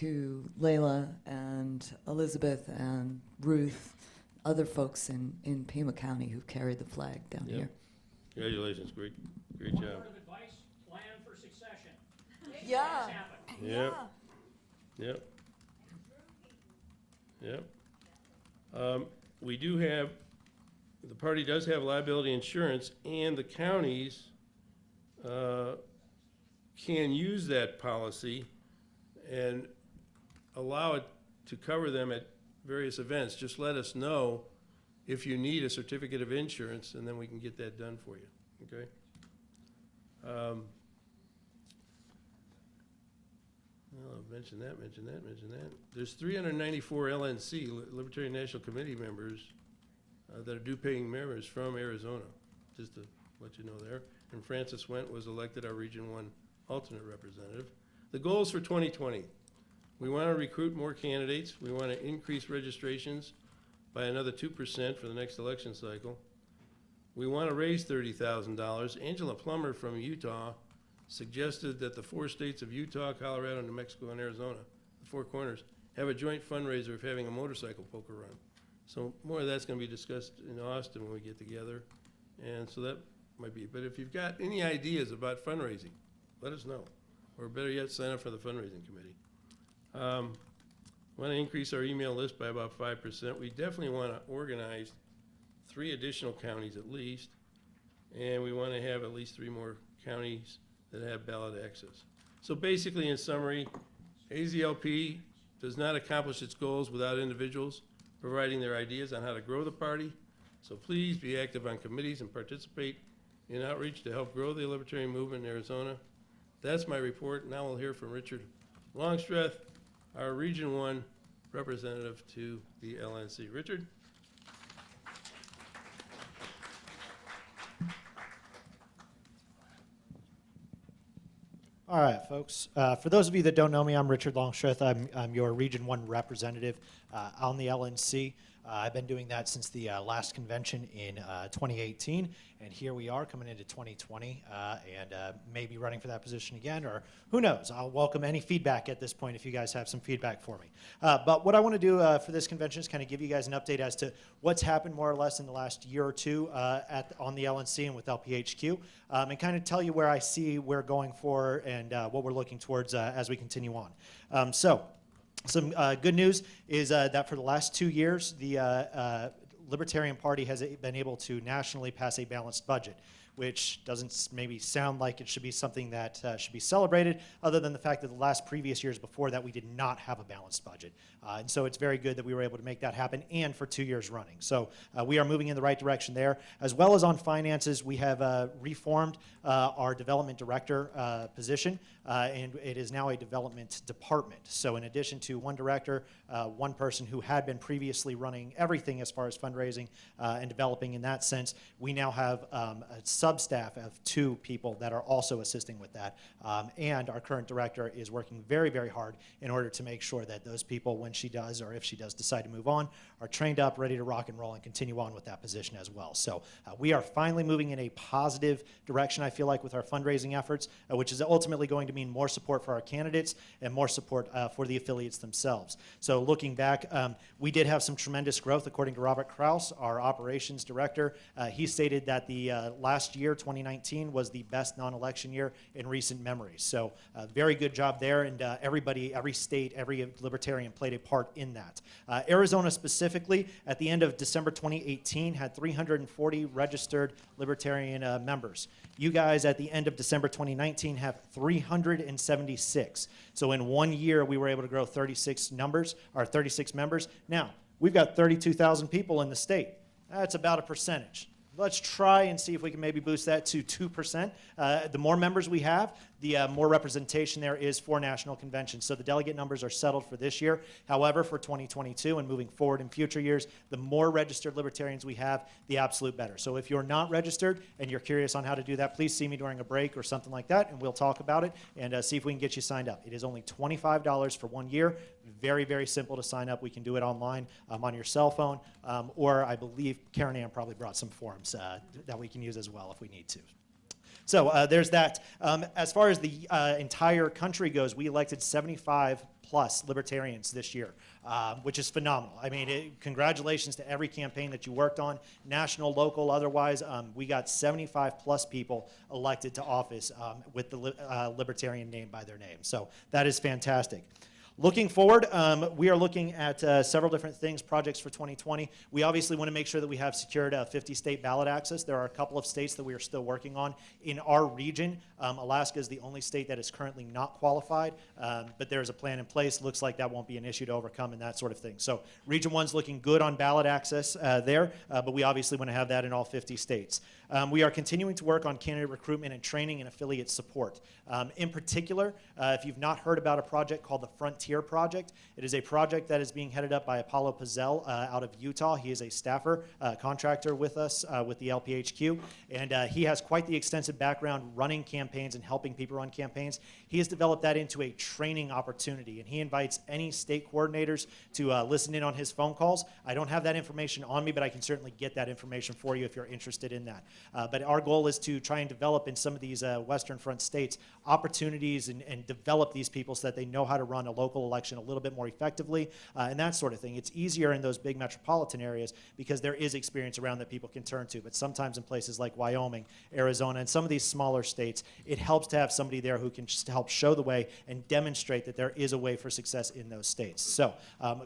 to Layla and Elizabeth and Ruth, other folks in Pima County who've carried the flag down here. Congratulations, great job. Word of advice, plan for succession. Yeah. Yep. Yep. Yep. We do have, the party does have liability insurance, and the counties can use that policy and allow it to cover them at various events. Just let us know if you need a certificate of insurance, and then we can get that done for you, okay? Well, I've mentioned that. There's 394 LNC, Libertarian National Committee members, that are due-paying members from Arizona, just to let you know there. And Francis Wendt was elected our Region 1 alternate representative. The goals for 2020. We want to recruit more candidates. We want to increase registrations by another 2% for the next election cycle. We want to raise $30,000. Angela Plummer from Utah suggested that the 4 states of Utah, Colorado, New Mexico, and Arizona, the 4 corners, have a joint fundraiser of having a motorcycle poker run. So more of that's going to be discussed in Austin when we get together. And so that might be, but if you've got any ideas about fundraising, let us know. Or better yet, sign up for the fundraising committee. Want to increase our email list by about 5%. We definitely want to organize 3 additional counties at least, and we want to have at least 3 more counties that have ballot access. So basically, in summary, AZLP does not accomplish its goals without individuals providing their ideas on how to grow the party. So please be active on committees and participate in outreach to help grow the libertarian movement in Arizona. That's my report. Now we'll hear from Richard Longstreth, our Region 1 representative to the LNC. Richard? All right, folks. For those of you that don't know me, I'm Richard Longstreth. I'm your Region 1 representative on the LNC. I've been doing that since the last convention in 2018, and here we are coming into 2020, and maybe running for that position again, or who knows. I'll welcome any feedback at this point if you guys have some feedback for me. But what I want to do for this convention is kind of give you guys an update as to what's happened more or less in the last year or two on the LNC and with LPHQ, and kind of tell you where I see we're going for and what we're looking towards as we continue on. Some good news is that for the last 2 years, the Libertarian Party has been able to nationally pass a balanced budget, which doesn't maybe sound like it should be something that should be celebrated, other than the fact that the last previous years before that we did not have a balanced budget. And so it's very good that we were able to make that happen, and for 2 years running. So we are moving in the right direction there. As well as on finances, we have reformed our development director position, and it is now a development department. So in addition to 1 director, 1 person who had been previously running everything as far as fundraising and developing in that sense, we now have a substaff of 2 people that are also assisting with that. And our current director is working very, very hard in order to make sure that those people, when she does, or if she does decide to move on, are trained up, ready to rock and roll, and continue on with that position as well. So we are finally moving in a positive direction, I feel like, with our fundraising efforts, which is ultimately going to mean more support for our candidates and more support for the affiliates themselves. So looking back, we did have some tremendous growth, according to Robert Kraus, our operations director. He stated that the last year, 2019, was the best non-election year in recent memory. So very good job there, and everybody, every state, every libertarian played a part in that. Arizona specifically, at the end of December 2018, had 340 registered libertarian members. You guys, at the end of December 2019, have 376. So in 1 year, we were able to grow 36 members. Now, we've got 32,000 people in the state. That's about a percentage. Let's try and see if we can maybe boost that to 2%. The more members we have, the more representation there is for national conventions. So the delegate numbers are settled for this year. However, for 2022 and moving forward in future years, the more registered libertarians we have, the absolute better. So if you're not registered and you're curious on how to do that, please see me during a break or something like that, and we'll talk about it and see if we can get you signed up. It is only $25 for 1 year. Very, very simple to sign up. We can do it online on your cell phone, or I believe Karen Ann probably brought some forms that we can use as well if we need to. So there's that. As far as the entire country goes, we elected 75 plus libertarians this year, which is phenomenal. I mean, congratulations to every campaign that you worked on, national, local, otherwise. We got 75 plus people elected to office with the libertarian name by their name. So that is fantastic. Looking forward, we are looking at several different things, projects for 2020. We obviously want to make sure that we have secured 50-state ballot access. There are a couple of states that we are still working on. In our region, Alaska is the only state that is currently not qualified, but there's a plan in place. Looks like that won't be an issue to overcome and that sort of thing. So Region 1's looking good on ballot access there, but we obviously want to have that in all 50 states. We are continuing to work on candidate recruitment and training and affiliate support. In particular, if you've not heard about a project called the Frontier Project, it is a project that is being headed up by Apollo Pizzell out of Utah. He is a staffer, contractor with us with the LPHQ, and he has quite the extensive background running campaigns and helping people run campaigns. He has developed that into a training opportunity, and he invites any state coordinators to listen in on his phone calls. I don't have that information on me, but I can certainly get that information for you if you're interested in that. But our goal is to try and develop in some of these Western Front states opportunities and develop these people so that they know how to run a local election a little bit more effectively and that sort of thing. It's easier in those big metropolitan areas because there is experience around that people can turn to. But sometimes in places like Wyoming, Arizona, and some of these smaller states, it helps to have somebody there who can just help show the way and demonstrate that there is a way for success in those states. So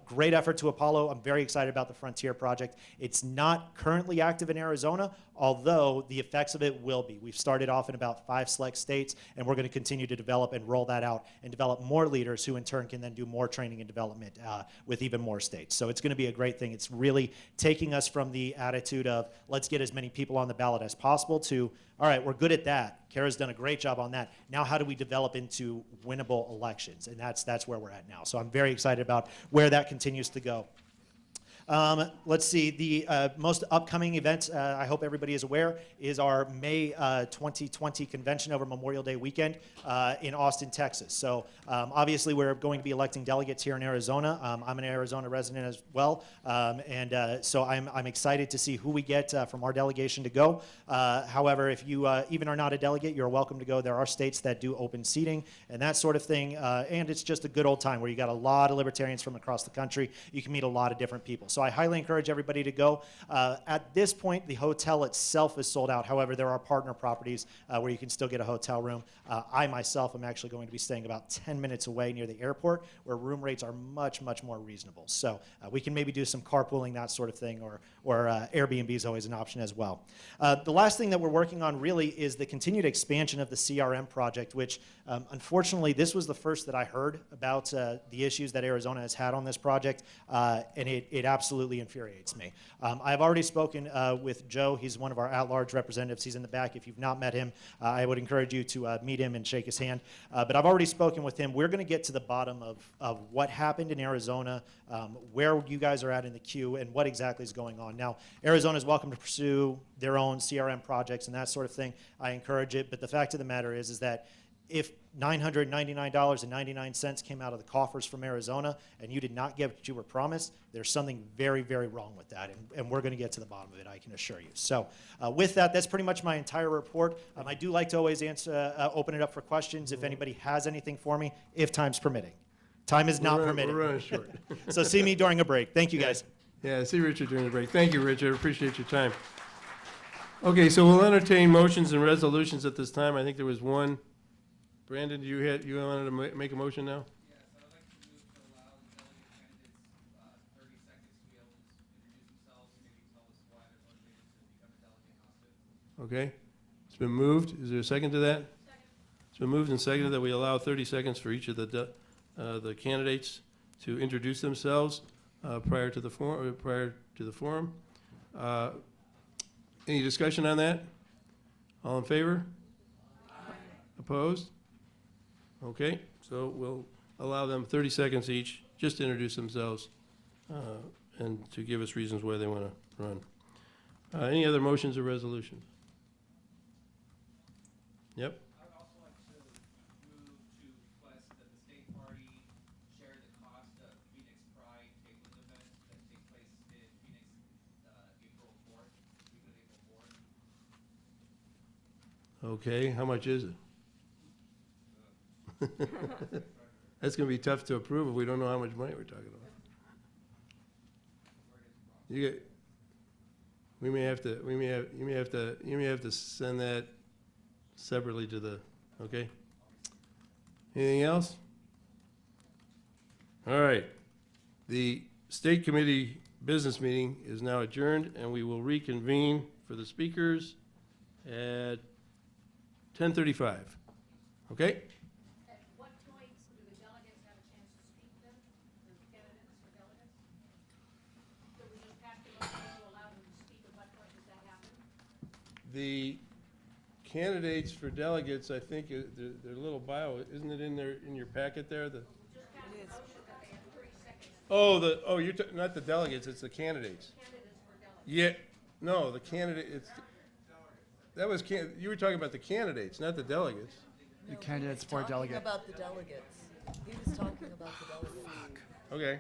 great effort to Apollo. I'm very excited about the Frontier Project. It's not currently active in Arizona, although the effects of it will be. We've started off in about 5 select states, and we're going to continue to develop and roll that out and develop more leaders who in turn can then do more training and development with even more states. So it's going to be a great thing. It's really taking us from the attitude of let's get as many people on the ballot as possible to, all right, we're good at that. Kara's done a great job on that. Now how do we develop into winnable elections? And that's where we're at now. So I'm very excited about where that continues to go. Let's see, the most upcoming event, I hope everybody is aware, is our May 2020 convention over Memorial Day weekend in Austin, Texas. So obviously we're going to be electing delegates here in Arizona. I'm an Arizona resident as well, so I'm excited to see who we get from our delegation to go. However, if you even are not a delegate, you're welcome to go. There are states that do open seating and that sort of thing, and it's just a good old time where you got a lot of libertarians from across the country. You can meet a lot of different people. So I highly encourage everybody to go. At this point, the hotel itself is sold out. However, there are partner properties where you can still get a hotel room. I myself am actually going to be staying about 10 minutes away near the airport where room rates are much, much more reasonable. So we can maybe do some carpooling, that sort of thing, or Airbnb is always an option as well. The last thing that we're working on really is the continued expansion of the CRM project, which unfortunately this was the first that I heard about the issues that Arizona has had on this project, and it absolutely infuriates me. I've already spoken with Joe. He's one of our at-large representatives. He's in the back. If you've not met him, I would encourage you to meet him and shake his hand. But I've already spoken with him. We're going to get to the bottom of what happened in Arizona, where you guys are at in the queue, and what exactly is going on. Now, Arizona is welcome to pursue their own CRM projects and that sort of thing. I encourage it. But the fact of the matter is that if $999.99 came out of the coffers from Arizona and you did not get what you were promised, there's something very, very wrong with that, and we're going to get to the bottom of it, I can assure you. So with that, that's pretty much my entire report. I do like to always open it up for questions if anybody has anything for me, if time's permitting. Time is not permitted. We're running short. So see me during a break. Thank you, guys. Yeah, see Richard during the break. Thank you, Richard. Appreciate your time. Okay, so we'll entertain motions and resolutions at this time. I think there was one. Brandon, you wanted to make a motion now? Yes, I would like to move to allow the delegate candidates 30 seconds to be able to introduce themselves and maybe tell us why they're motivated to become a delegate in Austin. Okay. It's been moved. Is there a second to that? Second. It's been moved and seconded that we allow 30 seconds for each of the candidates to introduce themselves prior to the forum. Any discussion on that? All in favor? Aye. Opposed? Okay, so we'll allow them 30 seconds each just to introduce themselves and to give us reasons why they want to run. Any other motions or resolutions? Yep. I would also like to move to request that the state party share the cost of Phoenix Pride tabling event that takes place in Phoenix April 4th, week of April 4th. Okay, how much is it? That's gonna be tough to approve if we don't know how much money we're talking about. You get, you may have to send that separately to the, okay? Anything else? All right. The state committee business meeting is now adjourned, and we will reconvene for the speakers at 10:35. Okay? At what point do the delegates have a chance to speak then? The candidates for delegates? So we just have to vote to allow them to speak, at what point does that happen? The candidates for delegates, I think, their little bio, isn't it in your packet there? The, Just have a motion that they have 30 seconds, you're not the delegates, it's the candidates. candidates for delegates. Yeah, no, the candidate, that was, you were talking about the candidates, not the delegates. No, candidates he for was delegate. talking about the delegates. He was talking about the delegates. Okay.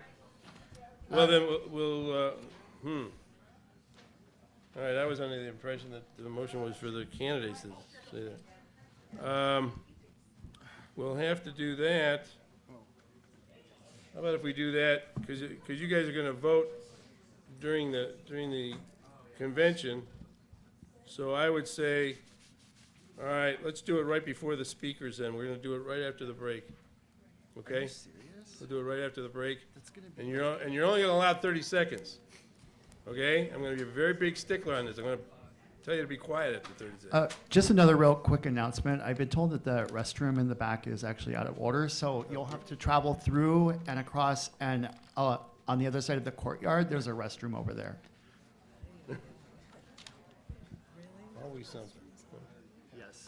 Well, then, we'll, all right, I was under the impression that the motion was for the candidates to say that. We'll have to do that. How about if we do that, because you guys are gonna vote during the convention. So I would say, all right, let's do it right before the speakers then. We're gonna do it right after the break. Okay? Serious? We'll do it right after the break. That's gonna be. And you're only gonna allow 30 seconds. Okay? I'm gonna be a very big stickler on this. I'm gonna tell you to be quiet after 30 seconds. Just another real quick announcement. I've been told that the restroom in the back is actually out of order, so you'll have to travel through and across, and on the other side of the courtyard, there's a restroom over there. Always something. Yes.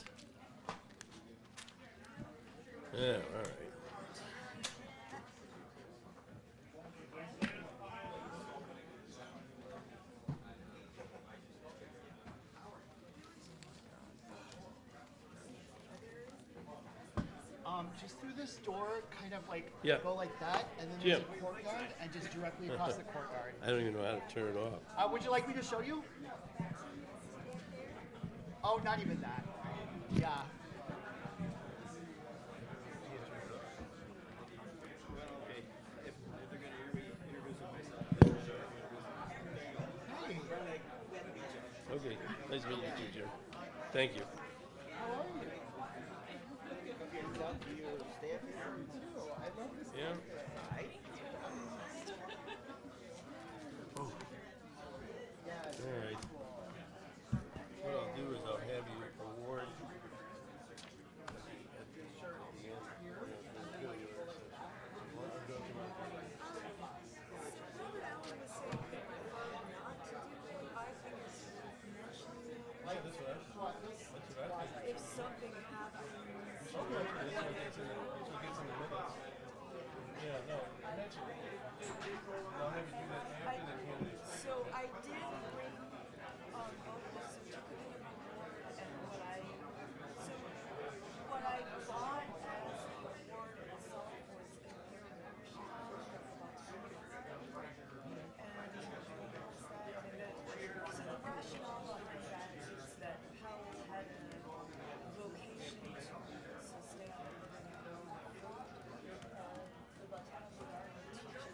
Yeah, all right. Just through this door, kind of like Yeah. go like that, and then Jim. there's a courtyard, and just directly across the courtyard. I don't even know how to turn it off. Would you like me to show you? Oh, not even that. Yeah. Hey, Okay, nice meeting you too, Jim. Thank you. how are you? I love this. Yeah? All right. What I'll do is I'll have you award. If something happens. So I did bring all the certificate of award and what I bought as the award itself was a very workshop about 2 years ago. And there's a rationale behind that is that Powell had a vocation to sustain the botanical garden teaches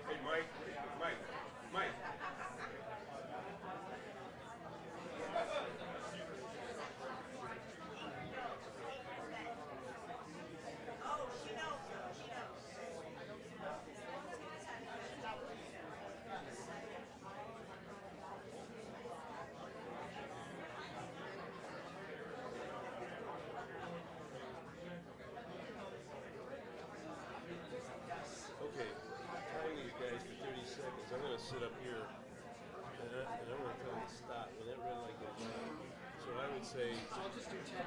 Hey, Mike, Mike. Okay, time these guys for 30 seconds. I'm gonna sit up here and I'm gonna tell them to stop when that red light goes on. So I would say. I'll just do 10.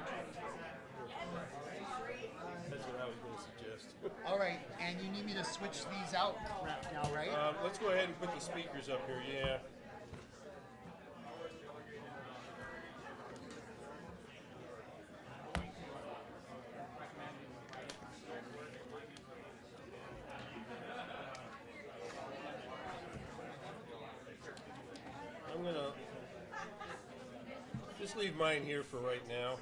That's what I was gonna suggest. All right, and you need me to switch these out now, right? Let's go ahead and put the speakers up here, yeah. I'm gonna just leave mine here for right now.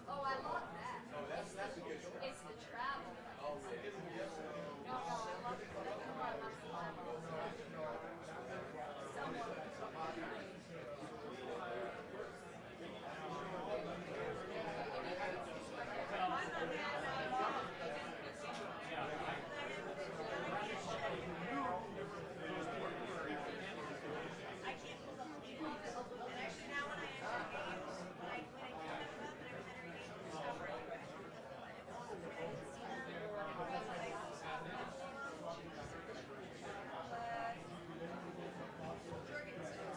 Oh, I love that. It's the travel. No, I love it. That's why I love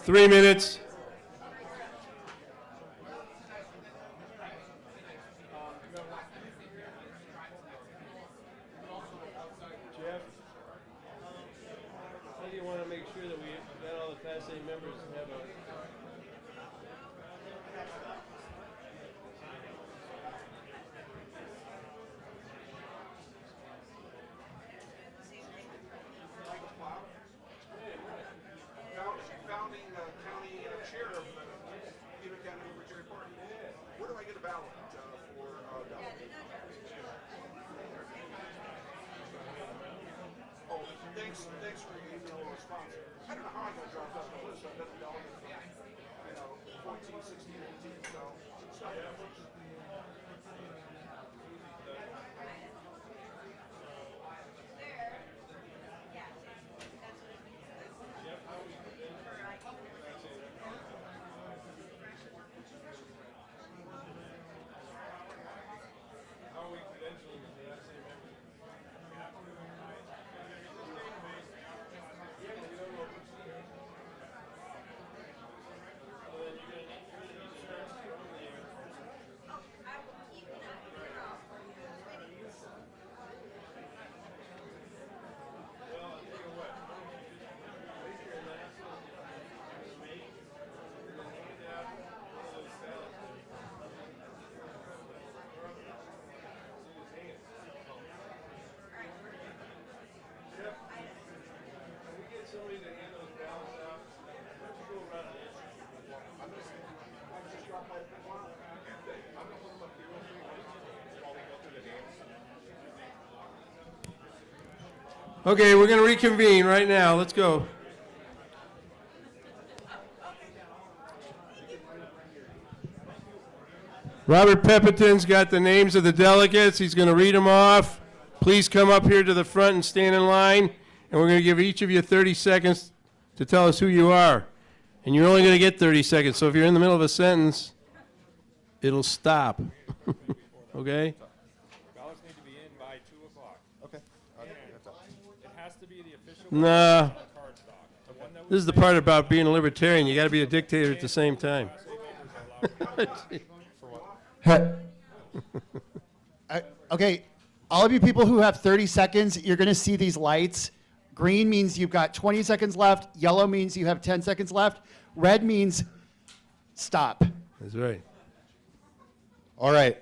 Three minutes. Jeff, how do you want to make sure that we got all the Class A members and have a... Founding county chair of the Pima County Libertarian Party. Where do I get a ballot for delegate? Oh, thanks for your email response. I don't know how I got dropped off the list. I've been a delegate for, 14, 16, 18, so it's not that much. Okay, we're going to reconvene right now. Let's go. Robert Peppiton's got the names of the delegates. He's going to read them off. Please come up here to the front and stand in line. And we're going to give each of you 30 seconds to tell us who you are. And you're only going to get 30 seconds. So if you're in the middle of a sentence, it'll stop. Okay? Ballots need to be in by 2 o'clock. Okay. It has to be the official Nah. card stock. The one that This is the part about being a libertarian. You got to be a dictator at the same time. Okay, all of you people who have 30 seconds, you're going to see these lights. Green means you've got 20 seconds left. Yellow means you have 10 seconds left. Red means stop. That's right. All right.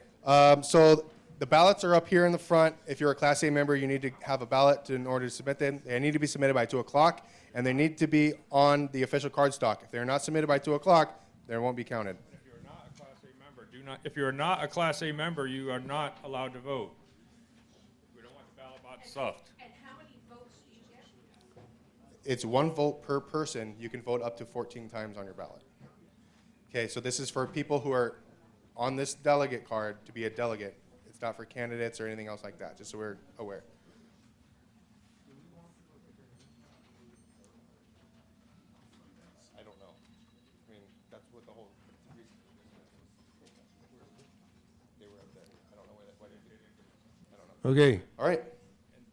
So the ballots are up here in the front. If you're a Class A member, you need to have a ballot in order to submit them. They need to be submitted by 2 o'clock, and they need to be on the official card stock. If they're not submitted by 2 o'clock, they won't be counted. If you're not a Class A member, if you're not a Class A member, you are not allowed to vote. We don't want the ballot box stuffed. And how many votes do you get? It's 1 vote per person. You can vote up to 14 times on your ballot. Okay, so this is for people who are on this delegate card to be a delegate. It's not for candidates or anything else like that, just so we're aware. I don't know. I mean, that's what the whole reason. They were up there. I don't know why they did it. I don't know. Okay, All right.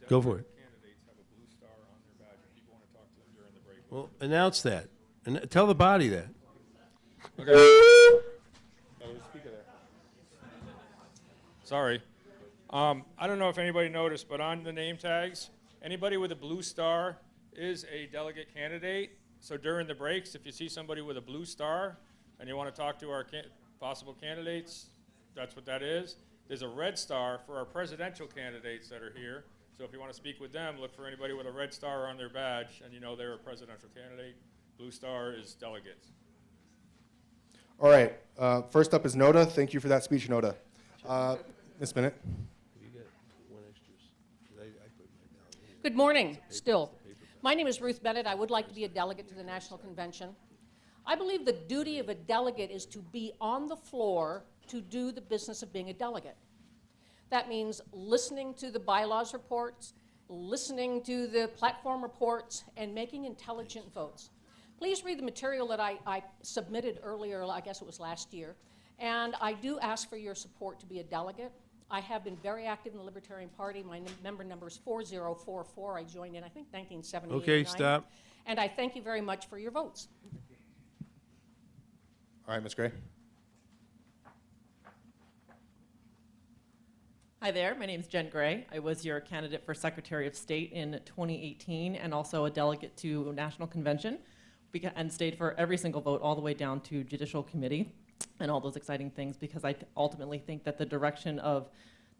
go for it. Candidates have a blue star on their badge if people want to talk to them during the break. Well, announce that. And tell the body that. Okay. Oh, there's a speaker there. Sorry. I don't know if anybody noticed, but on the name tags, anybody with a blue star is a delegate candidate. So during the breaks, if you see somebody with a blue star and you want to talk to our possible candidates, that's what that is. There's a red star for our presidential candidates that are here. So if you want to speak with them, look for anybody with a red star on their badge, and you know they're a presidential candidate. Blue star is delegates. All right. First up is Noda. Thank you for that speech, Noda. Ms. Bennett. You got one extras. I put mine down here. Good morning, still. My name is Ruth Bennett. I would like to be a delegate to the National Convention. I believe the duty of a delegate is to be on the floor to do the business of being a delegate. That means listening to the bylaws reports, listening to the platform reports, and making intelligent votes. Please read the material that I submitted earlier, I guess it was last year, and I do ask for your support to be a delegate. I have been very active in the Libertarian Party. My member number is 4044. I joined in, I think, 1978. Okay, stop. And I thank you very much for your votes. All right, Ms. Gray. Hi there, my name is Jen Gray. I was your candidate for Secretary of State in 2018 and also a delegate to National Convention and stayed for every single vote all the way down to Judicial Committee and all those exciting things because I ultimately think that the direction of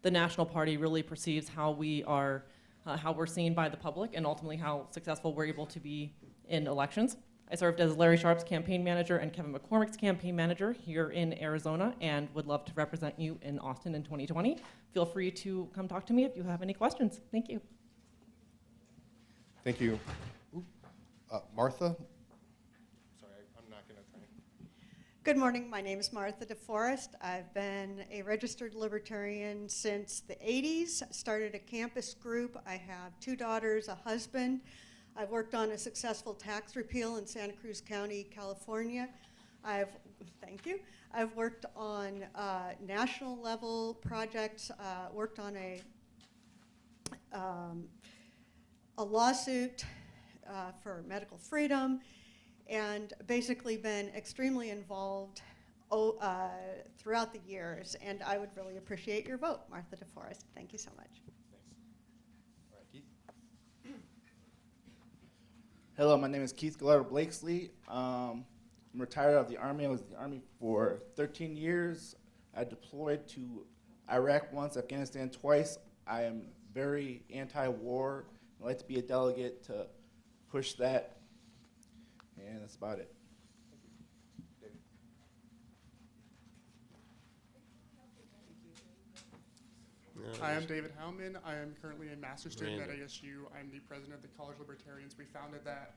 the National Party really perceives how we are, how we're seen by the public and ultimately how successful we're able to be in elections. I served as Larry Sharp's campaign manager and Kevin McCormick's campaign manager here in Arizona and would love to represent you in Austin in 2020. Feel free to come talk to me if you have any questions. Thank you. Thank you. Martha? Sorry, I'm not going to try. Good morning. My name is Martha DeForest. I've been a registered libertarian since the 80s. Started a campus group. I have 2 daughters, a husband. I've worked on a successful tax repeal in Santa Cruz County, California. Thank you. I've worked on national level projects, worked on a lawsuit for medical freedom, and basically been extremely involved throughout the years. And I would really appreciate your vote, Martha DeForest. Thank you so much. All right, Keith. Hello, my name is Keith Gallardo Blakesley. I'm retired out of the Army. I was in the Army for 13 years. I deployed to Iraq once, Afghanistan twice. I am very anti-war. I'd like to be a delegate to push that, and that's about it. Hi, I'm David Howman. I am currently a master's student at ASU. I'm the president of the College Libertarians. We founded that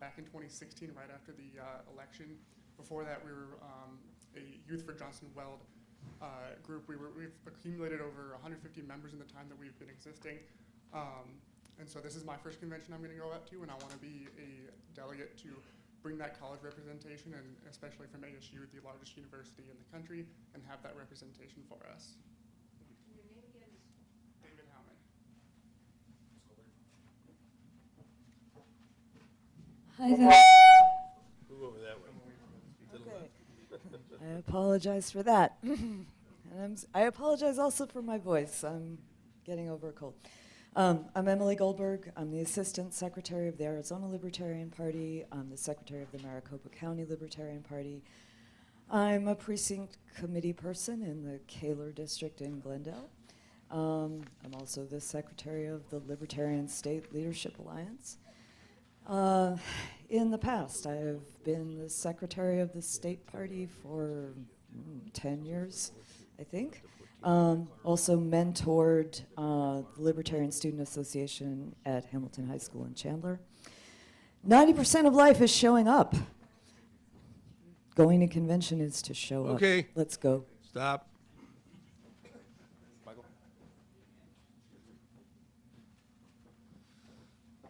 back in 2016, right after the election. Before that, we were a Youth for Johnson Weld group. We've accumulated over 150 members in the time that we've been existing. And so this is my first convention I'm going to go out to, and I want to be a delegate to bring that college representation, and especially from ASU, the largest university in the country, and have that representation for us. David Howman. Hi there. Move over that way. Okay. I apologize for that. And I apologize also for my voice. I'm getting over a cold. I'm Emily Goldberg. I'm the Assistant Secretary of the Arizona Libertarian Party. I'm the Secretary of the Maricopa County Libertarian Party. I'm a precinct committee person in the Kaler District in Glendale. I'm also the Secretary of the Libertarian State Leadership Alliance. In the past, I've been the Secretary of the State Party for 10 years, I think. Also mentored the Libertarian Student Association at Hamilton High School in Chandler. 90% of life is showing up. Going to convention is to show up. Okay. Let's go. Stop.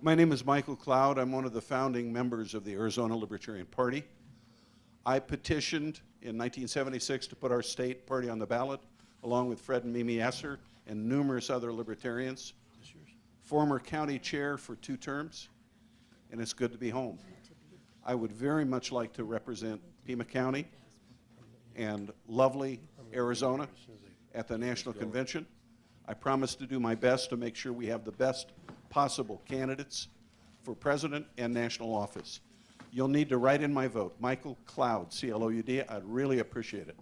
My name is Michael Cloud. I'm one of the founding members of the Arizona Libertarian Party. I petitioned in 1976 to put our state party on the ballot, along with Fred and Mimi Esser and numerous other libertarians. Former county chair for 2 terms, and it's good to be home. I would very much like to represent Pima County and lovely Arizona at the National Convention. I promise to do my best to make sure we have the best possible candidates for president and national office. You'll need to write in my vote, Michael Cloud, C-L-O-U-D. I'd really appreciate it.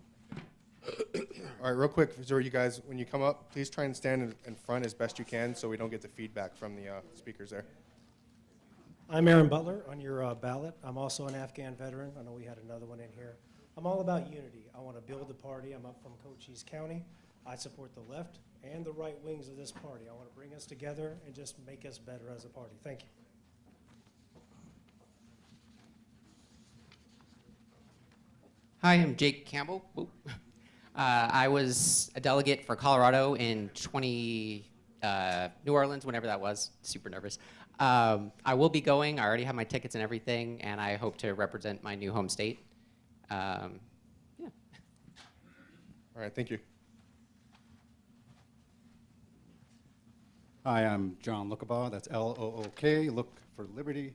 All right, real quick, so you guys, when you come up, please try and stand in front as best you can so we don't get the feedback from the speakers there. I'm Aaron Butler on your ballot. I'm also an Afghan veteran. I know we had another one in here. I'm all about unity. I want to build the party. I'm up from Cochise County. I support the left and the right wings of this party. I want to bring us together and just make us better as a party. Thank you. Hi, I'm Jake Campbell. I was a delegate for Colorado in New Orleans, whenever that was. Super nervous. I will be going. I already have my tickets and everything, and I hope to represent my new home state. Yeah. All right, thank you. Hi, I'm John Lookabaugh. That's L-O-O-K, Look for Liberty.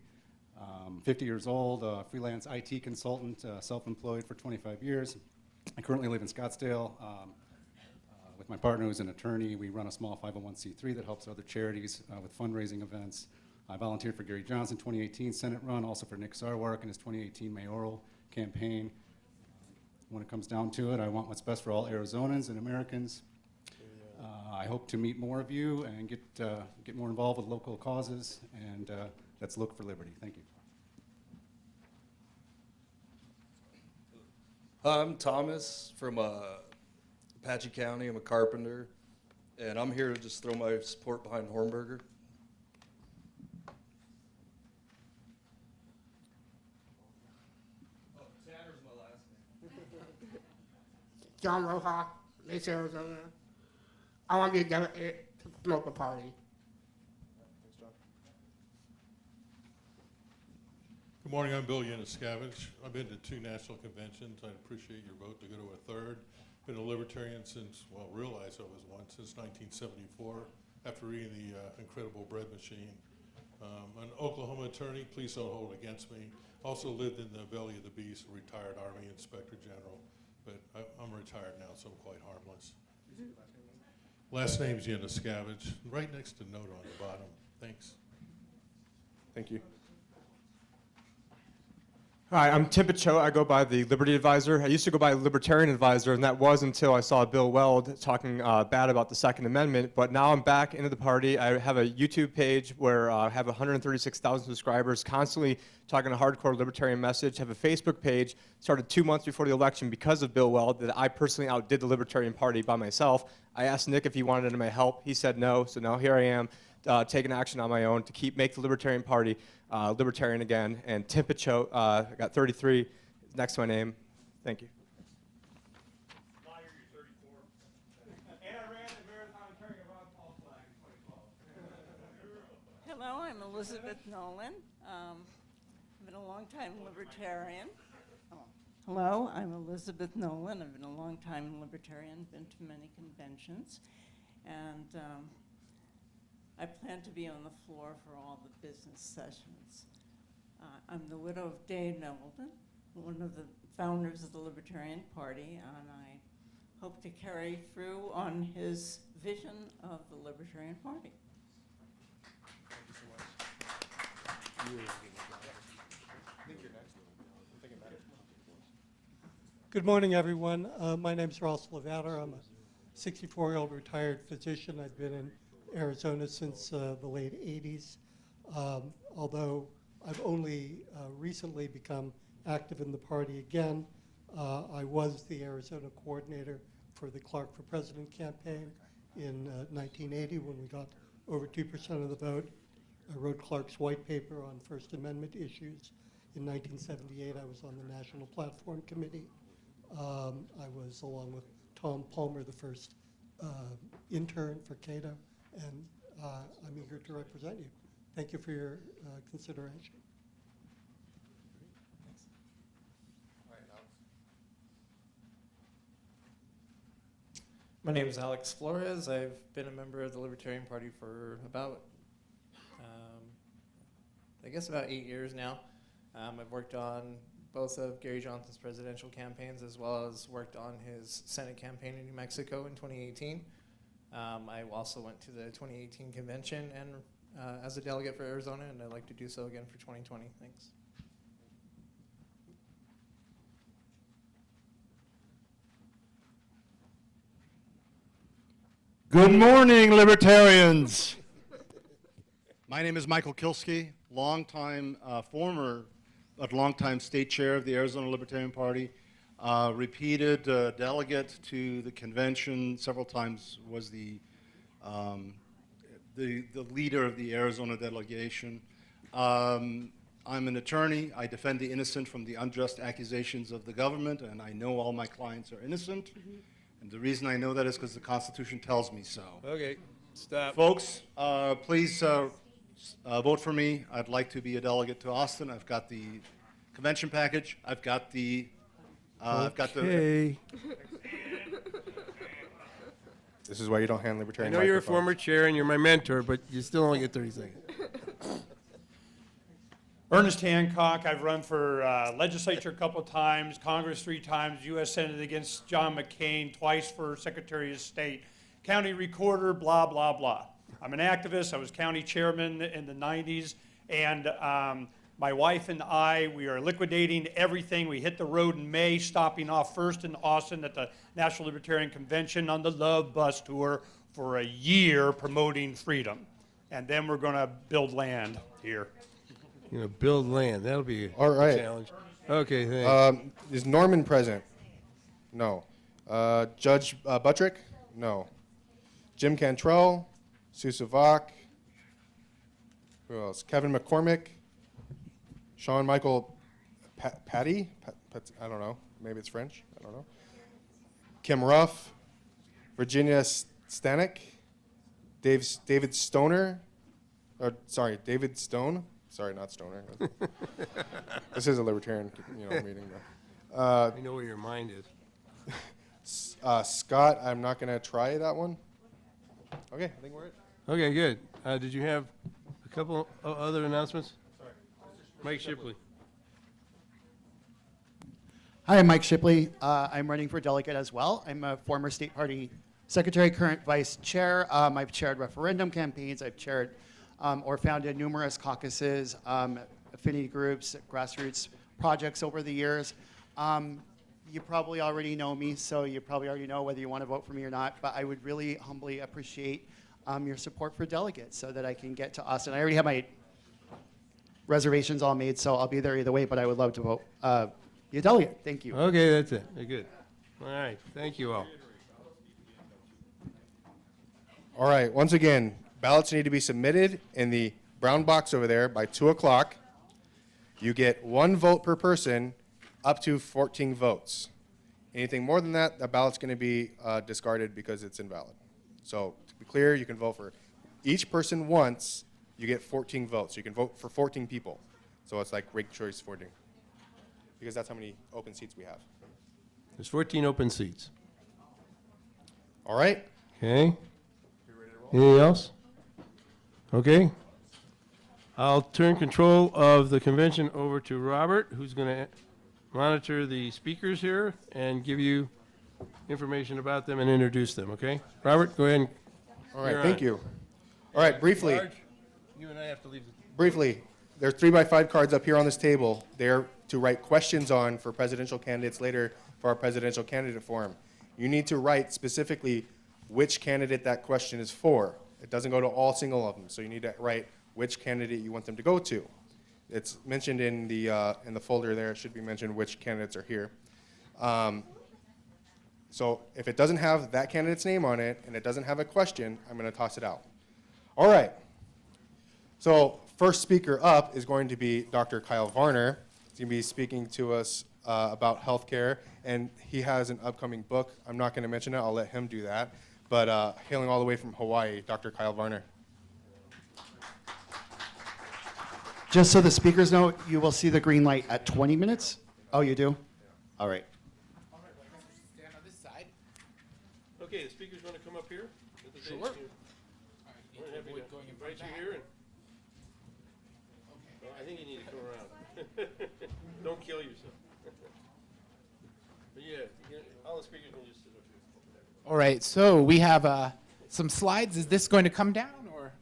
50 years old, freelance IT consultant, self-employed for 25 years. I currently live in Scottsdale with my partner who's an attorney. We run a small 501c3 that helps other charities with fundraising events. I volunteered for Gary Johnson 2018 Senate run, also for Nick Sarwark in his 2018 mayoral campaign. When it comes down to it, I want what's best for all Arizonans and Americans. I hope to meet more of you and get more involved with local causes, and let's look for liberty. Thank you. I'm Thomas from Apache County. I'm a carpenter, and I'm here to just throw my support behind Hornberger. Tanner's my last name. John Roja, Mesa, Arizona. I want to be a delegate to promote the party. Good morning, I'm Bill Yanuskavich. I've been to 2 national conventions. I'd appreciate your vote to go to a 3rd. Been a libertarian since, well, realized I was one since 1974 after reading The Incredible Bread Machine. An Oklahoma attorney, please don't hold it against me. Also lived in the belly of the beast, a retired Army Inspector General. But I'm retired now, so I'm quite harmless. Last name's Yanuskavich, right next to note on the bottom. Thanks. Thank you. Hi, I'm Tim Picciott. I go by the Liberty Advisor. I used to go by Libertarian Advisor, and that was until I saw Bill Weld talking bad about the Second Amendment. But now I'm back into the party. I have a YouTube page where I have 136,000 subscribers, constantly talking a hardcore libertarian message. I have a Facebook page, started 2 months before the election because of Bill Weld, that I personally outdid the Libertarian Party by myself. I asked Nick if he wanted any of my help. He said no, so now here I am. Taking action on my own to make the Libertarian Party libertarian again. And Tim Picciott, I got 33 next to my name. Thank you. Hello, I'm Elizabeth Nolan. I've been a long-time libertarian. Hello, I'm Elizabeth Nolan. I've been a long-time libertarian, been to many conventions, and I plan to be on the floor for all the business sessions. I'm the widow of Dave Nolan, one of the founders of the Libertarian Party, and I hope to carry through on his vision of the Libertarian Party. Good morning, everyone. My name is Ross Lavater. I'm a 64-year-old retired physician. I've been in Arizona since the late 80s, although I've only recently become active in the party again. I was the Arizona coordinator for the Clark for President campaign in 1980 when we got over 2% of the vote. I wrote Clark's white paper on First Amendment issues In 1978, I was on the National Platform Committee. I was, along with Tom Palmer, the first intern for CADA, and I'm eager to represent you. Thank you for your consideration. My name is Alex Flores. I've been a member of the Libertarian Party for about, I guess about 8 years now. I've worked on both of Gary Johnson's presidential campaigns as well as worked on his Senate campaign in New Mexico in 2018. I also went to the 2018 convention and as a delegate for Arizona, and I'd like to do so again for 2020. Thanks. Good morning, Libertarians. My name is Michael Kilsky, longtime state chair of the Arizona Libertarian Party, repeated delegate to the convention, several times was the leader of the Arizona delegation. I'm an attorney. I defend the innocent from the unjust accusations of the government, and I know all my clients are innocent. And the reason I know that is because the Constitution tells me so. Okay, stop. Folks, please vote for me. I'd like to be a delegate to Austin. I've got the convention package. I've got the. This is why you don't hand libertarian I know you're a microphones. former chair and you're my mentor, but you still only get 30 seconds. Ernest Hancock. I've run for legislature a couple of times, Congress 3 times, U.S. Senate against John McCain, twice for Secretary of State, county recorder, blah, blah, blah. I'm an activist. I was county chairman in the 90s, and my wife and I, we are liquidating everything. We hit the road in May, stopping off first in Austin at the National Libertarian Convention on the Love Bus Tour for a year promoting freedom. And then we're going to build land here. You know, build land. That'll be All right. a challenge. Okay, thanks. Is Norman present? No. Judge Buttrick? No. Jim Cantrell? Sue Savak? Who else? Kevin McCormick? Sean Michael Patty? I don't know. Maybe it's French. I don't know. Kim Ruff? Virginia Stanek? David Stoner? Sorry, David Stone? Sorry, not Stoner. This is a libertarian, meeting. I know where your mind is. Scott, I'm not going to try that one. Okay, I think we're it. Okay, good. Did you have a couple other announcements? Sorry. Mike Shipley. Hi, I'm Mike Shipley. I'm running for delegate as well. I'm a former state party secretary, current vice chair. I've chaired referendum campaigns. I've chaired or founded numerous caucuses, affinity groups, grassroots projects over the years. You probably already know me, so you probably already know whether you want to vote for me or not, but I would really humbly appreciate your support for delegates so that I can get to Austin. I already have my reservations all made, so I'll be there either way, but I would love to vote. Be a delegate. Thank you. Okay, that's it. Very good. All right, thank you all. All right, once again, ballots need to be submitted in the brown box over there by 2 o'clock. You get 1 vote per person, up to 14 votes. Anything more than that, the ballot's going to be discarded because it's invalid. So to be clear, you can vote for each person once, you get 14 votes. You can vote for 14 people. So it's like ranked choice voting, because that's how many open seats we have. There's 14 open seats. All right. Okay. Anything else? Okay. I'll turn control of the convention over to Robert, who's going to monitor the speakers here and give you information about them and introduce them, okay? Robert, go ahead. And All right, thank you. All right, briefly. Marge, you and I have to leave. Briefly, there's 3x5 cards up here on this table. They're to write questions on for presidential candidates later for our presidential candidate forum. You need to write specifically which candidate that question is for. It doesn't go to all single of them, so you need to write which candidate you want them to go to. It's mentioned in the folder there. It should be mentioned which candidates are here. So if it doesn't have that candidate's name on it and it doesn't have a question, I'm going to toss it out. All right. So first speaker up is going to be Dr. Kyle Varner. He's going to be speaking to us about healthcare, and he has an upcoming book. I'm not going to mention it. I'll let him do that. But hailing all the way from Hawaii, Dr. Kyle Varner. Just so the speakers know, you will see the green light at 20 minutes. Oh, you do? All right. Stand on this side. Okay, the speakers want to come up here? Sure. We're happy to invite you here. And, well, I think you need to come around. Don't kill yourself. But yeah, all the speakers will just sit up here. All right, so we have some slides. Is this going to come down or?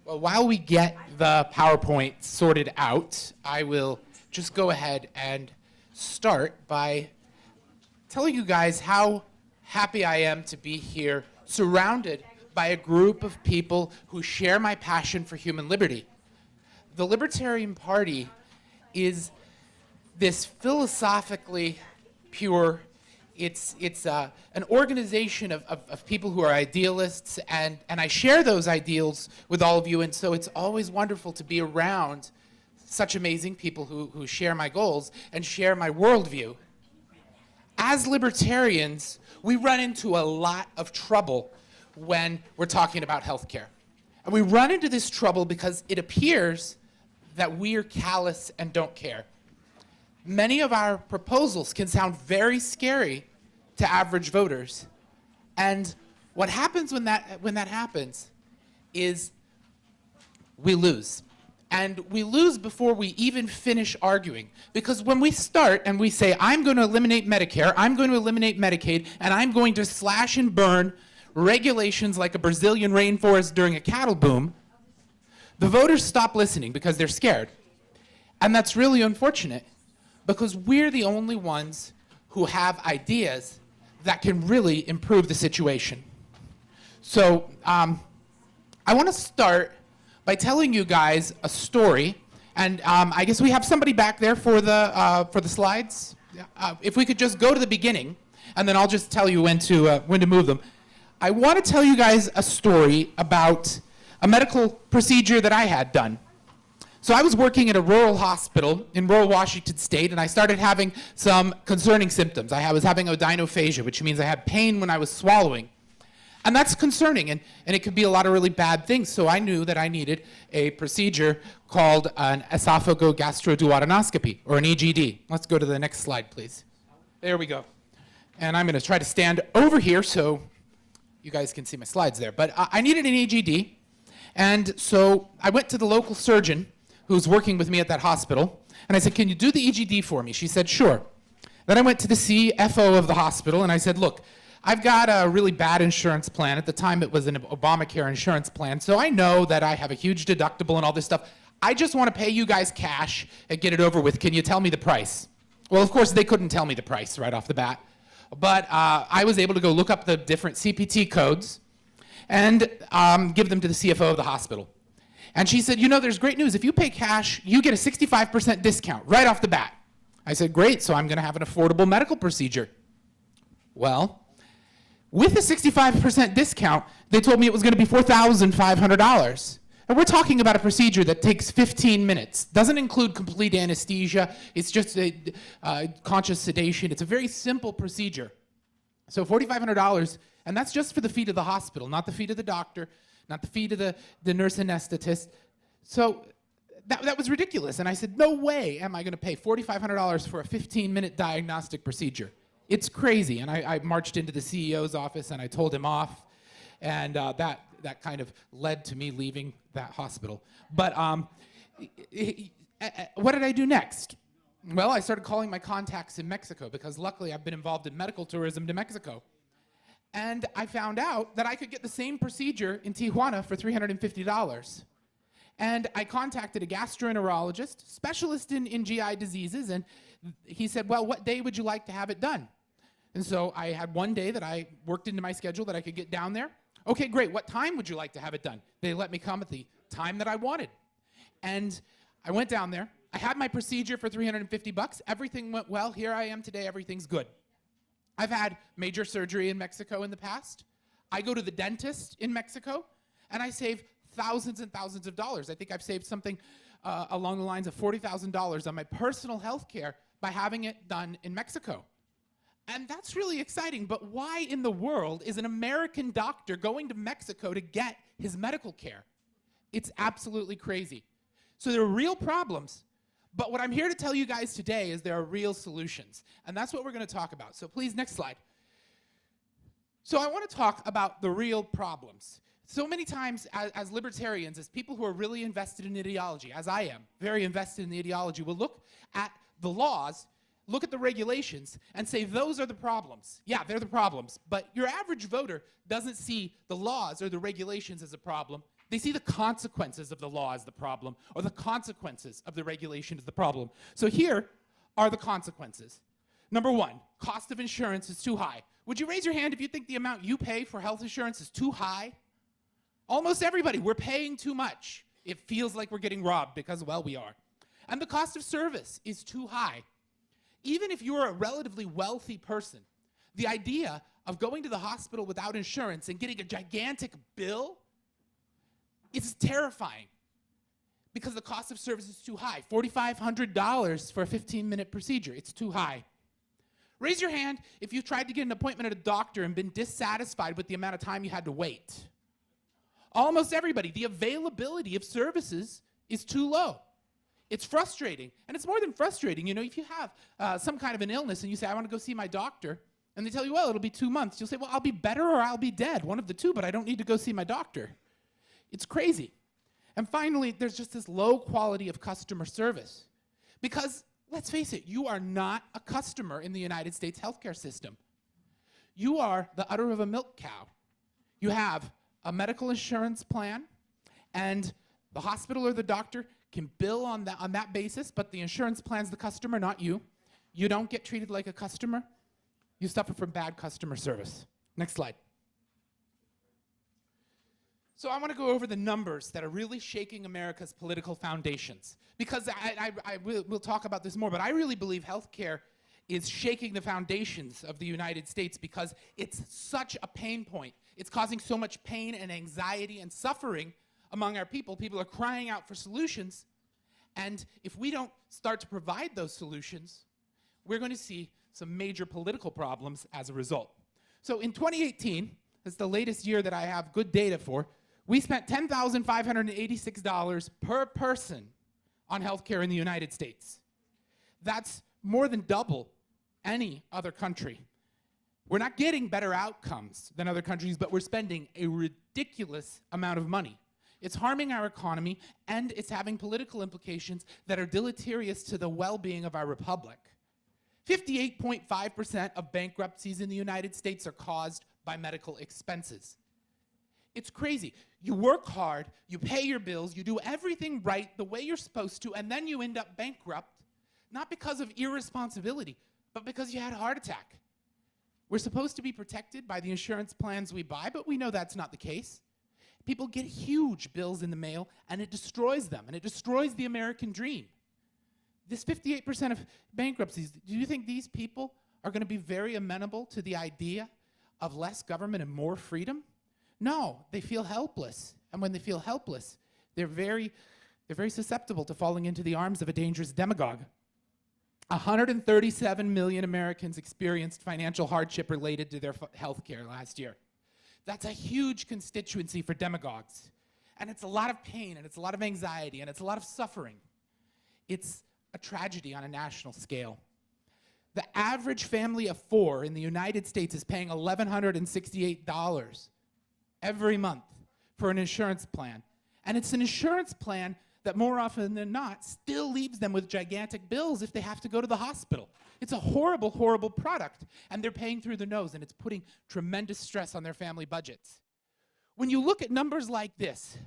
Well, while we get the PowerPoint sorted out, I will just go ahead and start by telling you guys how happy I am to be here, surrounded by a group of people who share my passion for human liberty. The Libertarian Party is this philosophically pure, it's an organization of people who are idealists, and I share those ideals with all of you, and so it's always wonderful to be around such amazing people who share my goals and share my worldview. As libertarians, we run into a lot of trouble when we're talking about healthcare. And we run into this trouble because it appears that we're callous and don't care. Many of our proposals can sound very scary to average voters. And what happens when that happens is we lose. And we lose before we even finish arguing. Because when we start and we say, I'm going to eliminate Medicare, I'm going to eliminate Medicaid, and I'm going to slash and burn regulations like a Brazilian rainforest during a cattle boom, the voters stop listening because they're scared. And that's really unfortunate, because we're the only ones who have ideas that can really improve the situation. So I want to start by telling you guys a story, and I guess we have somebody back there for the slides. If we could just go to the beginning, and then I'll just tell you when to move them. I want to tell you guys a story about a medical procedure that I had done. So I was working at a rural hospital in rural Washington State, and I started having some concerning symptoms. I was having odynophagia, which means I had pain when I was swallowing. And that's concerning, and it could be a lot of really bad things. So I knew that I needed a procedure called an esophagogastroduodenoscopy, or an EGD. Let's go to the next slide, please. There we go. And I'm going to try to stand over here so you guys can see my slides there. But I needed an EGD, and so I went to the local surgeon who was working with me at that hospital, and I said, can you do the EGD for me? She said, sure. Then I went to the CFO of the hospital, and I said, look, I've got a really bad insurance plan. At the time, it was an Obamacare insurance plan, so I know that I have a huge deductible and all this stuff. I just want to pay you guys cash and get it over with. Can you tell me the price? Well, of course, they couldn't tell me the price right off the bat, but I was able to go look up the different CPT codes and give them to the CFO of the hospital. And she said, you know, there's great news. If you pay cash, you get a 65% discount right off the bat. I said, great, so I'm going to have an affordable medical procedure. Well, with a 65% discount, they told me it was going to be $4,500. And we're talking about a procedure that takes 15 minutes. Doesn't include complete anesthesia. It's just a conscious sedation. It's a very simple procedure. So $4,500, and that's just for the fee to the hospital, not the fee to the doctor, not the fee to the nurse anesthetist. So that was ridiculous. And I said, no way am I going to pay $4,500 for a 15-minute diagnostic procedure. It's crazy. And I marched into the CEO's office and I told him off. And that kind of led to me leaving that hospital. But what did I do next? Well, I started calling my contacts in Mexico, because luckily I've been involved in medical tourism to Mexico. And I found out that I could get the same procedure in Tijuana for $350. And I contacted a gastroenterologist, specialist in GI diseases, and he said, well, what day would you like to have it done? And so I had one day that I worked into my schedule that I could get down there. Okay, great. What time would you like to have it done? They let me come at the time that I wanted. And I went down there. I had my procedure for $350. Everything went well. Here I am today. Everything's good. I've had major surgery in Mexico in the past. I go to the dentist in Mexico, and I save thousands and thousands of dollars. I think I've saved something along the lines of $40,000 on my personal health care by having it done in Mexico. And that's really exciting, but why in the world is an American doctor going to Mexico to get his medical care? It's absolutely crazy. So there are real problems, but what I'm here to tell you guys today is there are real solutions. And that's what we're going to talk about. So please, next slide. So I want to talk about the real problems. So many times as libertarians, as people who are really invested in ideology, as I am, very invested in the ideology, we'll look at the laws, look at the regulations, and say those are the problems. Yeah, they're the problems. But your average voter doesn't see the laws or the regulations as a problem. They see the consequences of the law as the problem, or the consequences of the regulation as the problem. So here are the consequences. Number one, cost of insurance is too high. Would you raise your hand if you think the amount you pay for health insurance is too high? Almost everybody, we're paying too much. It feels like we're getting robbed because, well, we are. And the cost of service is too high. Even if you're a relatively wealthy person, the idea of going to the hospital without insurance and getting a gigantic bill, it's terrifying because the cost of service is too high. $4,500 for a 15-minute procedure, it's too high. Raise your hand if you've tried to get an appointment at a doctor and been dissatisfied with the amount of time you had to wait. Almost everybody, the availability of services is too low. It's frustrating, and it's more than frustrating. You know, if you have some kind of an illness and you say, I want to go see my doctor, and they tell you, well, it'll be 2 months. You'll say, well, I'll be better or I'll be dead, one of the two, but I don't need to go see my doctor. It's crazy. And finally, there's just this low quality of customer service. Because, let's face it, you are not a customer in the United States healthcare system. You are the udder of a milk cow. You have a medical insurance plan, and the hospital or the doctor can bill on that basis, but the insurance plan's the customer, not you. You don't get treated like a customer. You suffer from bad customer service. Next slide. So I want to go over the numbers that are really shaking America's political foundations. Because we'll talk about this more, but I really believe healthcare is shaking the foundations of the United States because it's such a pain point. It's causing so much pain and anxiety and suffering among our people. People are crying out for solutions. And if we don't start to provide those solutions, we're going to see some major political problems as a result. So in 2018, that's the latest year that I have good data for, we spent $10,586 per person on healthcare in the United States. That's more than double any other country. We're not getting better outcomes than other countries, but we're spending a ridiculous amount of money. It's harming our economy, and it's having political implications that are deleterious to the well-being of our republic. 58.5% of bankruptcies in the United States are caused by medical expenses. It's crazy. You work hard, you pay your bills, you do everything right the way you're supposed to, and then you end up bankrupt, not because of irresponsibility, but because you had a heart attack. We're supposed to be protected by the insurance plans we buy, but we know that's not the case. People get huge bills in the mail, and it destroys them, and it destroys the American dream. This 58% of bankruptcies, do you think these people are going to be very amenable to the idea of less government and more freedom? No, they feel helpless. And when they feel helpless, they're very susceptible to falling into the arms of a dangerous demagogue. 137 million Americans experienced financial hardship related to their health care last year. That's a huge constituency for demagogues. And it's a lot of pain, and it's a lot of anxiety, and it's a lot of suffering. It's a tragedy on a national scale. The average family of 4 in the United States is paying $1,168 every month for an insurance plan. And it's an insurance plan that more often than not still leaves them with gigantic bills if they have to go to the hospital. It's a horrible, horrible product, and they're paying through the nose, and it's putting tremendous stress on their family budgets. When you look at numbers like this,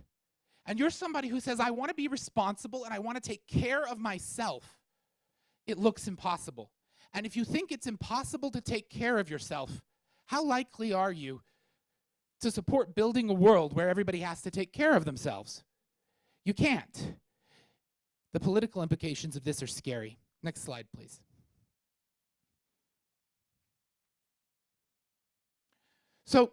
and you're somebody who says, I want to be responsible and I want to take care of myself, it looks impossible. And if you think it's impossible to take care of yourself, how likely are you to support building a world where everybody has to take care of themselves? You can't. The political implications of this are scary. Next slide, please. So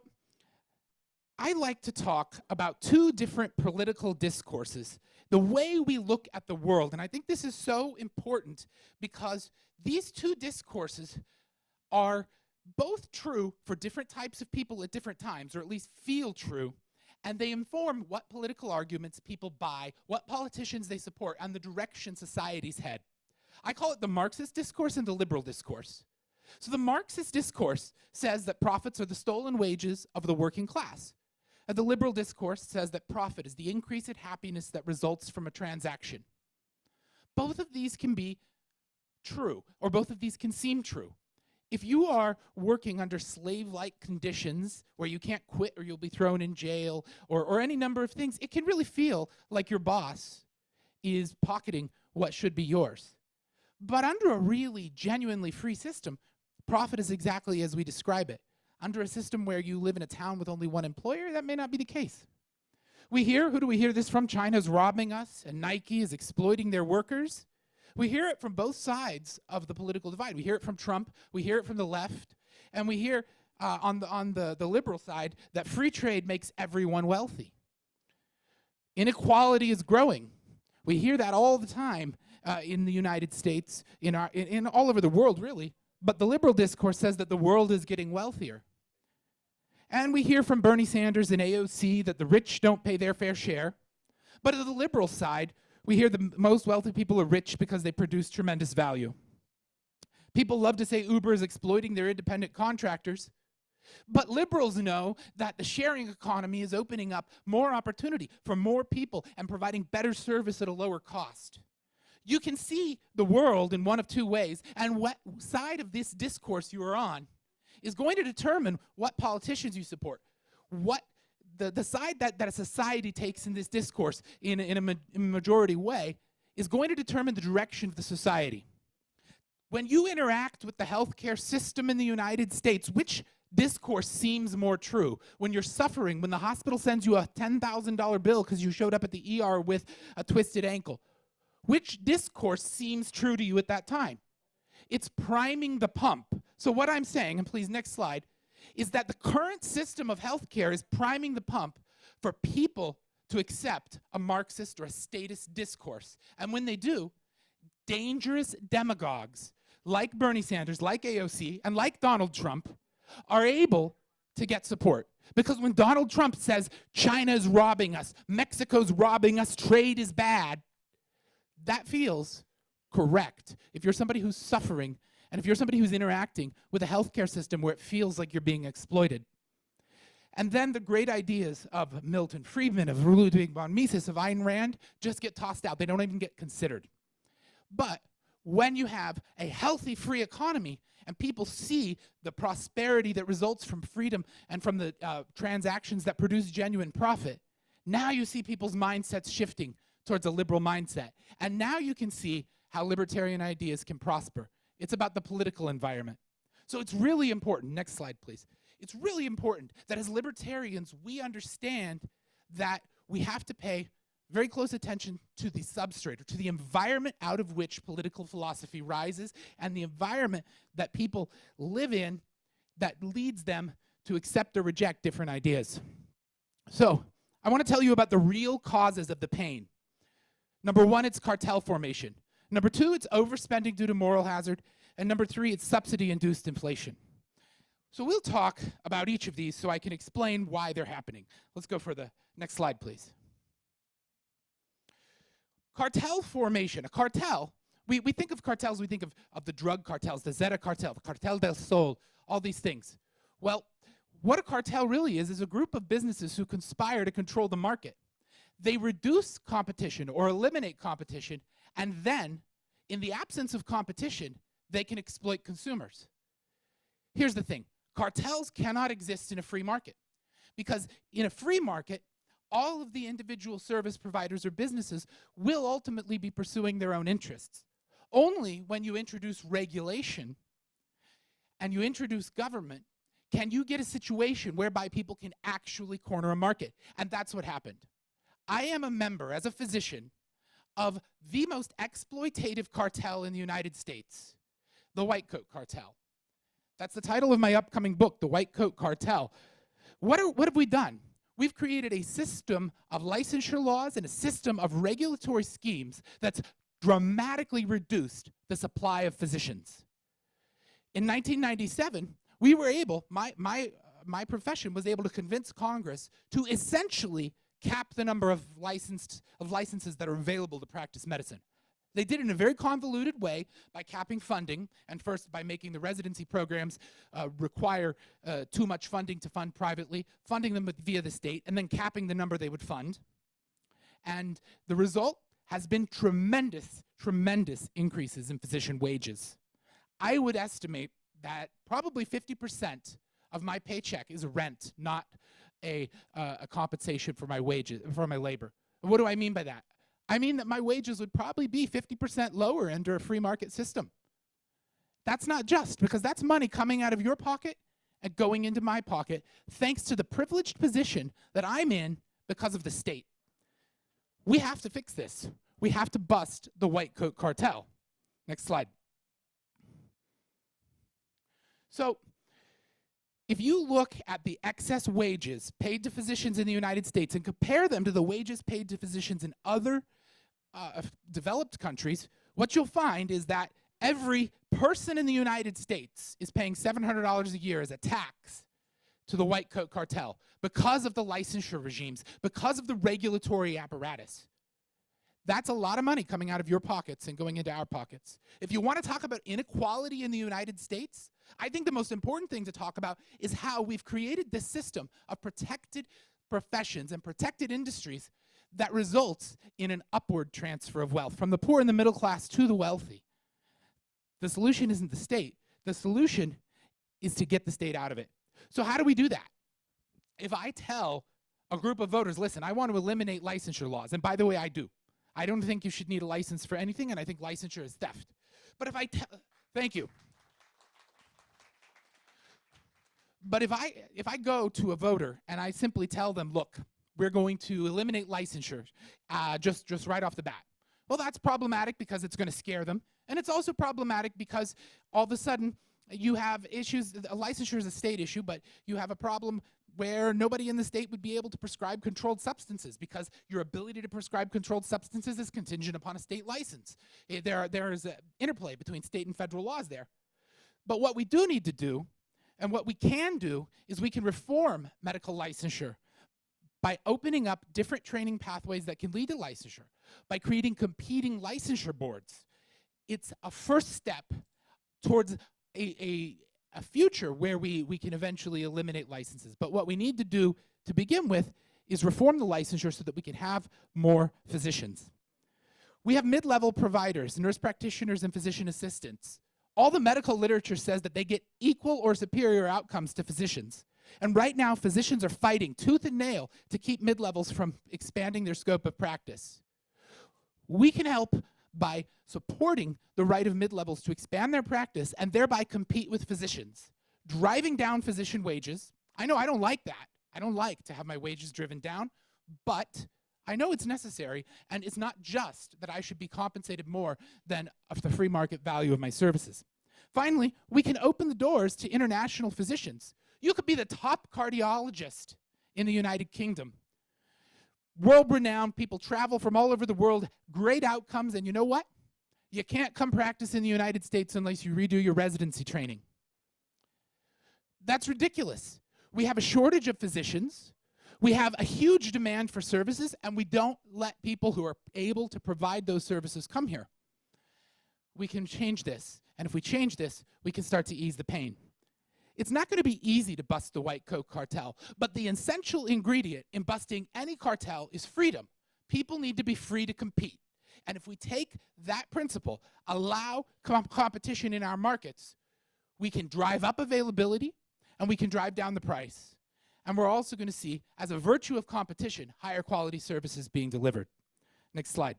I like to talk about two different political discourses, the way we look at the world. And I think this is so important because these two discourses are both true for different types of people at different times, or at least feel true, and they inform what political arguments people buy, what politicians they support, and the direction societies head. I call it the Marxist discourse and the liberal discourse. So the Marxist discourse says that profits are the stolen wages of the working class. And the liberal discourse says that profit is the increase in happiness that results from a transaction. Both of these can be true, or both of these can seem true. If you are working under slave-like conditions where you can't quit or you'll be thrown in jail or any number of things, it can really feel like your boss is pocketing what should be yours. But under a really genuinely free system, profit is exactly as we describe it. Under a system where you live in a town with only one employer, that may not be the case. We hear, who do we hear this from? China's robbing us and Nike is exploiting their workers. We hear it from both sides of the political divide. We hear it from Trump, we hear it from the left, and we hear on the liberal side that free trade makes everyone wealthy. Inequality is growing. We hear that all the time in the United States, in all over the world, really. But the liberal discourse says that the world is getting wealthier. And we hear from Bernie Sanders and AOC that the rich don't pay their fair share. But on the liberal side, we hear the most wealthy people are rich because they produce tremendous value. People love to say Uber is exploiting their independent contractors. But liberals know that the sharing economy is opening up more opportunity for more people and providing better service at a lower cost. You can see the world in one of two ways, and what side of this discourse you are on is going to determine what politicians you support, what the side that a society takes in this discourse in a majority way is going to determine the direction of the society. When you interact with the healthcare system in the United States, which discourse seems more true? When you're suffering, when the hospital sends you a $10,000 bill because you showed up at the ER with a twisted ankle, which discourse seems true to you at that time? It's priming the pump. So what I'm saying, and please next slide, is that the current system of healthcare is priming the pump for people to accept a Marxist or a statist discourse. And when they do, dangerous demagogues like Bernie Sanders, like AOC, and like Donald Trump are able to get support. Because when Donald Trump says China is robbing us, Mexico's robbing us, trade is bad, that feels correct. If you're somebody who's suffering, and if you're somebody who's interacting with a healthcare system where it feels like you're being exploited. And then the great ideas of Milton Friedman, of Ludwig von Mises, of Ayn Rand just get tossed out. They don't even get considered. But when you have a healthy, free economy and people see the prosperity that results from freedom and from the transactions that produce genuine profit, now you see people's mindsets shifting towards a liberal mindset. And now you can see how libertarian ideas can prosper. It's about the political environment. So it's really important, next slide please, it's really important that as libertarians we understand that we have to pay very close attention to the substrate, or to the environment out of which political philosophy rises, and the environment that people live in that leads them to accept or reject different ideas. So I want to tell you about the real causes of the pain. Number one, it's cartel formation. Number two, it's overspending due to moral hazard. And number three, it's subsidy-induced inflation. So we'll talk about each of these so I can explain why they're happening. Let's go for the next slide, please. Cartel formation. A cartel, we think of cartels, we think of the drug cartels, the Zeta cartel, the Cartel del Sol, all these things. Well, what a cartel really is a group of businesses who conspire to control the market. They reduce competition or eliminate competition, and then, in the absence of competition, they can exploit consumers. Here's the thing. Cartels cannot exist in a free market, because in a free market, all of the individual service providers or businesses will ultimately be pursuing their own interests. Only when you introduce regulation and you introduce government can you get a situation whereby people can actually corner a market. And that's what happened. I am a member, as a physician, of the most exploitative cartel in the United States, the White Coat Cartel. That's the title of my upcoming book, The White Coat Cartel. What have we done? we've created a system of licensure laws and a system of regulatory schemes that's dramatically reduced the supply of physicians. In 1997, we were able, my profession was able to convince Congress to essentially cap the number of licenses that are available to practice medicine. They did it in a very convoluted way by capping funding, and first by making the residency programs require too much funding to fund privately, funding them via the state, and then capping the number they would fund. And the result has been tremendous, tremendous increases in physician wages. I would estimate that probably 50% of my paycheck is rent, not a compensation for my wages, for my labor. What do I mean by that? I mean that my wages would probably be 50% lower under a free market system. That's not just, because that's money coming out of your pocket and going into my pocket, thanks to the privileged position that I'm in because of the state. We have to fix this. We have to bust the white coat cartel. Next slide. So, if you look at the excess wages paid to physicians in the United States and compare them to the wages paid to physicians in other developed countries, what you'll find is that every person in the United States is paying $700 a year as a tax to the white coat cartel because of the licensure regimes, because of the regulatory apparatus. That's a lot of money coming out of your pockets and going into our pockets. If you want to talk about inequality in the United States, I think the most important thing to talk about is how we've created this system of protected professions and protected industries that results in an upward transfer of wealth from the poor and the middle class to the wealthy. The solution isn't the state. The solution is to get the state out of it. So how do we do that? If I tell a group of voters, listen, I want to eliminate licensure laws, and by the way, I do. I don't think you should need a license for anything, and I think licensure is theft. But if I thank you. But if I go to a voter and I simply tell them, look, we're going to eliminate licensure just right off the bat. Well, that's problematic because it's going to scare them. And it's also problematic because all of a sudden you have issues. Licensure is a state issue, but you have a problem where nobody in the state would be able to prescribe controlled substances because your ability to prescribe controlled substances is contingent upon a state license. There is an interplay between state and federal laws there. But what we do need to do, and what we can do, is we can reform medical licensure by opening up different training pathways that can lead to licensure, by creating competing licensure boards. It's a first step towards a future where we can eventually eliminate licenses. But what we need to do to begin with is reform the licensure so that we can have more physicians. We have mid-level providers, nurse practitioners, and physician assistants. All the medical literature says that they get equal or superior outcomes to physicians. And right now, physicians are fighting tooth and nail to keep mid-levels from expanding their scope of practice. We can help by supporting the right of mid-levels to expand their practice and thereby compete with physicians, driving down physician wages. I know I don't like that. I don't like to have my wages driven down, but I know it's necessary, and it's not just that I should be compensated more than the free market value of my services. Finally, we can open the doors to international physicians. You could be the top cardiologist in the United Kingdom. World-renowned people travel from all over the world, great outcomes, and you know what? You can't come practice in the United States unless you redo your residency training. That's ridiculous. We have a shortage of physicians. We have a huge demand for services, and we don't let people who are able to provide those services come here. We can change this, and if we change this, we can start to ease the pain. It's not going to be easy to bust the white coat cartel, but the essential ingredient in busting any cartel is freedom. People need to be free to compete. And if we take that principle, allow competition in our markets, we can drive up availability and we can drive down the price. And we're also going to see, as a virtue of competition, higher quality services being delivered. Next slide.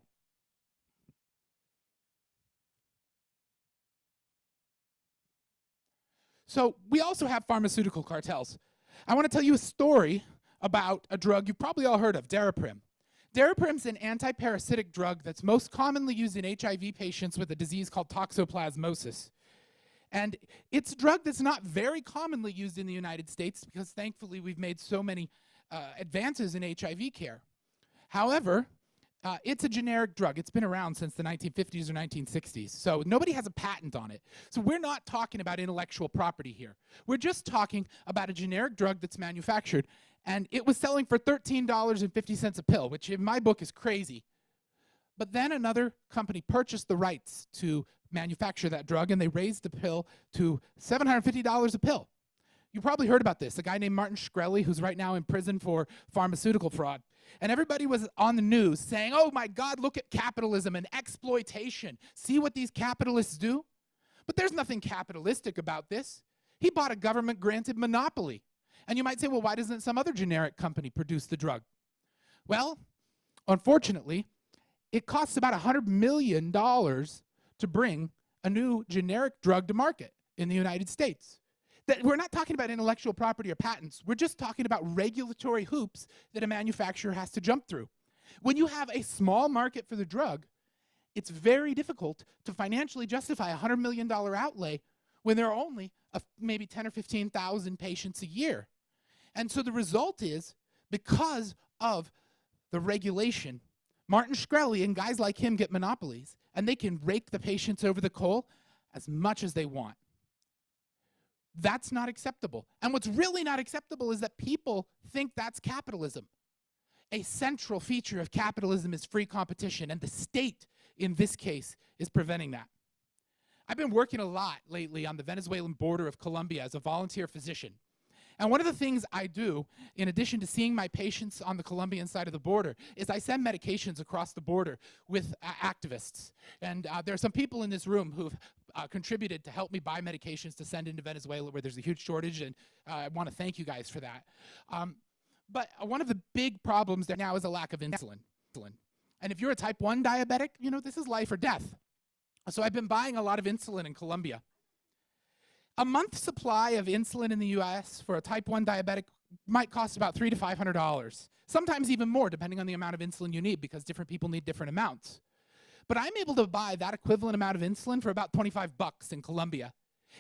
So we also have pharmaceutical cartels. I want to tell you a story about a drug you've probably all heard of, Daraprim. Daraprim's an antiparasitic drug that's most commonly used in HIV patients with a disease called toxoplasmosis. And it's a drug that's not very commonly used in the United States because thankfully we've made so many advances in HIV care. However, it's a generic drug. It's been around since the 1950s or 1960s, so nobody has a patent on it. So we're not talking about intellectual property here. We're just talking about a generic drug that's manufactured, and it was selling for $13.50 a pill, which in my book is crazy. But then another company purchased the rights to manufacture that drug, and they raised the pill to $750 a pill. You probably heard about this, a guy named Martin Shkreli, who's right now in prison for pharmaceutical fraud. And everybody was on the news saying, oh my God, look at capitalism and exploitation. See what these capitalists do? But there's nothing capitalistic about this. He bought a government-granted monopoly. And you might say, well, why doesn't some other generic company produce the drug? Well, unfortunately, it costs about $100 million to bring a new generic drug to market in the United States. That we're not talking about intellectual property or patents. We're just talking about regulatory hoops that a manufacturer has to jump through. When you have a small market for the drug, it's very difficult to financially justify a $100 million outlay when there are only maybe 10 or 15,000 patients a year. And so the result is, because of the regulation, Martin Shkreli and guys like him get monopolies, and they can rake the patients over the coal as much as they want. That's not acceptable. And what's really not acceptable is that people think that's capitalism. A central feature of capitalism is free competition, and the state, in this case, is preventing that. I've been working a lot lately on the Venezuelan border of Colombia as a volunteer physician. And one of the things I do, in addition to seeing my patients on the Colombian side of the border, is I send medications across the border with activists. And there are some people in this room who've contributed to help me buy medications to send into Venezuela where there's a huge shortage, and I want to thank you guys for that. But one of the big problems there now is a lack of insulin. And if you're a type 1 diabetic, you know, this is life or death. So I've been buying a lot of insulin in Colombia. A month's supply of insulin in the US for a type 1 diabetic might cost about $300 to $500, sometimes even more depending on the amount of insulin you need, because different people need different amounts. But I'm able to buy that equivalent amount of insulin for about 25 bucks in Colombia.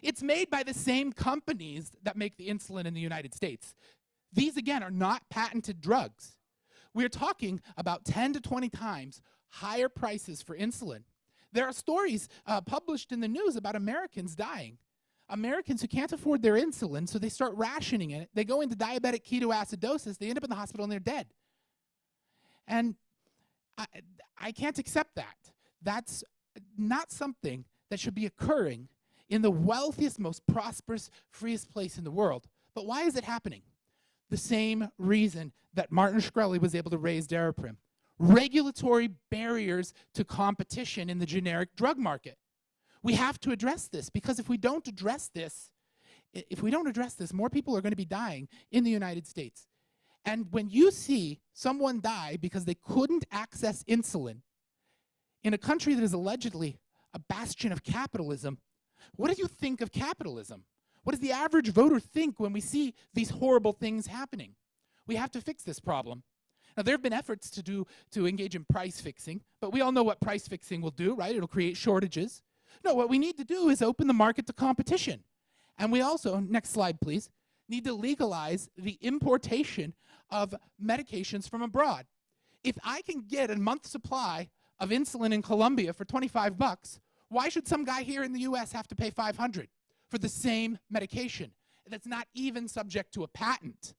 It's made by the same companies that make the insulin in the United States. These, again, are not patented drugs. We're talking about 10 to 20 times higher prices for insulin. There are stories published in the news about Americans dying. Americans who can't afford their insulin, so they start rationing it. They go into diabetic ketoacidosis. They end up in the hospital and they're dead. And I can't accept that. That's not something that should be occurring in the wealthiest, most prosperous, freest place in the world. But why is it happening? The same reason that Martin Shkreli was able to raise Daraprim. Regulatory barriers to competition in the generic drug market. We have to address this, because if we don't address this, more people are going to be dying in the United States. And when you see someone die because they couldn't access insulin in a country that is allegedly a bastion of capitalism, what do you think of capitalism? What does the average voter think when we see these horrible things happening? We have to fix this problem. Now, there have been efforts to engage in price fixing, but we all know what price fixing will do, right? It'll create shortages. No, what we need to do is open the market to competition. And we also, next slide please, need to legalize the importation of medications from abroad. If I can get a month's supply of insulin in Colombia for 25 bucks, why should some guy here in the US have to pay 500 for the same medication that's not even subject to a patent?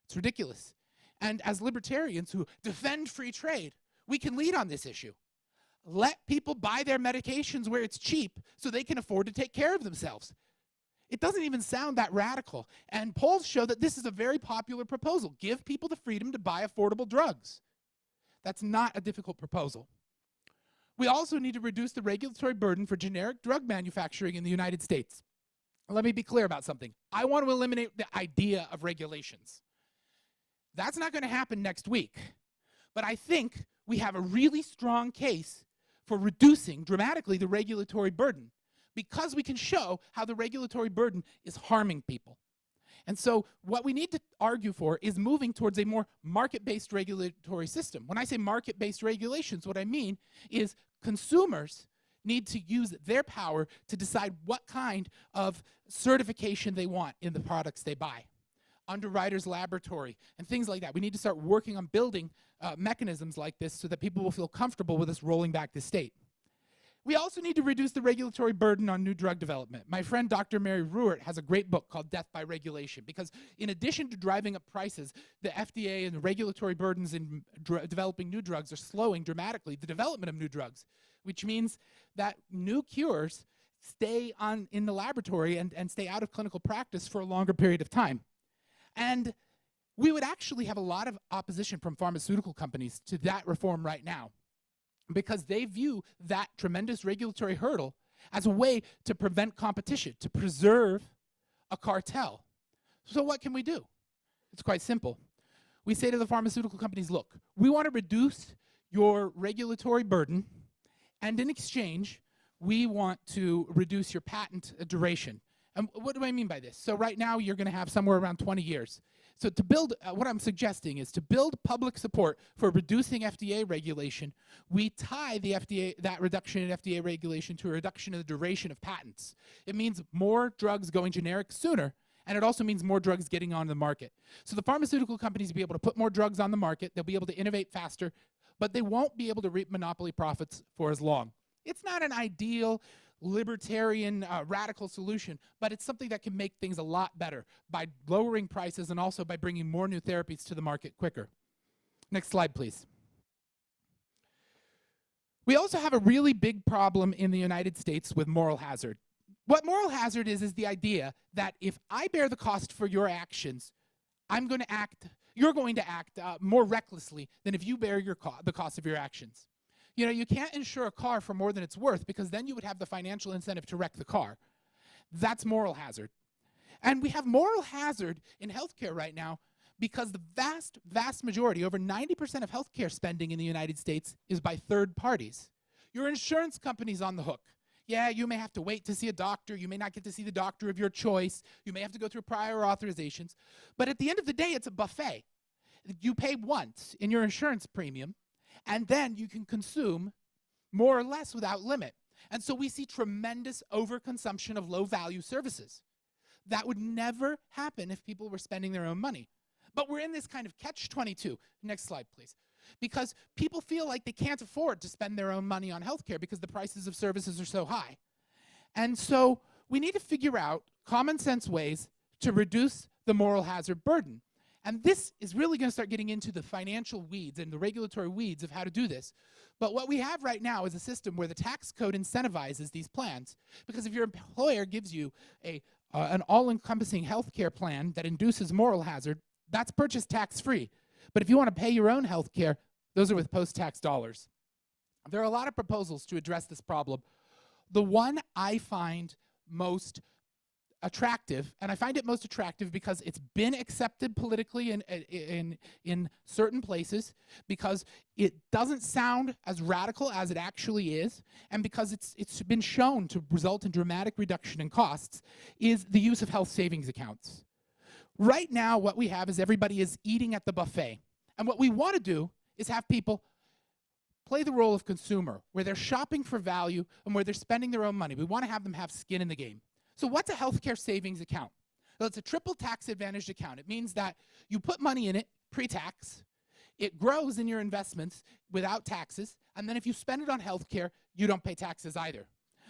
It's ridiculous. And as libertarians who defend free trade, we can lead on this issue. Let people buy their medications where it's cheap so they can afford to take care of themselves. It doesn't even sound that radical. And polls show that this is a very popular proposal. Give people the freedom to buy affordable drugs. That's not a difficult proposal. We also need to reduce the regulatory burden for generic drug manufacturing in the United States. Let me be clear about something. I want to eliminate the idea of regulations. That's not going to happen next week. But I think we have a really strong case for reducing dramatically the regulatory burden, because we can show how the regulatory burden is harming people. And so what we need to argue for is moving towards a more market-based regulatory system. When I say market-based regulations, what I mean is consumers need to use their power to decide what kind of certification they want in the products they buy. underwriters laboratory, and things like that. We need to start working on building mechanisms like this so that people will feel comfortable with us rolling back the state. We also need to reduce the regulatory burden on new drug development. My friend Dr. Mary Ruert has a great book called Death by Regulation, because in addition to driving up prices, the FDA and the regulatory burdens in developing new drugs are slowing dramatically the development of new drugs, which means that new cures stay in the laboratory and stay out of clinical practice for a longer period of time. And we would actually have a lot of opposition from pharmaceutical companies to that reform right now, because they view that tremendous regulatory hurdle as a way to prevent competition, to preserve a cartel. So what can we do? It's quite simple. We say to the pharmaceutical companies, look, we want to reduce your regulatory burden, and in exchange, we want to reduce your patent duration. And what do I mean by this? So right now, you're going to have somewhere around 20 years. So to build, what I'm suggesting is to build public support for reducing FDA regulation, we tie the FDA, that reduction in FDA regulation, to a reduction in the duration of patents. It means more drugs going generic sooner, and it also means more drugs getting on the market. So the pharmaceutical companies will be able to put more drugs on the market, they'll be able to innovate faster, but they won't be able to reap monopoly profits for as long. It's not an ideal libertarian radical solution, but it's something that can make things a lot better by lowering prices and also by bringing more new therapies to the market quicker. Next slide, please. We also have a really big problem in the United States with moral hazard. What moral hazard is the idea that if I bear the cost for your actions, you're going to act more recklessly than if you bear the cost of your actions. You know, you can't insure a car for more than it's worth, because then you would have the financial incentive to wreck the car. That's moral hazard. And we have moral hazard in healthcare right now because the vast, vast majority, over 90% of healthcare spending in the United States, is by third parties. Your insurance company's on the hook. Yeah, you may have to wait to see a doctor. You may not get to see the doctor of your choice. You may have to go through prior authorizations. But at the end of the day, it's a buffet. You pay once in your insurance premium, and then you can consume more or less without limit. And so we see tremendous overconsumption of low-value services. That would never happen if people were spending their own money. But we're in this kind of catch-22. Next slide, please. Because people feel like they can't afford to spend their own money on healthcare because the prices of services are so high. And so we need to figure out common sense ways to reduce the moral hazard burden. And this is really going to start getting into the financial weeds and the regulatory weeds of how to do this. But what we have right now is a system where the tax code incentivizes these plans. Because if your employer gives you an all-encompassing health care plan that induces moral hazard, that's purchased tax-free. But if you want to pay your own health care, those are with post-tax dollars. There are a lot of proposals to address this problem. The one I find most attractive, and I find it most attractive because it's been accepted politically in certain places, because it doesn't sound as radical as it actually is, and because it's been shown to result in dramatic reduction in costs, is the use of health savings accounts. Right now, what we have is everybody is eating at the buffet. And what we want to do is have people play the role of consumer, where they're shopping for value and where they're spending their own money. We want to have them have skin in the game. So what's a healthcare savings account? Well, it's a triple tax advantaged account. It means that you put money in it pre-tax, it grows in your investments without taxes, and then if you spend it on healthcare, you don't pay taxes either.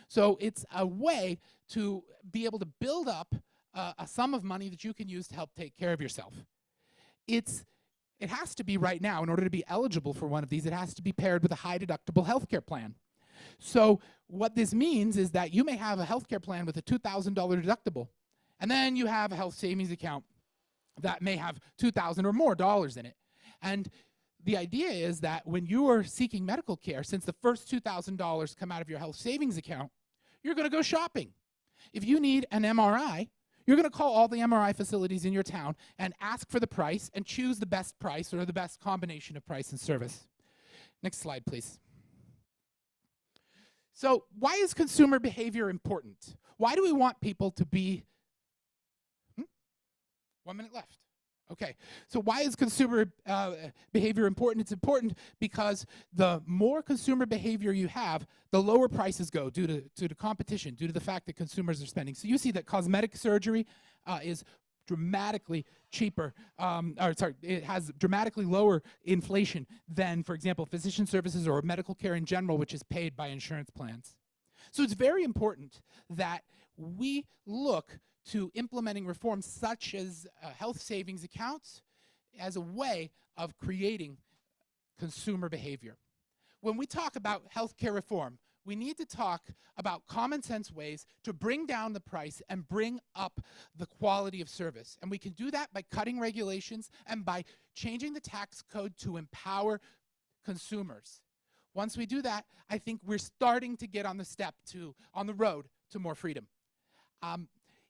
So it's a way to be able to build up a sum of money that you can use to help take care of yourself. It has to be right now, in order to be eligible for one of these, it has to be paired with a high deductible healthcare plan. So what this means is that you may have a healthcare plan with a $2,000 deductible, and then you have a health savings account that may have $2,000 or more dollars in it. And the idea is that when you are seeking medical care, since the first $2,000 come out of your health savings account, you're going to go shopping. If you need an MRI, you're going to call all the MRI facilities in your town and ask for the price and choose the best price or the best combination of price and service. Next slide, please. So why is consumer behavior important? Why do we want people to be... 1 minute left. Okay, so why is consumer behavior important? It's important because the more consumer behavior you have, the lower prices go due to competition, due to the fact that consumers are spending. So you see that cosmetic surgery is dramatically cheaper, it has dramatically lower inflation than, for example, physician services or medical care in general, which is paid by insurance plans. So it's very important that we look to implementing reforms such as health savings accounts as a way of creating consumer behavior. When we talk about healthcare reform, we need to talk about common sense ways to bring down the price and bring up the quality of service. And we can do that by cutting regulations and by changing the tax code to empower consumers. Once we do that, I think we're starting to get on the road to more freedom.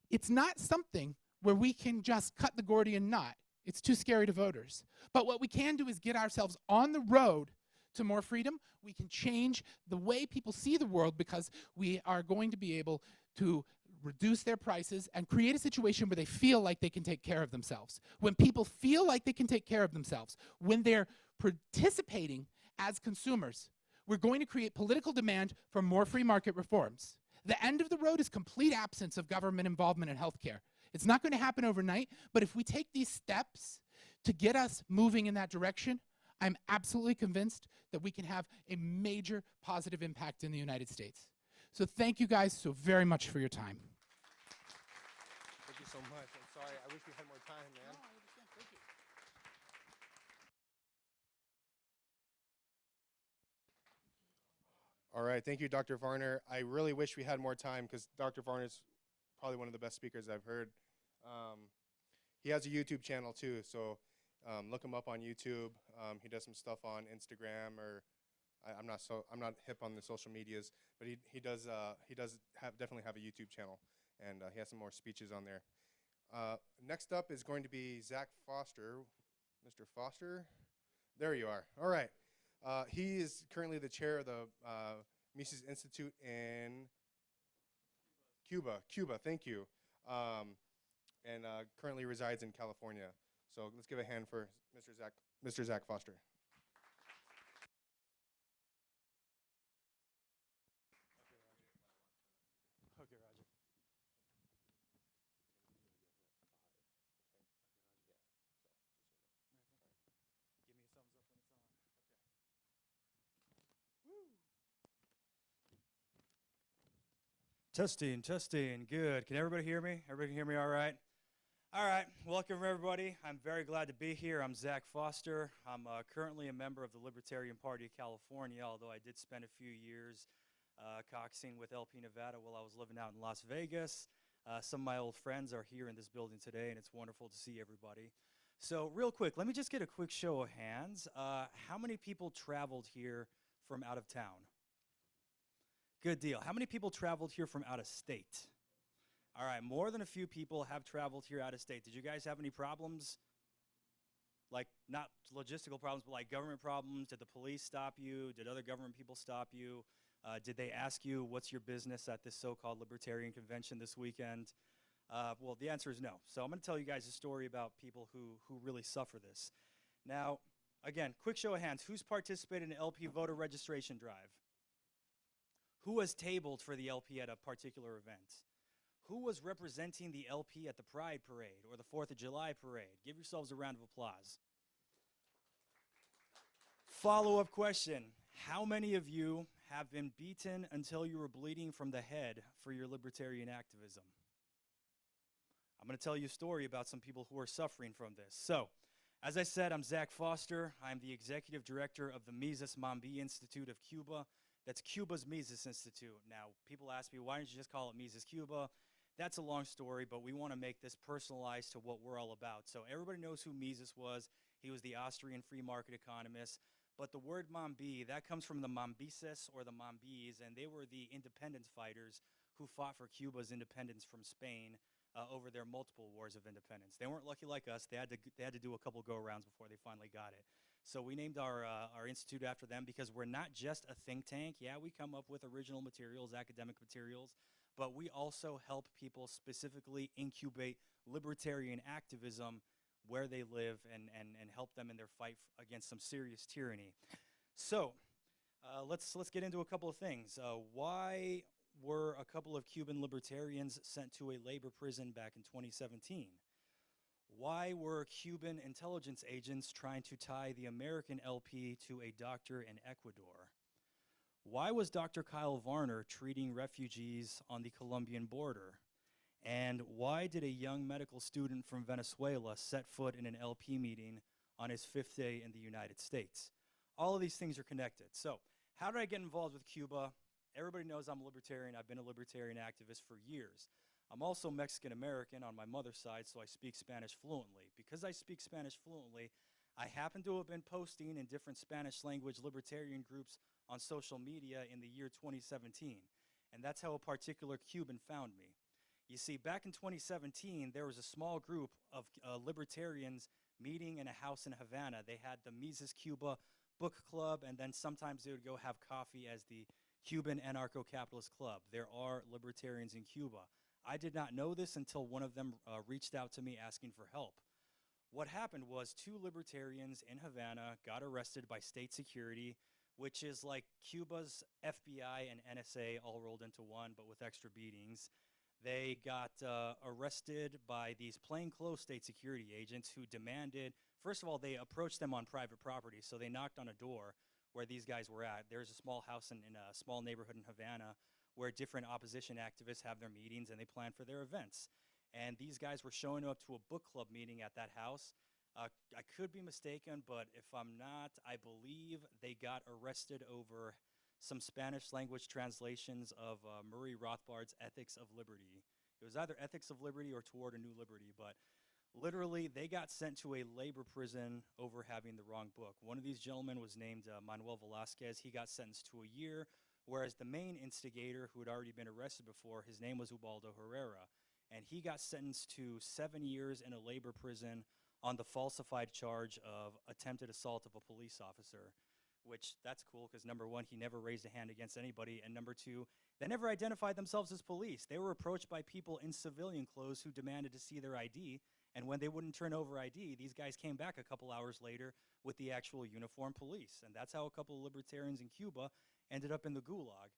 It's not something where we can just cut the Gordian knot. It's too scary to voters. But what we can do is get ourselves on the road to more freedom. We can change the way people see the world because we are going to be able to reduce their prices and create a situation where they feel like they can take care of themselves. When people feel like they can take care of themselves, when they're participating as consumers, we're going to create political demand for more free market reforms. The end of the road is complete absence of government involvement in healthcare. It's not going to happen overnight, but if we take these steps to get us moving in that direction, I'm absolutely convinced that we can have a major positive impact in the United States. So thank you guys so very much for your time. Thank you so much. I'm sorry. I wish we had more time, man. All right. Thank you, Dr. Varner. I really wish we had more time because Dr. Varner is probably one of the best speakers I've heard. He has a YouTube channel too, so look him up on YouTube. He does some stuff on Instagram, or I'm not hip on the social medias, but he does definitely have a YouTube channel, and he has some more speeches on there. Next up is going to be Zach Foster. Mr. Foster, there you are. All right. He is currently the chair of the Mises Institute in Cuba. Thank you. And currently resides in California. So let's give a hand for Mr. Zach Foster. Okay, Roger. Give me a thumbs up when it's on. Okay. Woo! Testing, good. Can everybody hear me? Everybody can hear me all right? All right, welcome everybody. I'm very glad to be here. I'm Zach Foster. I'm currently a member of the Libertarian Party of California, although I did spend a few years caucusing with LP Nevada while I was living out in Las Vegas. Some of my old friends are here in this building today, and it's wonderful to see everybody. So real quick, let me just get a quick show of hands. How many people traveled here from out of town? Good deal. How many people traveled here from out of state? All right, more than a few people have traveled here out of state. Did you guys have any problems? Like, not logistical problems, but like government problems? Did the police stop you? Did other government people stop you? Did they ask you, what's your business at this so-called libertarian convention this weekend? Well, the answer is no. So I'm going to tell you guys a story about people who really suffer this. Now, again, quick show of hands. Who's participated in an LP voter registration drive? Who was tabled for the LP at a particular event? Who was representing the LP at the Pride Parade or the 4th of July Parade? Give yourselves a round of applause. Follow-up question. How many of you have been beaten until you were bleeding from the head for your libertarian activism? I'm going to tell you a story about some people who are suffering from this. So, as I said, I'm Zach Foster. I'm the executive director of the Mises Mambi Institute of Cuba. That's Cuba's Mises Institute. Now, people ask me, why don't you just call it Mises Cuba? That's a long story, but we want to make this personalized to what we're all about. So everybody knows who Mises was. He was the Austrian free market economist. But the word Mambi, that comes from the Mambises or the Mambis, and they were the independence fighters who fought for Cuba's independence from Spain over their multiple wars of independence. They weren't lucky like us. They had to do a couple go-arounds before they finally got it. So we named our institute after them because we're not just a think tank. Yeah, we come up with original materials, academic materials, but we also help people specifically incubate libertarian activism where they live and help them in their fight against some serious tyranny. So let's get into a couple of things. Why were a couple of Cuban libertarians sent to a labor prison back in 2017? Why were Cuban intelligence agents trying to tie the American LP to a doctor in Ecuador? Why was Dr. Kyle Varner treating refugees on the Colombian border? And why did a young medical student from Venezuela set foot in an LP meeting on his 5th day in the United States? All of these things are connected. So, how did I get involved with Cuba? Everybody knows I'm a libertarian. I've been a libertarian activist for years. I'm also Mexican-American on my mother's side, so I speak Spanish fluently. Because I speak Spanish fluently, I happen to have been posting in different Spanish-language libertarian groups on social media in the year 2017. And that's how a particular Cuban found me. You see, back in 2017, there was a small group of libertarians meeting in a house in Havana. They had the Mises Cuba book club, and then sometimes they would go have coffee as the Cuban Anarcho-Capitalist Club. There are libertarians in Cuba. I did not know this until one of them reached out to me asking for help. What happened was 2 libertarians in Havana got arrested by state security, which is like Cuba's FBI and NSA all rolled into one, but with extra beatings. They got arrested by these plainclothes state security agents who demanded, first of all, they approached them on private property, so they knocked on a door where these guys were at. There's a small house in a small neighborhood in Havana where different opposition activists have their meetings and they plan for their events. And these guys were showing up to a book club meeting at that house. I could be mistaken, but if I'm not, I believe they got arrested over some Spanish language translations of Murray Rothbard's Ethics of Liberty. It was either Ethics of Liberty or Toward a New Liberty, but literally they got sent to a labor prison over having the wrong book. One of these gentlemen was named Manuel Velasquez. He got sentenced to a year, whereas the main instigator, who had already been arrested before, his name was Ubaldo Herrera, and he got sentenced to 7 years in a labor prison on the falsified charge of attempted assault of a police officer, which that's cool because number one, he never raised a hand against anybody, and number two, they never identified themselves as police. They were approached by people in civilian clothes who demanded to see their ID, and when they wouldn't turn over ID, these guys came back a couple hours later with the actual uniformed police, and that's how a couple of libertarians in Cuba ended up in the gulag.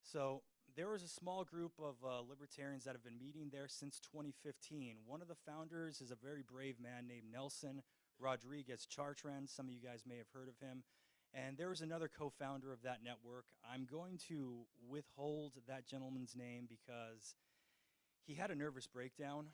So there was a small group of libertarians that have been meeting there since 2015. One of the founders is a very brave man named Nelson Rodriguez Chartrand. Some of you guys may have heard of him. And there was another co-founder of that network. I'm going to withhold that gentleman's name because he had a nervous breakdown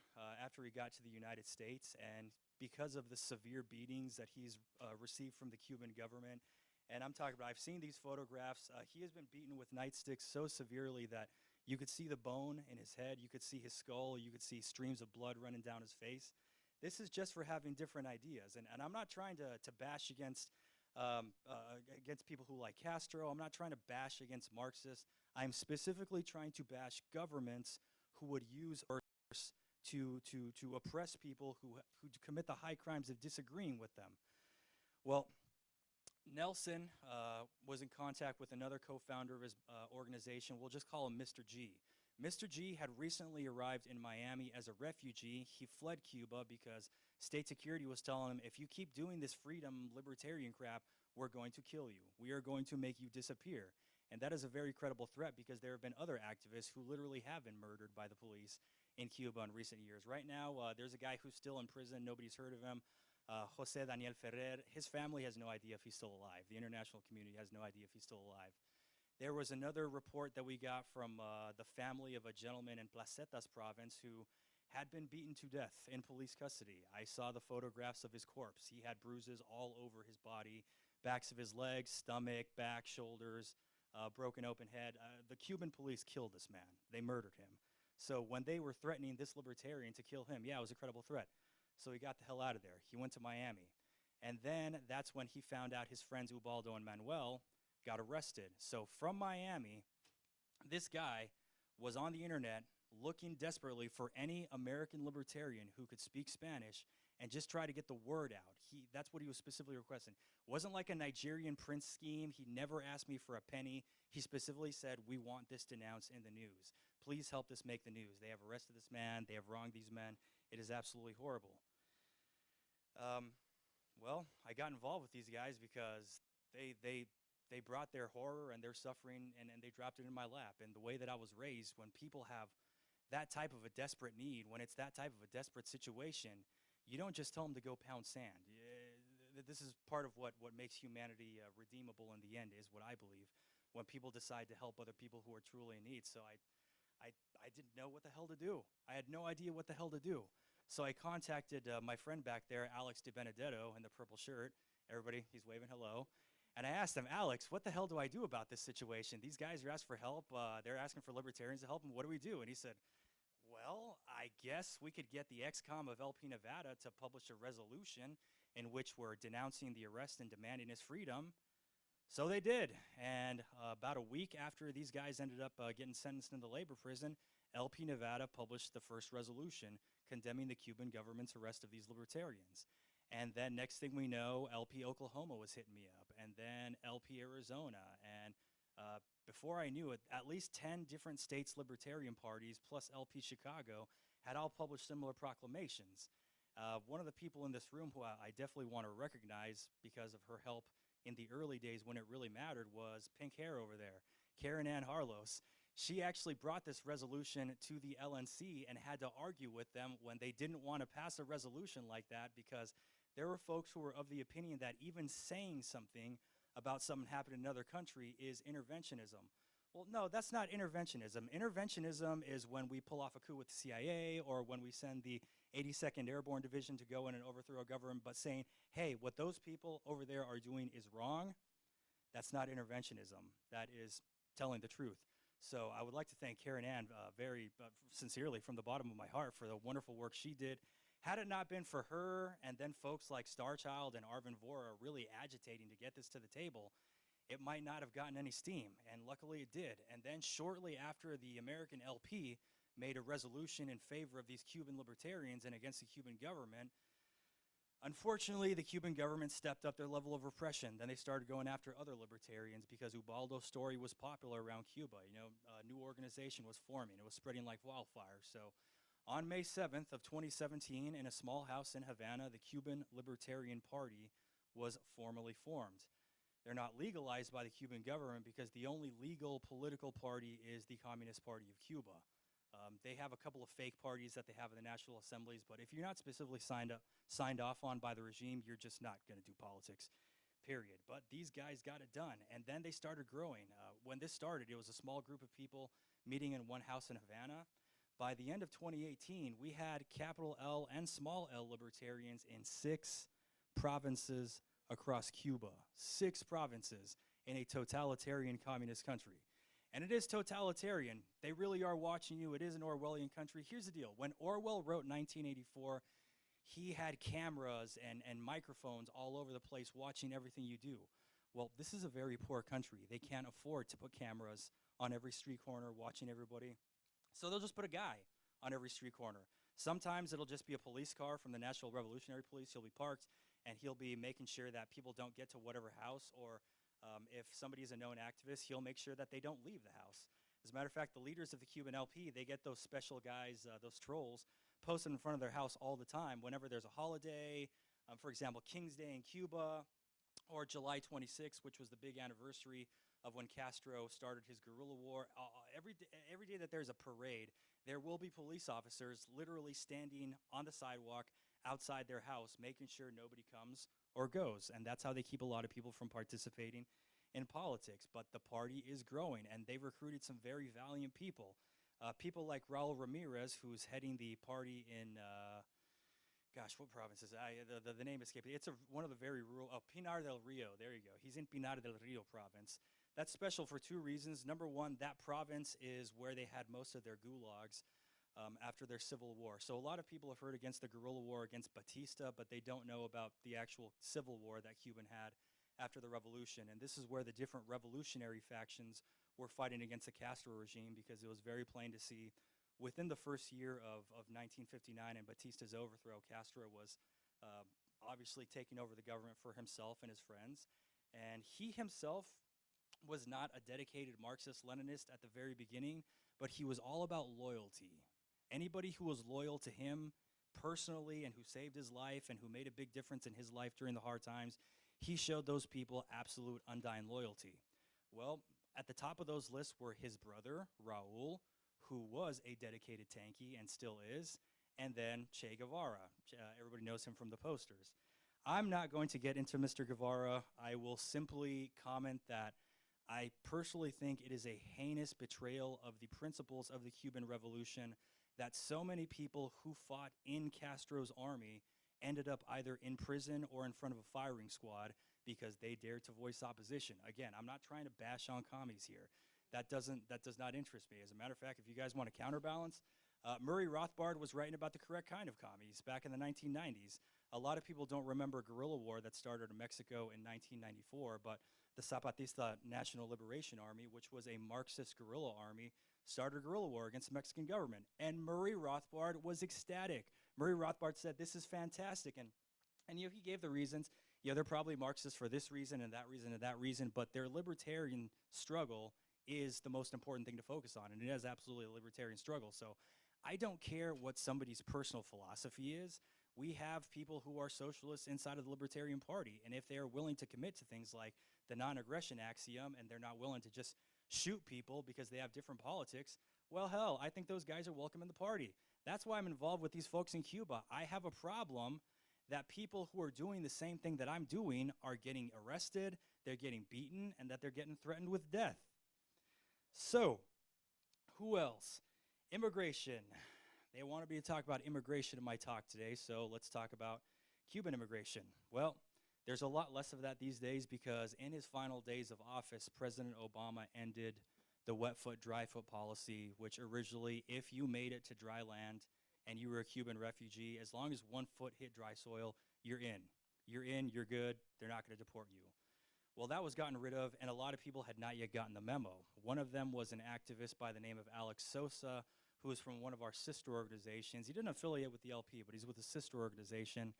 after he got to the United States, and because of the severe beatings that he's received from the Cuban government. And I'm talking about, I've seen these photographs. He has been beaten with nightsticks so severely that you could see the bone in his head, you could see his skull, you could see streams of blood running down his face. This is just for having different ideas. And I'm not trying to bash against people who like Castro. I'm not trying to bash against Marxists. I'm specifically trying to bash governments who would use force to oppress people who commit the high crimes of disagreeing with them. Well, Nelson was in contact with another co-founder of his organization. We'll just call him Mr. G. Mr. G had recently arrived in Miami as a refugee. He fled Cuba because state security was telling him, if you keep doing this freedom libertarian crap, we're going to kill you. We are going to make you disappear. And that is a very credible threat because there have been other activists who literally have been murdered by the police in Cuba in recent years. Right now, there's a guy who's still in prison. Nobody's heard of him. Jose Daniel Ferrer. His family has no idea if he's still alive. The international community has no idea if he's still alive. There was another report that we got from the family of a gentleman in Placetas province who had been beaten to death in police custody. I saw the photographs of his corpse. He had bruises all over his body, backs of his legs, stomach, back, shoulders, broken open head. The Cuban police killed this man. They murdered him. So when they were threatening this libertarian to kill him, yeah, it was a credible threat. So he got the hell out of there. He went to Miami. And then that's when he found out his friends Ubaldo and Manuel got arrested. So from Miami, this guy was on the internet looking desperately for any American libertarian who could speak Spanish and just try to get the word out. That's what he was specifically requesting. It wasn't like a Nigerian prince scheme. He never asked me for a penny. He specifically said, we want this denounced in the news. Please help this make the news. They have arrested this man. They have wronged these men. It is absolutely horrible. Well, I got involved with these guys because they brought their horror and their suffering and they dropped it in my lap. And the way that I was raised, when people have that type of a desperate need, when it's that type of a desperate situation, you don't just tell them to go pound sand. This is part of what makes humanity redeemable in the end, is what I believe, when people decide to help other people who are truly in need. So I didn't know what the hell to do. I had no idea what the hell to do. So I contacted my friend back there, Alex DiBenedetto, in the purple shirt. Everybody, he's waving hello. And I asked him, Alex, what the hell do I do about this situation? These guys are asking for help. They're asking for libertarians to help them. What do we do? And he said, well, I guess we could get the XCOM of LP Nevada to publish a resolution in which we're denouncing the arrest and demanding his freedom. So they did. And about a week after these guys ended up getting sentenced into labor prison, LP Nevada published the first resolution condemning the Cuban government's arrest of these libertarians. And then next thing we know, LP Oklahoma was hitting me up, and then LP Arizona, and before I knew it, at least 10 different states' libertarian parties plus LP Chicago had all published similar proclamations. One of the people in this room who I definitely want to recognize because of her help in the early days when it really mattered was pink hair over there, Karen Ann Harlos. She actually brought this resolution to the LNC and had to argue with them when they didn't want to pass a resolution like that, because there were folks who were of the opinion that even saying something about something happening in another country is interventionism. Well, no, that's not interventionism. Interventionism is when we pull off a coup with the CIA, or when we send the 82nd Airborne Division to go in and overthrow a government, but saying, hey, what those people over there are doing is wrong. That's not interventionism. That is telling the truth. So I would like to thank Karen Ann very sincerely from the bottom of my heart for the wonderful work she did. Had it not been for her and then folks like Starchild and Arvin Vora really agitating to get this to the table, it might not have gotten any steam, and luckily it did. And then shortly after, the American LP made a resolution in favor of these Cuban libertarians and against the Cuban government. Unfortunately, the Cuban government stepped up their level of repression. Then they started going after other libertarians because Ubaldo's story was popular around Cuba. You know, a new organization was forming. It was spreading like wildfire. So on May 7th of 2017, in a small house in Havana, the Cuban Libertarian Party was formally formed. They're not legalized by the Cuban government because the only legal political party is the Communist Party of Cuba. They have a couple of fake parties that they have in the national assemblies, but if you're not specifically signed off on by the regime, you're just not going to do politics, period. But these guys got it done, and then they started growing. When this started, it was a small group of people meeting in one house in Havana. By the end of 2018, we had capital L and small L libertarians in 6 provinces across Cuba. 6 provinces in a totalitarian communist country. And it is totalitarian. They really are watching you. It is an Orwellian country. Here's the deal. When Orwell wrote 1984, he had cameras and microphones all over the place watching everything you do. Well, this is a very poor country. They can't afford to put cameras on every street corner watching everybody. So they'll just put a guy on every street corner. Sometimes it'll just be a police car from the National Revolutionary Police. He'll be parked, and he'll be making sure that people don't get to whatever house, or if somebody's a known activist, he'll make sure that they don't leave the house. As a matter of fact, the leaders of the Cuban LP, they get those special guys, those trolls, posted in front of their house all the time whenever there's a holiday, for example, King's Day in Cuba, or July 26th, which was the big anniversary of when Castro started his guerrilla war. Every day that there's a parade, there will be police officers literally standing on the sidewalk outside their house, making sure nobody comes or goes. And that's how they keep a lot of people from participating in politics. But the party is growing, and they've recruited some very valiant people. People like Raul Ramirez, who's heading the party in, gosh, what province is it? The name escaped me. It's one of the very rural, Pinar del Rio, there you go. He's in Pinar del Rio province. That's special for 2 reasons. Number one, that province is where they had most of their gulags after their civil war. So a lot of people have heard against the guerrilla war against Batista, but they don't know about the actual civil war that Cuban had after the revolution. And this is where the different revolutionary factions were fighting against the Castro regime, because it was very plain to see within the first year of 1959 and Batista's overthrow, Castro was obviously taking over the government for himself and his friends. And he himself was not a dedicated Marxist-Leninist at the very beginning, but he was all about loyalty. Anybody who was loyal to him personally and who saved his life and who made a big difference in his life during the hard times, he showed those people absolute undying loyalty. Well, at the top of those lists were his brother, Raul, who was a dedicated tankie and still is, and then Che Guevara. Everybody knows him from the posters. I'm not going to get into Mr. Guevara. I will simply comment that I personally think it is a heinous betrayal of the principles of the Cuban Revolution that so many people who fought in Castro's army ended up either in prison or in front of a firing squad because they dared to voice opposition. Again, I'm not trying to bash on commies here. That does not interest me. As a matter of fact, if you guys want to counterbalance, Murray Rothbard was writing about the correct kind of commies back in the 1990s. A lot of people don't remember guerrilla war that started in Mexico in 1994, but the Zapatista National Liberation Army, which was a Marxist guerrilla army, started a guerrilla war against the Mexican government. And Murray Rothbard was ecstatic. Murray Rothbard said, this is fantastic. And he gave the reasons. They're probably Marxists for this reason and that reason and that reason, but their libertarian struggle is the most important thing to focus on, and it is absolutely a libertarian struggle. So I don't care what somebody's personal philosophy is. We have people who are socialists inside of the Libertarian Party, and if they are willing to commit to things like the non-aggression axiom and they're not willing to just shoot people because they have different politics, well, hell, I think those guys are welcome in the party. That's why I'm involved with these folks in Cuba. I have a problem that people who are doing the same thing that I'm doing are getting arrested, they're getting beaten, and that they're getting threatened with death. So, who else? Immigration. They wanted me to talk about immigration in my talk today, so let's talk about Cuban immigration. Well, there's a lot less of that these days because in his final days of office, President Obama ended the wet foot, dry foot policy, which originally, if you made it to dry land and you were a Cuban refugee, as long as 1 foot hit dry soil, you're in. You're in, you're good, they're not going to deport you. Well, that was gotten rid of, and a lot of people had not yet gotten the memo. One of them was an activist by the name of Alex Sosa, who is from one of our sister organizations. He didn't affiliate with the LP, but he's with a sister organization.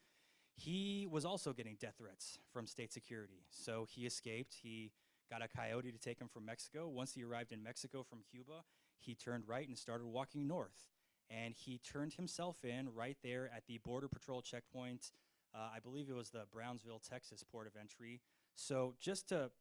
He was also getting death threats from state security. So he escaped. He got a coyote to take him from Mexico. Once he arrived in Mexico from Cuba, he turned right and started walking north. And he turned himself in right there at the Border Patrol checkpoint. I believe it was the Brownsville, Texas port of entry. So just to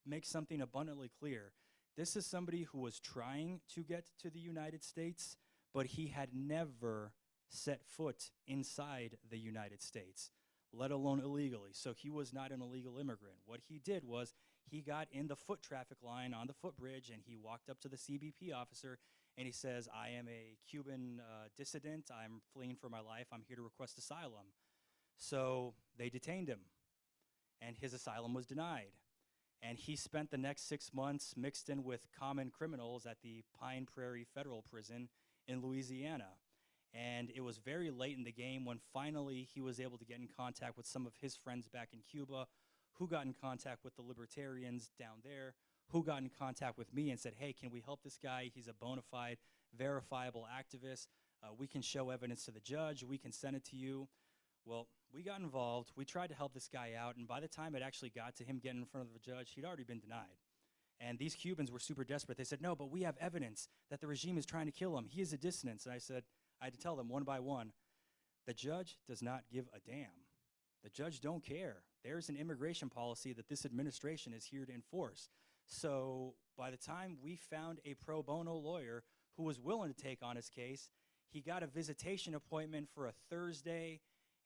make something abundantly clear, this is somebody who was trying to get to the United States, but he had never set foot inside the United States, let alone illegally. So he was not an illegal immigrant. What he did was he got in the foot traffic line on the footbridge and he walked up to the CBP officer and he says, I am a Cuban dissident. I'm fleeing for my life. I'm here to request asylum. So they detained him and his asylum was denied. And he spent the next 6 months mixed in with common criminals at the Pine Prairie Federal Prison in Louisiana. And it was very late in the game when finally he was able to get in contact with some of his friends back in Cuba, who got in contact with the libertarians down there, who got in contact with me and said, hey, can we help this guy? He's a bona fide, verifiable activist. We can show evidence to the judge. We can send it to you. Well, we got involved. We tried to help this guy out. And by the time it actually got to him getting in front of the judge, he'd already been denied. And these Cubans were super desperate. They said, no, but we have evidence that the regime is trying to kill him. He is a dissident. And I had to tell them one by one, the judge does not give a damn. The judge don't care. There's an immigration policy that this administration is here to enforce. So by the time we found a pro bono lawyer who was willing to take on his case, he got a visitation appointment for a Thursday,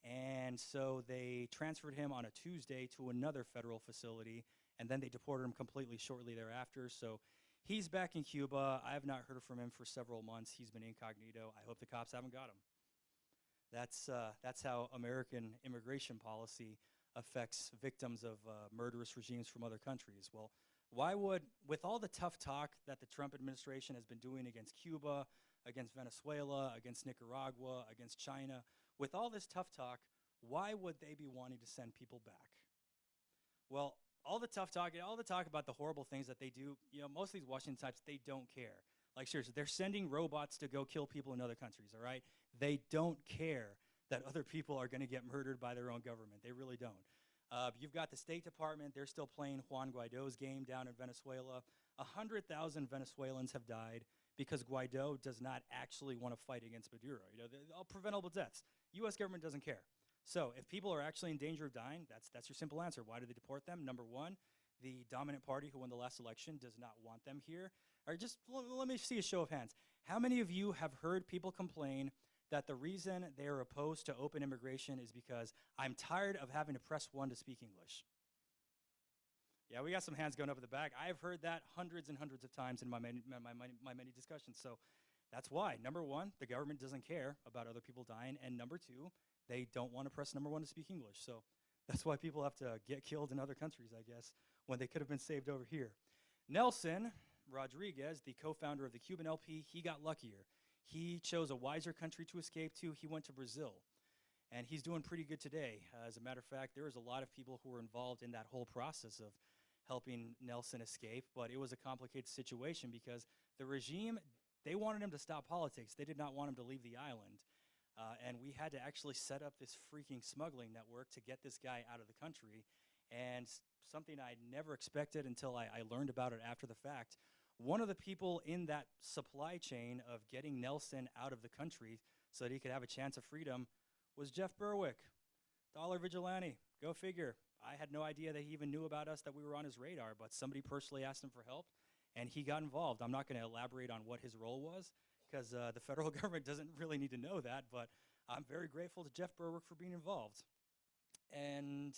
and so they transferred him on a Tuesday to another federal facility, and then they deported him completely shortly thereafter. So he's back in Cuba. I have not heard from him for several months. He's been incognito. I hope the cops haven't got him. That's how American immigration policy affects victims of murderous regimes from other countries. Well, why would, with all the tough talk that the Trump administration has been doing against Cuba, against Venezuela, against Nicaragua, against China, with all this tough talk, why would they be wanting to send people back? Well, all the tough talk, all the talk about the horrible things that they do, most of these Washington types, they don't care. Like, seriously, they're sending robots to go kill people in other countries, all right? They don't care that other people are going to get murdered by their own government. They really don't. You've got the State Department. They're still playing Juan Guaido's game down in Venezuela. 100,000 Venezuelans have died because Guaido does not actually want to fight against Maduro. They're all preventable deaths. U.S. government doesn't care. So if people are actually in danger of dying, that's your simple answer. Why do they deport them? Number one, the dominant party who won the last election does not want them here. Or just let me see a show of hands. How many of you have heard people complain that the reason they are opposed to open immigration is because I'm tired of having to press 1 to speak English. Yeah, we got some hands going up at the back. I've heard that hundreds and hundreds of times in my many discussions. So that's why. Number 1, the government doesn't care about other people dying. And number 2, they don't want to press number 1 to speak English. So that's why people have to get killed in other countries, I guess, when they could have been saved over here. Nelson Rodriguez, the co-founder of the Cuban LP, he got luckier. He chose a wiser country to escape to. He went to Brazil. And he's doing pretty good today. As a matter of fact, there was a lot of people who were involved in that whole process of helping Nelson escape, but it was a complicated situation because the regime, they wanted him to stop politics. They did not want him to leave the island. And we had to actually set up this freaking smuggling network to get this guy out of the country. And something I never expected until I learned about it after the fact, one of the people in that supply chain of getting Nelson out of the country so that he could have a chance of freedom was Jeff Berwick, dollar vigilante. Go figure. I had no idea that he even knew about us, that we were on his radar, but somebody personally asked him for help, and he got involved. I'm not going to elaborate on what his role was, because the federal government doesn't really need to know that, but I'm very grateful to Jeff Berwick for being involved. And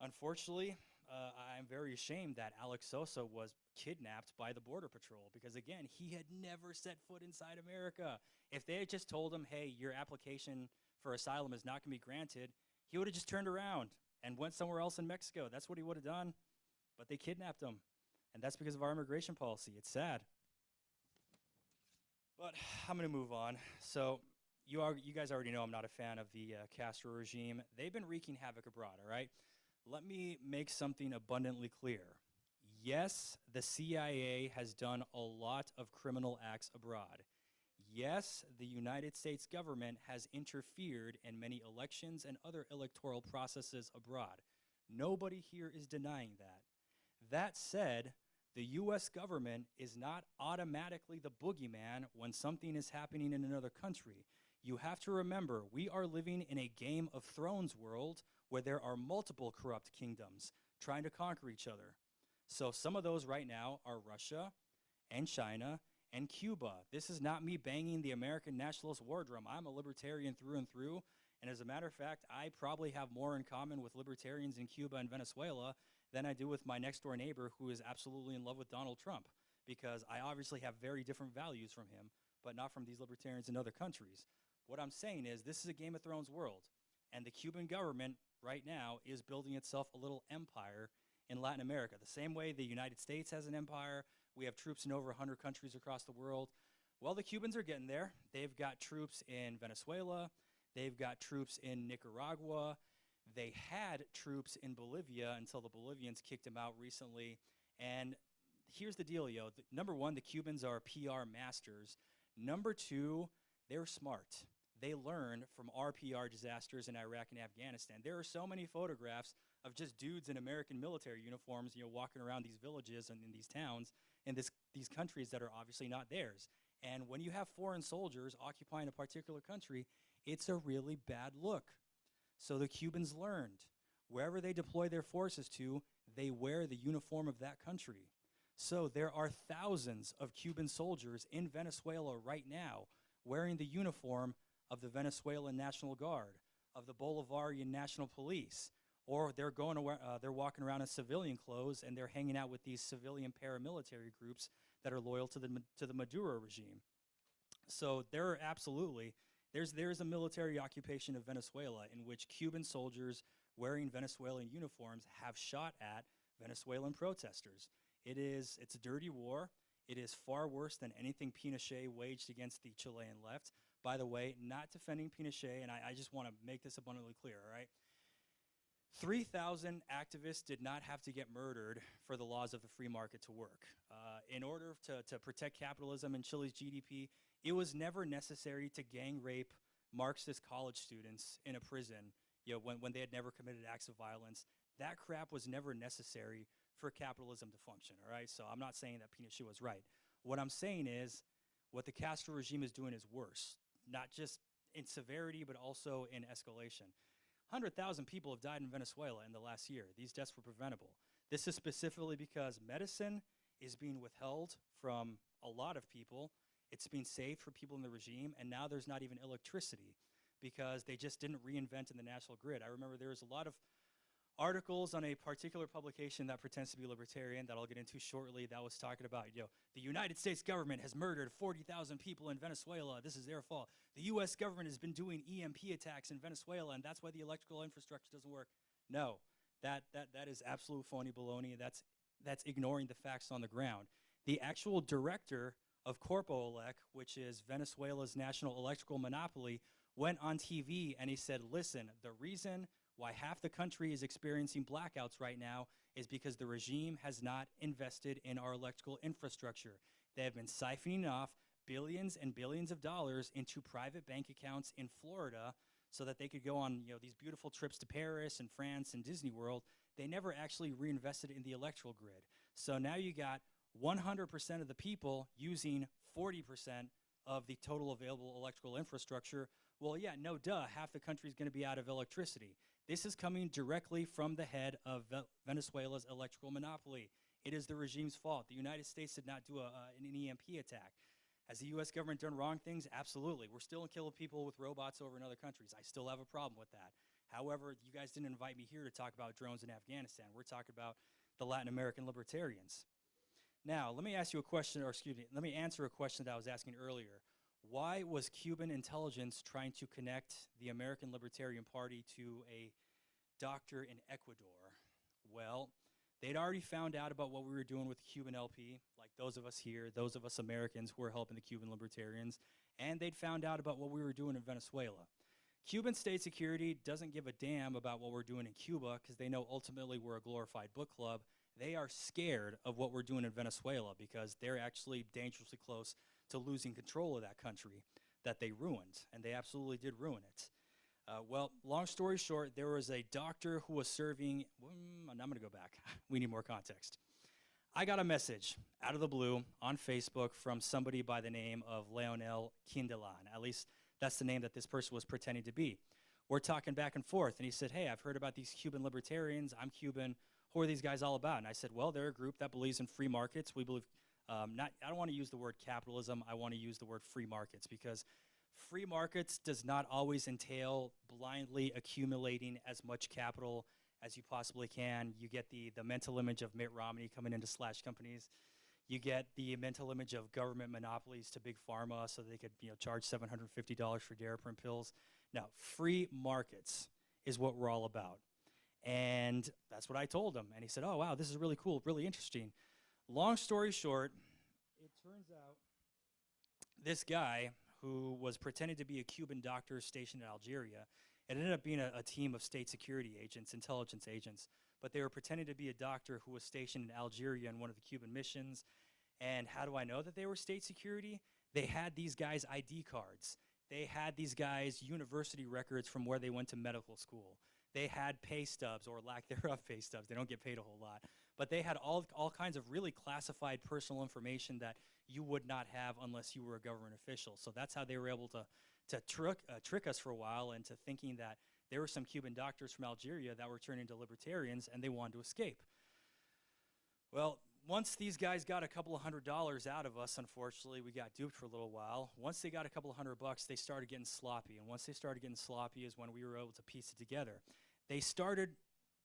unfortunately, I'm very ashamed that Alex Sosa was kidnapped by the Border Patrol, because again, he had never set foot inside America. If they had just told him, hey, your application for asylum is not going to be granted, he would have just turned around and went somewhere else in Mexico. That's what he would have done, but they kidnapped him, and that's because of our immigration policy. It's sad. But I'm going to move on. So you guys already know I'm not a fan of the Castro regime. They've been wreaking havoc abroad, all right? Let me make something abundantly clear. Yes, the CIA has done a lot of criminal acts abroad. Yes, the United States government has interfered in many elections and other electoral processes abroad. Nobody here is denying that. That said, the U.S. government is not automatically the boogeyman when something is happening in another country. You have to remember, we are living in a Game of Thrones world where there are multiple corrupt kingdoms trying to conquer each other. So some of those right now are Russia and China and Cuba. This is not me banging the American nationalist war drum. I'm a libertarian through and through. And as a matter of fact, I probably have more in common with libertarians in Cuba and Venezuela than I do with my next door neighbor who is absolutely in love with Donald Trump, because I obviously have very different values from him, but not from these libertarians in other countries. What I'm saying is this is a Game of Thrones world, and the Cuban government right now is building itself a little empire in Latin America. The same way the United States has an empire, we have troops in over 100 countries across the world. Well, the Cubans are getting there. They've got troops in Venezuela. They've got troops in Nicaragua. They had troops in Bolivia until the Bolivians kicked them out recently. And here's the deal, yo. Number one, the Cubans are PR masters. Number two, they're smart. They learn from our PR disasters in Iraq and Afghanistan. There are so many photographs of just dudes in American military uniforms, walking around these villages and in these towns in these countries that are obviously not theirs. And when you have foreign soldiers occupying a particular country, it's a really bad look. So the Cubans learned. Wherever they deploy their forces to, they wear the uniform of that country. So there are thousands of Cuban soldiers in Venezuela right now wearing the uniform of the Venezuelan National Guard, of the Bolivarian National Police, or they're walking around in civilian clothes and they're hanging out with these civilian paramilitary groups that are loyal to the Maduro regime. So there are absolutely, there's a military occupation of Venezuela in which Cuban soldiers wearing Venezuelan uniforms have shot at Venezuelan protesters. It's a dirty war. It is far worse than anything Pinochet waged against the Chilean left. By the way, not defending Pinochet, and I just want to make this abundantly clear, all right? 3,000 activists did not have to get murdered for the laws of the free market to work. In order to protect capitalism and Chile's GDP, it was never necessary to gang rape Marxist college students in a prison, when they had never committed acts of violence. That crap was never necessary for capitalism to function, all right? So I'm not saying that Pinochet was right. What I'm saying is what the Castro regime is doing is worse, not just in severity, but also in escalation. 100,000 people have died in Venezuela in the last year. These deaths were preventable. This is specifically because medicine is being withheld from a lot of people. It's been saved for people in the regime, and now there's not even electricity because they just didn't reinvent in the national grid. I remember there was a lot of articles on a particular publication that pretends to be libertarian that I'll get into shortly that was talking about, the United States government has murdered 40,000 people in Venezuela. This is their fault. The U.S. government has been doing EMP attacks in Venezuela, and that's why the electrical infrastructure doesn't work. No, that is absolute phony baloney. That's ignoring the facts on the ground. The actual director of Corpoelec, which is Venezuela's national electrical monopoly, went on TV and he said, listen, the reason why half the country is experiencing blackouts right now is because the regime has not invested in our electrical infrastructure. They have been siphoning off billions and billions of dollars into private bank accounts in Florida so that they could go on these beautiful trips to Paris and France and Disney World. They never actually reinvested in the electrical grid. So now you got 100% of the people using 40% of the total available electrical infrastructure. Well, yeah, no duh, half the country is going to be out of electricity. This is coming directly from the head of Venezuela's electrical monopoly. It is the regime's fault. The United States did not do an EMP attack. Has the U.S. government done wrong things? Absolutely. We're still killing people with robots over in other countries. I still have a problem with that. However, you guys didn't invite me here to talk about drones in Afghanistan. We're talking about the Latin American libertarians. Now, let me ask you a question, or excuse me, let me answer a question that I was asking earlier. Why was Cuban intelligence trying to connect the American Libertarian Party to a doctor in Ecuador? Well, they'd already found out about what we were doing with the Cuban LP, like those of us here, those of us Americans who are helping the Cuban libertarians, and they'd found out about what we were doing in Venezuela. Cuban state security doesn't give a damn about what we're doing in Cuba because they know ultimately we're a glorified book club. They are scared of what we're doing in Venezuela because they're actually dangerously close to losing control of that country that they ruined, and they absolutely did ruin it. Well, long story short, there was a doctor who was serving, I'm going to go back. We need more context. I got a message out of the blue on Facebook from somebody by the name of Leonel Quindelan. At least that's the name that this person was pretending to be. We're talking back and forth, and he said, hey, I've heard about these Cuban libertarians. I'm Cuban. Who are these guys all about? And I said, well, they're a group that believes in free markets. We believe, I don't want to use the word capitalism. I want to use the word free markets because free markets does not always entail blindly accumulating as much capital as you possibly can. You get the mental image of Mitt Romney coming into slash companies. You get the mental image of government monopolies to big pharma so they could charge $750 for Daraprim pills. Now, free markets is what we're all about. And that's what I told him. And he said, oh, wow, this is really cool, really interesting. Long story short, it turns out this guy who was pretending to be a Cuban doctor stationed in Algeria, it ended up being a team of state security agents, intelligence agents, but they were pretending to be a doctor who was stationed in Algeria in one of the Cuban missions. And how do I know that they were state security? They had these guys' ID cards. They had these guys' university records from where they went to medical school. They had pay stubs, or lack thereof pay stubs. They don't get paid a whole lot. But they had all kinds of really classified personal information that you would not have unless you were a government official. So that's how they were able to trick us for a while into thinking that there were some Cuban doctors from Algeria that were turning into libertarians and they wanted to escape. Well, once these guys got a couple of $100s out of us, unfortunately, we got duped for a little while. Once they got a couple of $100, they started getting sloppy. And once they started getting sloppy is when we were able to piece it together. They started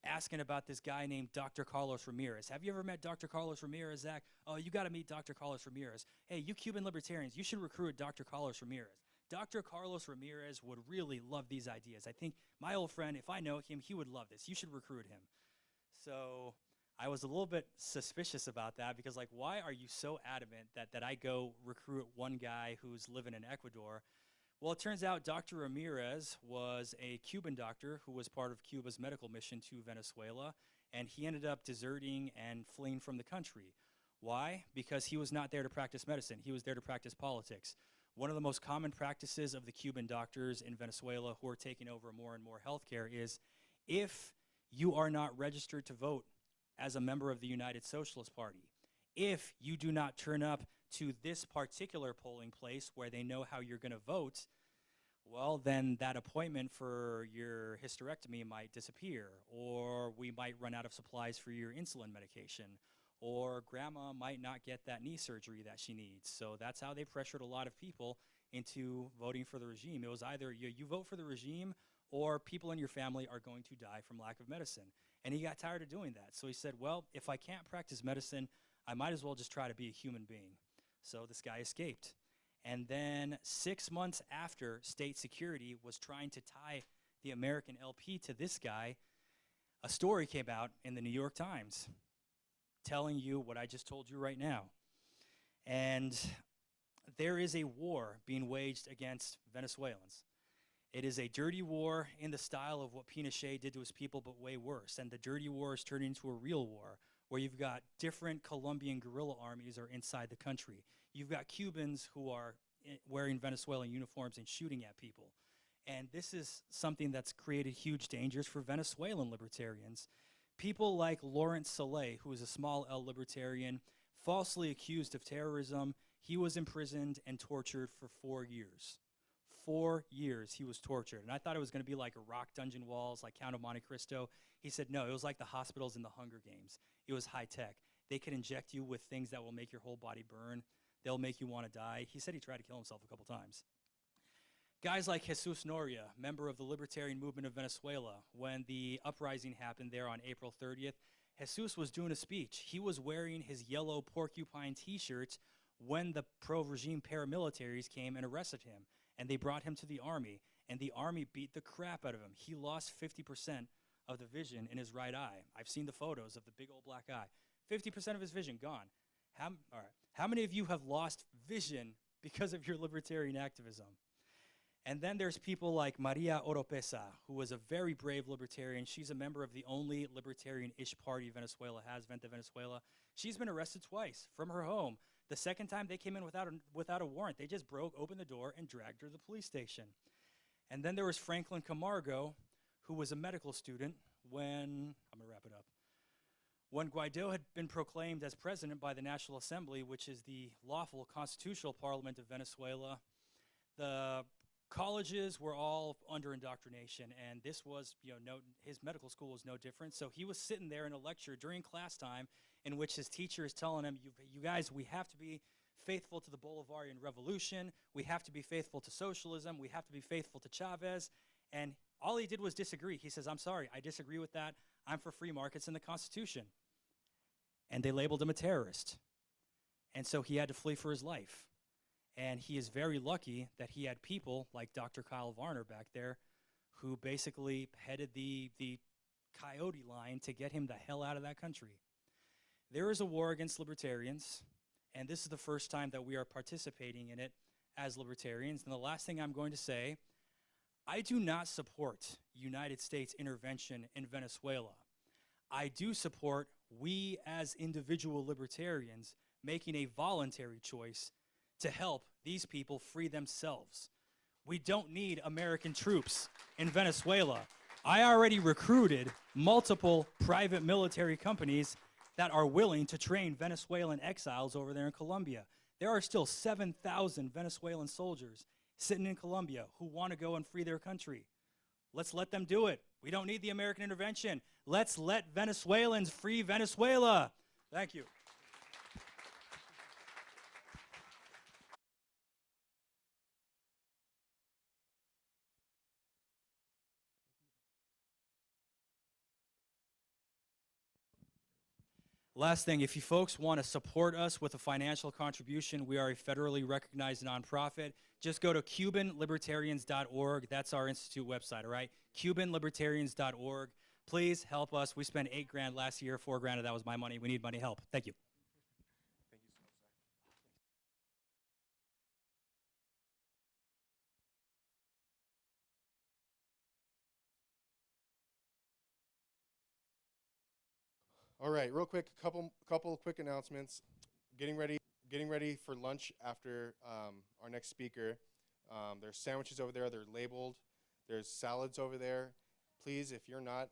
asking about this guy named Dr. Carlos Ramirez. Have you ever met Dr. Carlos Ramirez, Zach? Oh, you got to meet Dr. Carlos Ramirez. Hey, you Cuban libertarians, you should recruit Dr. Carlos Ramirez. Dr. Carlos Ramirez would really love these ideas. I think my old friend, if I know him, he would love this. You should recruit him. So I was a little bit suspicious about that because, like, why are you so adamant that I go recruit one guy who's living in Ecuador? Well, it turns out Dr. Ramirez was a Cuban doctor who was part of Cuba's medical mission to Venezuela, and he ended up deserting and fleeing from the country. Why? Because he was not there to practice medicine. He was there to practice politics. One of the most common practices of the Cuban doctors in Venezuela who are taking over more and more healthcare is if you are not registered to vote as a member of the United Socialist Party, if you do not turn up to this particular polling place where they know how you're going to vote, well, then that appointment for your hysterectomy might disappear, or we might run out of supplies for your insulin medication, or grandma might not get that knee surgery that she needs. So that's how they pressured a lot of people into voting for the regime. It was either you vote for the regime or people in your family are going to die from lack of medicine. And he got tired of doing that. So he said, well, if I can't practice medicine, I might as well just try to be a human being. So this guy escaped. And then 6 months after state security was trying to tie the American LP to this guy, a story came out in the New York Times telling you what I just told you right now. And there is a war being waged against Venezuelans. It is a dirty war in the style of what Pinochet did to his people, but way worse. And the dirty war is turning into a real war, where you've got different Colombian guerrilla armies are inside the country. You've got Cubans who are wearing Venezuelan uniforms and shooting at people. And this is something that's created huge dangers for Venezuelan libertarians. People like Lawrence Saleh, who is a small L libertarian, falsely accused of terrorism. He was imprisoned and tortured for 4 years. 4 years he was tortured. And I thought it was going to be like a rock dungeon walls, like Count of Monte Cristo. He said, no, it was like the hospitals in the Hunger Games. It was high tech. They could inject you with things that will make your whole body burn. They'll make you want to die. He said he tried to kill himself a couple times. Guys like Jesus Noria, member of the Libertarian Movement of Venezuela, when the uprising happened there on April 30th, Jesus was doing a speech. He was wearing his yellow porcupine t-shirt when the pro-regime paramilitaries came and arrested him. And they brought him to the army, and the army beat the crap out of him. He lost 50% of the vision in his right eye. I've seen the photos of the big old black eye. 50% of his vision gone. All right. How many of you have lost vision because of your libertarian activism? And then there's people like Maria Oropesa, who was a very brave libertarian. She's a member of the only libertarian-ish party Venezuela has, Vente Venezuela. She's been arrested twice from her home. The second time they came in without a warrant. They just opened the door and dragged her to the police station. And then there was Franklin Camargo, who was a medical student when, I'm gonna wrap it up. When Guaido had been proclaimed as president by the National Assembly, which is the lawful constitutional parliament of Venezuela, the colleges were all under indoctrination, and this was, his medical school was no different. So he was sitting there in a lecture during class time in which his teacher is telling him, you guys, we have to be faithful to the Bolivarian Revolution. We have to be faithful to socialism. We have to be faithful to Chavez. And all he did was disagree. He says, I'm sorry, I disagree with that. I'm for free markets in the Constitution. And they labeled him a terrorist. And so he had to flee for his life. And he is very lucky that he had people like Dr. Kyle Varner back there who basically headed the coyote line to get him the hell out of that country. There is a war against libertarians, and this is the first time that we are participating in it as libertarians. And the last thing I'm going to say, I do not support United States intervention in Venezuela. I do support we as individual libertarians making a voluntary choice to help these people free themselves. We don't need American troops in Venezuela. I already recruited multiple private military companies that are willing to train Venezuelan exiles over there in Colombia. There are still 7,000 Venezuelan soldiers sitting in Colombia who want to go and free their country. Let's let them do it. We don't need the American intervention. Let's let Venezuelans free Venezuela. Thank you. Last thing, if you folks want to support us with a financial contribution, we are a federally recognized nonprofit. Just go to CubanLibertarians.org. That's our institute website, all right? CubanLibertarians.org. Please help us. We spent $8 grand last year, $4 grand of that was my money. We need money help. Thank you. Thank you so much, Zach. All right, real quick, couple quick announcements. Getting ready for lunch after our next speaker. There's sandwiches over there. They're labeled. There's salads over there. Please, if you're not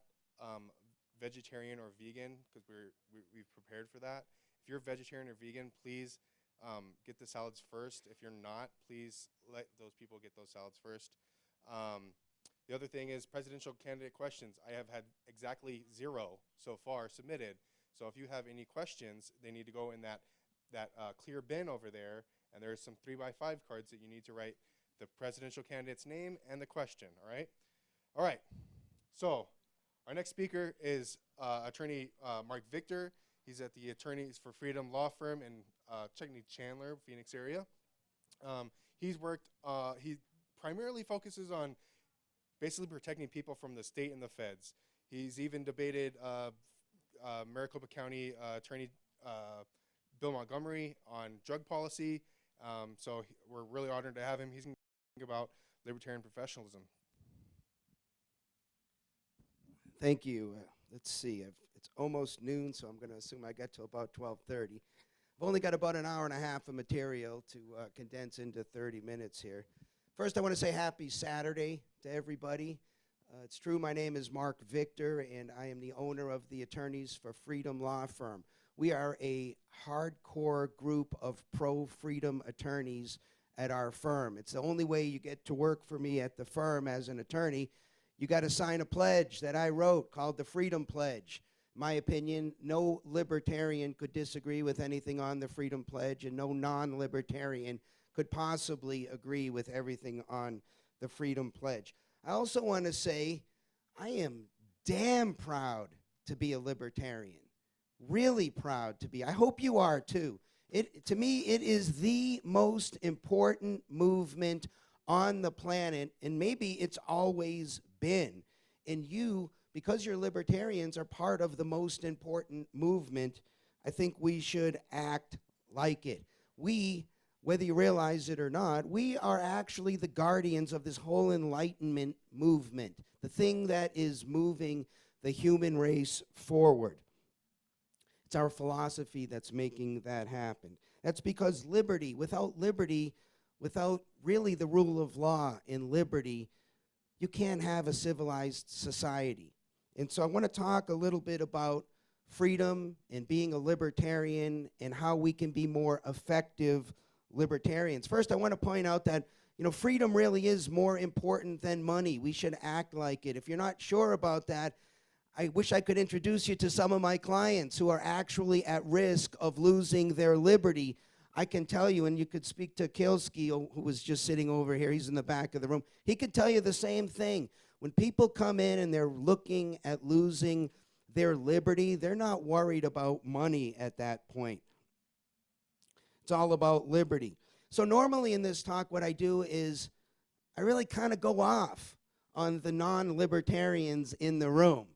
vegetarian or vegan, because we've prepared for that. If you're vegetarian or vegan, please get the salads first. If you're not, please let those people get those salads first. The other thing is presidential candidate questions. I have had exactly 0 so far submitted. So if you have any questions, they need to go in that clear bin over there, and there's some 3x5 cards that you need to write the presidential candidate's name and the question, all right? All right, so our next speaker is attorney Mark Victor. He's at the Attorneys for Freedom law firm in Chandler, Phoenix area. He's worked, he primarily focuses on basically protecting people from the state and the feds. He's even debated Maricopa County Attorney Bill Montgomery on drug policy. So we're really honored to have him. He's going to talk about libertarian professionalism. Thank you. Let's see. It's almost noon, so I'm going to assume I get to about 12:30. I've only got about an hour and a half of material to condense into 30 minutes here. First, I want to say happy Saturday to everybody. It's true, my name is Mark Victor, and I am the owner of the Attorneys for Freedom law firm. We are a hardcore group of pro-freedom attorneys at our firm. It's the only way you get to work for me at the firm as an attorney. You got to sign a pledge that I wrote called the Freedom Pledge. In my opinion, no libertarian could disagree with anything on the Freedom Pledge, and no non-libertarian could possibly agree with everything on the Freedom Pledge. I also want to say I am damn proud to be a libertarian. Really proud to be. I hope you are too. To me, it is the most important movement on the planet, and maybe it's always been. And you, because you're libertarians, are part of the most important movement. I think we should act like it. We, whether you realize it or not, we are actually the guardians of this whole Enlightenment movement, the thing that is moving the human race forward. It's our philosophy that's making that happen. That's because liberty, without really the rule of law and liberty, you can't have a civilized society. And so I want to talk a little bit about freedom and being a libertarian and how we can be more effective libertarians. First, I want to point out that, freedom really is more important than money. We should act like it. If you're not sure about that, I wish I could introduce you to some of my clients who are actually at risk of losing their liberty. I can tell you, and you could speak to Kilski, who was just sitting over here. He's in the back of the room. He could tell you the same thing. When people come in and they're looking at losing their liberty, they're not worried about money at that point. It's all about liberty. So normally in this talk, what I do is I really kind of go off on the non-libertarians in the room.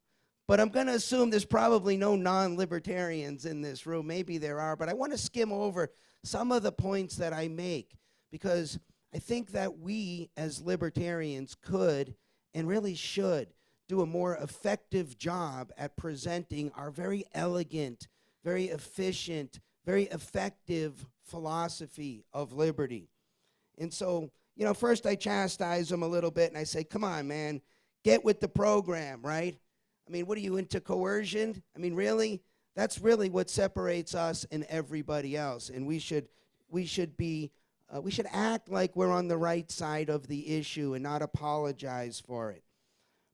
But I'm going to assume there's probably no non-libertarians in this room. Maybe there are, but I want to skim over some of the points that I make, because I think that we as libertarians could and really should do a more effective job at presenting our very elegant, very efficient, very effective philosophy of liberty. And so, first I chastise them a little bit and I say, come on, man, get with the program, right? I mean, what are you, into coercion? I mean, really? That's really what separates us and everybody else. And we should act like we're on the right side of the issue and not apologize for it.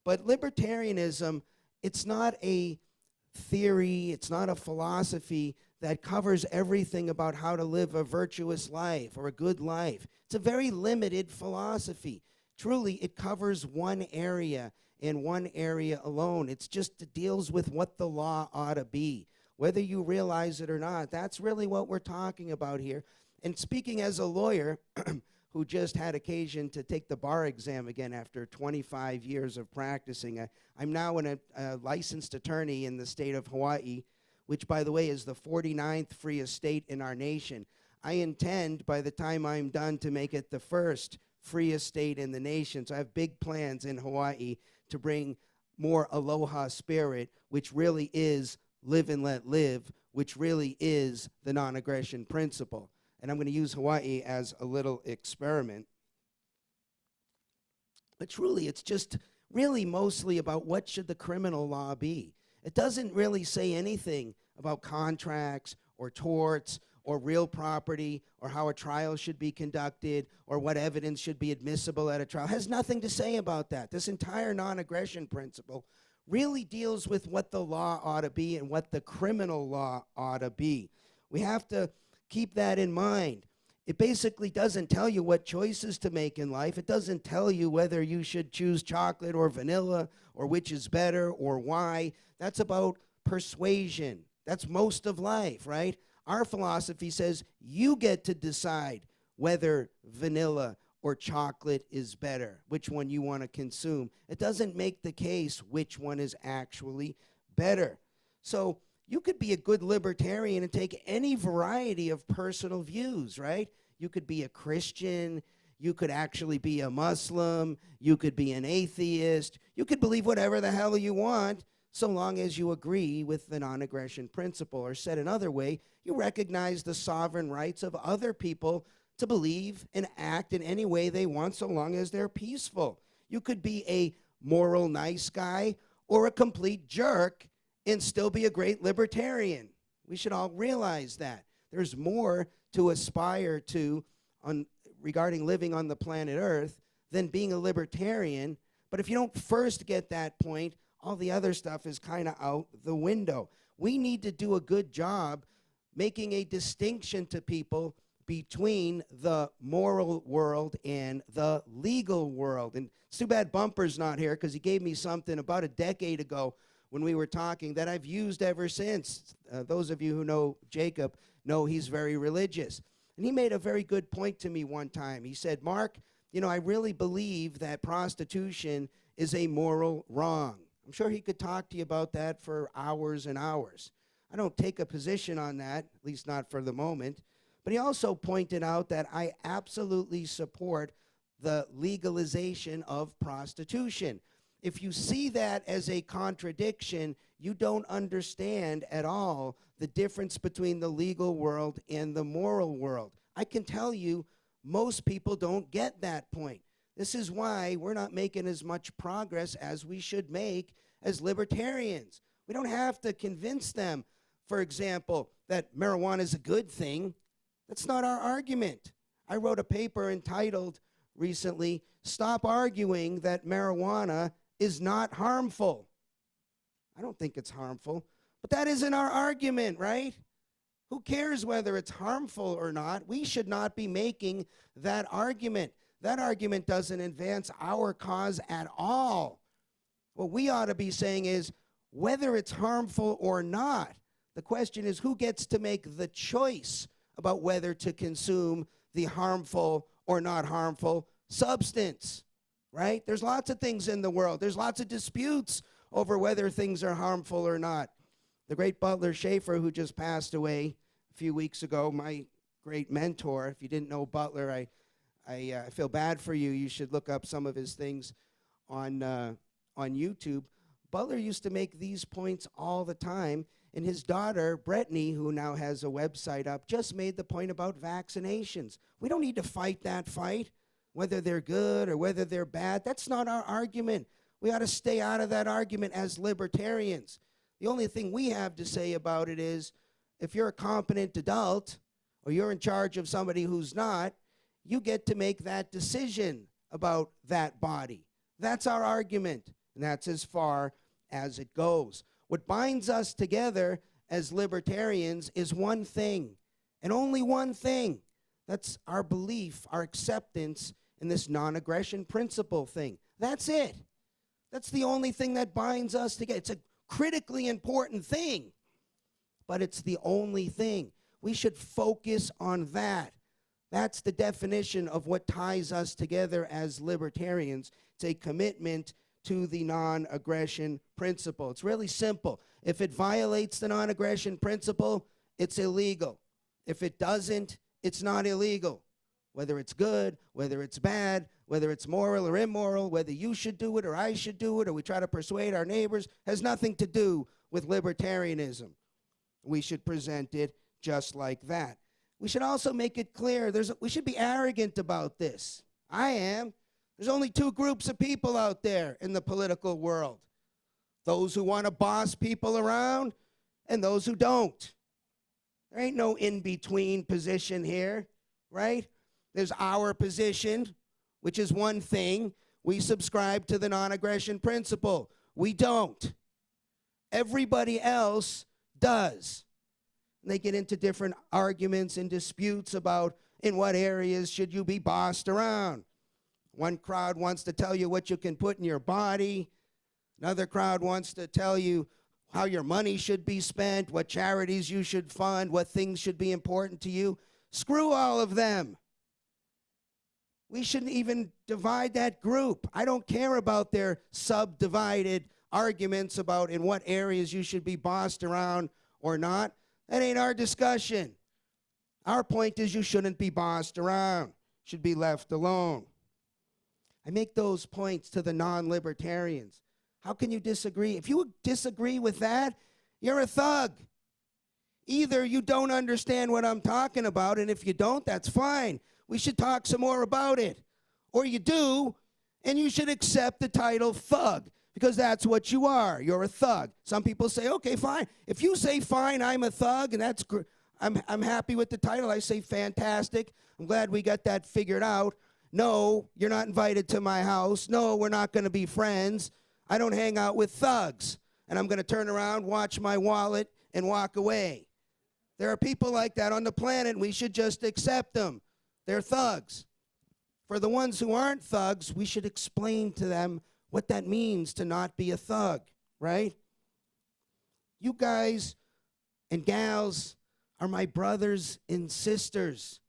But libertarianism, it's not a theory, it's not a philosophy that covers everything about how to live a virtuous life or a good life. It's a very limited philosophy. Truly, it covers one area and one area alone. It deals with what the law ought to be, whether you realize it or not. That's really what we're talking about here. And speaking as a lawyer who just had occasion to take the bar exam again after 25 years of practicing, I'm now a licensed attorney in the state of Hawaii, which, by the way, is the 49th freest state in our nation. I intend, by the time I'm done, to make it the first freest state in the nation. So I have big plans in Hawaii to bring more aloha spirit, which really is live and let live, which really is the non-aggression principle. And I'm going to use Hawaii as a little experiment. But truly, it's just really mostly about what should the criminal law be. It doesn't really say anything about contracts or torts or real property or how a trial should be conducted or what evidence should be admissible at a trial. It has nothing to say about that. This entire non-aggression principle really deals with what the law ought to be and what the criminal law ought to be. We have to keep that in mind. It basically doesn't tell you what choices to make in life. It doesn't tell you whether you should choose chocolate or vanilla or which is better or why. That's about persuasion. That's most of life, right? Our philosophy says you get to decide whether vanilla or chocolate is better, which one you want to consume. It doesn't make the case which one is actually better. So you could be a good libertarian and take any variety of personal views, right? You could be a Christian, you could actually be a Muslim, you could be an atheist, you could believe whatever the hell you want, so long as you agree with the non-aggression principle. Or said another way, you recognize the sovereign rights of other people to believe and act in any way they want, so long as they're peaceful. You could be a moral nice guy or a complete jerk and still be a great libertarian. We should all realize that. There's more to aspire to regarding living on the planet Earth than being a libertarian. But if you don't first get that point, all the other stuff is kind of out the window. We need to do a good job making a distinction to people between the moral world and the legal world. And it's too bad Bumper's not here, because he gave me something about a decade ago when we were talking that I've used ever since. Those of you who know Jacob know he's very religious. And he made a very good point to me one time. He said, Mark, you know, I really believe that prostitution is a moral wrong. I'm sure he could talk to you about that for hours and hours. I don't take a position on that, at least not for the moment. But he also pointed out that I absolutely support the legalization of prostitution. If you see that as a contradiction, you don't understand at all the difference between the legal world and the moral world. I can tell you, most people don't get that point. This is why we're not making as much progress as we should make as libertarians. We don't have to convince them, for example, that marijuana is a good thing. That's not our argument. I wrote a paper entitled recently, Stop Arguing That Marijuana is Not Harmful. I don't think it's harmful, but that isn't our argument, right? Who cares whether it's harmful or not? We should not be making that argument. That argument doesn't advance our cause at all. What we ought to be saying is, whether it's harmful or not, the question is who gets to make the choice about whether to consume the harmful or not harmful substance, right? There's lots of things in the world. There's lots of disputes over whether things are harmful or not. The great Butler Schaefer, who just passed away a few weeks ago, my great mentor. If you didn't know Butler, I feel bad for you. You should look up some of his things on YouTube. Butler used to make these points all the time. And his daughter, Brittany, who now has a website up, just made the point about vaccinations. We don't need to fight that fight, whether they're good or whether they're bad. That's not our argument. We ought to stay out of that argument as libertarians. The only thing we have to say about it is, if you're a competent adult or you're in charge of somebody who's not, you get to make that decision about that body. That's our argument, and that's as far as it goes. What binds us together as libertarians is one thing, and only one thing. That's our belief, our acceptance in this non-aggression principle thing. That's it. That's the only thing that binds us together. It's a critically important thing, but it's the only thing. We should focus on that. That's the definition of what ties us together as libertarians. It's a commitment to the non-aggression principle. It's really simple. If it violates the non-aggression principle, it's illegal. If it doesn't, it's not illegal. Whether it's good, whether it's bad, whether it's moral or immoral, whether you should do it or I should do it, or we try to persuade our neighbors, has nothing to do with libertarianism. We should present it just like that. We should also make it clear, we should be arrogant about this. I am. There's only two groups of people out there in the political world. Those who want to boss people around and those who don't. There ain't no in-between position here, right? There's our position, which is one thing. We subscribe to the non-aggression principle. We don't. Everybody else does. And they get into different arguments and disputes about in what areas should you be bossed around. One crowd wants to tell you what you can put in your body. Another crowd wants to tell you how your money should be spent, what charities you should fund, what things should be important to you. Screw all of them. We shouldn't even divide that group. I don't care about their subdivided arguments about in what areas you should be bossed around or not. That ain't our discussion. Our point is you shouldn't be bossed around. Should be left alone. I make those points to the non-libertarians. How can you disagree? If you disagree with that, you're a thug. Either you don't understand what I'm talking about, and if you don't, that's fine. We should talk some more about it. Or you do, and you should accept the title thug, because that's what you are. You're a thug. Some people say, okay, fine. If you say fine, I'm a thug, and that's I'm happy with the title. I say fantastic. I'm glad we got that figured out. No, you're not invited to my house. No, we're not going to be friends. I don't hang out with thugs. And I'm going to turn around, watch my wallet, and walk away. There are people like that on the planet, and we should just accept them. They're thugs. For the ones who aren't thugs, we should explain to them what that means to not be a thug, right? You guys and gals are my brothers and sisters.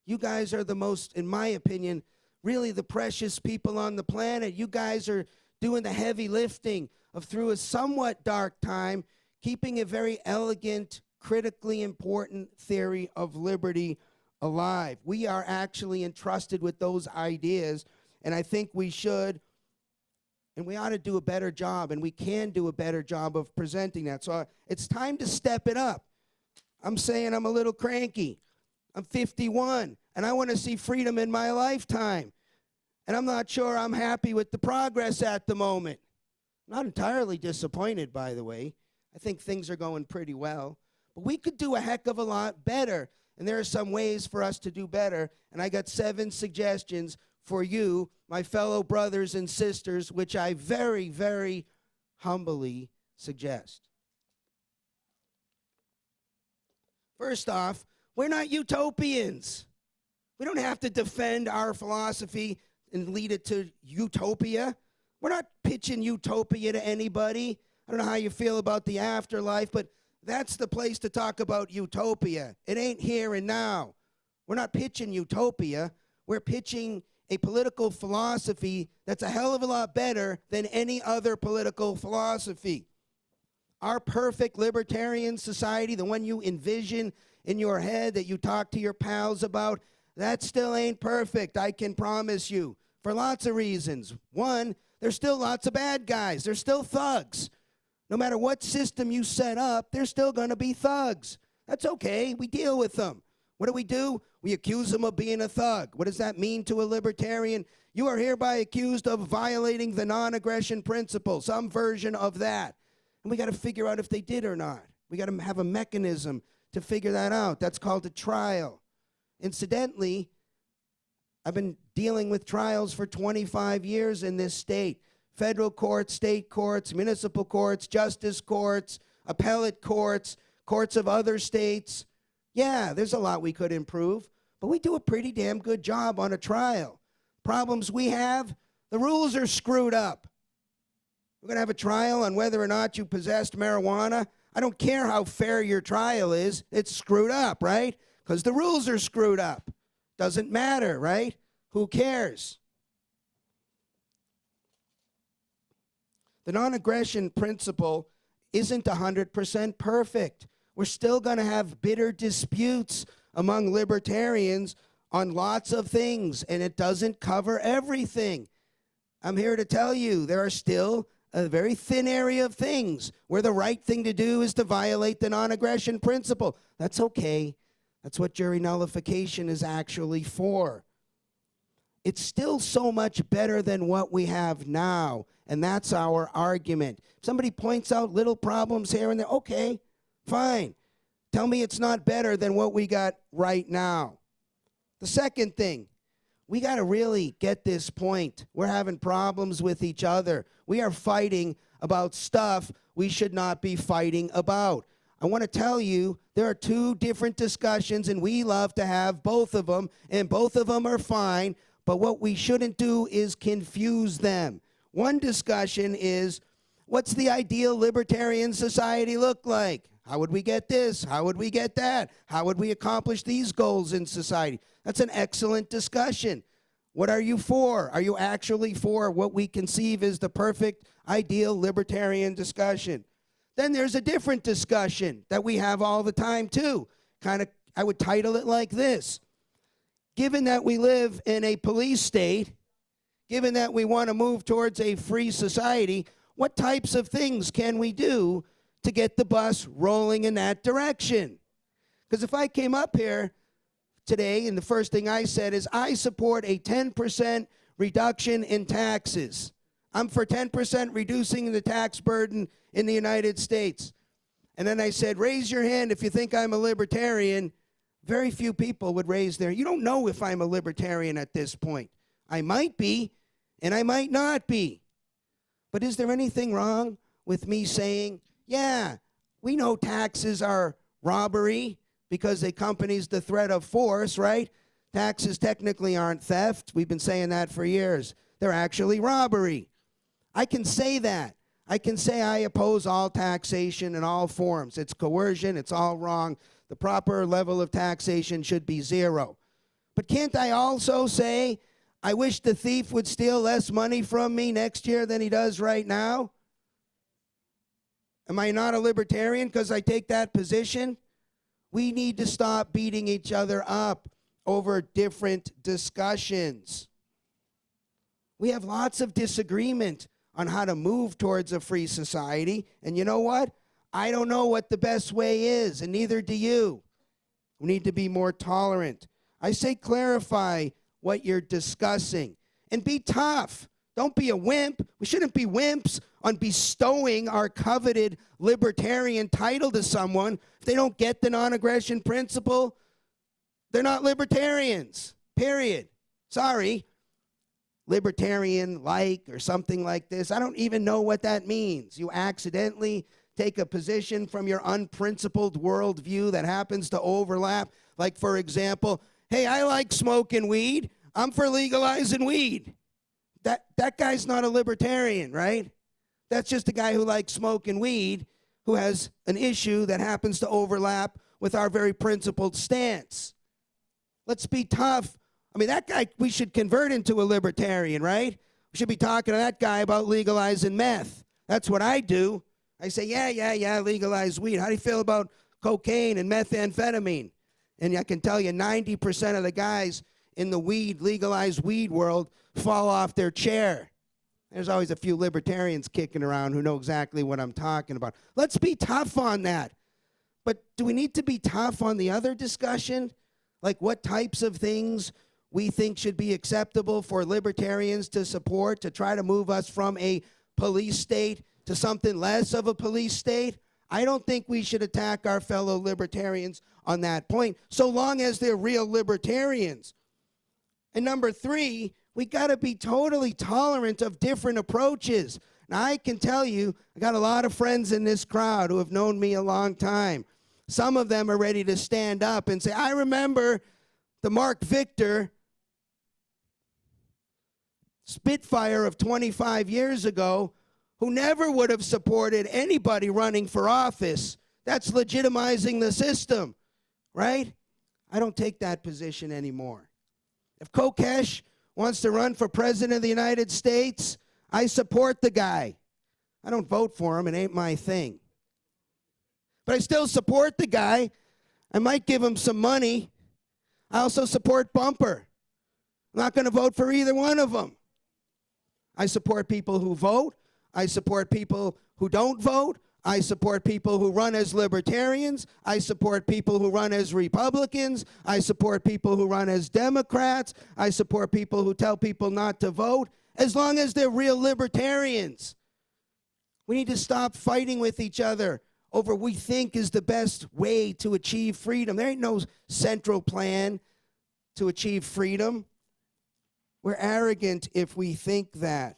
You guys are the most, in my opinion, really the precious people on the planet. You guys are doing the heavy lifting of, through a somewhat dark time, keeping a very elegant, critically important theory of liberty alive. We are actually entrusted with those ideas, and I think we should, and we ought to do a better job, and we can do a better job of presenting that. So it's time to step it up. I'm saying I'm a little cranky. I'm 51, and I want to see freedom in my lifetime. And I'm not sure I'm happy with the progress at the moment. Not entirely disappointed, by the way. I think things are going pretty well. But we could do a heck of a lot better. And there are some ways for us to do better. And I got 7 suggestions for you, my fellow brothers and sisters, which I very, very humbly suggest. First off, we're not utopians. We don't have to defend our philosophy and lead it to utopia. We're not pitching utopia to anybody. I don't know how you feel about the afterlife, but that's the place to talk about utopia. It ain't here and now. We're not pitching utopia. We're pitching a political philosophy that's a hell of a lot better than any other political philosophy. Our perfect libertarian society, the one you envision in your head that you talk to your pals about, that still ain't perfect, I can promise you, for lots of reasons. One, there's still lots of bad guys. There's still thugs. No matter what system you set up, there's still going to be thugs. That's okay. We deal with them. What do? We accuse them of being a thug. What does that mean to a libertarian? You are hereby accused of violating the non-aggression principle, some version of that. And we got to figure out if they did or not. We got to have a mechanism to figure that out. That's called a trial. Incidentally, I've been dealing with trials for 25 years in this state. Federal courts, state courts, municipal courts, justice courts, appellate courts, courts of other states. Yeah, there's a lot we could improve, but we do a pretty damn good job on a trial. Problems we have, the rules are screwed up. We're going to have a trial on whether or not you possessed marijuana. I don't care how fair your trial is. It's screwed up, right? Because the rules are screwed up. Doesn't matter, right? Who cares? The non-aggression principle isn't 100% perfect. We're still going to have bitter disputes among libertarians on lots of things, and it doesn't cover everything. I'm here to tell you there are still a very thin area of things where the right thing to do is to violate the non-aggression principle. That's okay. That's what jury nullification is actually for. It's still so much better than what we have now, and that's our argument. If somebody points out little problems here and there, okay, fine. Tell me it's not better than what we got right now. The second thing, we got to really get this point. We're having problems with each other. We are fighting about stuff we should not be fighting about. I want to tell you there are two different discussions, and we love to have both of them, and both of them are fine, but what we shouldn't do is confuse them. One discussion is, what's the ideal libertarian society look like? How would we get this? How would we get that? How would we accomplish these goals in society? That's an excellent discussion. What are you for? Are you actually for what we conceive as the perfect, ideal libertarian discussion? Then there's a different discussion that we have all the time too. I would title it like this. Given that we live in a police state, given that we want to move towards a free society, what types of things can we do to get the bus rolling in that direction? Because if I came up here today and the first thing I said is I support a 10% reduction in taxes. I'm for 10% reducing the tax burden in the United States. And then I said, raise your hand if you think I'm a libertarian. Very few people would raise their hand. You don't know if I'm a libertarian at this point. I might be, and I might not be. But is there anything wrong with me saying, yeah, we know taxes are robbery because they accompanies the threat of force, right? Taxes technically aren't theft. We've been saying that for years. They're actually robbery. I can say that. I can say I oppose all taxation in all forms. It's coercion. It's all wrong. The proper level of taxation should be 0. But can't I also say, I wish the thief would steal less money from me next year than he does right now? Am I not a libertarian because I take that position? We need to stop beating each other up over different discussions. We have lots of disagreement on how to move towards a free society. And you know what? I don't know what the best way is, and neither do you. We need to be more tolerant. I say clarify what you're discussing and be tough. Don't be a wimp. We shouldn't be wimps on bestowing our coveted libertarian title to someone. If they don't get the non-aggression principle, they're not libertarians, period. Sorry. Libertarian-like or something like this. I don't even know what that means. You accidentally take a position from your unprincipled worldview that happens to overlap. Like, for example, hey, I like smoking weed. I'm for legalizing weed. That guy's not a libertarian, right? That's just a guy who likes smoking weed, who has an issue that happens to overlap with our very principled stance. Let's be tough. I mean, that guy we should convert into a libertarian, right? We should be talking to that guy about legalizing meth. That's what I do. I say, yeah, legalize weed. How do you feel about cocaine and methamphetamine? And I can tell you 90% of the guys in the legalized weed world fall off their chair. There's always a few libertarians kicking around who know exactly what I'm talking about. Let's be tough on that. But do we need to be tough on the other discussion? Like what types of things we think should be acceptable for libertarians to support to try to move us from a police state to something less of a police state? I don't think we should attack our fellow libertarians on that point, so long as they're real libertarians. And number 3, we got to be totally tolerant of different approaches. Now, I can tell you, I got a lot of friends in this crowd who have known me a long time. Some of them are ready to stand up and say, I remember the Mark Victor Spitfire of 25 years ago who never would have supported anybody running for office. That's legitimizing the system, right? I don't take that position anymore. If Kokesh wants to run for president of the United States, I support the guy. I don't vote for him. It ain't my thing. But I still support the guy. I might give him some money. I also support Bumper. I'm not going to vote for either one of them. I support people who vote. I support people who don't vote. I support people who run as libertarians. I support people who run as Republicans. I support people who run as Democrats. I support people who tell people not to vote, as long as they're real libertarians. We need to stop fighting with each other over what we think is the best way to achieve freedom. There ain't no central plan to achieve freedom. We're arrogant if we think that.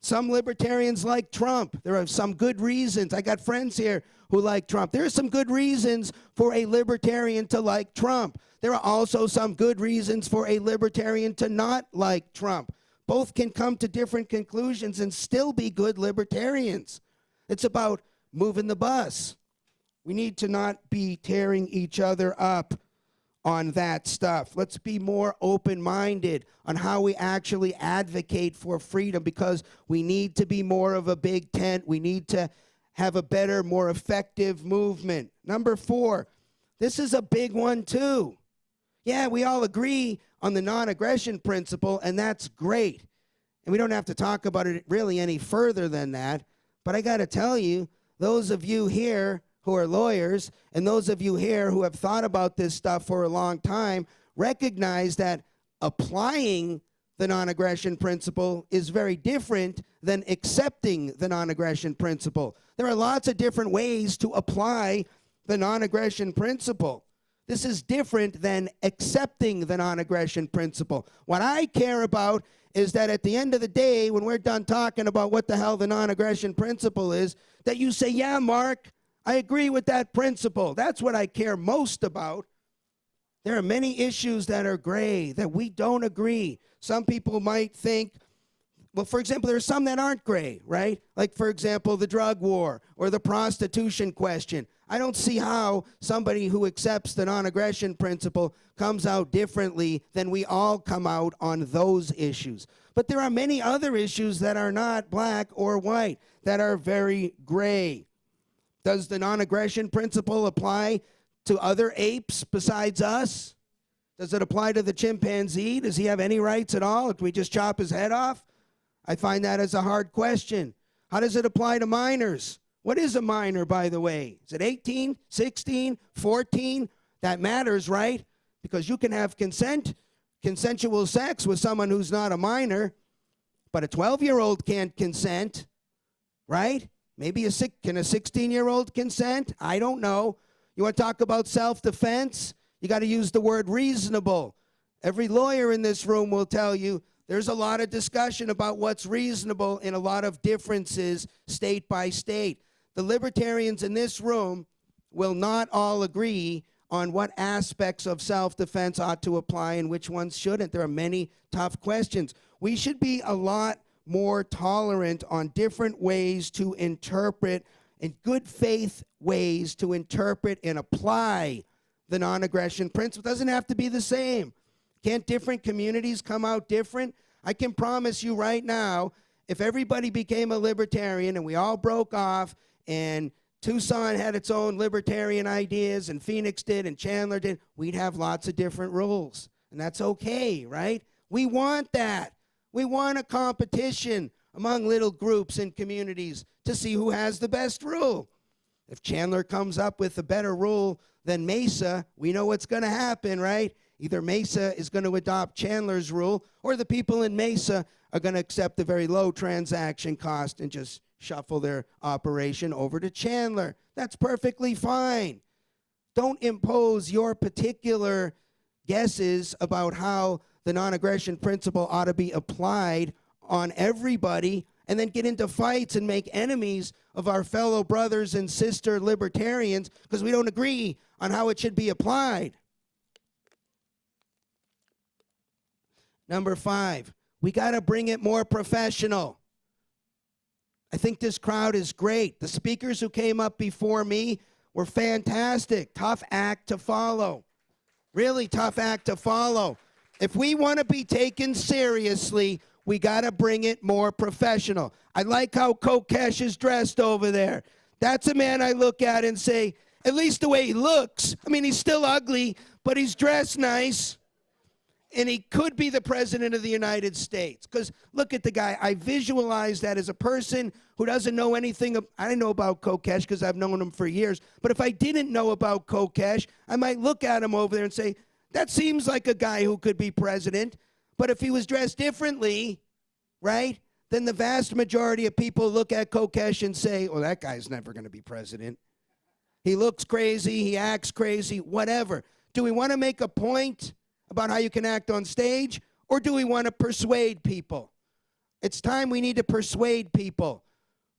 Some libertarians like Trump. There are some good reasons. I got friends here who like Trump. There are some good reasons for a libertarian to like Trump. There are also some good reasons for a libertarian to not like Trump. Both can come to different conclusions and still be good libertarians. It's about moving the bus. We need to not be tearing each other up on that stuff. Let's be more open-minded on how we actually advocate for freedom, because we need to be more of a big tent. We need to have a better, more effective movement. Number 4, this is a big one too. Yeah, we all agree on the non-aggression principle, and that's great. And we don't have to talk about it really any further than that. But I got to tell you, those of you here who are lawyers and those of you here who have thought about this stuff for a long time recognize that applying the non-aggression principle is very different than accepting the non-aggression principle. There are lots of different ways to apply the non-aggression principle. This is different than accepting the non-aggression principle. What I care about is that at the end of the day, when we're done talking about what the hell the non-aggression principle is, that you say, yeah, Mark, I agree with that principle. That's what I care most about. There are many issues that are gray, that we don't agree. Some people might think, well, for example, there are some that aren't gray, right? Like, for example, the drug war or the prostitution question. I don't see how somebody who accepts the non-aggression principle comes out differently than we all come out on those issues. But there are many other issues that are not black or white, that are very gray. Does the non-aggression principle apply to other apes besides us? Does it apply to the chimpanzee? Does he have any rights at all if we just chop his head off? I find that as a hard question. How does it apply to minors? What is a minor, by the way? Is it 18, 16, 14? That matters, right? Because you can have consensual sex with someone who's not a minor, but a 12-year-old can't consent, right? Maybe can a 16-year-old consent? I don't know. You want to talk about self-defense? You got to use the word reasonable. Every lawyer in this room will tell you there's a lot of discussion about what's reasonable in a lot of differences state by state. The libertarians in this room will not all agree on what aspects of self-defense ought to apply and which ones shouldn't. There are many tough questions. We should be a lot more tolerant on different ways to interpret, in good faith ways to interpret and apply the non-aggression principle. It doesn't have to be the same. Can't different communities come out different? I can promise you right now, if everybody became a libertarian and we all broke off and Tucson had its own libertarian ideas and Phoenix did and Chandler did, we'd have lots of different rules. And that's okay, right? We want that. We want a competition among little groups and communities to see who has the best rule. If Chandler comes up with a better rule than Mesa, we know what's going to happen, right? Either Mesa is going to adopt Chandler's rule, or the people in Mesa are going to accept the very low transaction cost and just shuffle their operation over to Chandler. That's perfectly fine. Don't impose your particular guesses about how the non-aggression principle ought to be applied on everybody and then get into fights and make enemies of our fellow brothers and sister libertarians because we don't agree on how it should be applied. Number 5, we got to bring it more professional. I think this crowd is great. The speakers who came up before me were fantastic. Tough act to follow. Really tough act to follow. If we want to be taken seriously, we got to bring it more professional. I like how Kokesh is dressed over there. That's a man I look at and say, at least the way he looks. I mean, he's still ugly, but he's dressed nice. And he could be the president of the United States. Because look at the guy. I visualize that as a person who doesn't know anything. I know about Kokesh because I've known him for years. But if I didn't know about Kokesh, I might look at him over there and say, that seems like a guy who could be president. But if he was dressed differently, right, then the vast majority of people look at Kokesh and say, oh, that guy's never going to be president. He looks crazy. He acts crazy, whatever. Do we want to make a point about how you can act on stage, or do we want to persuade people? It's time we need to persuade people.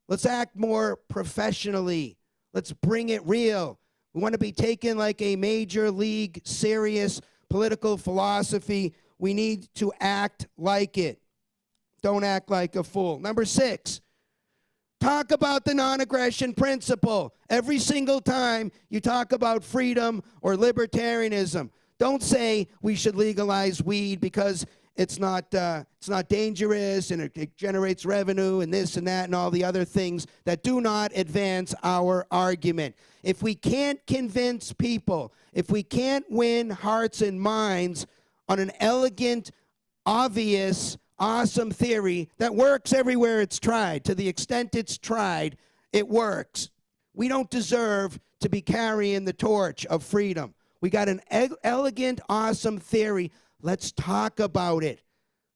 Let's act more professionally. Let's bring it real. We want to be taken like a major league, serious political philosophy. We need to act like it. Don't act like a fool. Number 6, talk about the non-aggression principle. Every single time you talk about freedom or libertarianism, don't say we should legalize weed because it's not dangerous and it generates revenue and this and that and all the other things that do not advance our argument. If we can't convince people, if we can't win hearts and minds on an elegant, obvious, awesome theory that works everywhere it's tried, to the extent it's tried, it works. We don't deserve to be carrying the torch of freedom. We got an elegant, awesome theory. Let's talk about it.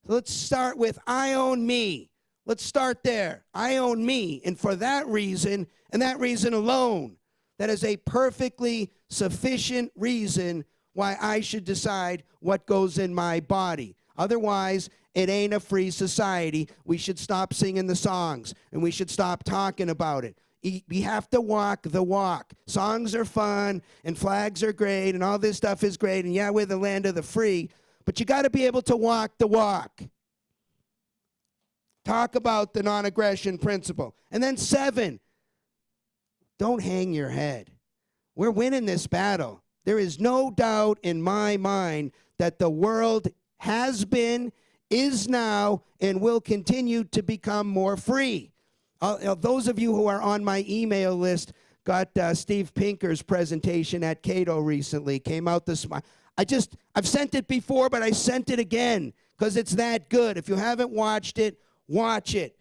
So let's start with I own me. Let's start there. I own me. And for that reason, and that reason alone, that is a perfectly sufficient reason why I should decide what goes in my body. Otherwise, it ain't a free society. We should stop singing the songs, and we should stop talking about it. We have to walk the walk. Songs are fun, and flags are great, and all this stuff is great, and yeah, we're the land of the free, but you got to be able to walk the walk. Talk about the non-aggression principle. And then 7, don't hang your head. We're winning this battle. There is no doubt in my mind that the world has been, is now, and will continue to become more free. Those of you who are on my email list got Steve Pinker's presentation at Cato recently. Came out this month. I've sent it before, but I sent it again because it's that good. If you haven't watched it, watch it.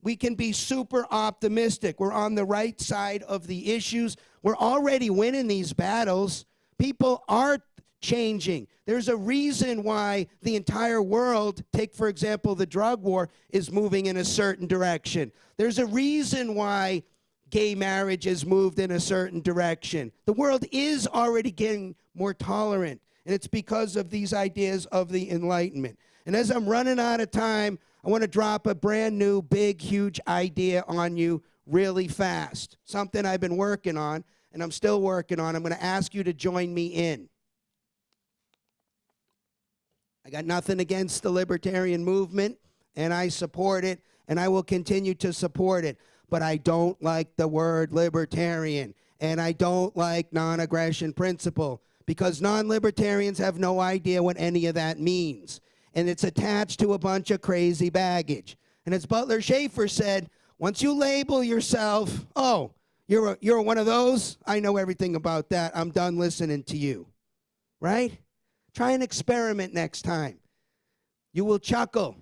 We can be super optimistic. We're on the right side of the issues. We're already winning these battles. People are changing. There's a reason why the entire world, take for example the drug war, is moving in a certain direction. There's a reason why gay marriage has moved in a certain direction. The world is already getting more tolerant, and it's because of these ideas of the Enlightenment. And as I'm running out of time, I want to drop a brand new, big, huge idea on you really fast. Something I've been working on, and I'm still working on. I'm going to ask you to join me in. I got nothing against the libertarian movement, and I support it, and I will continue to support it. But I don't like the word libertarian, and I don't like non-aggression principle, because non-libertarians have no idea what any of that means. And it's attached to a bunch of crazy baggage. And as Butler Schaefer said, once you label yourself, oh, you're one of those, I know everything about that, I'm done listening to you, right? Try an experiment next time. You will chuckle.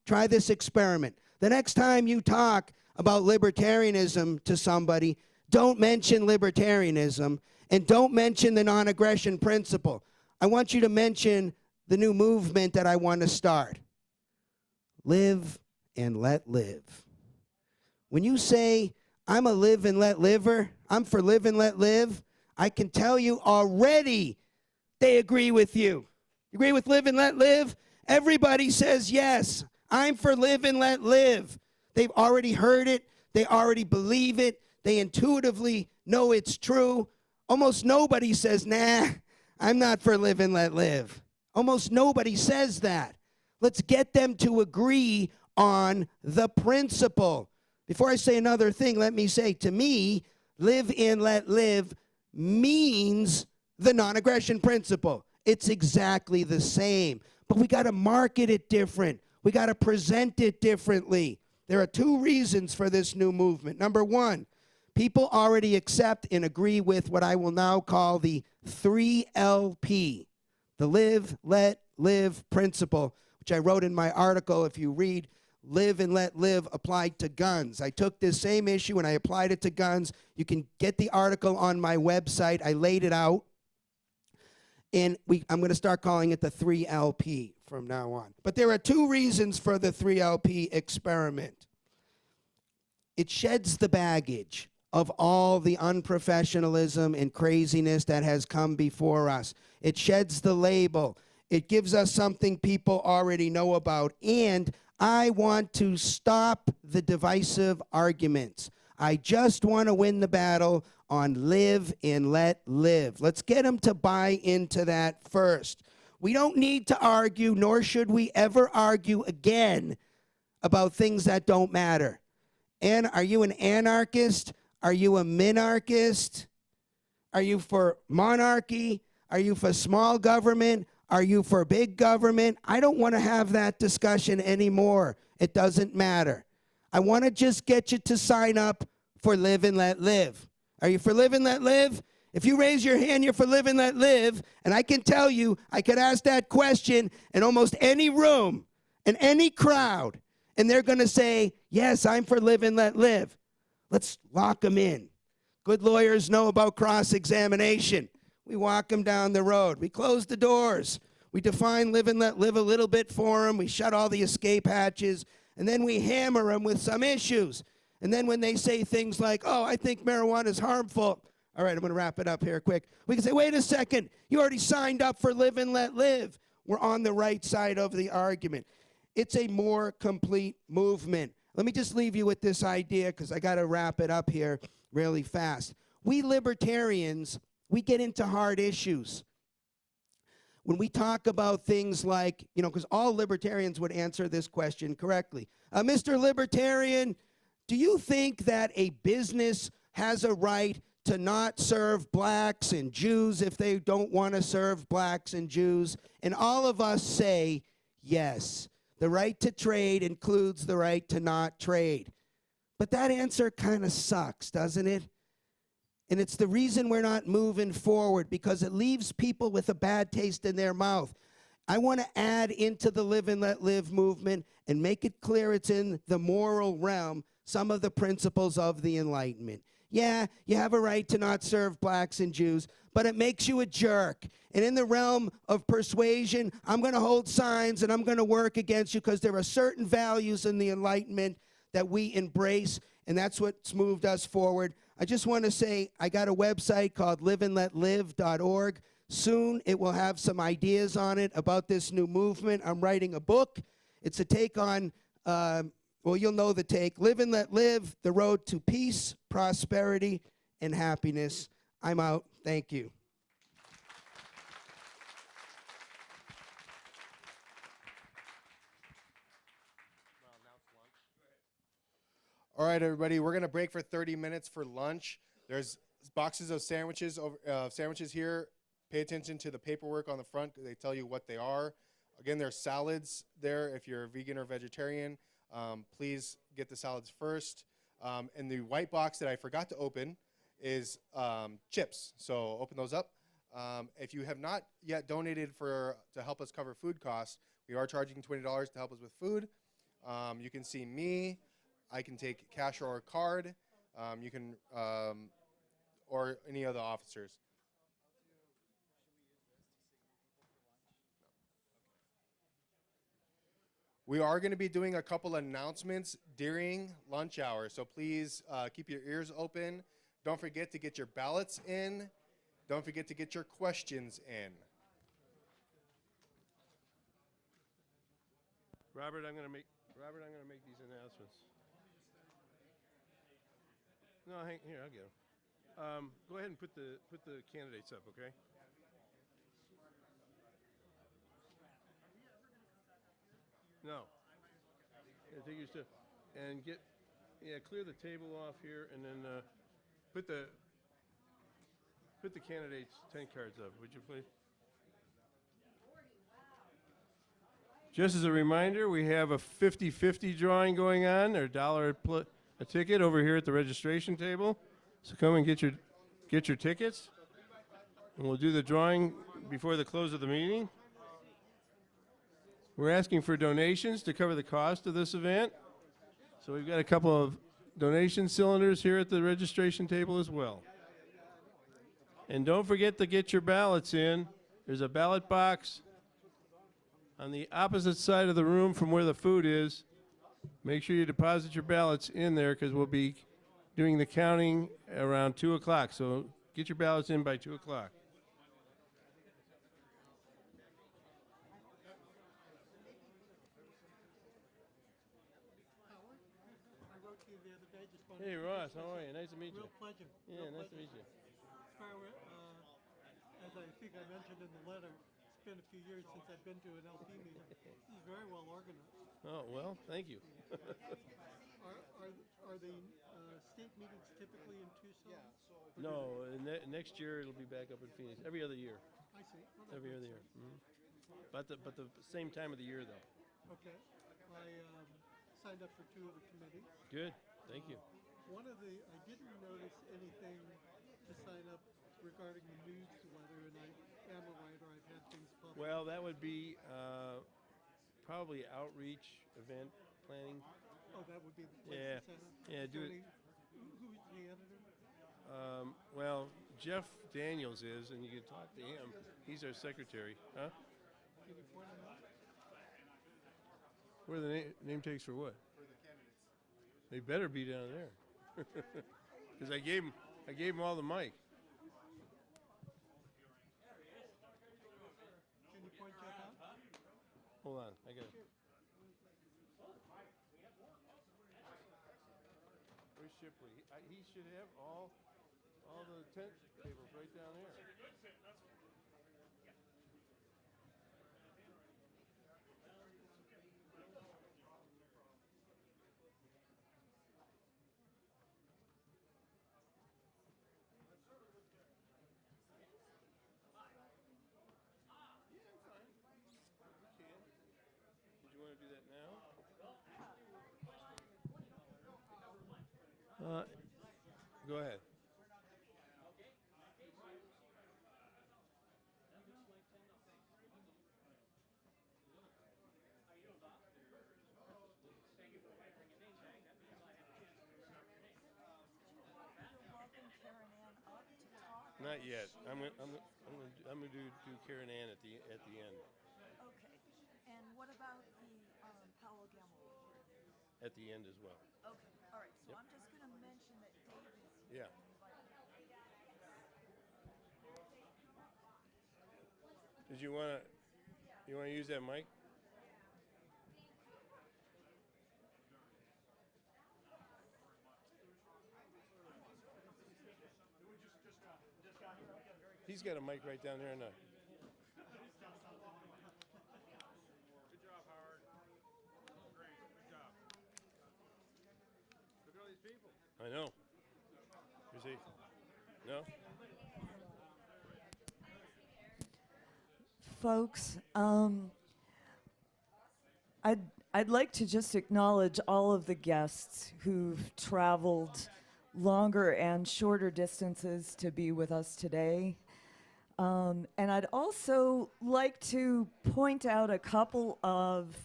Try this experiment. The next time you talk about libertarianism to somebody, don't mention libertarianism and don't mention the non-aggression principle. I want you to mention the new movement that I want to start. Live and let live. When you say, I'm a live and let liver, I'm for live and let live, I can tell you already they agree with you. You agree with live and let live? Everybody says yes. I'm for live and let live. They've already heard it. They already believe it. They intuitively know it's true. Almost nobody says, nah, I'm not for live and let live. Almost nobody says that. Let's get them to agree on the principle. Before I say another thing, let me say, to me, live and let live means the non-aggression principle. It's exactly the same. But we got to market it different. We got to present it differently. There are 2 reasons for this new movement. Number 1, people already accept and agree with what I will now call the 3LP, the live, let, live principle, which I wrote in my article. If you read live and let live applied to guns. I took this same issue and I applied it to guns. You can get the article on my website. I laid it out. And I'm going to start calling it the 3LP from now on. But there are 2 reasons for the 3LP experiment. It sheds the baggage of all the unprofessionalism and craziness that has come before us. It sheds the label. It gives us something people already know about. And I want to stop the divisive arguments. I just want to win the battle on live and let live. Let's get them to buy into that first. We don't need to argue, nor should we ever argue again about things that don't matter. And are you an anarchist? Are you a minarchist? Are you for monarchy? Are you for small government? Are you for big government? I don't want to have that discussion anymore. It doesn't matter. I want to just get you to sign up for Live and Let Live. Are you for Live and Let Live? If you raise your hand, you're for Live and Let Live. And I can tell you, I could ask that question in almost any room, in any crowd, and they're going to say, yes, I'm for Live and Let Live. Let's lock them in. Good lawyers know about cross-examination. We walk them down the road. We close the doors. We define Live and Let Live a little bit for them. We shut all the escape hatches. And then we hammer them with some issues. And then when they say things like, oh, I think marijuana is harmful. All right, I'm going to wrap it up here quick. We can say, wait a second. You already signed up for Live and Let Live. We're on the right side of the argument. It's a more complete movement. Let me just leave you with this idea because I got to wrap it up here really fast. We libertarians, we get into hard issues. When we talk about things like, because all libertarians would answer this question correctly. Mr. Libertarian, do you think that a business has a right to not serve blacks and Jews if they don't want to serve blacks and Jews? And all of us say, yes. The right to trade includes the right to not trade. But that answer kind of sucks, doesn't it? And it's the reason we're not moving forward, because it leaves people with a bad taste in their mouth. I want to add into the Live and Let Live movement and make it clear it's in the moral realm some of the principles of the Enlightenment. Yeah, you have a right to not serve blacks and Jews, but it makes you a jerk. And in the realm of persuasion, I'm going to hold signs and I'm going to work against you because there are certain values in the Enlightenment that we embrace, and that's what's moved us forward. I just want to say I got a website called liveandletlive.org. Soon it will have some ideas on it about this new movement. I'm writing a book. It's a take on, well, you'll know the take. Live and Let Live, the road to peace, prosperity, and happiness. I'm out. Thank you. All right, everybody, we're going to break for 30 minutes for lunch. There's boxes of sandwiches here. Pay attention to the paperwork on the front. They tell you what they are. Again, there's salads there. If you're a vegan or vegetarian, please get the salads first. And the white box that I forgot to open is chips. So open those up. If you have not yet donated to help us cover food costs, we are charging $20 to help us with food. You can see me. I can take cash or a card. You can, or any other officers. We are going to be doing a couple announcements during lunch hour, so please keep your ears open. Don't forget to get your ballots in. Don't forget to get your questions in. Robert, I'm going to make these announcements. No, here, I'll get them. Go ahead and put the candidates up, okay? No. Yeah, take your stuff and clear the table off here, and then put the candidates' 10 cards up, would you please? Just as a reminder, we have a 50-50 drawing going on, or $1 a ticket over here at the registration table. So come and get your tickets, and we'll do the drawing before the close of the meeting. We're asking for donations to cover the cost of this event. So we've got a couple of donation cylinders here at the registration table as well. And don't forget to get your ballots in. There's a ballot box on the opposite side of the room from where the food is. Make sure you deposit your ballots in there because we'll be doing the counting around 2 o'clock. So get your ballots in by 2 o'clock. talk to you the other day. Just wanted Hey, to Ross, introduce how are you? myself. Nice to meet you. Real pleasure. Yeah, Real nice to pleasure. meet you. As I think I mentioned in the letter, it's been a few years since I've been to an LP meeting. This is very well organized. Oh, well, thank you. Are the state meetings typically in Tucson? No, next year it'll be back up in Phoenix. Every other year. I see. Well, that Every makes other year. sense. But the same time of the year, though. Okay. I signed up for 2 of the committees. Good. Thank you. One of the, I didn't notice anything to sign up regarding the newsletter, and I am a writer. I've had things published. Well, that would be probably outreach, event planning. Oh, that would be the place Yeah. to sign up? Yeah, do it. Who's the editor? Well, Jeff Daniels is, and you can talk to him. He's our secretary. Huh? Can you point him out? What are the name tags for what? For the candidates. They better be down there. Because I gave him all the mic. Can you point Jeff out? Hold on, I got it. Where's Shipley? He should have all the tent tables right down there. Did you want to do that now? Go ahead. Not yet. I'm gonna do Karen Ann at the end. Okay. And what about the Powell Gamble report? At the end as well. Okay. All right. So Yep. I'm just going to mention that Dave is Yeah. Did you want to use that mic? He's got a mic right down there now. Good job, Howard. Great. Good job. Look at all these people. I know. You see? No? Folks, I'd like to just acknowledge all of the guests who've traveled longer and shorter distances to be with us today. And I'd also like to point out a couple of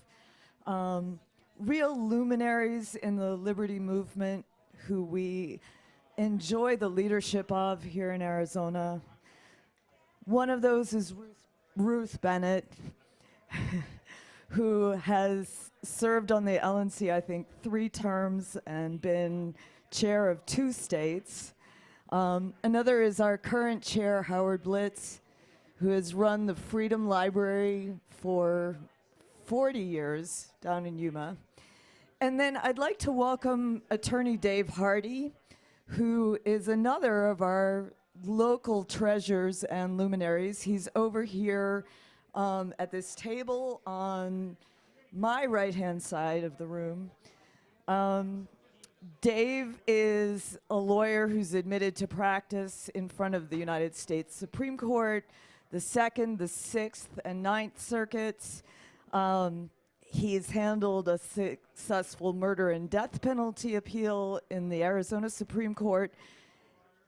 real luminaries in the liberty movement who we enjoy the leadership of here in Arizona. One of those is Ruth Bennett, who has served on the LNC, I think, 3 terms and been chair of 2 states. Another is our current chair, Howard Blitz, who has run the Freedom Library for 40 years down in Yuma. And then I'd like to welcome attorney Dave Hardy, who is another of our local treasures and luminaries. He's over here at this table on my right-hand side of the room. Dave is a lawyer who's admitted to practice in front of the United States Supreme Court, the 2nd, the 6th, and 9th Circuits. He's handled a successful murder and death penalty appeal in the Arizona Supreme Court.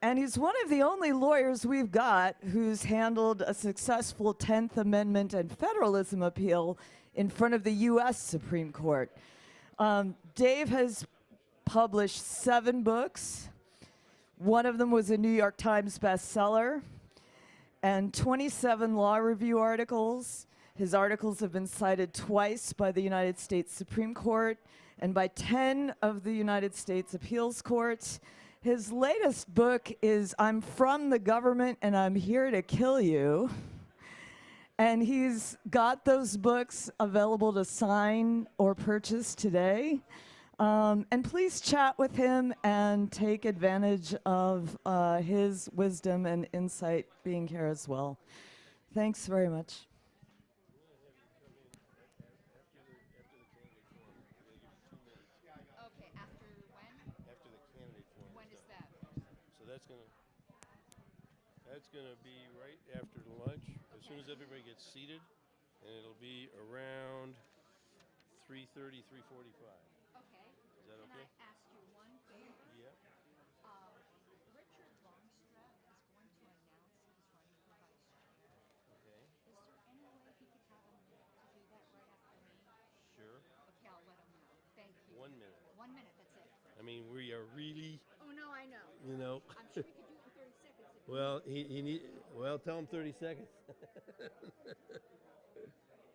And he's one of the only lawyers we've got who's handled a successful 10th Amendment and federalism appeal in front of the U.S. Supreme Court. Dave has published 7 books. One of them was a New York Times bestseller, and 27 law review articles. His articles have been cited twice by the United States Supreme Court and by 10 of the United States appeals courts. His latest book is I'm From the Government and I'm Here to Kill You. And he's got those books available to sign or purchase today. And please chat with him and take advantage of his wisdom and insight being here as well. Thanks very much. Okay, after when? After the candidate forum. When is that? So that's gonna be right after lunch, as soon as everybody gets seated, and it'll be around 3:30, 3:45. Okay. Is that okay? Can I ask you one favor? Yeah. Richard Longstreth is going to announce he's running for vice chair. Okay. Is there any way he could have a minute to do that right after me? Sure. Okay, I'll let him know. Thank you. 1 minute. 1 minute, that's it. I mean, we are really, Oh, no, I know. you know. I'm sure we could do it in 30 seconds. If Well, he need. Well, tell him 30 seconds. Robert, there's something.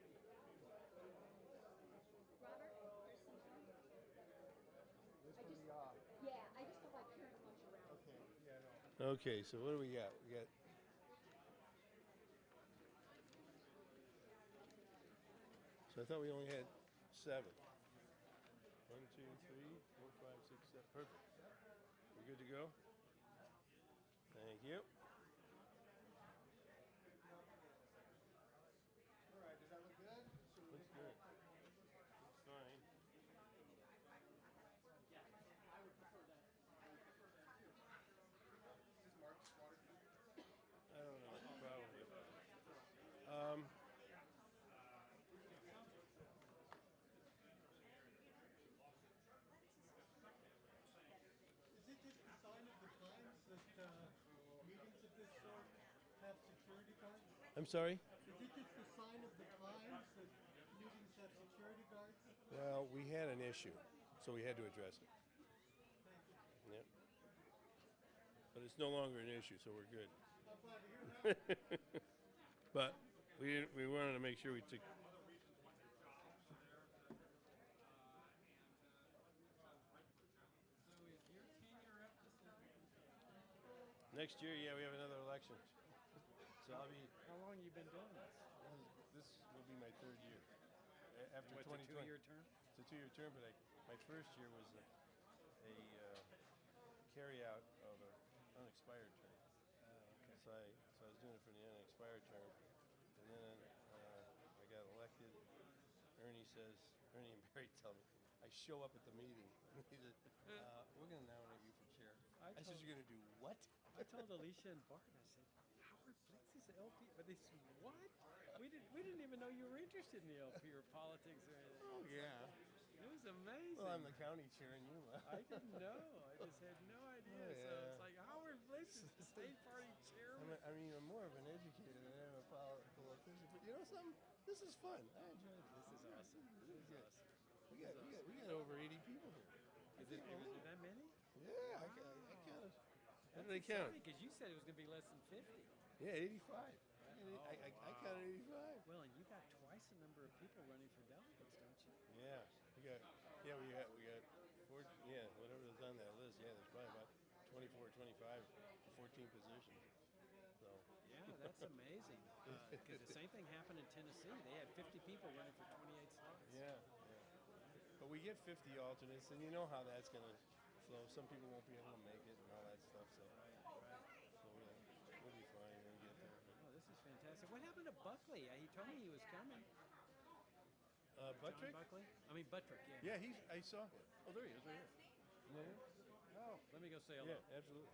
I just don't like carrying lunch around. Okay, yeah, no. Okay, so what do we got? We got. So I thought we only had 7. 1, 2, 3, 4, 5, 6, 7. Perfect. We're good to go? Thank you. All right, does that look good? Looks good. Looks fine. I don't know, probably. Is it just the sign of the times that meetings of this sort have security guards? I'm sorry? Is it just the sign of the times that meetings have security guards? Well, we had an issue, so we had to address it. Yep. But it's no longer an issue, so we're good. I'm glad to hear that. But we wanted to make sure we took. Next year, yeah, we have another election. So I'll be. How long have you been doing this? This will be my 3rd year. After What's 2020. a 2-year term? It's a 2-year term, but my first year was a carry out of an unexpired term. Okay. So I was doing it for the unexpired term, and then I got elected. Ernie and Barry tell me, I show up at the meeting. He said, we're going to nominate you for chair. I said, you're going to do what? I told Alicia and Bart, I said, Howard Blitz is LP, but they said, what? We didn't even know you were interested in the LP or politics or anything. Oh, yeah. It was amazing. Well, I'm the county chair and you left. I didn't know. I just had no idea. Oh, So yeah. it's like, Howard Blitz is the state party chairman. I'm more of an educator than I am a political official. But you know something? This is fun. I enjoy it. This is awesome. This is awesome. We got over 80 people here. Was there that many? Yeah, I counted. How did I count? Because you said it was going to be less than 50. Yeah, 85. I counted 85. Well, and you got twice the number of people running for delegates, don't you? Yeah, we got 4, whatever is on that list. Yeah, there's probably about 24, 25, 14 positions. So. Yeah, that's amazing. Because the same thing happened in Tennessee. They had 50 people running for 28 slots. Yeah. But we get 50 alternates, and you know how that's going to flow. Some people won't be able to make it and all that stuff. So we'll be fine when we get there. Oh, this is fantastic. What happened to Buckley? He told me he was coming. Buttrick? John Buckley? I mean, Buttrick, yeah. Yeah, I saw him. Oh, there he is, right here. Yeah. Oh, let me go say hello. Yeah, absolutely.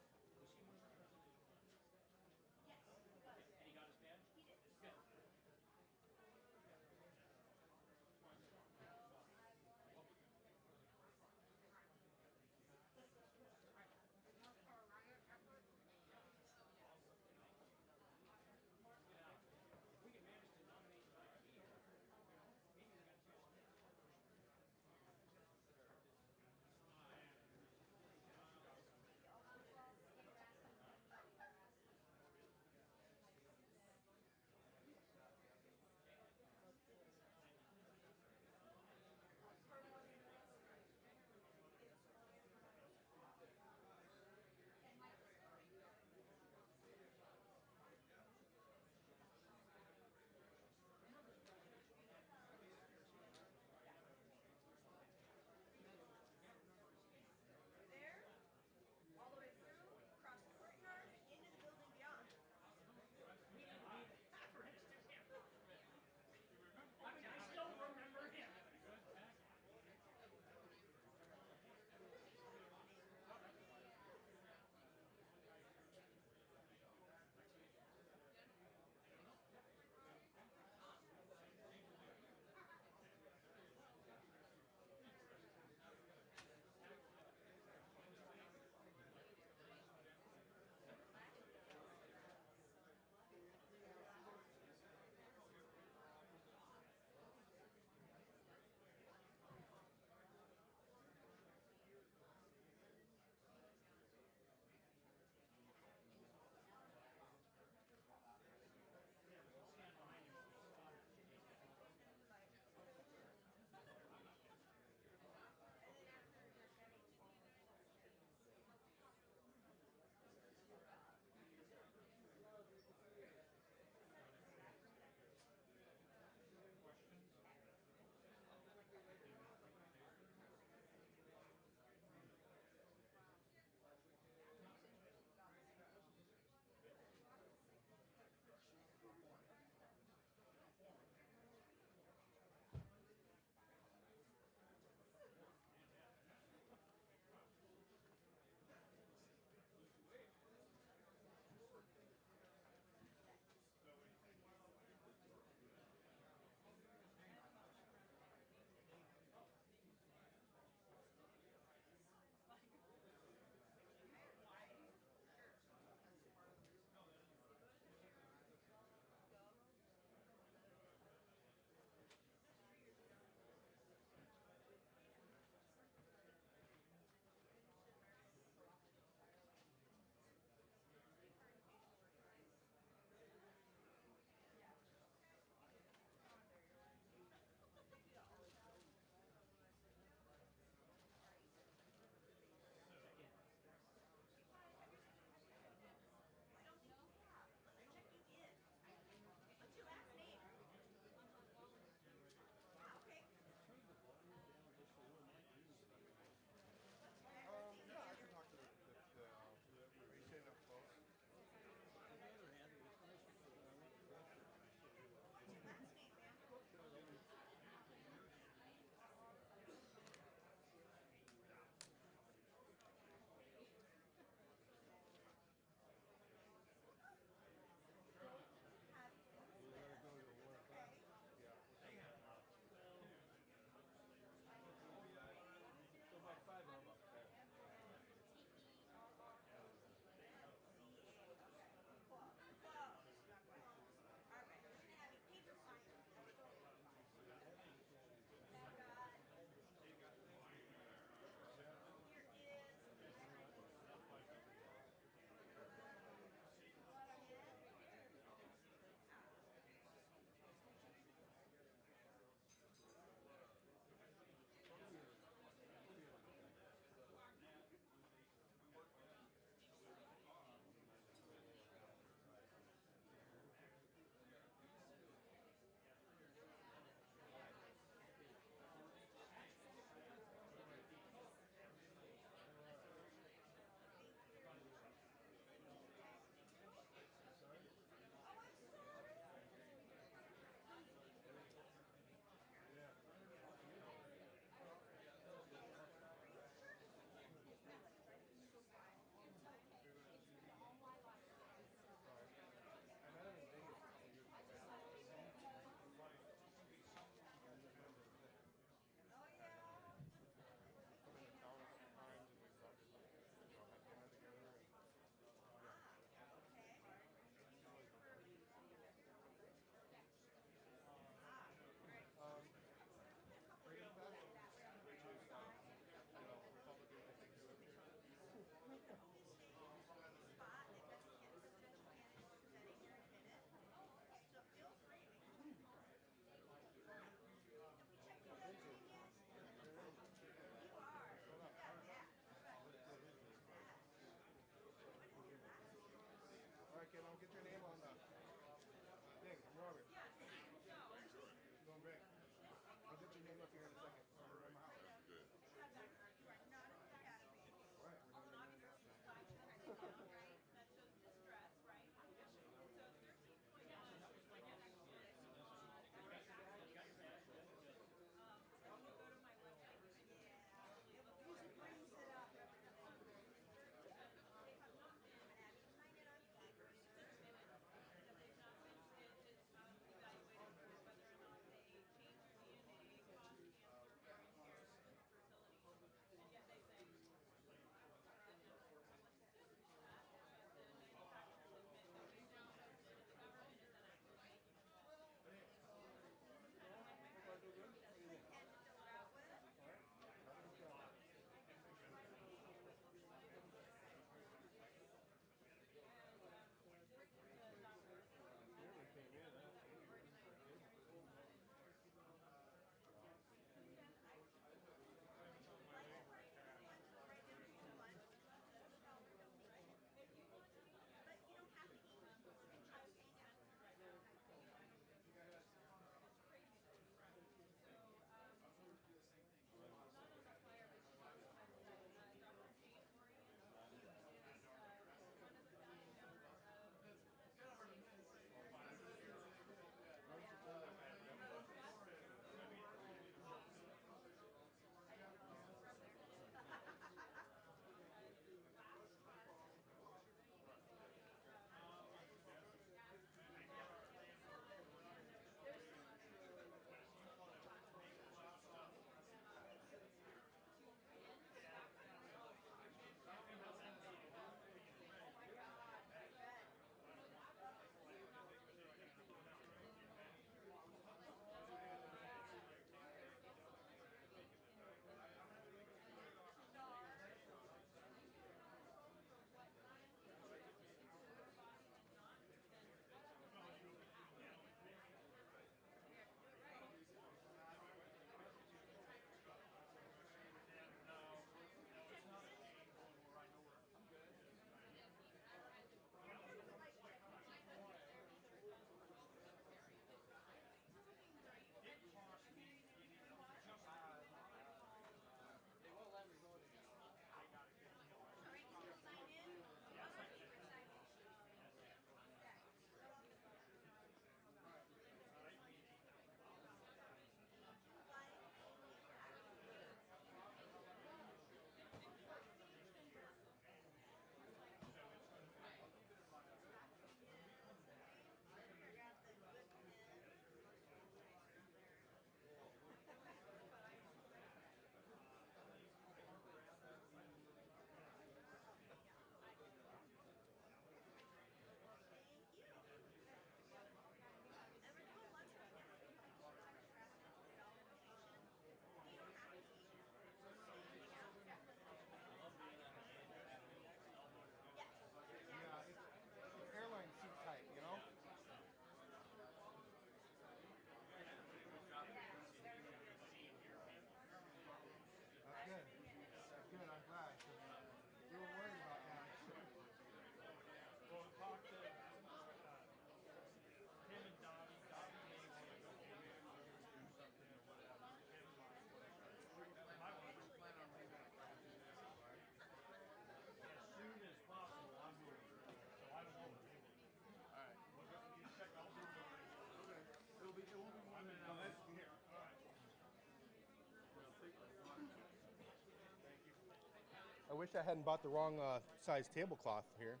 wish I hadn't bought the wrong size tablecloth here.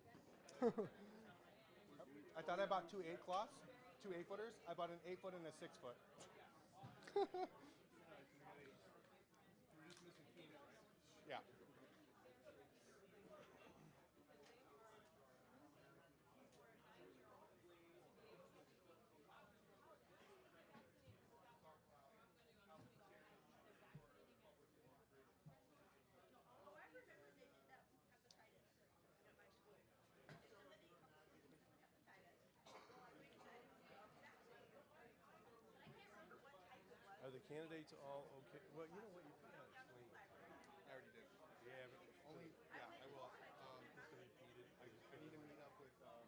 I thought I bought two 8-cloths, two 8-footers. I bought an 8-foot and a 6-foot. Yeah. Are the candidates all okay? Well, you know what, you gotta explain it. I already did. Yeah, but Only, yeah, I will. just to repeat it. I need to meet up with, I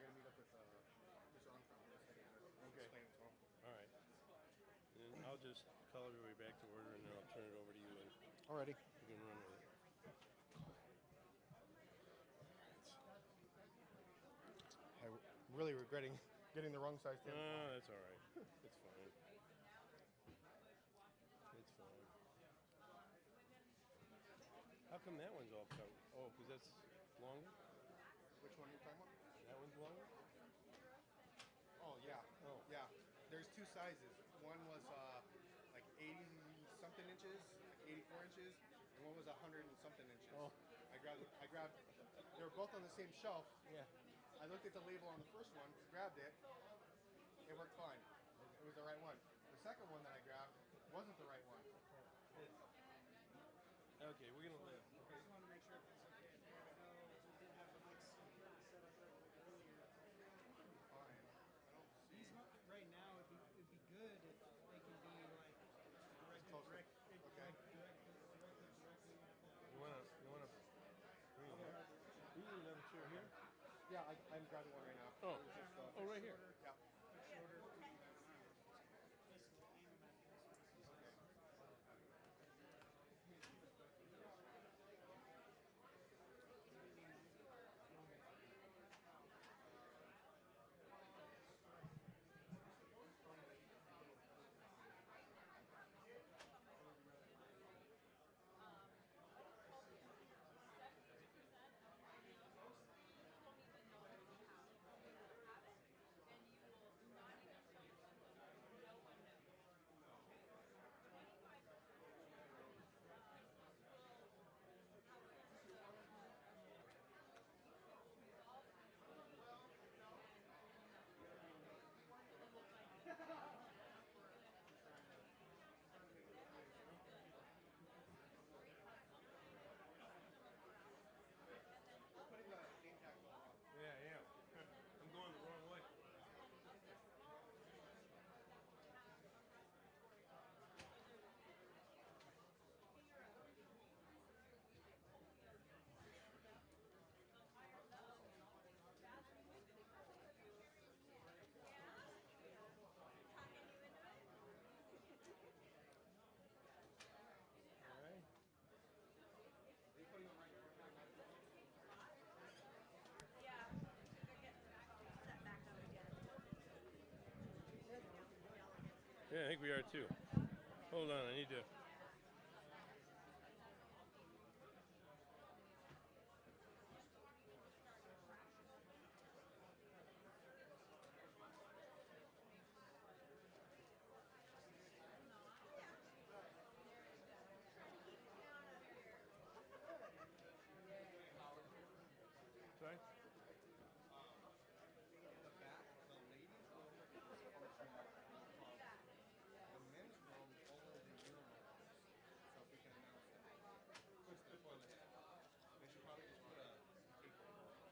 gotta meet up with Mr. Armstrong in a second to Okay. explain it to him. All right. And I'll just call everybody back to order, and then I'll turn it over to you, and Alrighty. you can run with it. I'm really regretting getting the wrong size No, tablecloth. that's all right. It's fine. It's fine. How come that one's all covered? Oh, because that's longer? Which one are you talking about? That one's longer? Oh, yeah. Oh. Yeah. There's two sizes. One was like 80 something inches, like 84 inches, and one was 100 and something inches. Oh. I grabbed, they were both on the same shelf. Yeah. I looked at the label on the first one, grabbed it, it worked fine. It was the right one. The second one that I grabbed wasn't the right one. Okay, we're gonna live. I just want to make sure everything's okay. There we go. We did have the mics set up earlier. Fine. I don't see. These right now, it'd be good if they can be like directly You wanna bring it here? You need another chair here? Yeah, I'm grabbing one right now. Oh. It was just, Oh, right here. Yeah. shorter. Yeah. I'm going the wrong way. All right. Yeah, I think we are too. Hold on, I need to. Sorry? The back, the ladies' room is functional. The men's room, only the urinal. So if we can announce that. Push the toilet. They should probably just put a tape over it.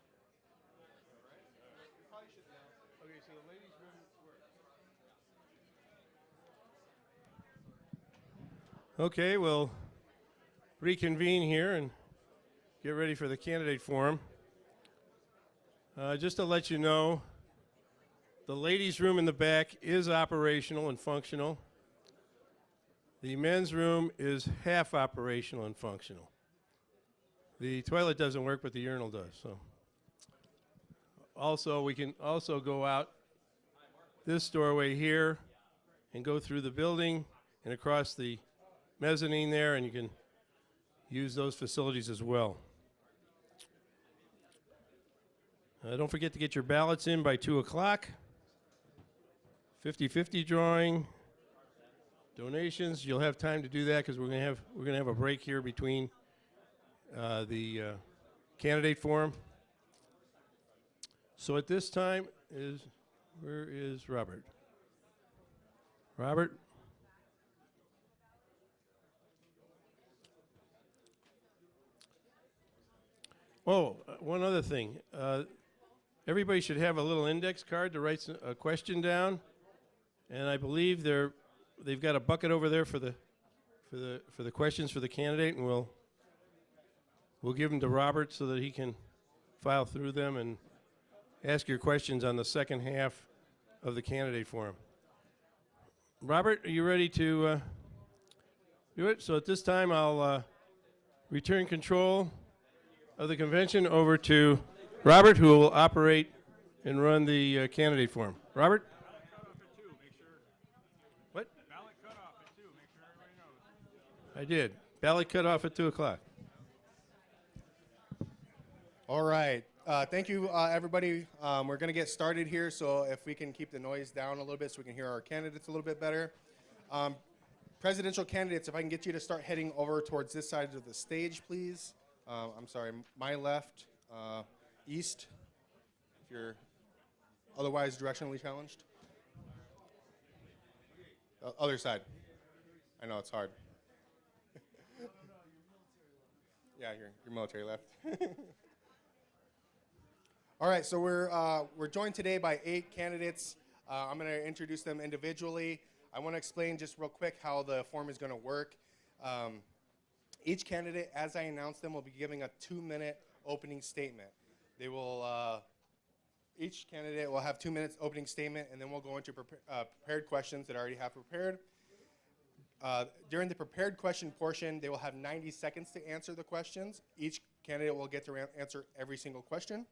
Alright? We probably should announce it. Okay, so the ladies' room works. Okay, we'll reconvene here and get ready for the candidate forum. Just to let you know, the ladies' room in the back is operational and functional. The men's room is half operational and functional. The toilet doesn't work, but the urinal does. So, also, we can also go out this doorway here and go through the building and across the mezzanine there, and you can use those facilities as well. Don't forget to get your ballots in by 2 o'clock. 50-50 drawing. Donations, you'll have time to do that because we're gonna have a break here between the candidate forum. So at this time where is Robert? Robert? Oh, one other thing. Everybody should have a little index card to write a question down, and I believe they've got a bucket over there for the questions for the candidate, and we'll give them to Robert so that he can file through them and ask your questions on the second half of the candidate forum. Robert, are you ready to do it? So at this time, I'll return control of the convention over to Robert, who will operate and run the candidate forum. Robert? What? Ballot cutoff at 2. Make sure everybody knows. I did. Ballot cutoff at 2 o'clock. All right. Thank you, everybody. We're going to get started here, so if we can keep the noise down a little bit so we can hear our candidates a little bit better. Presidential candidates, if I can get you to start heading over towards this side of the stage, please. I'm sorry, my left, east, if you're otherwise directionally challenged. Other side. I know, it's hard. Yeah, you're military left. All right, so we're joined today by 8 candidates. I'm going to introduce them individually. I want to explain just real quick how the form is going to work. Each candidate, as I announce them, will be giving a 2-minute opening statement. They will, each candidate will have 2 minutes opening statement, and then we'll go into prepared questions that I already have prepared. During the prepared question portion, they will have 90 seconds to answer the questions. Each candidate will get to answer every single question.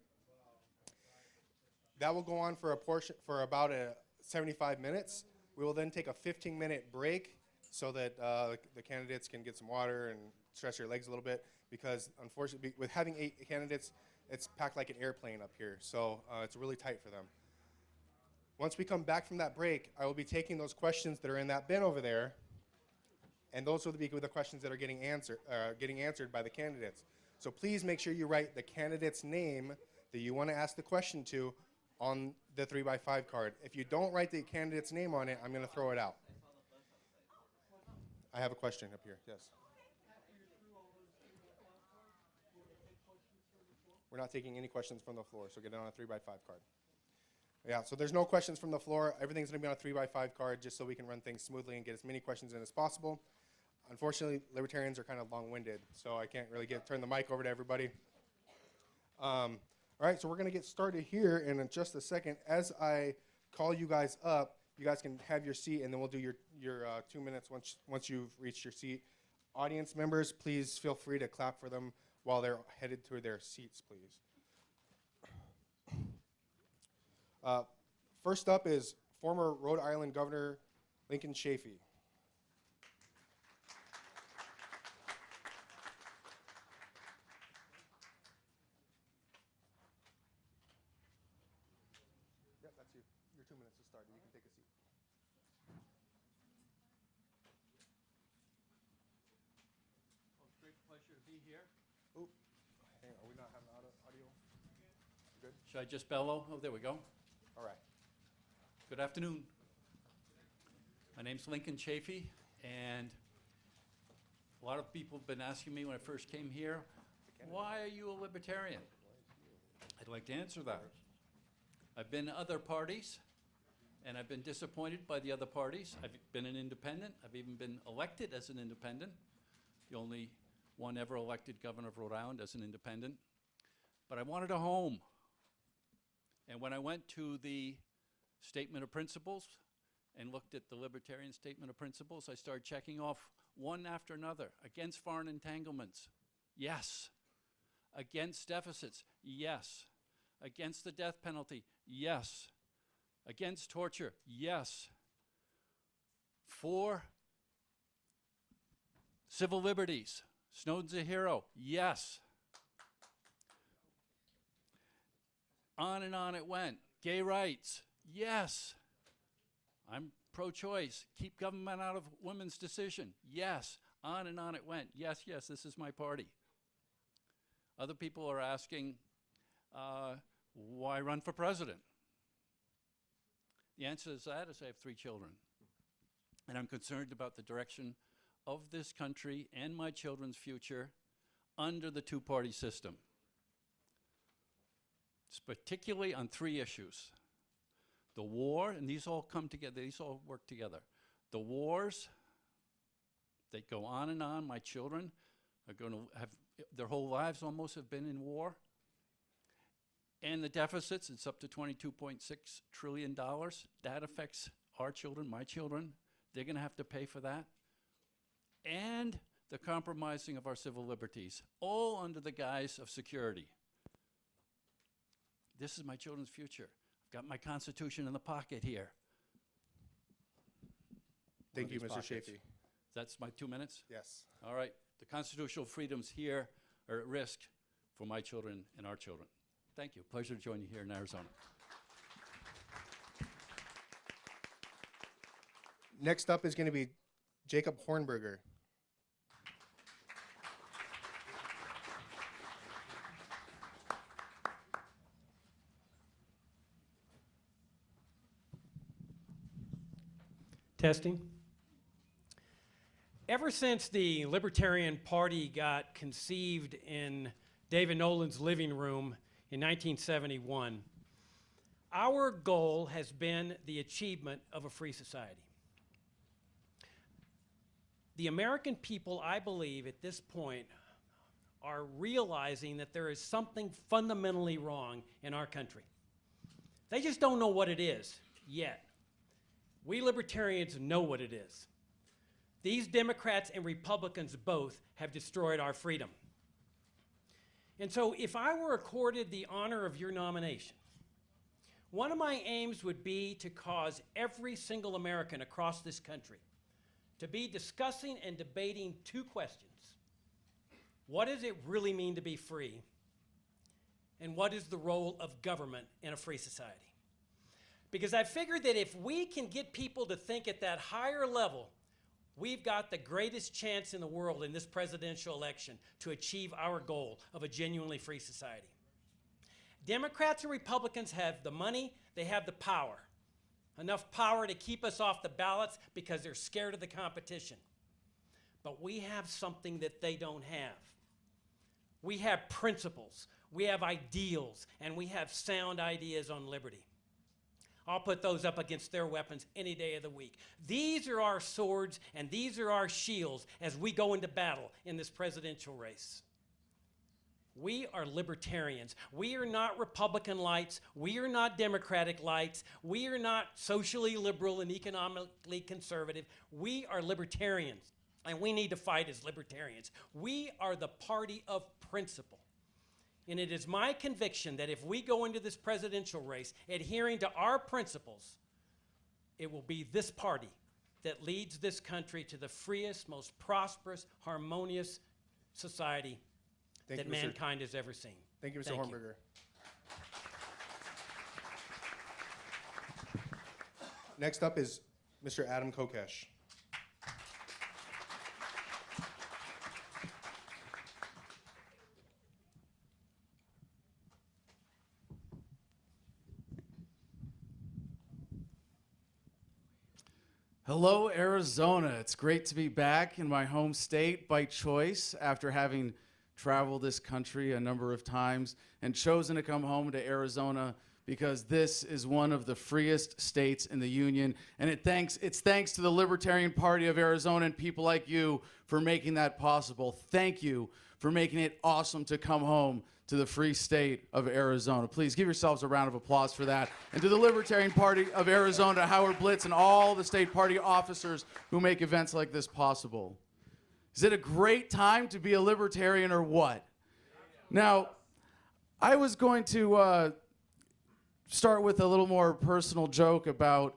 That will go on for about 75 minutes. We will then take a 15-minute break so that the candidates can get some water and stretch their legs a little bit, because unfortunately, with having 8 candidates, it's packed like an airplane up here, so it's really tight for them. Once we come back from that break, I will be taking those questions that are in that bin over there, and those will be the questions that are getting answered by the candidates. So please make sure you write the candidate's name that you want to ask the question to on the 3x5 card. If you don't write the candidate's name on it, I'm going to throw it out. I have a question up here, yes. We're not taking any questions from the floor, so get it on a 3x5 card. Yeah, so there's no questions from the floor. Everything's going to be on a 3x5 card just so we can run things smoothly and get as many questions in as possible. Unfortunately, libertarians are kind of long-winded, so I can't really turn the mic over to everybody. All right, so we're going to get started here in just a second. As I call you guys up, you guys can have your seat, and then we'll do your 2 minutes once you've reached your seat. Audience members, please feel free to clap for them while they're headed to their seats, please. First up is former Rhode Island Governor Lincoln Chafee. Yep, that's you. Your 2 minutes to start, and you can take a seat. Well, it's a great pleasure to be here. Oh, hang on, are we not having audio? Good? Should I just bellow? Oh, there we go. All right. Good afternoon. My name's Lincoln Chafee, and a lot of people have been asking me when I first came here, why are you a libertarian? I'd like to answer that. I've been to other parties, and I've been disappointed by the other parties. I've been an independent. I've even been elected as an independent, the only one ever elected governor of Rhode Island as an independent. But I wanted a home. And when I went to the Statement of Principles and looked at the Libertarian Statement of Principles, I started checking off one after another. Against foreign entanglements, yes. Against deficits, yes. Against the death penalty, yes. Against torture, yes. For Civil liberties. Snowden's a hero. Yes. On and on it went. Gay rights. Yes. I'm pro-choice. Keep government out of women's decision. Yes. On and on it went. Yes, yes, this is my party. Other people are asking, why run for president? The answer to that is I have 3 children. And I'm concerned about the direction of this country and my children's future under the two-party system. It's particularly on 3 issues. The war, and these all come together, these all work together. The wars, they go on and on. My children are going to have, their whole lives almost have been in war. And the deficits, it's up to $22.6 trillion. That affects our children, my children. They're going to have to pay for that. And the compromising of our civil liberties, all under the guise of security. This is my children's future. I've got my Constitution in the pocket here. Thank you, Mr. Chafee. That's my 2 minutes? Yes. All right. The constitutional freedoms here are at risk for my children and our children. Thank you. Pleasure to join you here in Arizona. Next up is going to be Jacob Hornberger. Testing. Ever since the Libertarian Party got conceived in David Nolan's living room in 1971, our goal has been the achievement of a free society. The American people, I believe, at this point, are realizing that there is something fundamentally wrong in our country. They just don't know what it is yet. We libertarians know what it is. These Democrats and Republicans both have destroyed our freedom. And so if I were accorded the honor of your nomination, one of my aims would be to cause every single American across this country to be discussing and debating 2 questions. What does it really mean to be free? And what is the role of government in a free society? Because I figured that if we can get people to think at that higher level, we've got the greatest chance in the world in this presidential election to achieve our goal of a genuinely free society. Democrats and Republicans have the money, they have the power. Enough power to keep us off the ballots because they're scared of the competition. But we have something that they don't have. We have principles, we have ideals, and we have sound ideas on liberty. I'll put those up against their weapons any day of the week. These are our swords and these are our shields as we go into battle in this presidential race. We are libertarians. We are not Republican lights. We are not Democratic lights. We are not socially liberal and economically conservative. We are libertarians, and we need to fight as libertarians. We are the party of principle. And it is my conviction that if we go into this presidential race adhering to our principles, it will be this party that leads this country to the freest, most prosperous, harmonious society that mankind has ever seen. Thank you, Mr. Hornberger. Next up is Mr. Adam Kokesh. Hello, Arizona. It's great to be back in my home state by choice after having traveled this country a number of times and chosen to come home to Arizona because this is one of the freest states in the union. And it's thanks to the Libertarian Party of Arizona and people like you for making that possible. Thank you for making it awesome to come home to the free state of Arizona. Please give yourselves a round of applause for that. And to the Libertarian Party of Arizona, Howard Blitz, and all the state party officers who make events like this possible. Is it a great time to be a libertarian or what? Now, I was going to start with a little more personal joke about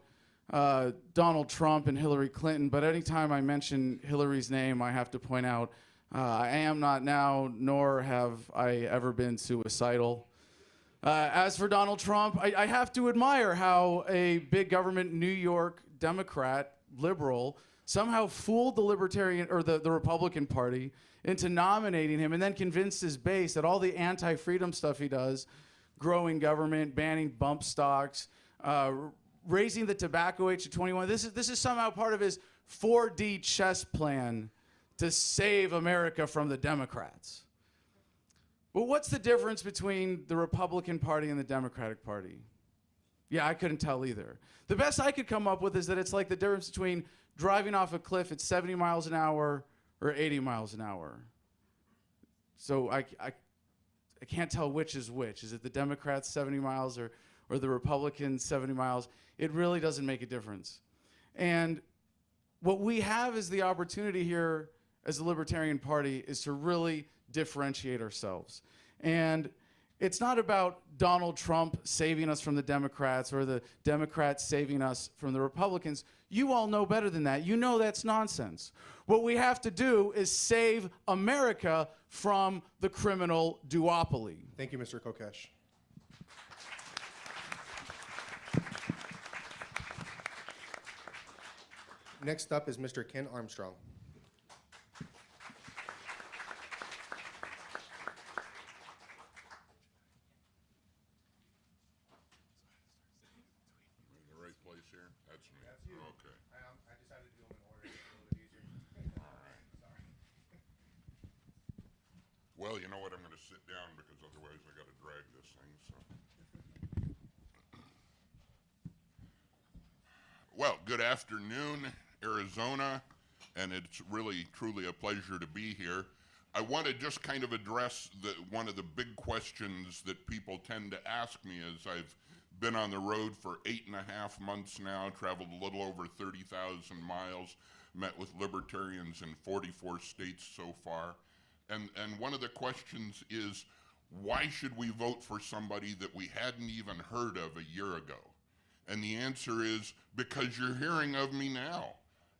Donald Trump and Hillary Clinton, but anytime I mention Hillary's name, I have to point out I am not now, nor have I ever been suicidal. As for Donald Trump, I have to admire how a big government New York Democrat, liberal, somehow fooled the Libertarian or the Republican Party into nominating him and then convinced his base that all the anti-freedom stuff he does, growing government, banning bump stocks, raising the tobacco age to 21, this is somehow part of his 4D chess plan to save America from the Democrats. But what's the difference between the Republican Party and the Democratic Party? Yeah, I couldn't tell either. The best I could come up with is that it's like the difference between driving off a cliff at 70 miles an hour or 80 miles an hour. So I can't tell which is which. Is it the Democrats 70 miles or the Republicans 70 miles? It really doesn't make a difference. And what we have is the opportunity here as the Libertarian Party is to really differentiate ourselves. And it's not about Donald Trump saving us from the Democrats or the Democrats saving us from the Republicans. You all know better than that. You know that's nonsense. What we have to do is save America from the criminal duopoly. Thank you, Mr. Kokesh. Next up is Mr. Ken Armstrong. Well, you know what, I'm going to sit down because otherwise I got to drag this thing, so. Well, good afternoon, Arizona, and it's really, truly a pleasure to be here. I want to just kind of address one of the big questions that people tend to ask me as I've been on the road for 8.5 months now, traveled a little over 30,000 miles, met with libertarians in 44 states so far. And one of the questions is, why should we vote for somebody that we hadn't even heard of a year ago? And the answer is, because you're hearing of me now.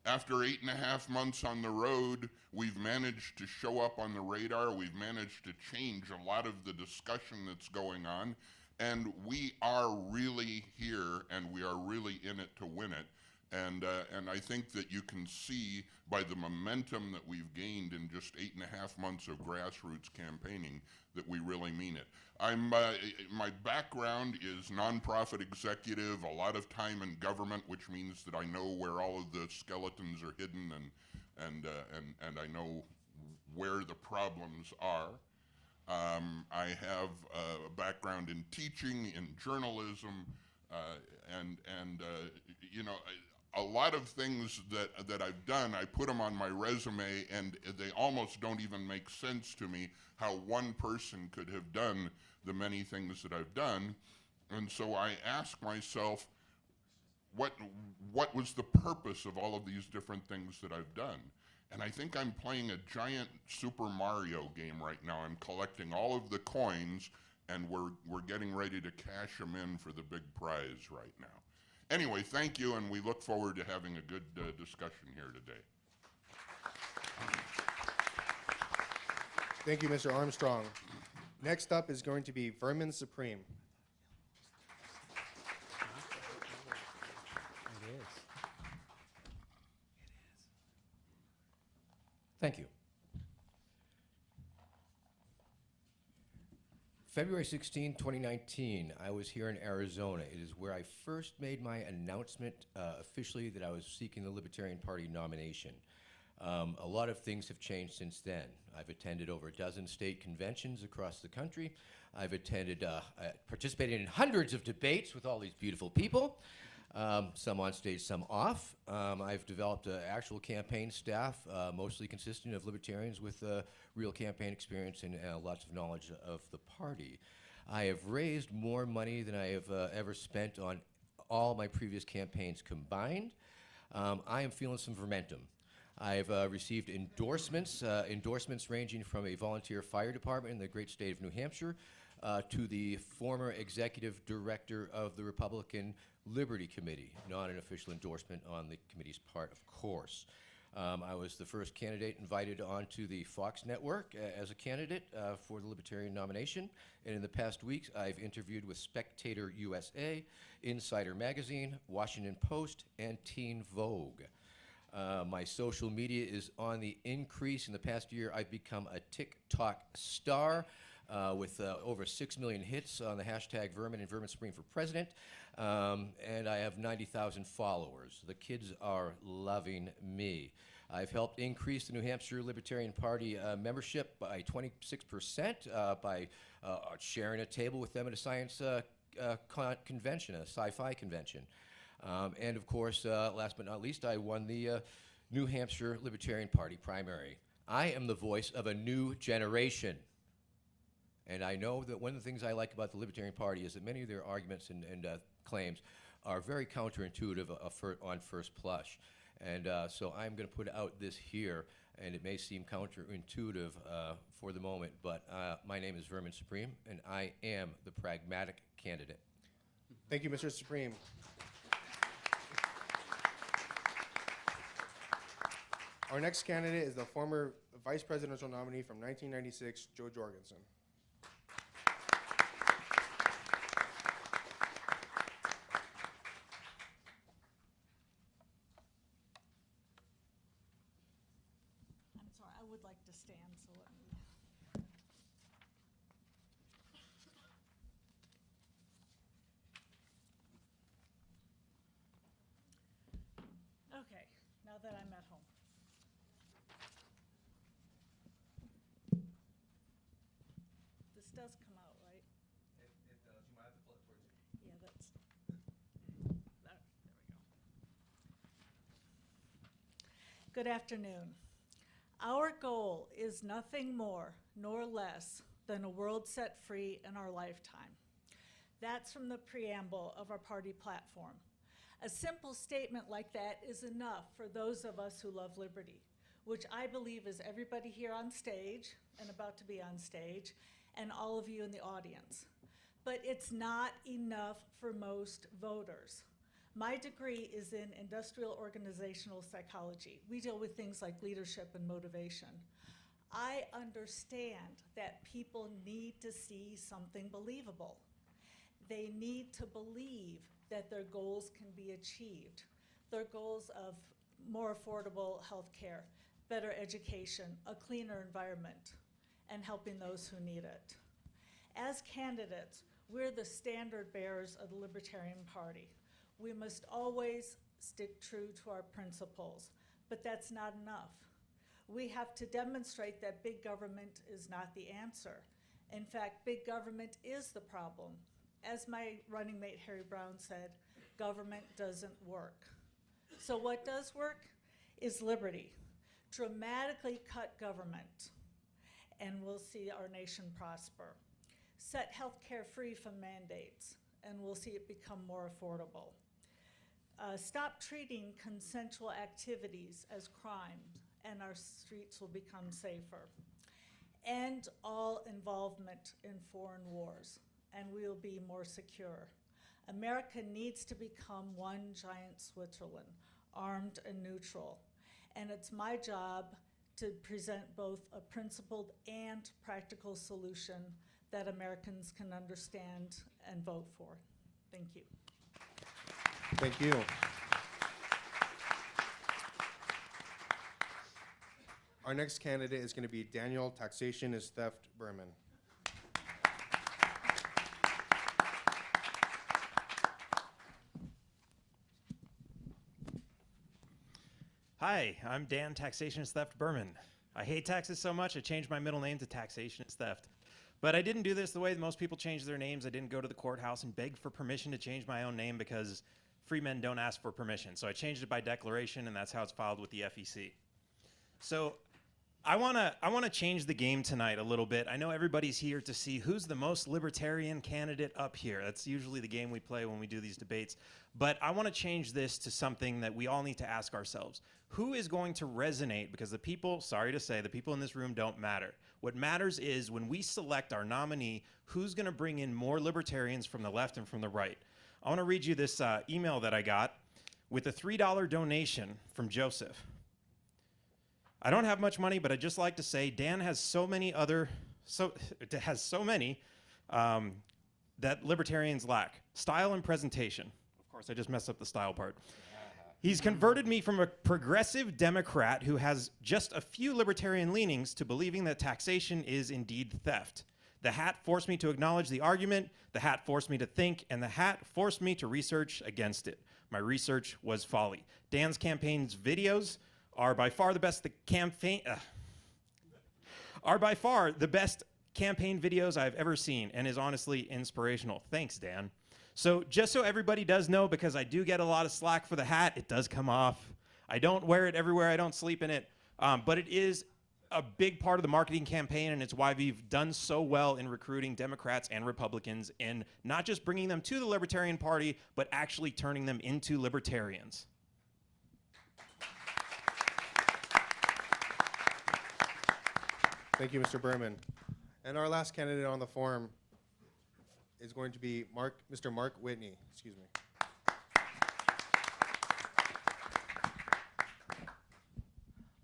After 8.5 months on the road, we've managed to show up on the radar. We've managed to change a lot of the discussion that's going on. And we are really here, and we are really in it to win it. And I think that you can see by the momentum that we've gained in just 8.5 months of grassroots campaigning that we really mean it. My background is nonprofit executive, a lot of time in government, which means that I know where all of the skeletons are hidden and I know where the problems are. I have a background in teaching, in journalism, you know, a lot of things that I've done, I put them on my resume, and they almost don't even make sense to me how one person could have done the many things that I've done. And so I ask myself, what was the purpose of all of these different things that I've done? And I think I'm playing a giant Super Mario game right now. I'm collecting all of the coins, and we're getting ready to cash them in for the big prize right now. Anyway, thank you, and we look forward to having a good discussion here today. Thank you, Mr. Armstrong. Next up is going to be Vermin Supreme. Thank you. February 16, 2019, I was here in Arizona. It is where I first made my announcement officially that I was seeking the Libertarian Party nomination. A lot of things have changed since then. I've attended over a dozen state conventions across the country. I've attended, participated in hundreds of debates with all these beautiful people, some on stage, some off. I've developed an actual campaign staff, mostly consisting of libertarians with real campaign experience and lots of knowledge of the party. I have raised more money than I have ever spent on all my previous campaigns combined. I am feeling some momentum. I've received endorsements ranging from a volunteer fire department in the great state of New Hampshire, to the former executive director of the Republican Liberty Committee. Not an official endorsement on the committee's part, of course. I was the first candidate invited onto the Fox network as a candidate for the Libertarian nomination. And in the past weeks, I've interviewed with Spectator USA, Insider Magazine, Washington Post, and Teen Vogue. My social media is on the increase. In the past year, I've become a TikTok star with over 6 million hits on the hashtag Vermin and Vermin Supreme for President. And I have 90,000 followers. The kids are loving me. I've helped increase the New Hampshire Libertarian Party membership by 26% by sharing a table with them at a science convention, a sci-fi convention. And of course, last but not least, I won the New Hampshire Libertarian Party primary. I am the voice of a new generation. And I know that one of the things I like about the Libertarian Party is that many of their arguments and claims are very counterintuitive on first blush. And so I'm going to put out this here, and it may seem counterintuitive for the moment, but my name is Vermin Supreme, and I am the pragmatic candidate. Thank you, Mr. Supreme. Our next candidate is the former vice presidential nominee from 1996, Joe Jorgensen. I'm sorry, I would like to stand, so let me. Okay, now that I'm at home. This does come out, right? It does. You might have to pull it towards you. Yeah, that's, there we go. Good afternoon. Our goal is nothing more nor less than a world set free in our lifetime. That's from the preamble of our party platform. A simple statement like that is enough for those of us who love liberty, which I believe is everybody here on stage and about to be on stage, and all of you in the audience. But it's not enough for most voters. My degree is in industrial organizational psychology. We deal with things like leadership and motivation. I understand that people need to see something believable. They need to believe that their goals can be achieved. Their goals of more affordable health care, better education, a cleaner environment, and helping those who need it. As candidates, we're the standard bearers of the Libertarian Party. We must always stick true to our principles, but that's not enough. We have to demonstrate that big government is not the answer. In fact, big government is the problem. As my running mate Harry Brown said, government doesn't work. So what does work is liberty. Dramatically cut government, and we'll see our nation prosper. Set healthcare free from mandates, and we'll see it become more affordable. Stop treating consensual activities as crime, and our streets will become safer. End all involvement in foreign wars, and we will be more secure. America needs to become one giant Switzerland, armed and neutral. And it's my job to present both a principled and practical solution that Americans can understand and vote for. Thank you. Thank you. Our next candidate is going to be Daniel Taxation is Theft Berman. Hi, I'm Dan Taxation is Theft Berman. I hate taxes so much I changed my middle name to Taxation is Theft. But I didn't do this the way that most people change their names. I didn't go to the courthouse and beg for permission to change my own name because free men don't ask for permission. So I changed it by declaration, and that's how it's filed with the FEC. So I wanna change the game tonight a little bit. I know everybody's here to see who's the most libertarian candidate up here. That's usually the game we play when we do these debates. But I want to change this to something that we all need to ask ourselves. Who is going to resonate? Because the people, sorry to say, the people in this room don't matter. What matters is when we select our nominee, who's going to bring in more libertarians from the left and from the right. I want to read you this email that I got with a $3 donation from Joseph. I don't have much money, but I'd just like to say Dan has so many that libertarians lack. Style and presentation. Of course, I just messed up the style part. He's converted me from a progressive Democrat who has just a few libertarian leanings to believing that taxation is indeed theft. The hat forced me to acknowledge the argument, the hat forced me to think, and the hat forced me to research against it. My research was folly. Dan's campaign's videos are by far the best campaign videos I've ever seen, and is honestly inspirational. Thanks, Dan. So just so everybody does know, because I do get a lot of slack for the hat, it does come off. I don't wear it everywhere. I don't sleep in it. But it is a big part of the marketing campaign, and it's why we've done so well in recruiting Democrats and Republicans and not just bringing them to the Libertarian Party, but actually turning them into libertarians. Thank you, Mr. Berman. And our last candidate on the forum is going to be Mr. Mark Whitney. Excuse me.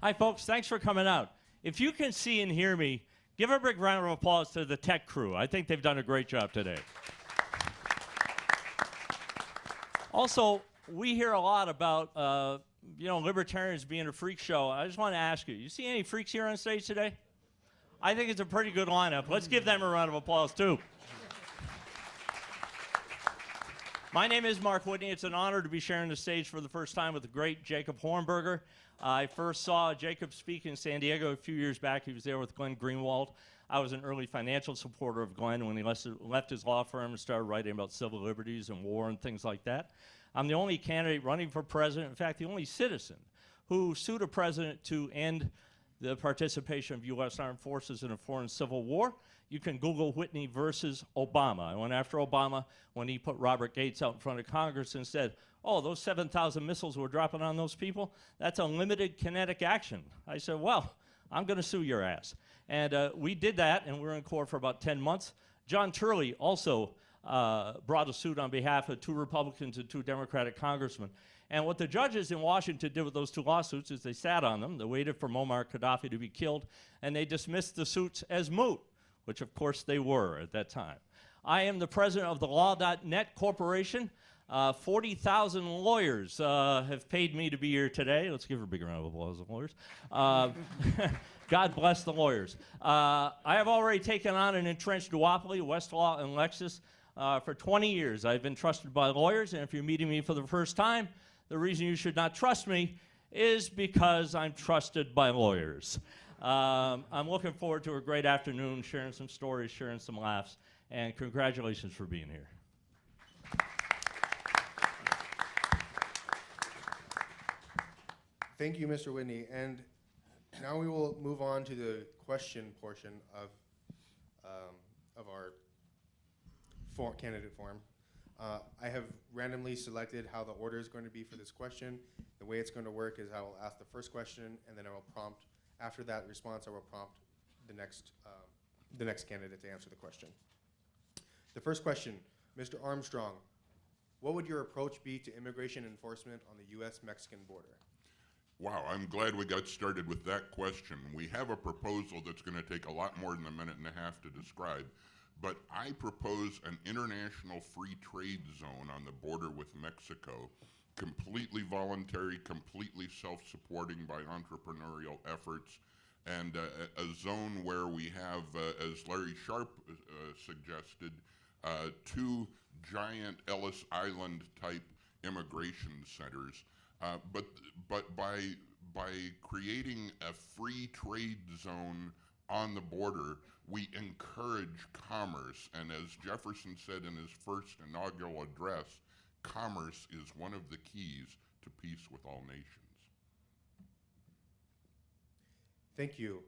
Hi, folks. Thanks for coming out. If you can see and hear me, give a big round of applause to the tech crew. I think they've done a great job today. Also, we hear a lot about libertarians being a freak show. I just want to ask you see any freaks here on stage today? I think it's a pretty good lineup. Let's give them a round of applause, too. My name is Mark Whitney. It's an honor to be sharing the stage for the first time with the great Jacob Hornberger. I first saw Jacob speak in San Diego a few years back. He was there with Glenn Greenwald. I was an early financial supporter of Glenn when he left his law firm and started writing about civil liberties and war and things like that. I'm the only candidate running for president, in fact, the only citizen who sued a president to end the participation of U.S. armed forces in a foreign civil war. You can Google Whitney versus Obama. I went after Obama when he put Robert Gates out in front of Congress and said, oh, those 7,000 missiles we're dropping on those people, that's unlimited kinetic action. I said, well, I'm going to sue your ass. And we did that, and we were in court for about 10 months. John Turley also brought a suit on behalf of 2 Republicans and 2 Democratic congressmen. And what the judges in Washington did with those 2 lawsuits is they sat on them, they waited for Muammar Gaddafi to be killed, and they dismissed the suits as moot, which of course they were at that time. I am the president of the Law.net Corporation. 40,000 lawyers have paid me to be here today. Let's give her a big round of applause, the lawyers. God bless the lawyers. I have already taken on an entrenched duopoly, Westlaw and Lexis. For 20 years, I've been trusted by lawyers, and if you're meeting me for the first time, the reason you should not trust me is because I'm trusted by lawyers. I'm looking forward to a great afternoon, sharing some stories, sharing some laughs, and congratulations for being here. Thank you, Mr. Whitney. And now we will move on to the question portion of our candidate forum. I have randomly selected how the order is going to be for this question. The way it's going to work is I will ask the first question, and then I will prompt, after that response, I will prompt the next candidate to answer the question. The first question, Mr. Armstrong, what would your approach be to immigration enforcement on the U.S.-Mexican border? Wow, I'm glad we got started with that question. We have a proposal that's going to take a lot more than a minute and a half to describe, but I propose an international free trade zone on the border with Mexico, completely voluntary, completely self-supporting by entrepreneurial efforts, and a zone where we have, as Larry Sharp suggested, 2 giant Ellis Island type immigration centers. But by creating a free trade zone on the border, we encourage commerce. And as Jefferson said in his first inaugural address, commerce is one of the keys to peace with all nations. Thank you.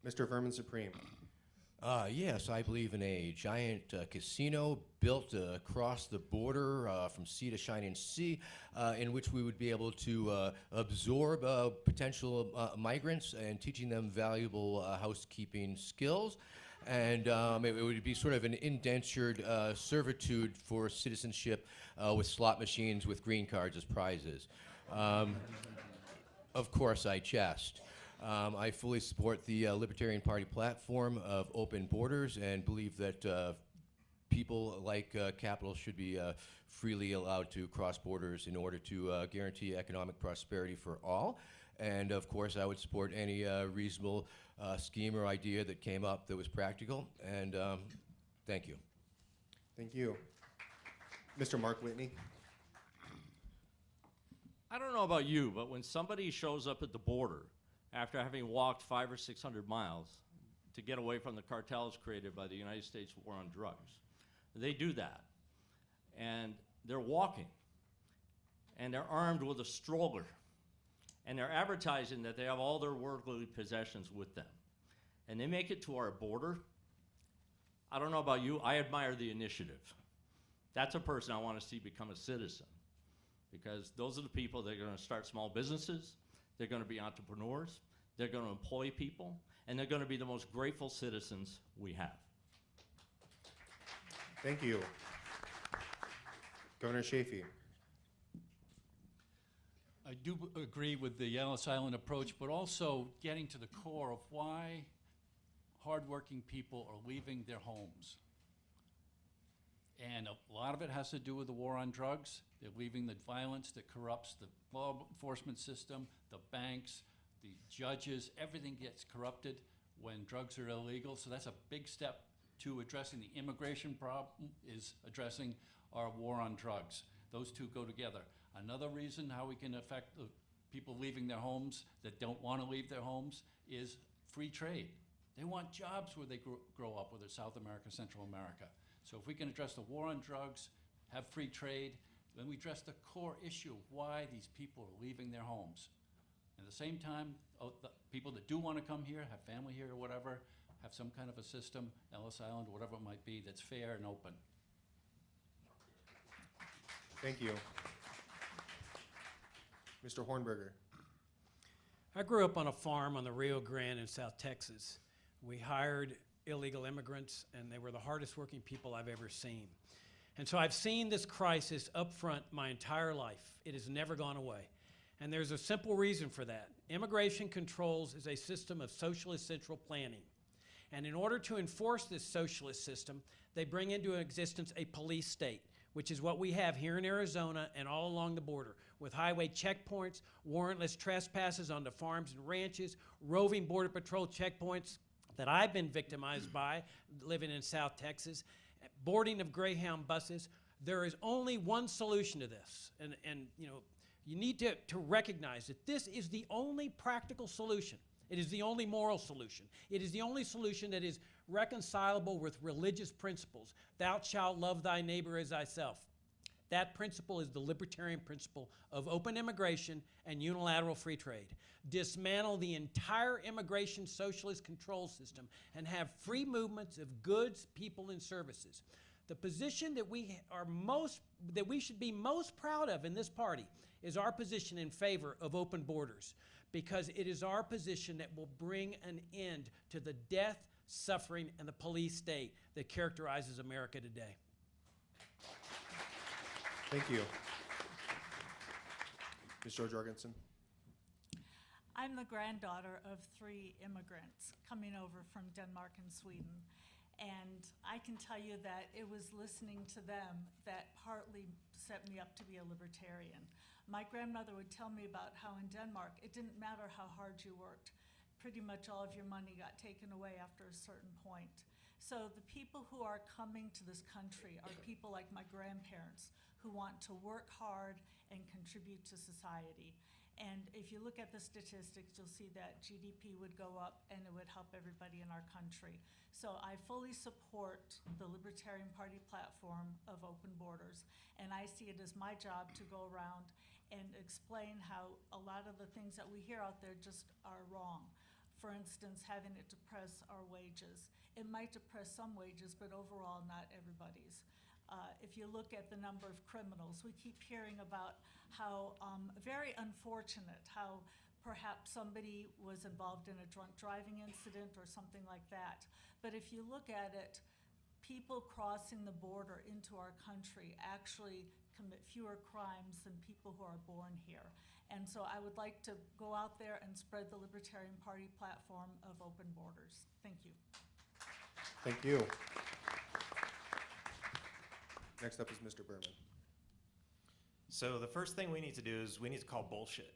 Mr. Vermin Supreme. Yes, I believe in a giant casino built across the border from sea to shining sea, in which we would be able to absorb potential migrants and teaching them valuable housekeeping skills. And it would be sort of an indentured servitude for citizenship with slot machines with green cards as prizes. Of course, I jest. I fully support the Libertarian Party platform of open borders and believe that people like capital should be freely allowed to cross borders in order to guarantee economic prosperity for all. And of course, I would support any reasonable scheme or idea that came up that was practical. And thank you. Thank you. Mr. Mark Whitney. I don't know about you, but when somebody shows up at the border after having walked 500 or 600 miles to get away from the cartels created by the United States war on drugs, they do that. And they're walking, and they're armed with a stroller, and they're advertising that they have all their worldly possessions with them. And they make it to our border. I don't know about you, I admire the initiative. That's a person I want to see become a citizen, because those are the people that are going to start small businesses, they're going to be entrepreneurs, they're going to employ people, and they're going to be the most grateful citizens we have. Thank you. Governor Chafee. I do agree with the Ellis Island approach, but also getting to the core of why hardworking people are leaving their homes. And a lot of it has to do with the war on drugs. They're leaving the violence that corrupts the law enforcement system, the banks, the judges. Everything gets corrupted when drugs are illegal. So that's a big step to addressing the immigration problem, is addressing our war on drugs. Those two go together. Another reason how we can affect the people leaving their homes that don't want to leave their homes is free trade. They want jobs where they grow up, whether it's South America, Central America. So if we can address the war on drugs, have free trade, then we address the core issue of why these people are leaving their homes. At the same time, the people that do want to come here, have family here or whatever, have some kind of a system, Ellis Island, whatever it might be, that's fair and open. Thank you. Mr. Hornberger. I grew up on a farm on the Rio Grande in South Texas. We hired illegal immigrants, and they were the hardest working people I've ever seen. And so I've seen this crisis up front my entire life. It has never gone away. And there's a simple reason for that. Immigration controls is a system of socialist central planning. And in order to enforce this socialist system, they bring into existence a police state, which is what we have here in Arizona and all along the border, with highway checkpoints, warrantless trespasses onto farms and ranches, roving Border Patrol checkpoints that I've been victimized by living in South Texas, boarding of Greyhound buses. There is only one solution to this, and you know, you need to recognize that this is the only practical solution. It is the only moral solution. It is the only solution that is reconcilable with religious principles. Thou shalt love thy neighbor as thyself. That principle is the libertarian principle of open immigration and unilateral free trade. Dismantle the entire immigration socialist control system and have free movements of goods, people, and services. The position that we should be most proud of in this party is our position in favor of open borders, because it is our position that will bring an end to the death, suffering, and the police state that characterizes America today. Thank you. Ms. George Jorgensen. I'm the granddaughter of 3 immigrants coming over from Denmark and Sweden. And I can tell you that it was listening to them that partly set me up to be a libertarian. My grandmother would tell me about how in Denmark, it didn't matter how hard you worked. Pretty much all of your money got taken away after a certain point. So the people who are coming to this country are people like my grandparents who want to work hard and contribute to society. And if you look at the statistics, you'll see that GDP would go up and it would help everybody in our country. So I fully support the Libertarian Party platform of open borders, and I see it as my job to go around and explain how a lot of the things that we hear out there just are wrong. for instance, having it depress our wages. It might depress some wages, but overall not everybody's. If you look at the number of criminals, we keep hearing about how very unfortunate, how perhaps somebody was involved in a drunk driving incident or something like that. But if you look at it, people crossing the border into our country actually commit fewer crimes than people who are born here. And so I would like to go out there and spread the Libertarian Party platform of open borders. Thank you. Thank you. Next up is Mr. Berman. So the first thing we need to do is we need to call bullshit.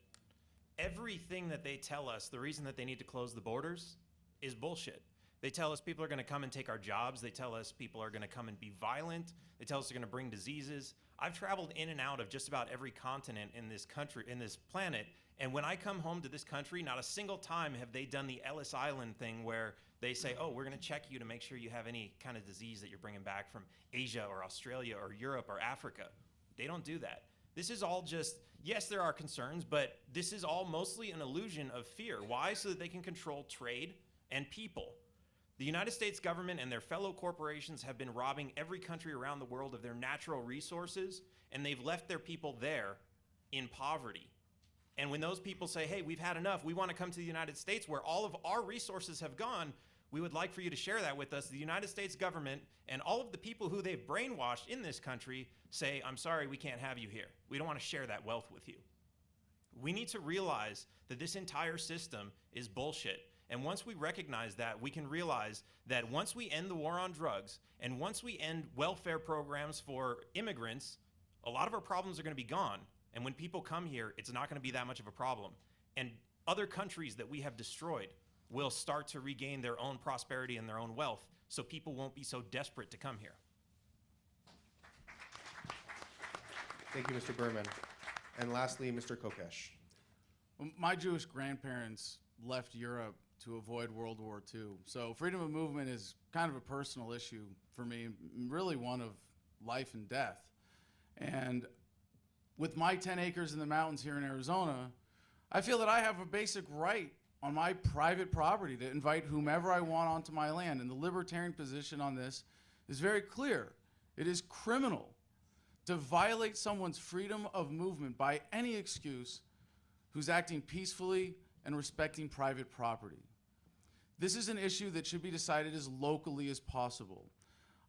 Everything that they tell us, the reason that they need to close the borders is bullshit. They tell us people are going to come and take our jobs. They tell us people are going to come and be violent. They tell us they're going to bring diseases. I've traveled in and out of just about every continent in this country, in this planet, and when I come home to this country, not a single time have they done the Ellis Island thing where they say, oh, we're going to check you to make sure you have any kind of disease that you're bringing back from Asia or Australia or Europe or Africa. They don't do that. This is all just, yes, there are concerns, but this is all mostly an illusion of fear. Why? So that they can control trade and people. The United States government and their fellow corporations have been robbing every country around the world of their natural resources, and they've left their people there in poverty. And when those people say, hey, we've had enough, we want to come to the United States where all of our resources have gone, we would like for you to share that with us. The United States government and all of the people who they've brainwashed in this country say, I'm sorry, we can't have you here. We don't want to share that wealth with you. We need to realize that this entire system is bullshit. And once we recognize that, we can realize that once we end the war on drugs and once we end welfare programs for immigrants, a lot of our problems are going to be gone. And when people come here, it's not going to be that much of a problem. And other countries that we have destroyed will start to regain their own prosperity and their own wealth, so people won't be so desperate to come here. Thank you, Mr. Berman. And lastly, Mr. Kokesh. My Jewish grandparents left Europe to avoid World War II. So freedom of movement is kind of a personal issue for me, really one of life and death. And with my 10 acres in the mountains here in Arizona, I feel that I have a basic right on my private property to invite whomever I want onto my land. And the libertarian position on this is very clear. It is criminal to violate someone's freedom of movement by any excuse who's acting peacefully and respecting private property. This is an issue that should be decided as locally as possible.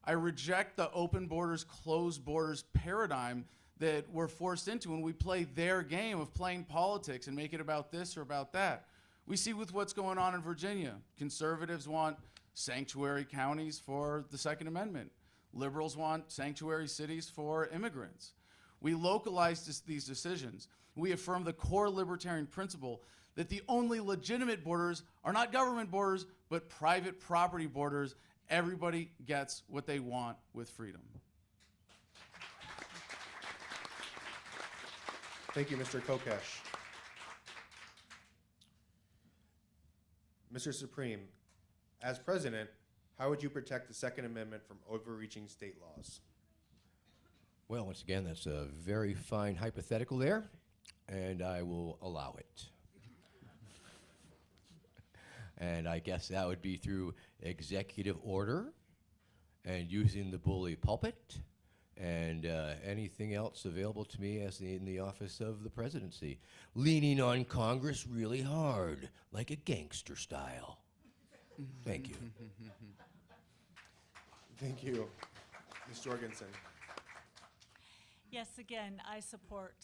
I reject the open borders, closed borders paradigm that we're forced into when we play their game of playing politics and make it about this or about that. We see with what's going on in Virginia. Conservatives want sanctuary counties for the Second Amendment. Liberals want sanctuary cities for immigrants. We localize these decisions. We affirm the core libertarian principle that the only legitimate borders are not government borders, but private property borders. Everybody gets what they want with freedom. Thank you, Mr. Kokesh. Mr. Supreme, as president, how would you protect the Second Amendment from overreaching state laws? Well, once again, that's a very fine hypothetical there, and I will allow it. And I guess that would be through executive order and using the bully pulpit and anything else available to me as in the office of the presidency. Leaning on Congress really hard, like a gangster style. Thank you. Thank you. Ms. Jorgensen. Yes, again, I support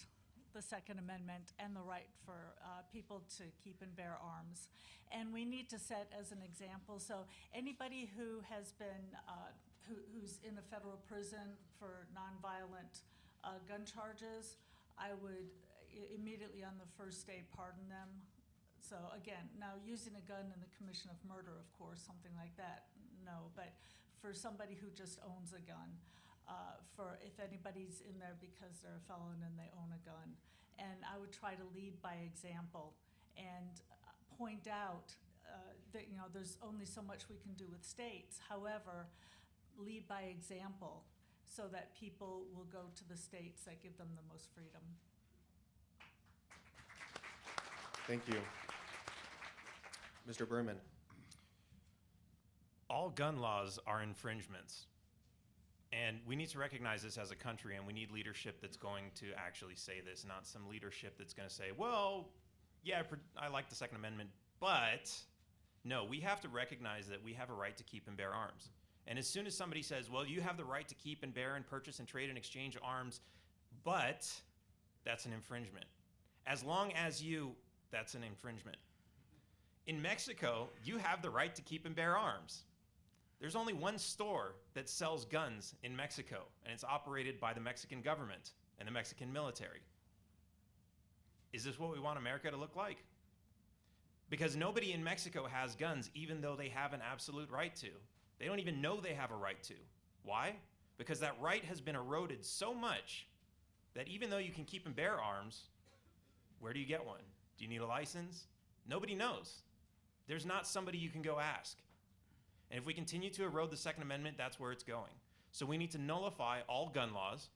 the Second Amendment and the right for people to keep and bear arms. And we need to set as an example. So anybody who has been, who's in a federal prison for nonviolent gun charges, I would immediately on the first day pardon them. So again, now using a gun in the commission of murder, of course, something like that, no. But for somebody who just owns a gun, for if anybody's in there because they're a felon and they own a gun. And I would try to lead by example and point out that, you know, there's only so much we can do with states. However, lead by example so that people will go to the states that give them the most freedom. Thank you. Mr. Berman. All gun laws are infringements. And we need to recognize this as a country, and we need leadership that's going to actually say this, not some leadership that's going to say, well, yeah, I like the Second Amendment, but no, we have to recognize that we have a right to keep and bear arms. And as soon as somebody says, well, you have the right to keep and bear and purchase and trade and exchange arms, but that's an infringement. As long as that's an infringement. In Mexico, you have the right to keep and bear arms. There's only one store that sells guns in Mexico, and it's operated by the Mexican government and the Mexican military. Is this what we want America to look like? Because nobody in Mexico has guns, even though they have an absolute right to. They don't even know they have a right to. Why? Because that right has been eroded so much that even though you can keep and bear arms, where do you get one? Do you need a license? Nobody knows. There's not somebody you can go ask. And if we continue to erode the Second Amendment, that's where it's going. So we need to nullify all gun laws.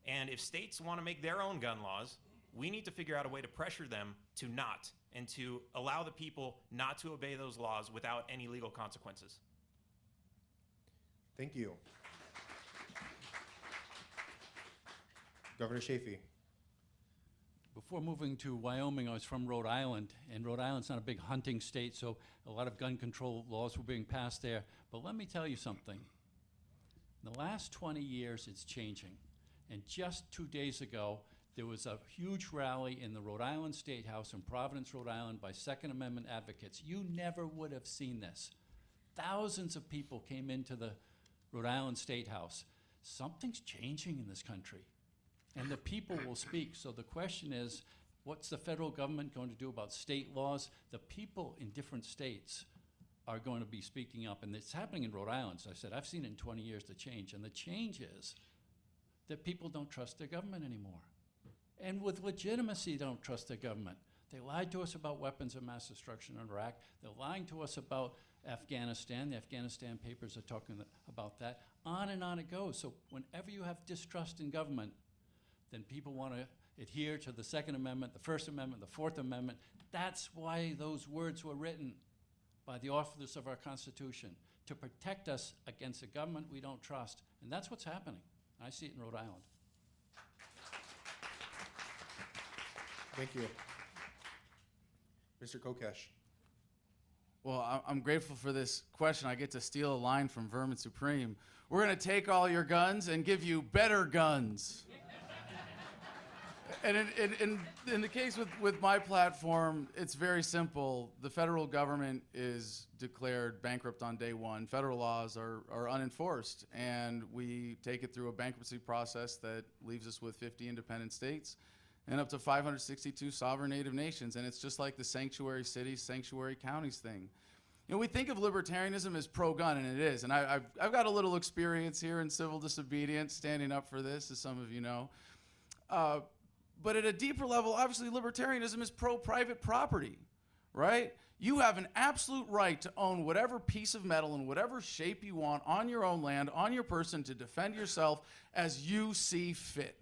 And if states want to make their own gun laws, we need to figure out a way to pressure them to not, and to allow the people not to obey those laws without any legal consequences. Thank you. Governor Chafee. Before moving to Wyoming, I was from Rhode Island, and Rhode Island's not a big hunting state, so a lot of gun control laws were being passed there. But let me tell you something. In the last 20 years, it's changing. And just 2 days ago, there was a huge rally in the Rhode Island State House in Providence, Rhode Island, by Second Amendment advocates. You never would have seen this. Thousands of people came into the Rhode Island State House. Something's changing in this country. And the people will speak. So the question is, what's the federal government going to do about state laws? The people in different states are going to be speaking up. And it's happening in Rhode Island. So I said, I've seen in 20 years the change. And the change is that people don't trust their government anymore. And with legitimacy, don't trust their government. They lied to us about weapons of mass destruction in Iraq. They're lying to us about Afghanistan. The Afghanistan papers are talking about that. On and on it goes. So whenever you have distrust in government, then people want to adhere to the Second Amendment, the First Amendment, the Fourth Amendment. That's why those words were written by the authors of our Constitution, to protect us against a government we don't trust. And that's what's happening. I see it in Rhode Island. Thank you. Mr. Kokesh. Well, I'm grateful for this question. I get to steal a line from Vermin Supreme. We're going to take all your guns and give you better guns. And in the case with my platform, it's very simple. The federal government is declared bankrupt on day one. Federal laws are unenforced, and we take it through a bankruptcy process that leaves us with 50 independent states and up to 562 sovereign native nations. And it's just like the sanctuary cities, sanctuary counties thing. You know, we think of libertarianism as pro-gun, and it is. And I've got a little experience here in civil disobedience, standing up for this, as some of you know. But at a deeper level, obviously, libertarianism is pro-private property, right? You have an absolute right to own whatever piece of metal in whatever shape you want on your own land, on your person, to defend yourself as you see fit.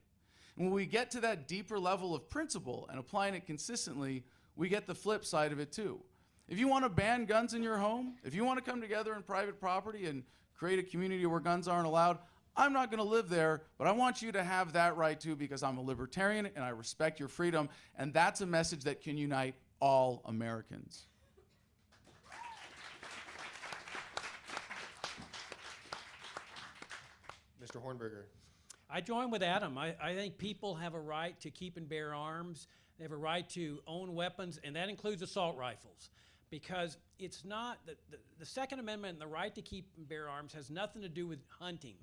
And when we get to that deeper level of principle and applying it consistently, we get the flip side of it too. If you want to ban guns in your home, if you want to come together in private property and create a community where guns aren't allowed, I'm not going to live there, but I want you to have that right too, because I'm a libertarian and I respect your freedom, and that's a message that can unite all Americans. Mr. Hornberger. I join with Adam. I think people have a right to keep and bear arms. They have a right to own weapons, and that includes assault rifles. Because it's not, the Second Amendment and the right to keep and bear arms has nothing to do with hunting.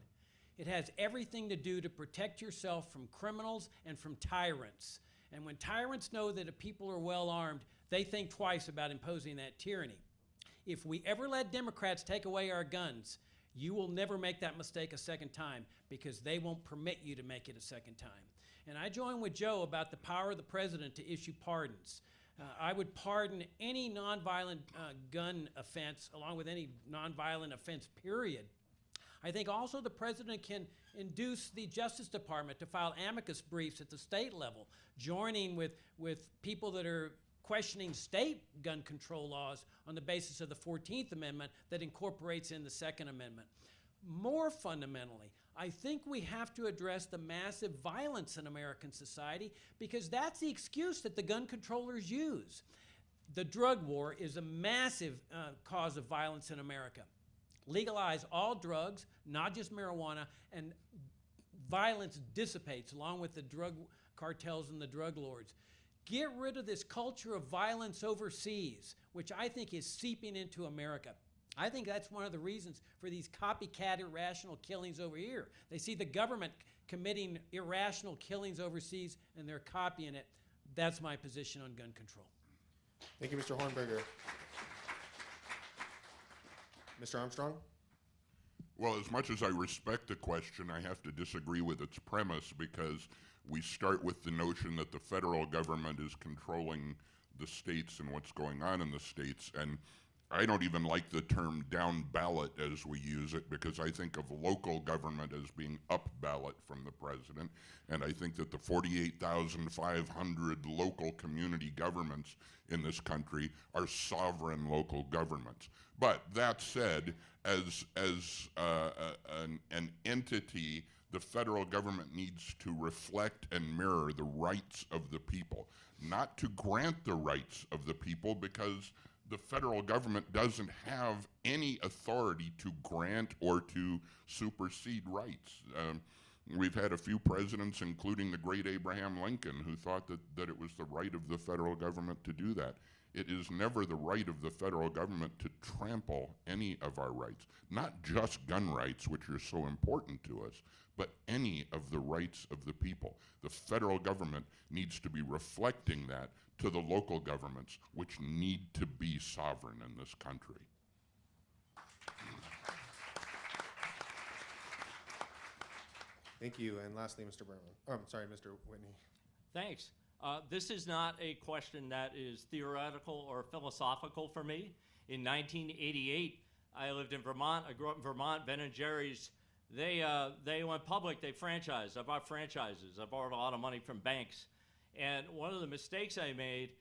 It has everything to do to protect yourself from criminals and from tyrants. And when tyrants know that if people are well armed, they think twice about imposing that tyranny. If we ever let Democrats take away our guns, you will never make that mistake a second time, because they won't permit you to make it a second time. And I join with Joe about the power of the president to issue pardons. I would pardon any nonviolent gun offense, along with any nonviolent offense, period. I think also the president can induce the Justice Department to file amicus briefs at the state level, joining with people that are questioning state gun control laws on the basis of the 14th Amendment that incorporates in the Second Amendment. More fundamentally, I think we have to address the massive violence in American society, because that's the excuse that the gun controllers use. The drug war is a massive cause of violence in America. Legalize all drugs, not just marijuana, and violence dissipates along with the drug cartels and the drug lords. Get rid of this culture of violence overseas, which I think is seeping into America. I think that's one of the reasons for these copycat irrational killings over here. They see the government committing irrational killings overseas and they're copying it. That's my position on gun control. Thank you, Mr. Hornberger. Mr. Armstrong? Well, as much as I respect the question, I have to disagree with its premise, because we start with the notion that the federal government is controlling the states and what's going on in the states. And I don't even like the term down ballot as we use it, because I think of local government as being up ballot from the president. And I think that the 48,500 local community governments in this country are sovereign local governments. But that said, as an entity, the federal government needs to reflect and mirror the rights of the people, not to grant the rights of the people, because the federal government doesn't have any authority to grant or to supersede rights. We've had a few presidents, including the great Abraham Lincoln, who thought that it was the right of the federal government to do that. It is never the right of the federal government to trample any of our rights, not just gun rights, which are so important to us, but any of the rights of the people. The federal government needs to be reflecting that to the local governments, which need to be sovereign in this country. Thank you. And lastly, Mr. Berman. Oh, I'm sorry, Mr. Whitney. Thanks. This is not a question that is theoretical or philosophical for me. In 1988, I lived in Vermont. I grew up in Vermont. Ben and Jerry's, they went public. They franchised. I bought franchises. I borrowed a lot of money from banks. And one of the mistakes I made,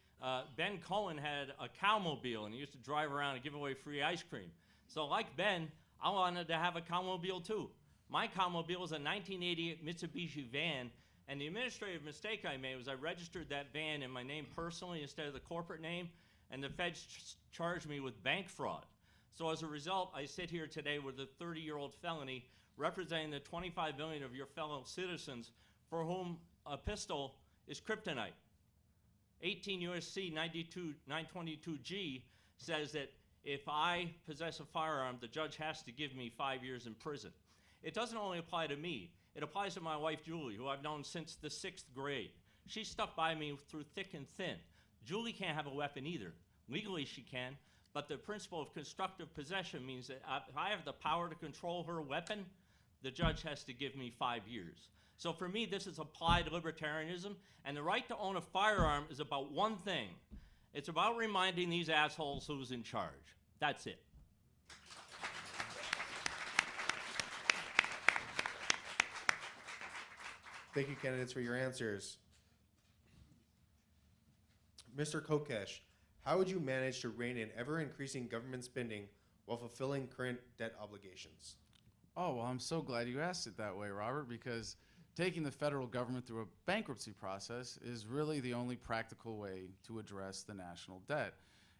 Ben Cohen had a cowmobile, and he used to drive around and give away free ice cream. So like Ben, I wanted to have a cowmobile too. My cowmobile was a 1988 Mitsubishi van, and the administrative mistake I made was I registered that van in my name personally instead of the corporate name, and the feds charged me with bank fraud. So as a result, I sit here today with a 30-year-old felony representing the 25 million of your fellow citizens for whom a pistol is kryptonite. 18 U.S.C. 922G says that if I possess a firearm, the judge has to give me 5 years in prison. It doesn't only apply to me. It applies to my wife, Julie, who I've known since the 6th grade. She stuck by me through thick and thin. Julie can't have a weapon either. Legally, she can, but the principle of constructive possession means that if I have the power to control her weapon, the judge has to give me 5 years. So for me, this is applied libertarianism, and the right to own a firearm is about one thing. It's about reminding these assholes who's in charge. That's it. Thank you, candidates, for your answers. Mr. Kokesh, how would you manage to rein in ever-increasing government spending while fulfilling current debt obligations? Oh, well, I'm so glad you asked it that way, Robert, because taking the federal government through a bankruptcy process is really the only practical way to address the national debt.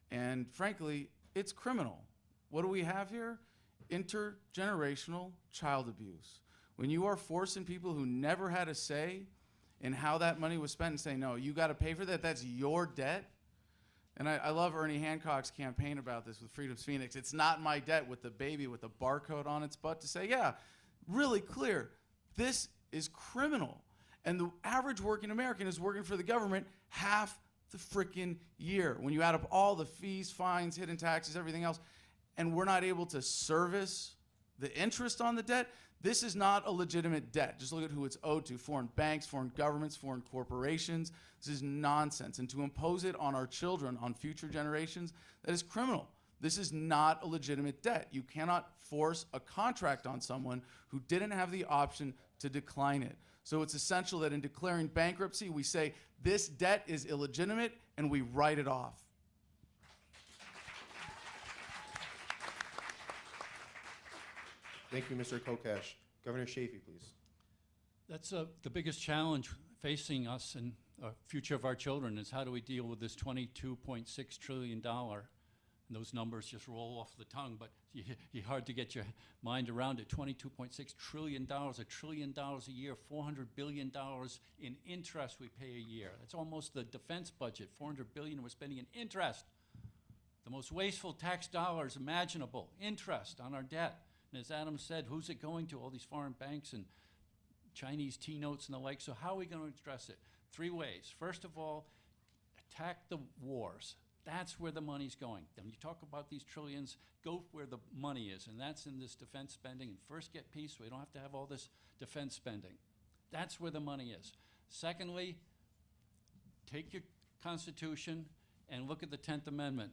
And frankly, it's criminal. What do we have here? Intergenerational child abuse. When you are forcing people who never had a say in how that money was spent and saying, no, you got to pay for that, that's your debt. And I love Ernie Hancock's campaign about this with Freedom's Phoenix. It's not my debt, with the baby with the barcode on its butt, to say, yeah, really clear, this is criminal. And the average working American is working for the government half the frickin' year. When you add up all the fees, fines, hidden taxes, everything else, and we're not able to service the interest on the debt, this is not a legitimate debt. Just look at who it's owed to: foreign banks, foreign governments, foreign corporations. This is nonsense. And to impose it on our children, on future generations, that is criminal. This is not a legitimate debt. You cannot force a contract on someone who didn't have the option to decline it. So it's essential that in declaring bankruptcy, we say this debt is illegitimate and we write it off. Thank you, Mr. Kokesh. Governor Chafee, please. That's the biggest challenge facing us and the future of our children is how do we deal with this $22.6 trillion. And those numbers just roll off the tongue, but you hard to get your mind around it. $22.6 trillion, $1 trillion a year, $400 billion in interest we pay a year. That's almost the defense budget, $400 billion we're spending in interest. The most wasteful tax dollars imaginable, interest on our debt. And as Adam said, who's it going to? All these foreign banks and Chinese T-notes and the like. So how are we going to address it? 3 ways. First of all, attack the wars. That's where the money's going. When you talk about these trillions, go where the money is, and that's in this defense spending. And first get peace so we don't have to have all this defense spending. That's where the money is. Secondly, take your Constitution and look at the 10th Amendment.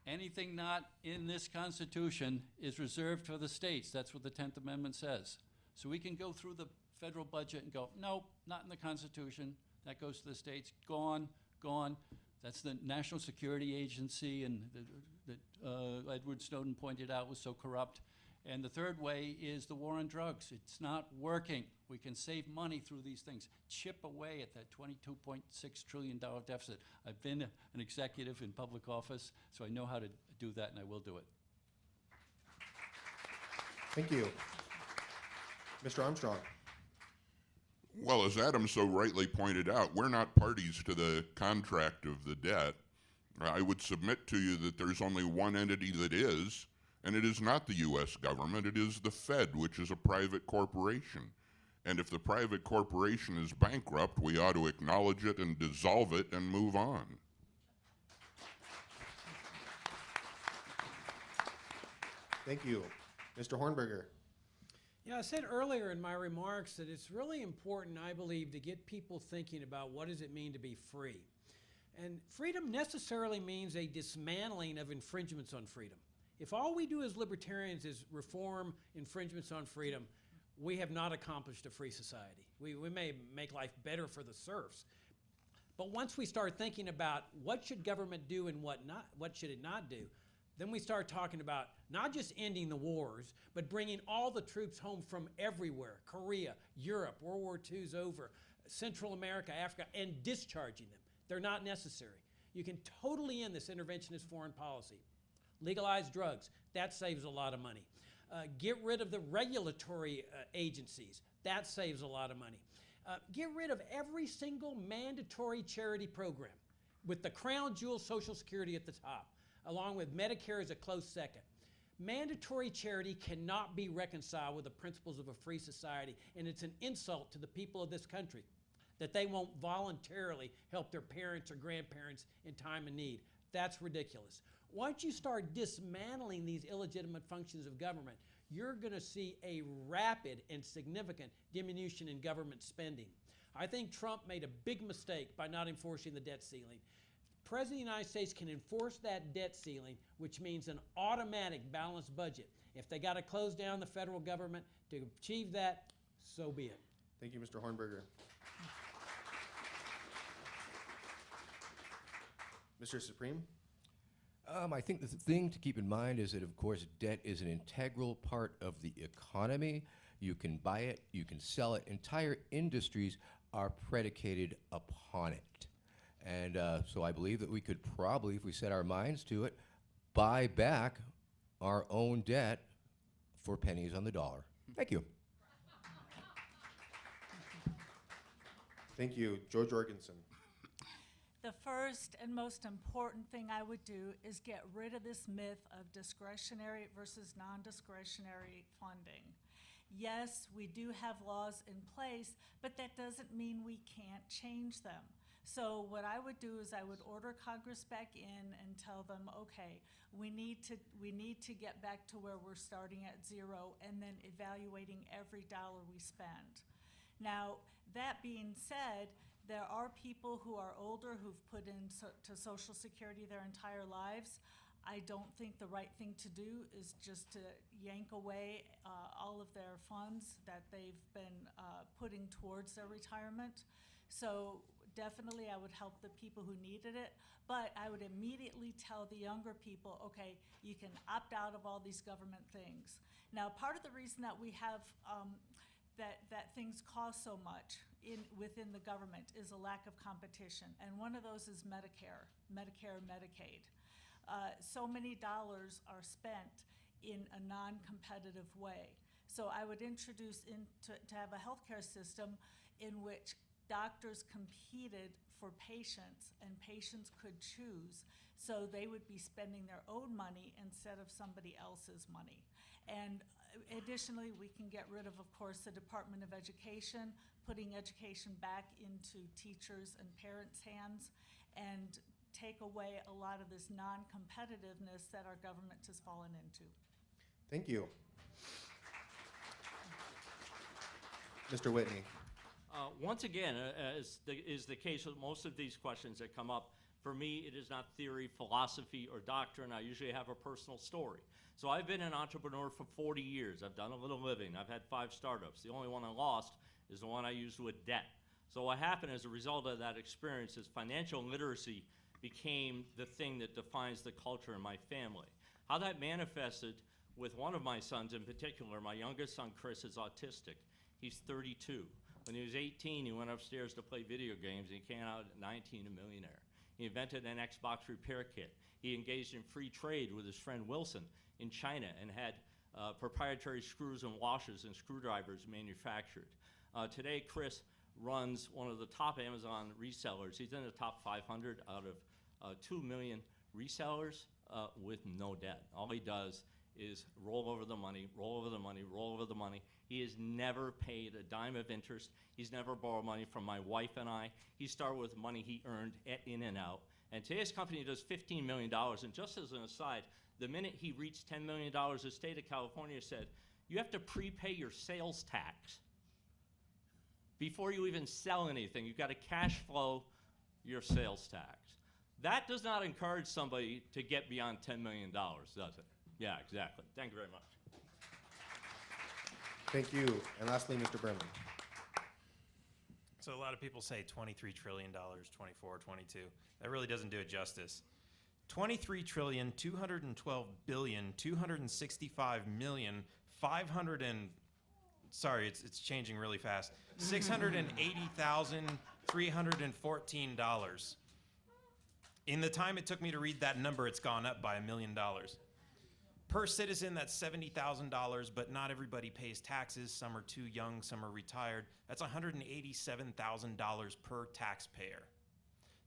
Anything not in this Constitution is reserved for the states. That's what the 10th Amendment says. So we can go through the federal budget and go, nope, not in the Constitution. That goes to the states. Gone, gone. That's the National Security Agency and that Edward Snowden pointed out was so corrupt. And the third way is the war on drugs. It's not working. We can save money through these things. Chip away at that $22.6 trillion deficit. I've been an executive in public office, so I know how to do that, and I will do it. Thank you. Mr. Armstrong. Well, as Adam so rightly pointed out, we're not parties to the contract of the debt. I would submit to you that there's only one entity that is, and it is not the U.S. government. It is the Fed, which is a private corporation. And if the private corporation is bankrupt, we ought to acknowledge it and dissolve it and move on. Thank you. Mr. Hornberger. Yeah, I said earlier in my remarks that it's really important, I believe, to get people thinking about what does it mean to be free. And freedom necessarily means a dismantling of infringements on freedom. If all we do as libertarians is reform infringements on freedom, we have not accomplished a free society. We may make life better for the serfs, but once we start thinking about what should government do and what should it not do, then we start talking about not just ending the wars, but bringing all the troops home from everywhere, Korea, Europe, World War II's over, Central America, Africa, and discharging them. They're not necessary. You can totally end this interventionist foreign policy. Legalize drugs, that saves a lot of money. Get rid of the regulatory agencies, that saves a lot of money. Get rid of every single mandatory charity program with the crown jewel Social Security at the top, along with Medicare as a close second. Mandatory charity cannot be reconciled with the principles of a free society, and it's an insult to the people of this country that they won't voluntarily help their parents or grandparents in time of need. That's ridiculous. Once you start dismantling these illegitimate functions of government, you're going to see a rapid and significant diminution in government spending. I think Trump made a big mistake by not enforcing the debt ceiling. The President of the United States can enforce that debt ceiling, which means an automatic balanced budget. If they got to close down the federal government to achieve that, so be it. Thank you, Mr. Hornberger. Mr. Supreme. I think the thing to keep in mind is that, of course, debt is an integral part of the economy. You can buy it, you can sell it. Entire industries are predicated upon it. And so I believe that we could probably, if we set our minds to it, buy back our own debt for pennies on the dollar. Thank you. Thank you. George Jorgensen. The first and most important thing I would do is get rid of this myth of discretionary versus non-discretionary funding. Yes, we do have laws in place, but that doesn't mean we can't change them. So what I would do is I would order Congress back in and tell them, okay, we need to get back to where we're starting at zero and then evaluating every dollar we spend. Now, that being said, there are people who are older who've put into Social Security their entire lives. I don't think the right thing to do is just to yank away all of their funds that they've been putting towards their retirement. So definitely I would help the people who needed it, but I would immediately tell the younger people, okay, you can opt out of all these government things. Now, part of the reason that we have that things cost so much within the government is a lack of competition, and one of those is Medicare, Medicaid. So many dollars are spent in a non-competitive way. So I would introduce to have a healthcare system in which doctors competed for patients and patients could choose, so they would be spending their own money instead of somebody else's money. And additionally, we can get rid of course, the Department of Education, putting education back into teachers' and parents' hands, and take away a lot of this non-competitiveness that our government has fallen into. Thank you. Mr. Whitney. Once again, as is the case with most of these questions that come up, for me, it is not theory, philosophy, or doctrine. I usually have a personal story. So I've been an entrepreneur for 40 years. I've done a little living. I've had 5 startups. The only one I lost is the one I used with debt. So what happened as a result of that experience is financial literacy became the thing that defines the culture in my family. How that manifested with one of my sons in particular, my youngest son, Chris, is autistic. He's 32. When he was 18, he went upstairs to play video games, and he came out at 19 a millionaire. He invented an Xbox repair kit. He engaged in free trade with his friend Wilson in China and had proprietary screws and washers and screwdrivers manufactured. Today, Chris runs one of the top Amazon resellers. He's in the top 500 out of 2 million resellers with no debt. All he does is roll over the money, roll over the money, roll over the money. He has never paid a dime of interest. He's never borrowed money from my wife and I. He started with money he earned at In-N-Out. And today's company does $15 million. And just as an aside, the minute he reached $10 million, the state of California said, you have to prepay your sales tax before you even sell anything. You've got to cash flow your sales tax. That does not encourage somebody to get beyond $10 million, does it? Yeah, exactly. Thank you very much. Thank you. And lastly, Mr. Berman. So a lot of people say $23 trillion, 24, 22. That really doesn't do it justice. 23 trillion, 212 billion, 265 million, 500 and, sorry, it's changing really fast, $680,314. In the time it took me to read that number, it's gone up by $1 million. Per citizen, that's $70,000, but not everybody pays taxes. Some are too young, some are retired. That's $187,000 per taxpayer.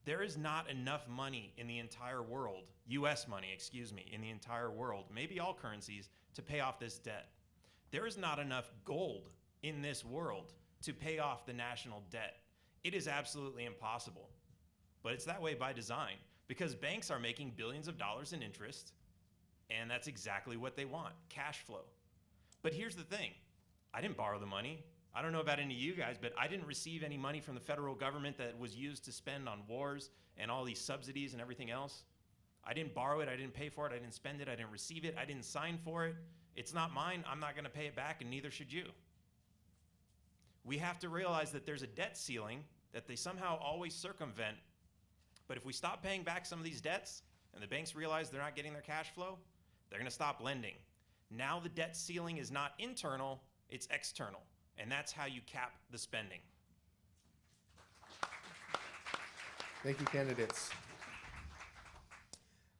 There is not enough money in the entire world, US money, excuse me, in the entire world, maybe all currencies, to pay off this debt. There is not enough gold in this world to pay off the national debt. It is absolutely impossible. But it's that way by design, because banks are making billions of dollars in interest, and that's exactly what they want, cash flow. But here's the thing, I didn't borrow the money. I don't know about any of you guys, but I didn't receive any money from the federal government that was used to spend on wars and all these subsidies and everything else. I didn't borrow it, I didn't pay for it, I didn't spend it, I didn't receive it, I didn't sign for it. It's not mine, I'm not gonna pay it back, and neither should you. We have to realize that there's a debt ceiling that they somehow always circumvent, but if we stop paying back some of these debts, and the banks realize they're not getting their cash flow, they're gonna stop lending. Now the debt ceiling is not internal, it's external. And that's how you cap the spending. Thank you, candidates.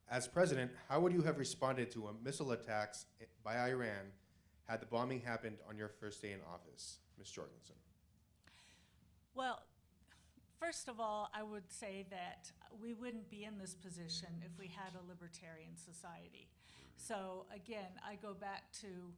As president, how would you have responded to a missile attack by Iran had the bombing happened on your first day in office? Ms. Jorgensen. Well, first of all, I would say that we wouldn't be in this position if we had a libertarian society. So again, I go back to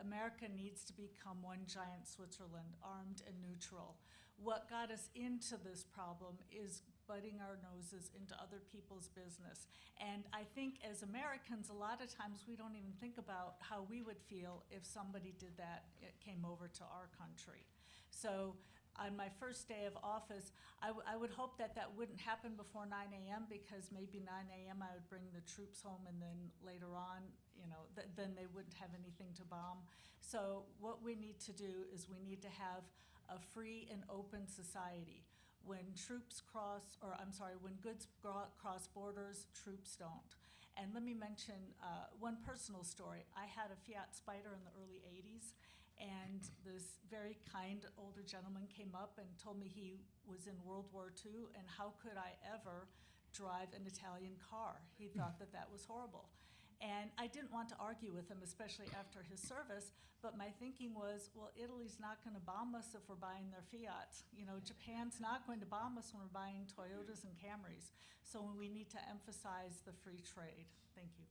America needs to become one giant Switzerland, armed and neutral. What got us into this problem is butting our noses into other people's business. And I think as Americans, a lot of times we don't even think about how we would feel if somebody did that, it came over to our country. So on my first day of office, I would hope that that wouldn't happen before 9 a.m. because maybe 9 a.m. I would bring the troops home, and then later on, you know, then they wouldn't have anything to bomb. So what we need to do is we need to have a free and open society when troops cross, or I'm sorry, when goods cross borders, troops don't. And let me mention one personal story. I had a Fiat Spider in the early 80s, and this very kind older gentleman came up and told me he was in World War II, and how could I ever drive an Italian car? He thought that that was horrible. And I didn't want to argue with him, especially after his service, but my thinking was, well, Italy's not going to bomb us if we're buying their Fiats. You know, Japan's not going to bomb us when we're buying Toyotas and Camrys. So we need to emphasize the free trade. Thank you.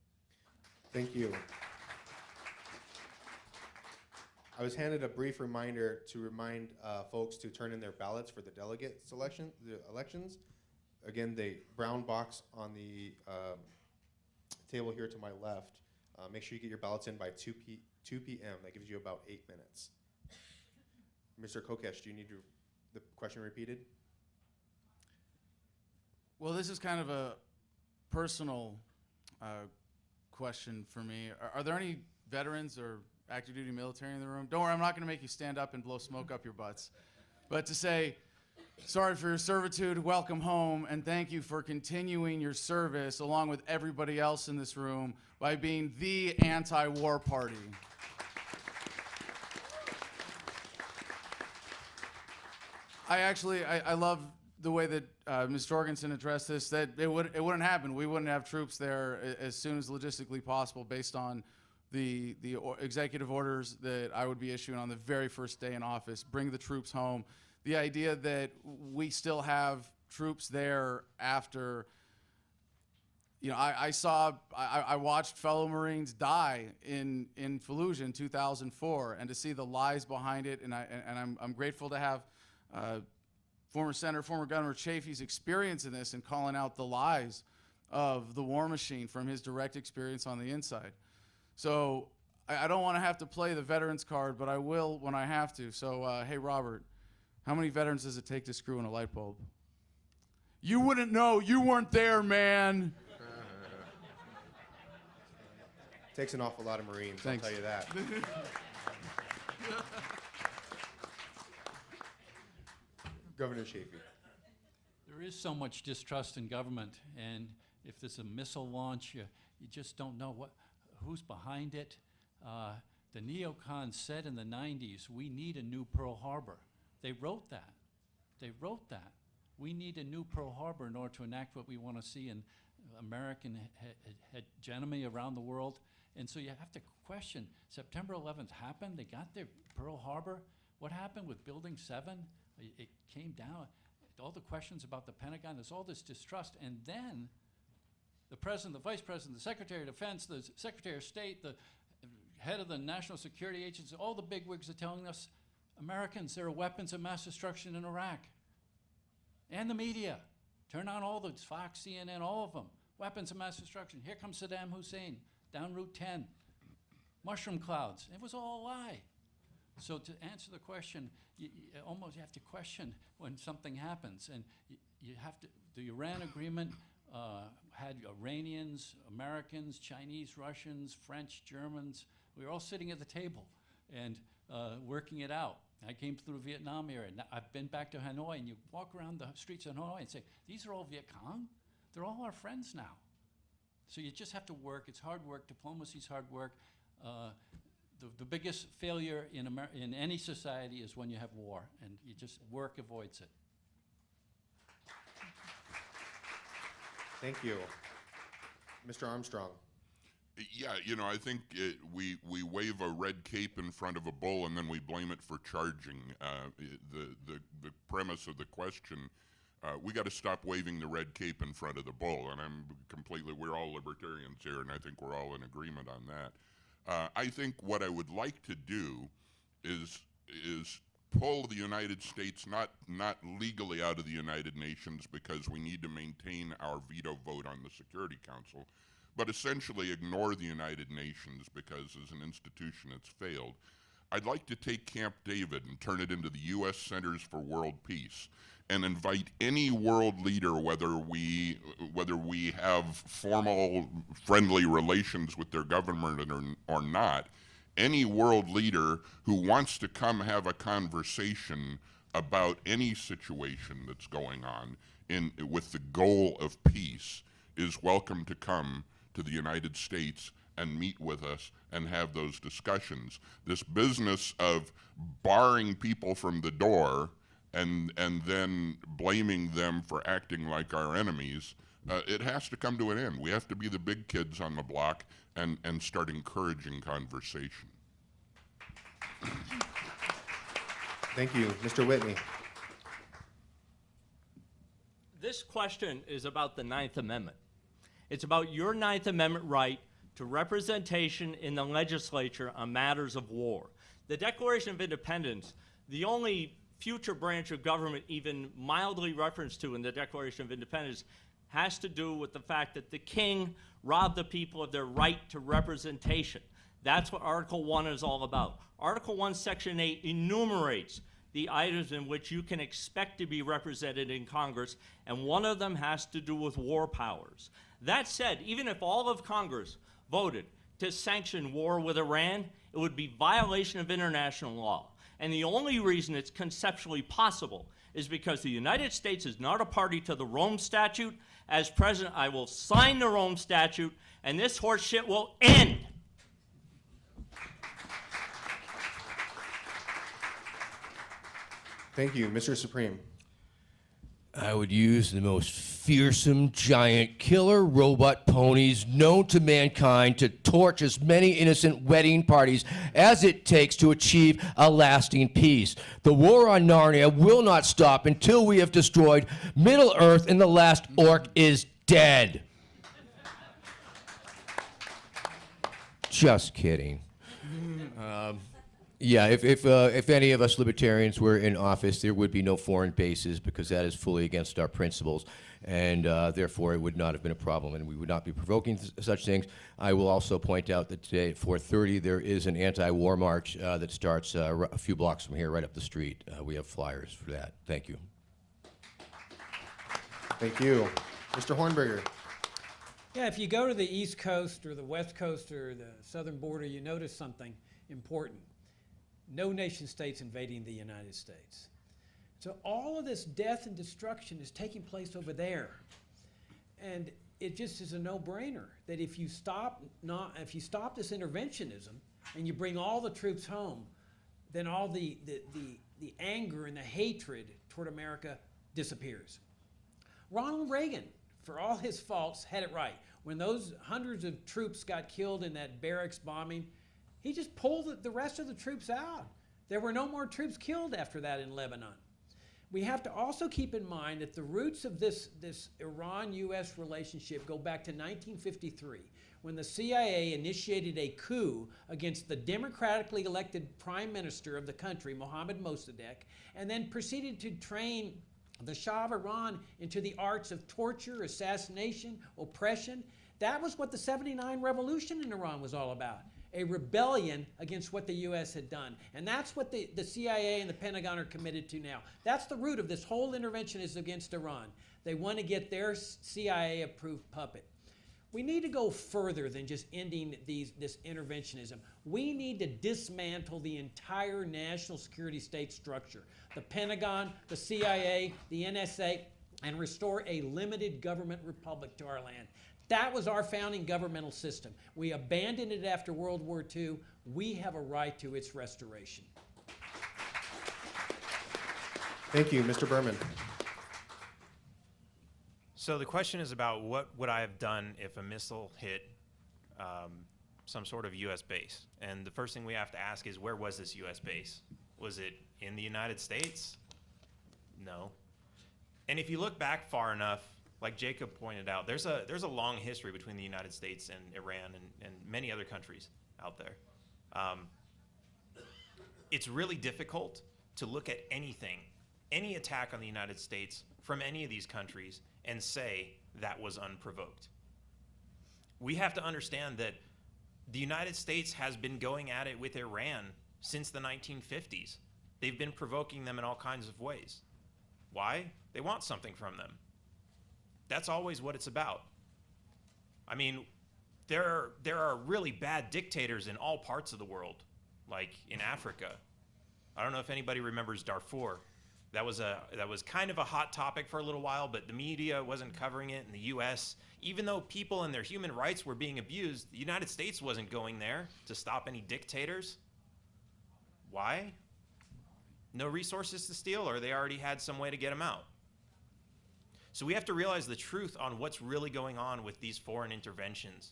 Thank you. I was handed a brief reminder to remind folks to turn in their ballots for the delegate selection, the elections. Again, the brown box on the table here to my left. Make sure you get your ballots in by 2 p.m. That gives you about 8 minutes. Mr. Kokesh, do you need the question repeated? Well, this is kind of a personal question for me. Are there any veterans or active duty military in the room? Don't worry, I'm not going to make you stand up and blow smoke up your butts. But to say, sorry for your servitude, welcome home, and thank you for continuing your service along with everybody else in this room by being the anti-war party. I love the way that Ms. Jorgensen addressed this, that it wouldn't happen. We wouldn't have troops there as soon as logistically possible based on the executive orders that I would be issuing on the very first day in office. Bring the troops home. The idea that we still have troops there after, you know, I watched fellow Marines die in Fallujah in 2004, and to see the lies behind it, and I'm grateful to have former Governor Chafee's experience in this and calling out the lies of the war machine from his direct experience on the inside. So I don't want to have to play the veterans card, but I will when I have to. So hey, Robert, how many veterans does it take to screw in a light bulb? You wouldn't know. You weren't there, man. Takes an awful lot of Marines, Thanks. I'll tell you that. Governor Chafee. There is so much distrust in government, and if there's a missile launch, you just don't know who's behind it. The neocons said in the 90s, we need a new Pearl Harbor. They wrote that. They wrote that. We need a new Pearl Harbor in order to enact what we want to see in American hegemony around the world. And so you have to question, September 11th happened, they got their Pearl Harbor. What happened with Building 7? It came down. All the questions about the Pentagon, there's all this distrust. And then the president, the vice president, the secretary of defense, the secretary of state, the head of the National Security Agency, all the bigwigs are telling us, Americans, there are weapons of mass destruction in Iraq. And the media. Turn on all those, Fox, CNN, all of them. Weapons of mass destruction. Here comes Saddam Hussein, down Route 10. Mushroom clouds. It was all a lie. So to answer the question, you have to question when something happens. And you have to, the Iran agreement had Iranians, Americans, Chinese, Russians, French, Germans. We were all sitting at the table and working it out. I came through the Vietnam area. Now, I've been back to Hanoi, and you walk around the streets of Hanoi and say, these are all Viet Cong? They're all our friends now. So you just have to work. It's hard work. Diplomacy's hard work. The biggest failure in any society is when you have war, and you just work avoids it. Thank you. Mr. Armstrong. Yeah, you know, I think we wave a red cape in front of a bull and then we blame it for charging. The premise of the question, we got to stop waving the red cape in front of the bull, and we're all libertarians here, and I think we're all in agreement on that. I think what I would like to do is pull the United States not legally out of the United Nations because we need to maintain our veto vote on the Security Council, but essentially ignore the United Nations because as an institution it's failed. I'd like to take Camp David and turn it into the U.S. Centers for World Peace and invite any world leader, whether we have formal friendly relations with their government or not, any world leader who wants to come have a conversation about any situation that's going on with the goal of peace is welcome to come to the United States and meet with us and have those discussions. This business of barring people from the door and then blaming them for acting like our enemies, it has to come to an end. We have to be the big kids on the block and start encouraging conversation. Thank you. Mr. Whitney. This question is about the Ninth Amendment. It's about your Ninth Amendment right to representation in the legislature on matters of war. The Declaration of Independence, the only future branch of government even mildly referenced to in the Declaration of Independence, has to do with the fact that the king robbed the people of their right to representation. That's what Article 1 is all about. Article 1, Section 8 enumerates the items in which you can expect to be represented in Congress, and one of them has to do with war powers. That said, even if all of Congress voted to sanction war with Iran, it would be violation of international law. And the only reason it's conceptually possible is because the United States is not a party to the Rome Statute. As president, I will sign the Rome Statute, and this horse shit will end. Thank you. Mr. Supreme. I would use the most fearsome giant killer robot ponies known to mankind to torch as many innocent wedding parties as it takes to achieve a lasting peace. The war on Narnia will not stop until we have destroyed Middle Earth and the last orc is dead. Just kidding. Yeah, if any of us libertarians were in office, there would be no foreign bases because that is fully against our principles, and therefore it would not have been a problem, and we would not be provoking such things. I will also point out that today at 4:30 there is an anti-war march that starts a few blocks from here, right up the street. We have flyers for that. Thank you. Thank you. Mr. Hornberger. Yeah, if you go to the East Coast or the West Coast or the southern border, you notice something important. No nation state's invading the United States. So all of this death and destruction is taking place over there. And it just is a no-brainer that if you stop this interventionism and you bring all the troops home, then all the anger and the hatred toward America disappears. Ronald Reagan, for all his faults, had it right. When those hundreds of troops got killed in that barracks bombing, he just pulled the rest of the troops out. There were no more troops killed after that in Lebanon. We have to also keep in mind that the roots of this Iran-U.S. relationship go back to 1953, when the CIA initiated a coup against the democratically elected prime minister of the country, Mohammad Mossadegh, and then proceeded to train the Shah of Iran into the arts of torture, assassination, oppression. That was what the '79 revolution in Iran was all about. A rebellion against what the U.S. had done. And that's what the CIA and the Pentagon are committed to now. That's the root of this whole intervention is against Iran. They want to get their CIA-approved puppet. We need to go further than just ending this interventionism. We need to dismantle the entire national security state structure. The Pentagon, the CIA, the NSA, and restore a limited government republic to our land. That was our founding governmental system. We abandoned it after World War II. We have a right to its restoration. Thank you. Mr. Berman. So the question is about what would I have done if a missile hit some sort of U.S. base? And the first thing we have to ask is, where was this U.S. base? Was it in the United States? No. And if you look back far enough, like Jacob pointed out, there's a long history between the United States and Iran and many other countries out there. It's really difficult to look at anything, any attack on the United States from any of these countries and say that was unprovoked. We have to understand that the United States has been going at it with Iran since the 1950s. They've been provoking them in all kinds of ways. Why? They want something from them. That's always what it's about. I mean, there are really bad dictators in all parts of the world, like in Africa. I don't know if anybody remembers Darfur. That was kind of a hot topic for a little while, but the media wasn't covering it in the U.S. Even though people and their human rights were being abused, the United States wasn't going there to stop any dictators. Why? No resources to steal, or they already had some way to get them out. So we have to realize the truth on what's really going on with these foreign interventions,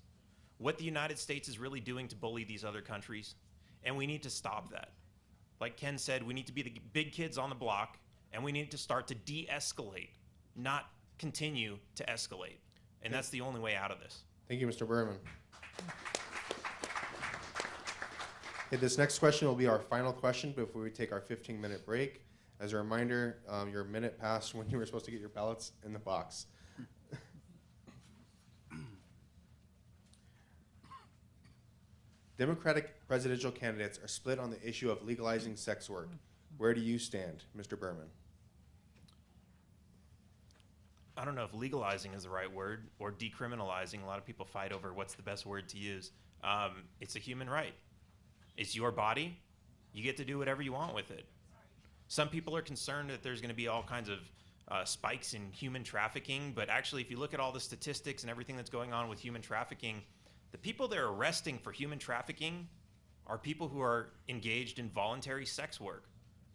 what the United States is really doing to bully these other countries, and we need to stop that. Like Ken said, we need to be the big kids on the block, and we need to start to de-escalate, not continue to escalate. And that's the only way out of this. Thank you, Mr. Berman. Okay, this next question will be our final question before we take our 15-minute break. As a reminder, your minute passed when you were supposed to get your ballots in the box. Democratic presidential candidates are split on the issue of legalizing sex work. Where do you stand, Mr. Berman? I don't know if legalizing is the right word or decriminalizing. A lot of people fight over what's the best word to use. It's a human right. It's your body. You get to do whatever you want with it. Some people are concerned that there's going to be all kinds of spikes in human trafficking, but actually if you look at all the statistics and everything that's going on with human trafficking, the people they're arresting for human trafficking are people who are engaged in voluntary sex work.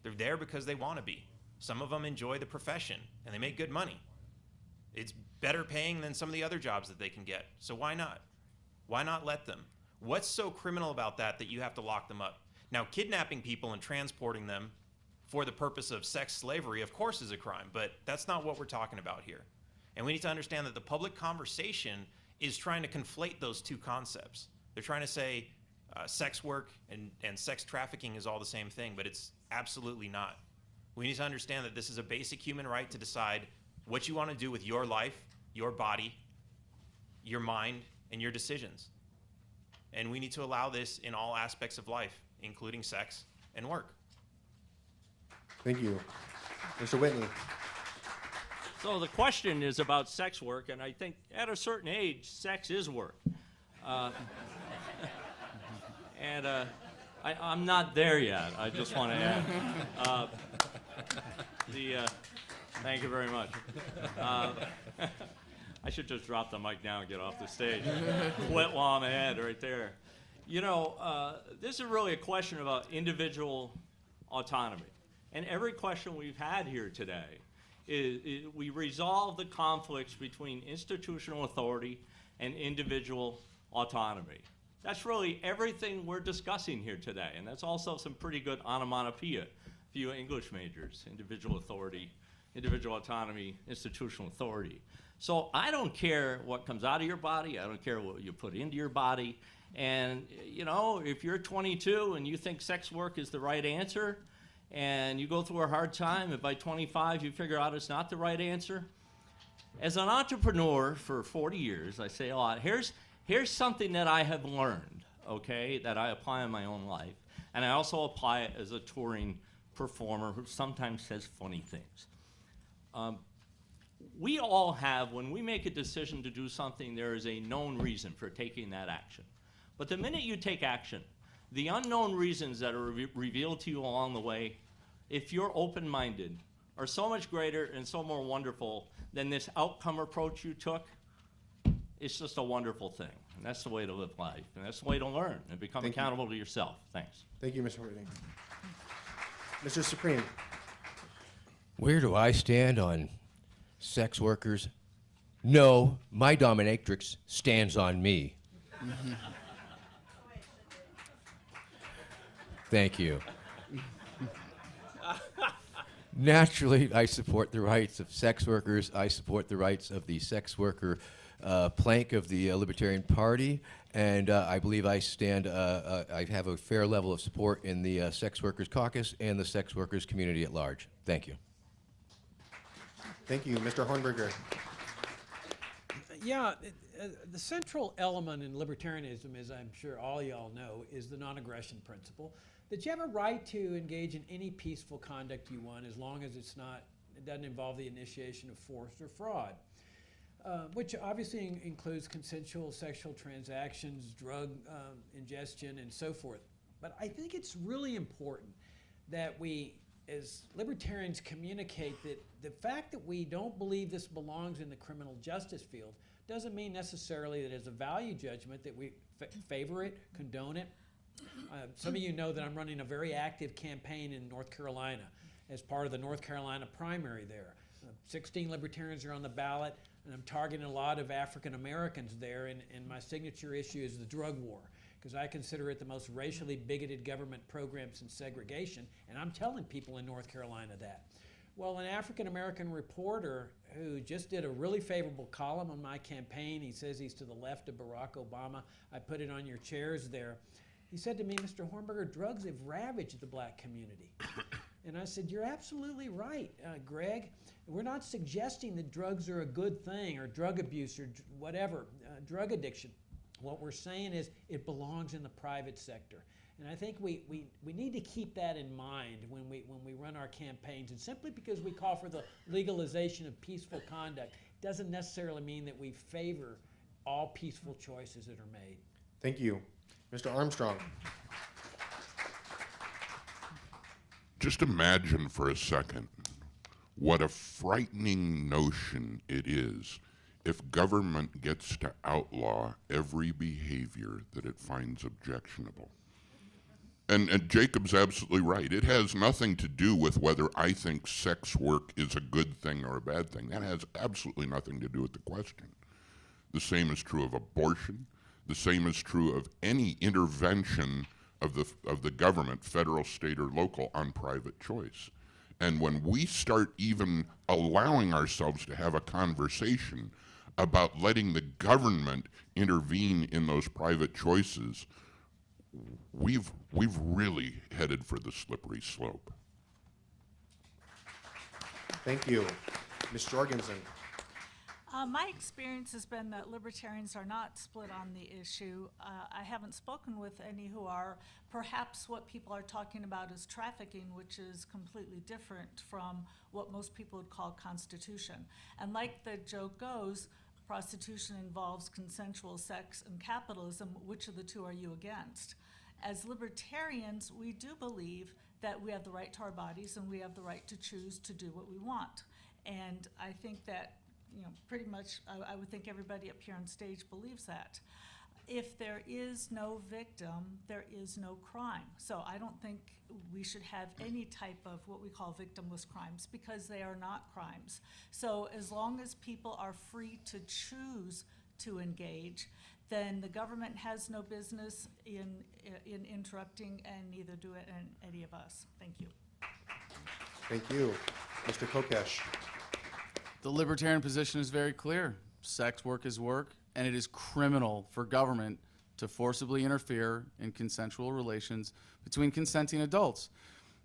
They're there because they want to be. Some of them enjoy the profession and they make good money. It's better paying than some of the other jobs that they can get. So why not? Why not let them? What's so criminal about that you have to lock them up? Now, kidnapping people and transporting them for the purpose of sex slavery, of course, is a crime, but that's not what we're talking about here. And we need to understand that the public conversation is trying to conflate those two concepts. They're trying to say sex work and sex trafficking is all the same thing, but it's absolutely not. We need to understand that this is a basic human right to decide what you want to do with your life, your body, your mind, and your decisions. And we need to allow this in all aspects of life, including sex and work. Thank you. Mr. Whitney. So the question is about sex work, and I think at a certain age, sex is work. I'm not there yet. I just want to add. Thank you very much. I should just drop the mic now and get off the stage. Quit while I'm ahead right there. You know, this is really a question about individual autonomy. And every question we've had here today is we resolve the conflicts between institutional authority and individual autonomy. That's really everything we're discussing here today. And that's also some pretty good onomatopoeia for you English majors: individual authority, individual autonomy, institutional authority. So I don't care what comes out of your body. I don't care what you put into your body. And, you know, if you're 22 and you think sex work is the right answer, and you go through a hard time, and by 25 you figure out it's not the right answer. As an entrepreneur for 40 years, I say a lot, here's something that I have learned, okay, that I apply in my own life. And I also apply it as a touring performer who sometimes says funny things. We all have, when we make a decision to do something, there is a known reason for taking that action. But the minute you take action, the unknown reasons that are revealed to you along the way, if you're open-minded, are so much greater and so more wonderful than this outcome approach you took. It's just a wonderful thing. And that's the way to live life. And that's the way to learn and become accountable to yourself. Thanks. Thank you, Mr. Whitney. Mr. Supreme. Where do I stand on sex workers? No, my dominatrix stands on me. Thank you. Naturally, I support the rights of sex workers. I support the rights of the sex worker plank of the Libertarian Party, and I believe I stand. I have a fair level of support in the Sex Workers Caucus and the sex workers community at large. Thank you. Thank you, Mr. Hornberger. Yeah, the central element in libertarianism, as I'm sure all y'all know, is the non-aggression principle. That you have a right to engage in any peaceful conduct you want, as long as it doesn't involve the initiation of force or fraud, which obviously includes consensual sexual transactions, drug ingestion, and so forth. But I think it's really important that we as libertarians communicate that the fact that we don't believe this belongs in the criminal justice field doesn't mean necessarily that as a value judgment that we favor it, condone it. Some of you know that I'm running a very active campaign in North Carolina as part of the North Carolina primary there. 16 libertarians are on the ballot, and I'm targeting a lot of African Americans there, and my signature issue is the drug war, because I consider it the most racially bigoted government program since segregation, and I'm telling people in North Carolina that. Well, an African American reporter who just did a really favorable column on my campaign, he says he's to the left of Barack Obama, I put it on your chairs there. He said to me, Mr. Hornberger, drugs have ravaged the black community. And I said, you're absolutely right, Greg. We're not suggesting that drugs are a good thing, or drug abuse, or whatever, drug addiction. What we're saying is it belongs in the private sector. And I think we need to keep that in mind when we run our campaigns. And simply because we call for the legalization of peaceful conduct doesn't necessarily mean that we favor all peaceful choices that are made. Thank you. Mr. Armstrong. Just imagine for a second what a frightening notion it is if government gets to outlaw every behavior that it finds objectionable. And Jacob's absolutely right. It has nothing to do with whether I think sex work is a good thing or a bad thing. That has absolutely nothing to do with the question. The same is true of abortion. The same is true of any intervention of the government, federal, state, or local, on private choice. And when we start even allowing ourselves to have a conversation about letting the government intervene in those private choices, we've really headed for the slippery slope. Thank you. Ms. Jorgensen. My experience has been that libertarians are not split on the issue. I haven't spoken with any who are. Perhaps what people are talking about is trafficking, which is completely different from what most people would call constitution. And like the joke goes, prostitution involves consensual sex and capitalism. Which of the two are you against? As libertarians, we do believe that we have the right to our bodies and we have the right to choose to do what we want. And I think that, pretty much, I would think everybody up here on stage believes that. If there is no victim, there is no crime. So I don't think we should have any type of what we call victimless crimes, because they are not crimes. So as long as people are free to choose to engage, then the government has no business in interrupting, and neither do any of us. Thank you. Thank you. Mr. Kokesh. The libertarian position is very clear. Sex work is work, and it is criminal for government to forcibly interfere in consensual relations between consenting adults.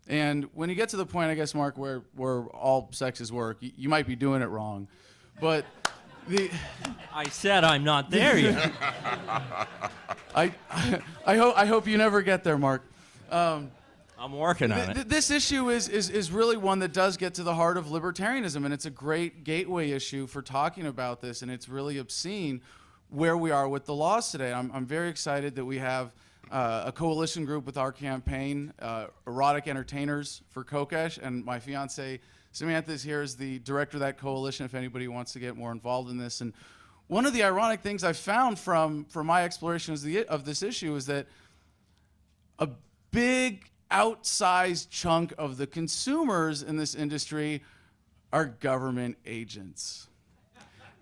And when you get to the point, I guess, Mark, where all sex is work, you might be doing it wrong. But I said I'm not there yet. I hope you never get there, Mark. I'm working on it. This issue is really one that does get to the heart of libertarianism, and it's a great gateway issue for talking about this, and it's really obscene where we are with the laws today. I'm very excited that we have a coalition group with our campaign, Erotic Entertainers for Kokesh, and my fiance Samantha is here as the director of that coalition if anybody wants to get more involved in this. And one of the ironic things I found from my exploration of this issue is that a big outsized chunk of the consumers in this industry are government agents.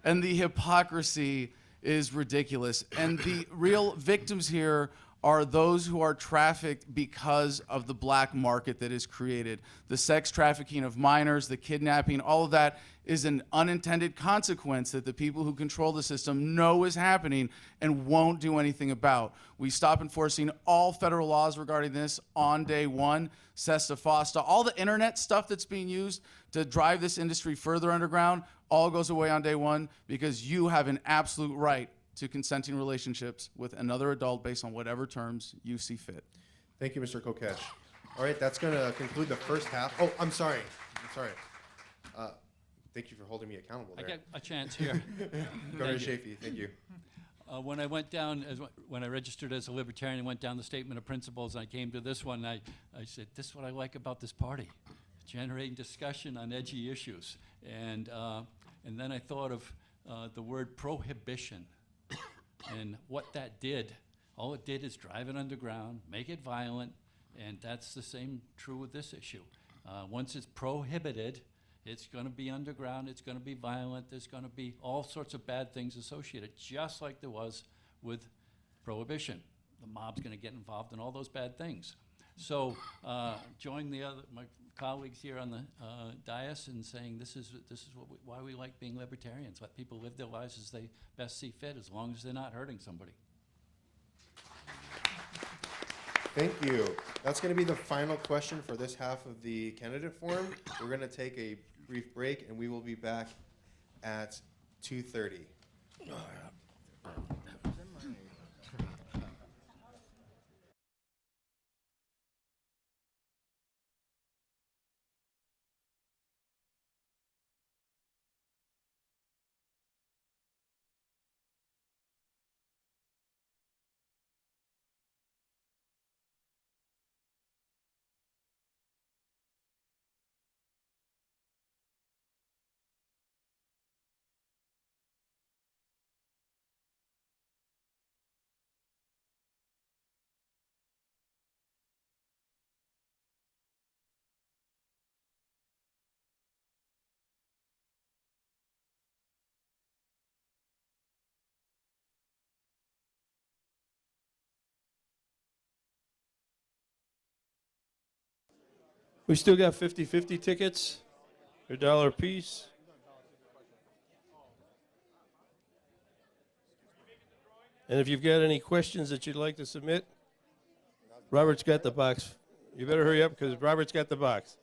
And the hypocrisy is ridiculous. And the real victims here are those who are trafficked because of the black market that is created. The sex trafficking of minors, the kidnapping, all of that is an unintended consequence that the people who control the system know is happening and won't do anything about. We stop enforcing all federal laws regarding this on day one. SESTA, FOSTA, all the internet stuff that's being used to drive this industry further underground all goes away on day one, because you have an absolute right to consenting relationships with another adult based on whatever terms you see fit. Thank you, Mr. Kokesh. All right, that's going to conclude the first half. Oh, I'm sorry. Thank you for holding me accountable there. I get a chance here. Governor Chafee, thank you. When I went down, when I registered as a libertarian and went down the statement of principles, and I came to this one, I said, this is what I like about this party. generating discussion on edgy issues. And then I thought of the word prohibition and what that did. All it did is drive it underground, make it violent, and that's the same true with this issue. Once it's prohibited, it's going to be underground, it's going to be violent, there's going to be all sorts of bad things associated, just like there was with prohibition. The mob's going to get involved in all those bad things. So join my colleagues here on the dais in saying this is why we like being libertarians. Let people live their lives as they best see fit, as long as they're not hurting somebody. Thank you. That's going to be the final question for this half of the candidate forum. We're going to take a brief break, and we will be back at 2:30. We still got 50-50 tickets. They're $1 a piece. And if you've got any questions that you'd like to submit, Robert's got the box. You better hurry up because Robert's got the box.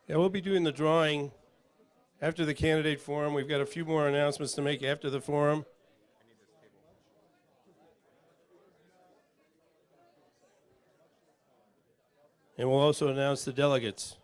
Yeah, we'll be doing the drawing after the candidate forum. We've got a few more announcements to make after the forum. And we'll also announce the delegates.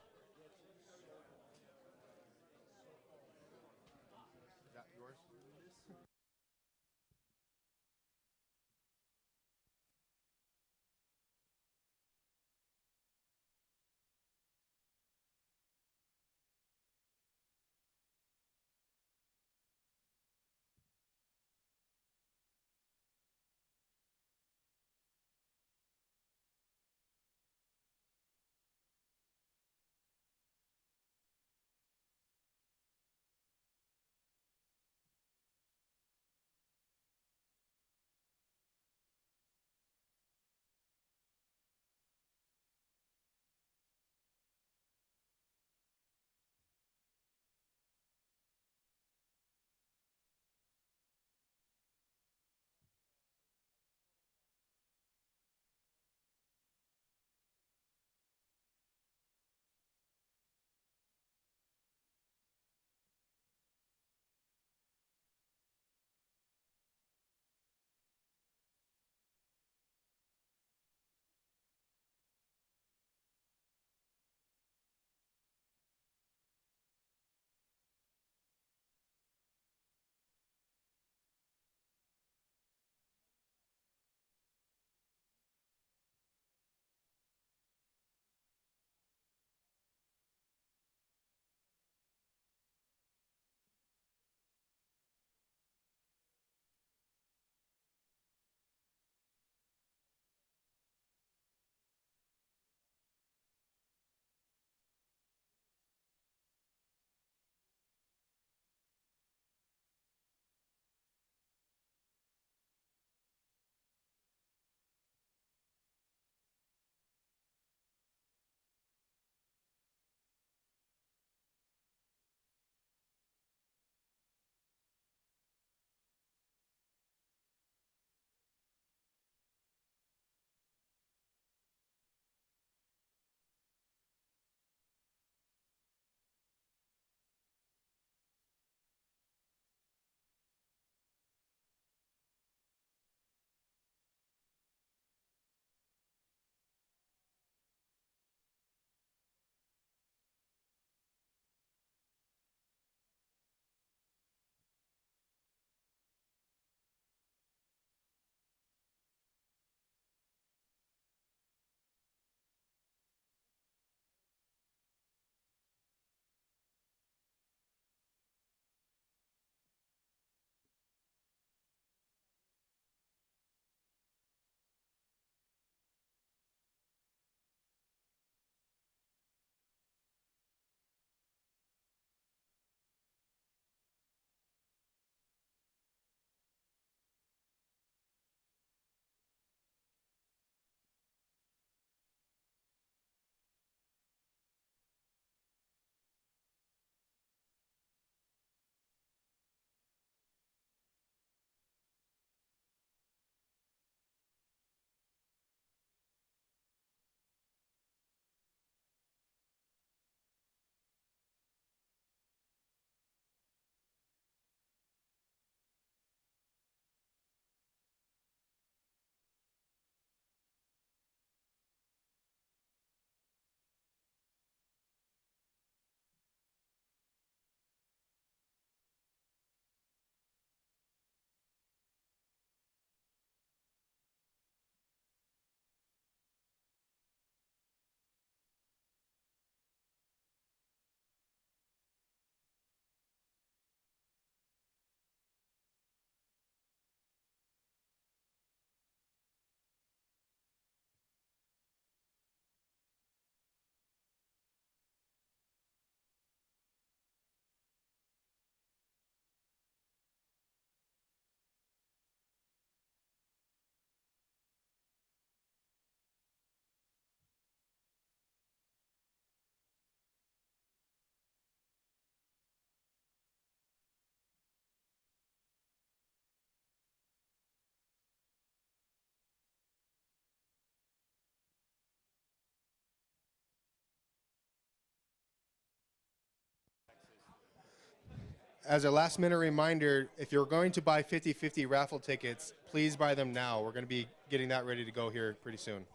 as a last minute reminder, if you're going to buy 50/50 raffle tickets, please buy them now. We're going to be getting that ready to go here pretty soon.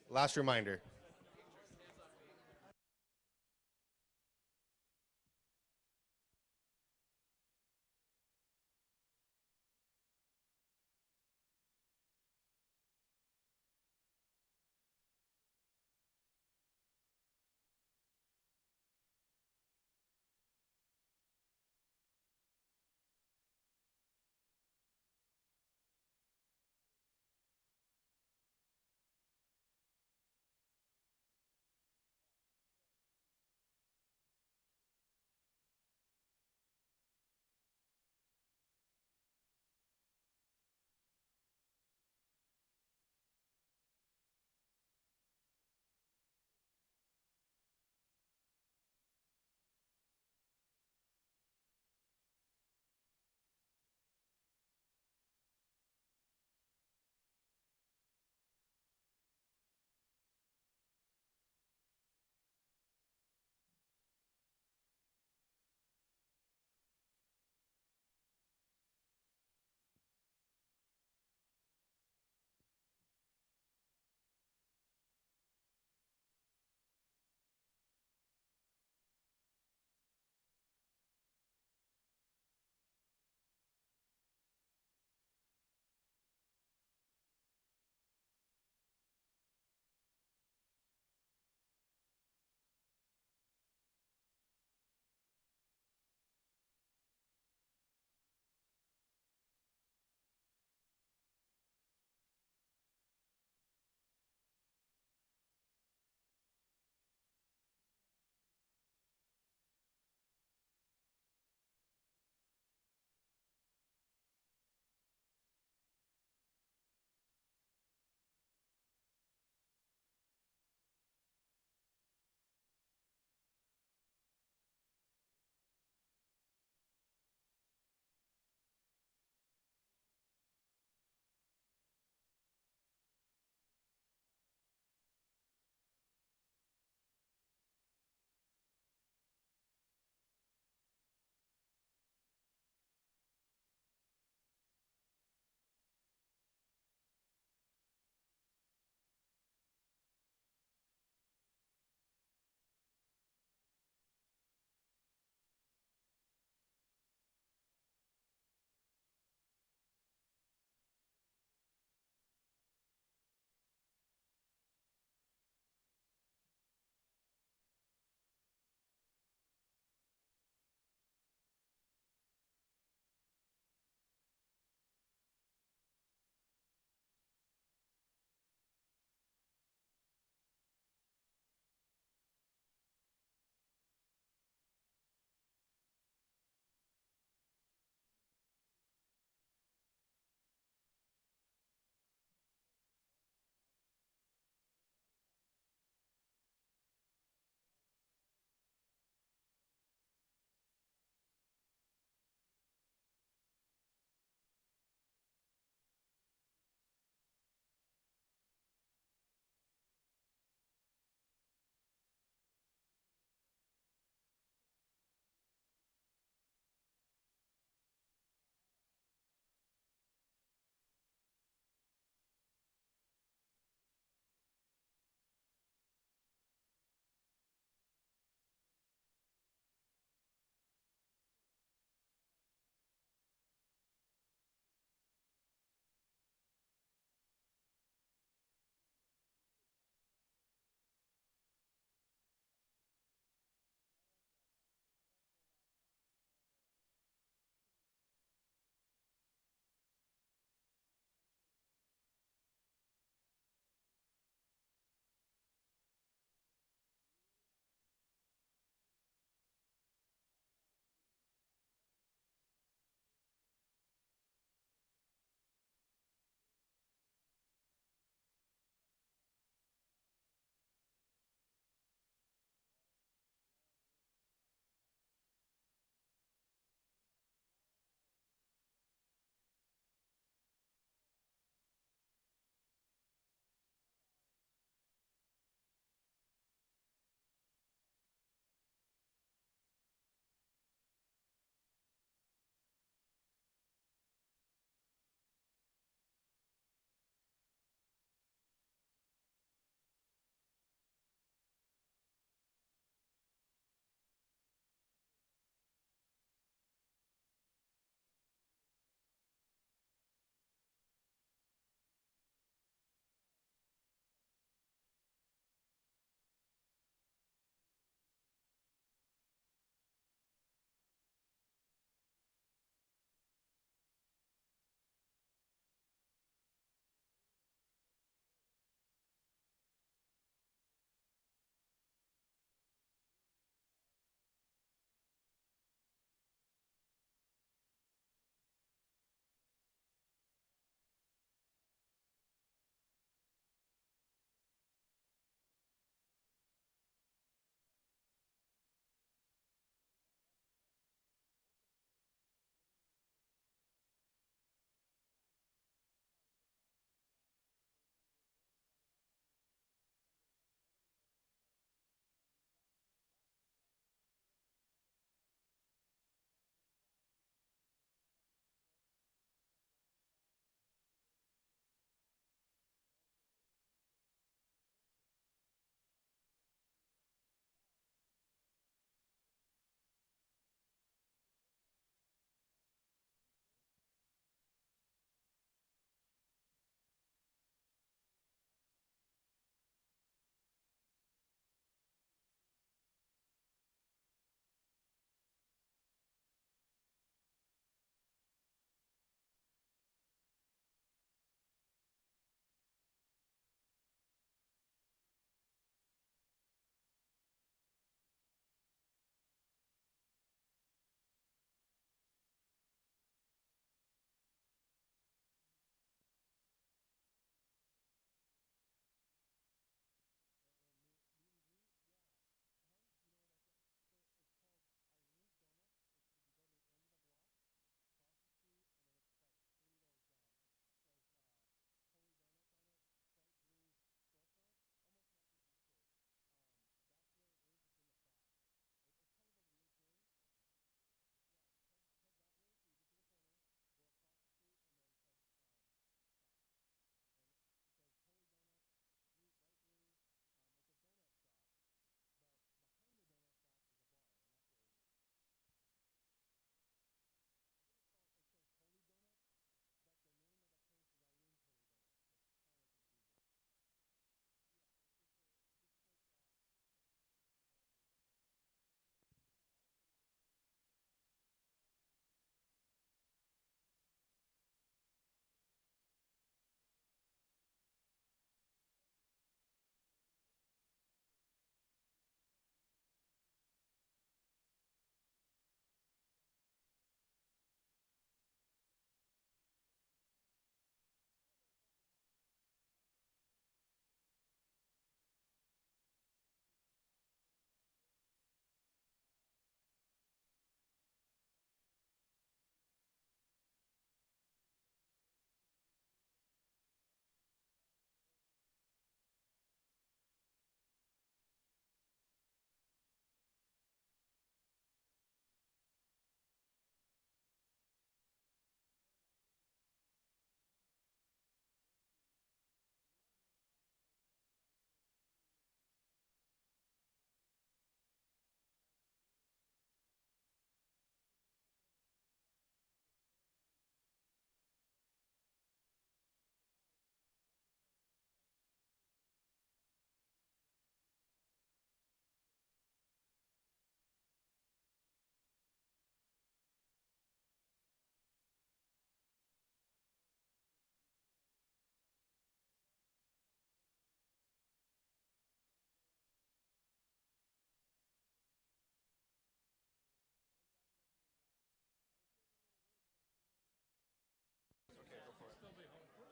Last reminder.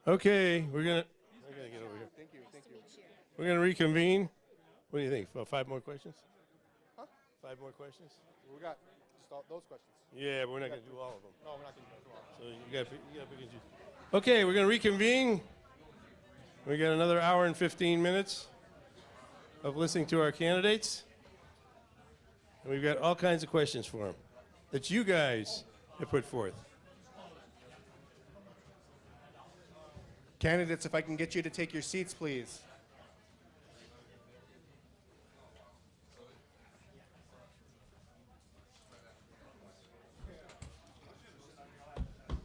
Okay, we're gonna get over here. Thank you. We're gonna reconvene. What do you think? 5 more questions? Huh? 5 more questions? We got just those questions. Yeah, but we're not gonna do all of them. No, we're not going to do all of them. So you got to pick and choose. Okay, we're gonna reconvene. We got another hour and 15 minutes of listening to our candidates. And we've got all kinds of questions for them that you guys have put forth. Candidates, if I can get you to take your seats, please.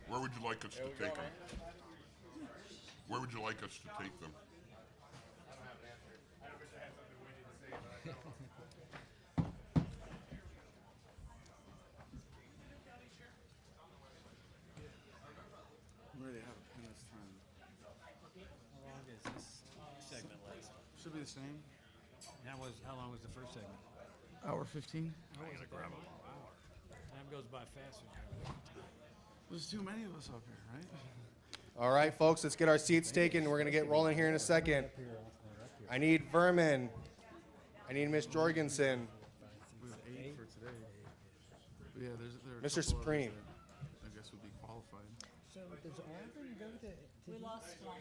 Where would you like us to take them? Where would you like us to take them? Where do they have a pen this time? How long is this segment last? Should be the same. How long was the first segment? Hour 15. Time goes by faster. There's too many of us up here, right? All right, folks, let's get our seats taken. We're going to get rolling here in a second. I need Vermin. I need Miss Jorgensen. We have 8 for today. Yeah, there are a Mr. couple Supreme. others that I guess would be qualified. So does Auburn go to? We lost one.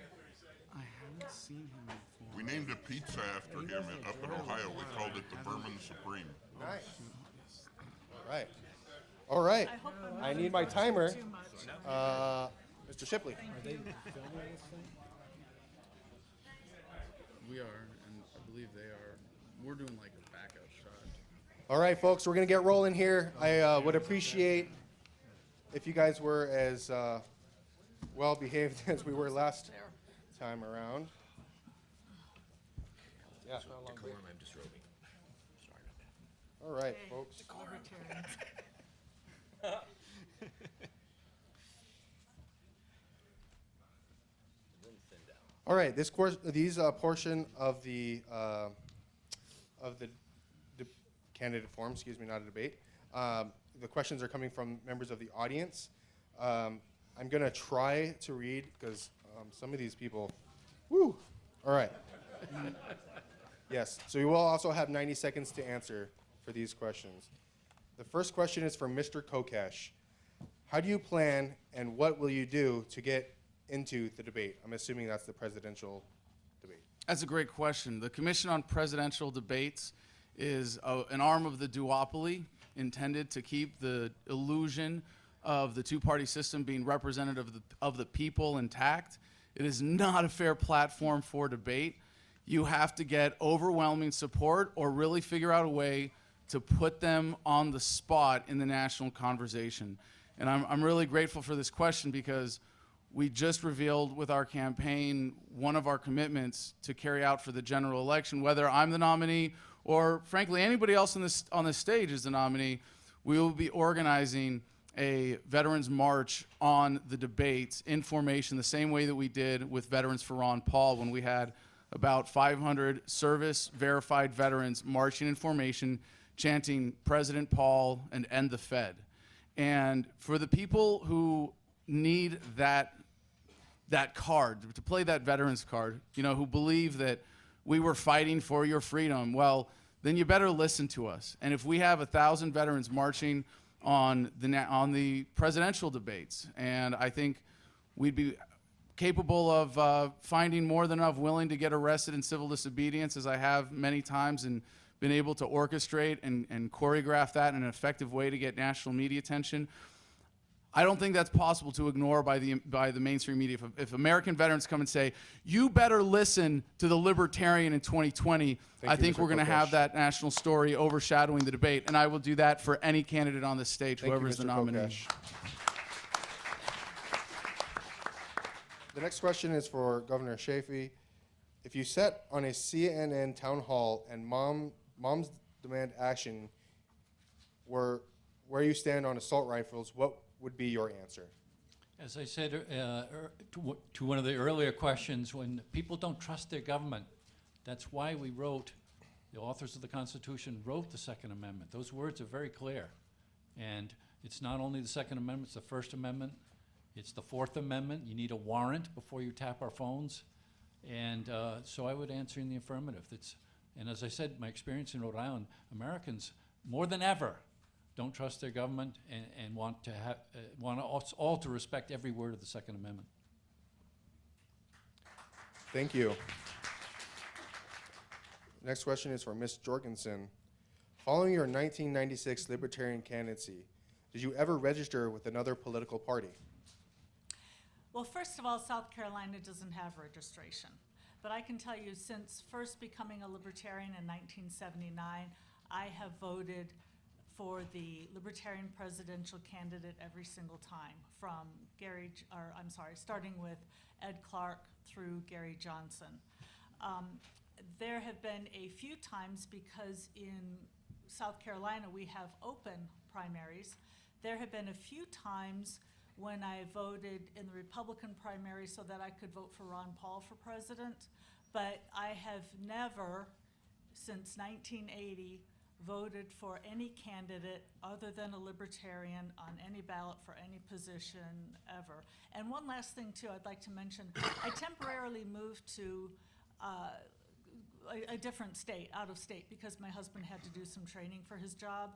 I haven't seen him before. We named a pizza after him up in Ohio. We called it the Vermin Supreme. Nice. All right. All right. I hope I'm I not need my impressing timer. too much. Mr. Shipley. Are they filming this thing? We are, and I believe they are. We're doing like a backup shot. All right, folks, we're going to get rolling here. I would appreciate if you guys were as well behaved as we were last time around. Yeah. Decorum, I'm disrobing. Sorry about that. All right, folks. All right, these portion of the candidate forum, excuse me, not a debate. The questions are coming from members of the audience. I'm going to try to read because some of these people, woo. All right. Yes, so you will also have 90 seconds to answer for these questions. The first question is from Mr. Kokesh. How do you plan and what will you do to get into the debate? I'm assuming that's the presidential debate. That's a great question. The Commission on Presidential Debates is an arm of the duopoly intended to keep the illusion of the two-party system being representative of the people intact. It is not a fair platform for debate. You have to get overwhelming support or really figure out a way to put them on the spot in the national conversation. And I'm really grateful for this question because we just revealed with our campaign one of our commitments to carry out for the general election. Whether I'm the nominee or, frankly, anybody else on this stage is the nominee, we will be organizing a Veterans March on the debates in formation the same way that we did with Veterans for Ron Paul when we had about 500 service-verified veterans marching in formation, chanting President Paul and End the Fed. And for the people who need that card, to play that veterans card, who believe that we were fighting for your freedom, well, then you better listen to us. And if we have 1,000 veterans marching on the presidential debates, and I think we'd be capable of finding more than enough willing to get arrested in civil disobedience, as I have many times, and been able to orchestrate and choreograph that in an effective way to get national media attention. I don't think that's possible to ignore by the mainstream media. If American veterans come and say, you better listen to the libertarian in 2020, I think we're going to have that national story overshadowing the debate, and I will do that for any candidate on this stage, whoever is the nominee. The next question is for Governor Chafee. If you sat on a CNN town hall and moms demand action where you stand on assault rifles, what would be your answer? As I said to one of the earlier questions, when people don't trust their government, that's why we wrote, the authors of the Constitution wrote the Second Amendment. Those words are very clear. And it's not only the Second Amendment, it's the First Amendment, It's the Fourth Amendment. You need a warrant before you tap our phones. And so I would answer in the affirmative. And as I said, my experience in Rhode Island, Americans, more than ever, don't trust their government and want us all to respect every word of the Second Amendment. Thank you. Next question is for Ms. Jorgensen. Following your 1996 Libertarian candidacy, did you ever register with another political party? Well, first of all, South Carolina doesn't have registration. But I can tell you, since first becoming a Libertarian in 1979, I have voted for the Libertarian presidential candidate every single time, from starting with Ed Clark through Gary Johnson. There have been a few times, because in South Carolina we have open primaries, there have been a few times when I voted in the Republican primary so that I could vote for Ron Paul for president, but I have never, since 1980, voted for any candidate other than a Libertarian on any ballot for any position ever. And one last thing too I'd like to mention, I temporarily moved to a different state, out of state, because my husband had to do some training for his job.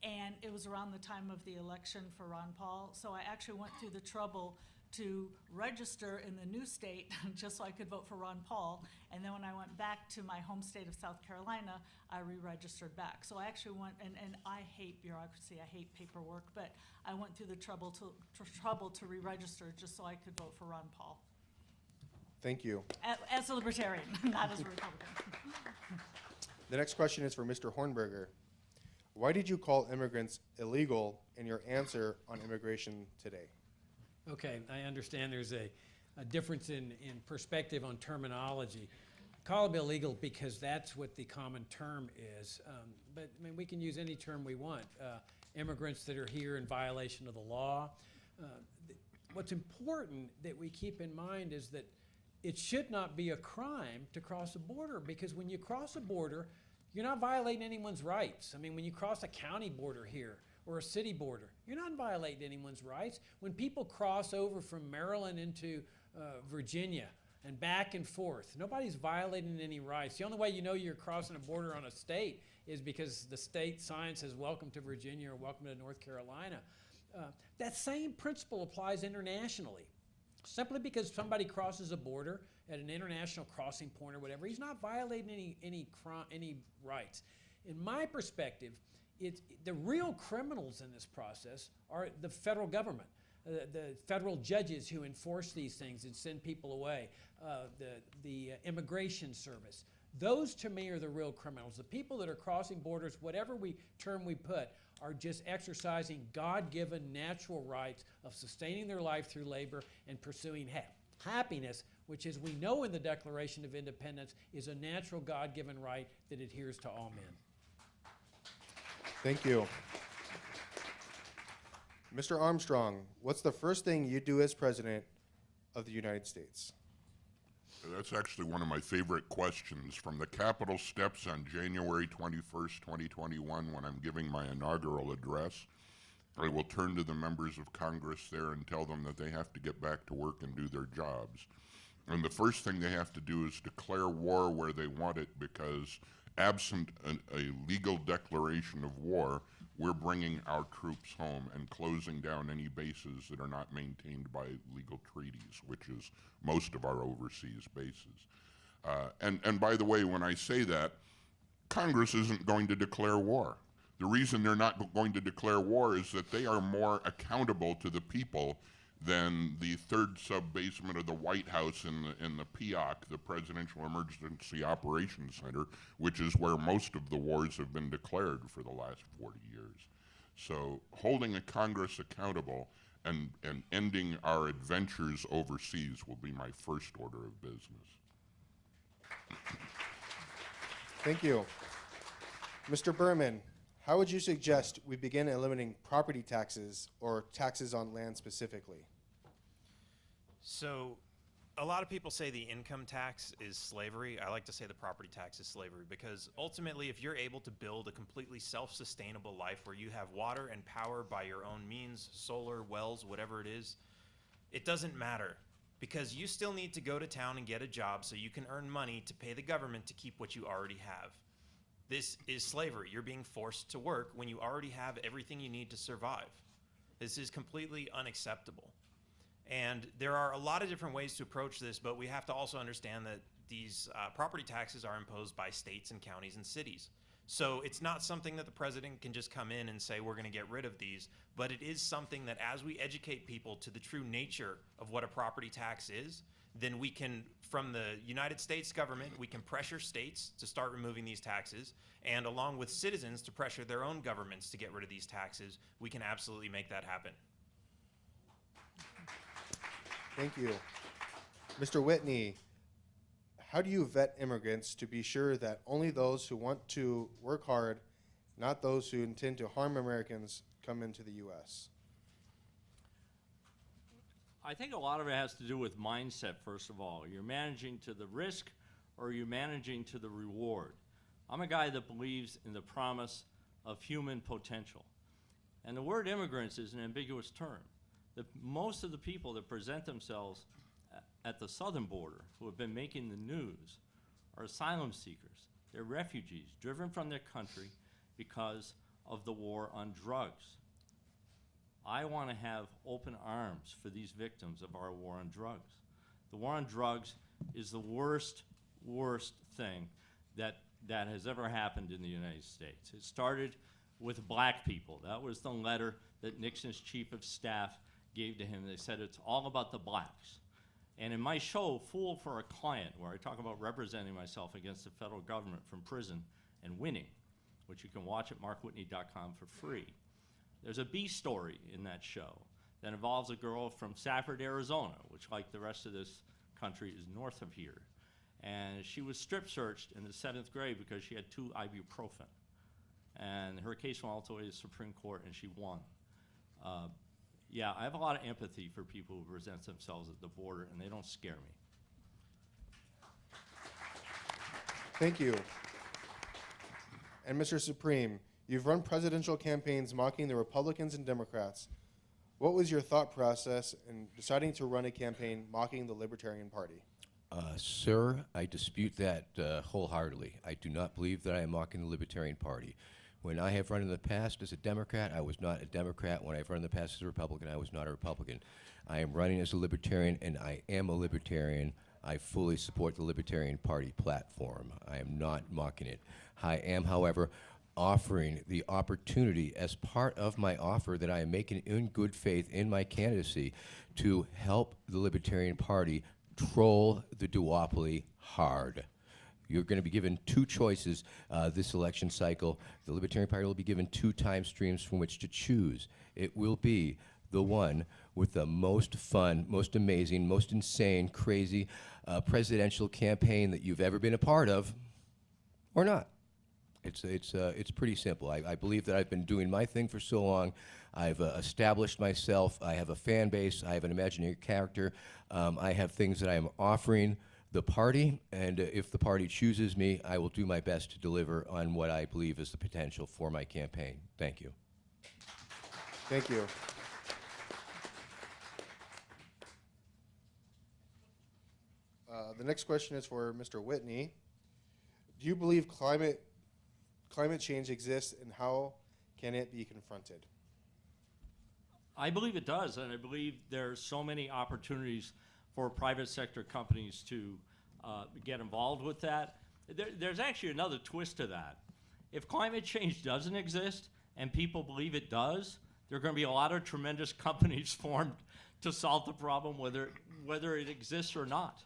And it was around the time of the election for Ron Paul. So I actually went through the trouble to register in the new state just so I could vote for Ron Paul. And then when I went back to my home state of South Carolina, I re-registered back. So I actually went, and I hate bureaucracy, I hate paperwork, but I went through the trouble to re-register just so I could vote for Ron Paul. Thank you. As a Libertarian, not as a Republican. The next question is for Mr. Hornberger. Why did you call immigrants illegal in your answer on immigration today? Okay, I understand there's a difference in perspective on terminology. Call them illegal because that's what the common term is. But I mean, we can use any term we want. Immigrants that are here in violation of the law. What's important that we keep in mind is that it should not be a crime to cross a border, because when you cross a border, you're not violating anyone's rights. I mean, when you cross a county border here or a city border, you're not violating anyone's rights. When people cross over from Maryland into Virginia and back and forth, nobody's violating any rights. The only way you know you're crossing a border on a state is because the state sign says welcome to Virginia or welcome to North Carolina. That same principle applies internationally. Simply because somebody crosses a border at an international crossing point or whatever, he's not violating any rights. In my perspective, the real criminals in this process are the federal government, the federal judges who enforce these things and send people away, the immigration service. Those, to me, are the real criminals. The people that are crossing borders, whatever term we put, are just exercising God-given natural rights of sustaining their life through labor and pursuing happiness, which, as we know in the Declaration of Independence, is a natural God-given right that adheres to all men. Thank you. Mr. Armstrong, what's the first thing you do as President of the United States? That's actually one of my favorite questions. From the Capitol steps on January 21st, 2021, when I'm giving my inaugural address, I will turn to the members of Congress there and tell them that they have to get back to work and do their jobs. And the first thing they have to do is declare war where they want it, because absent a legal declaration of war, we're bringing our troops home and closing down any bases that are not maintained by legal treaties, which is most of our overseas bases. And by the way, when I say that, Congress isn't going to declare war. The reason they're not going to declare war is that they are more accountable to the people than the third sub-basement of the White House in the PIOC, the Presidential Emergency Operations Center, which is where most of the wars have been declared for the last 40 years. So holding a Congress accountable and ending our adventures overseas will be my first order of business. Thank you. Mr. Berman, how would you suggest we begin eliminating property taxes or taxes on land specifically? So a lot of people say the income tax is slavery. I like to say the property tax is slavery, because ultimately if you're able to build a completely self-sustainable life where you have water and power by your own means, solar, wells, whatever it is, It doesn't matter, because you still need to go to town and get a job so you can earn money to pay the government to keep what you already have. This is slavery. You're being forced to work when you already have everything you need to survive. This is completely unacceptable. And there are a lot of different ways to approach this, but we have to also understand that these property taxes are imposed by states and counties and cities. So it's not something that the president can just come in and say, we're going to get rid of these, but it is something that as we educate people to the true nature of what a property tax is, then we can, from the United States government, we can pressure states to start removing these taxes, and along with citizens to pressure their own governments to get rid of these taxes, we can absolutely make that happen. Thank you. Mr. Whitney, how do you vet immigrants to be sure that only those who want to work hard, not those who intend to harm Americans, come into the U.S.? I think a lot of it has to do with mindset, first of all. You're managing to the risk or you're managing to the reward. I'm a guy that believes in the promise of human potential. And the word immigrants is an ambiguous term. Most of the people that present themselves at the southern border who have been making the news are asylum seekers. They're refugees driven from their country because of the war on drugs. I want to have open arms for these victims of our war on drugs. The war on drugs is the worst thing that has ever happened in the United States. It started with black people. That was the letter that Nixon's chief of staff gave to him. They said it's all about the blacks. And in my show, Fool for a Client, where I talk about representing myself against the federal government from prison and winning, which you can watch at markwhitney.com for free, there's a B story in that show that involves a girl from Safford, Arizona, which, like the rest of this country, is north of here. And she was strip searched in the 7th grade because she had 2 ibuprofen. And her case went all the way to the Supreme Court, and she won. Yeah, I have a lot of empathy for people who present themselves at the border, and they don't scare me. Thank you. And Mr. Supreme, you've run presidential campaigns mocking the Republicans and Democrats. What was your thought process in deciding to run a campaign mocking the Libertarian Party? Sir, I dispute that wholeheartedly. I do not believe that I am mocking the Libertarian Party. When I have run in the past as a Democrat, I was not a Democrat. When I've run in the past as a Republican, I was not a Republican. I am running as a Libertarian, and I am a Libertarian. I fully support the Libertarian Party platform. I am not mocking it. I am, however, offering the opportunity as part of my offer that I am making in good faith in my candidacy to help the Libertarian Party troll the duopoly hard. You're going to be given 2 choices this election cycle. The Libertarian Party will be given 2 time streams from which to choose. It will be the one with the most fun, most amazing, most insane, crazy presidential campaign that you've ever been a part of, or not. It's pretty simple. I believe that I've been doing my thing for so long. I've established myself. I have a fan base. I have an imaginary character. I have things that I am offering the party, and if the party chooses me, I will do my best to deliver on what I believe is the potential for my campaign. Thank you. Thank you. The next question is for Mr. Whitney. Do you believe climate change exists, and how can it be confronted? I believe it does, and I believe there's so many opportunities for private sector companies to get involved with that. There's actually another twist to that. If climate change doesn't exist and people believe it does, there are going to be a lot of tremendous companies formed to solve the problem, whether it exists or not.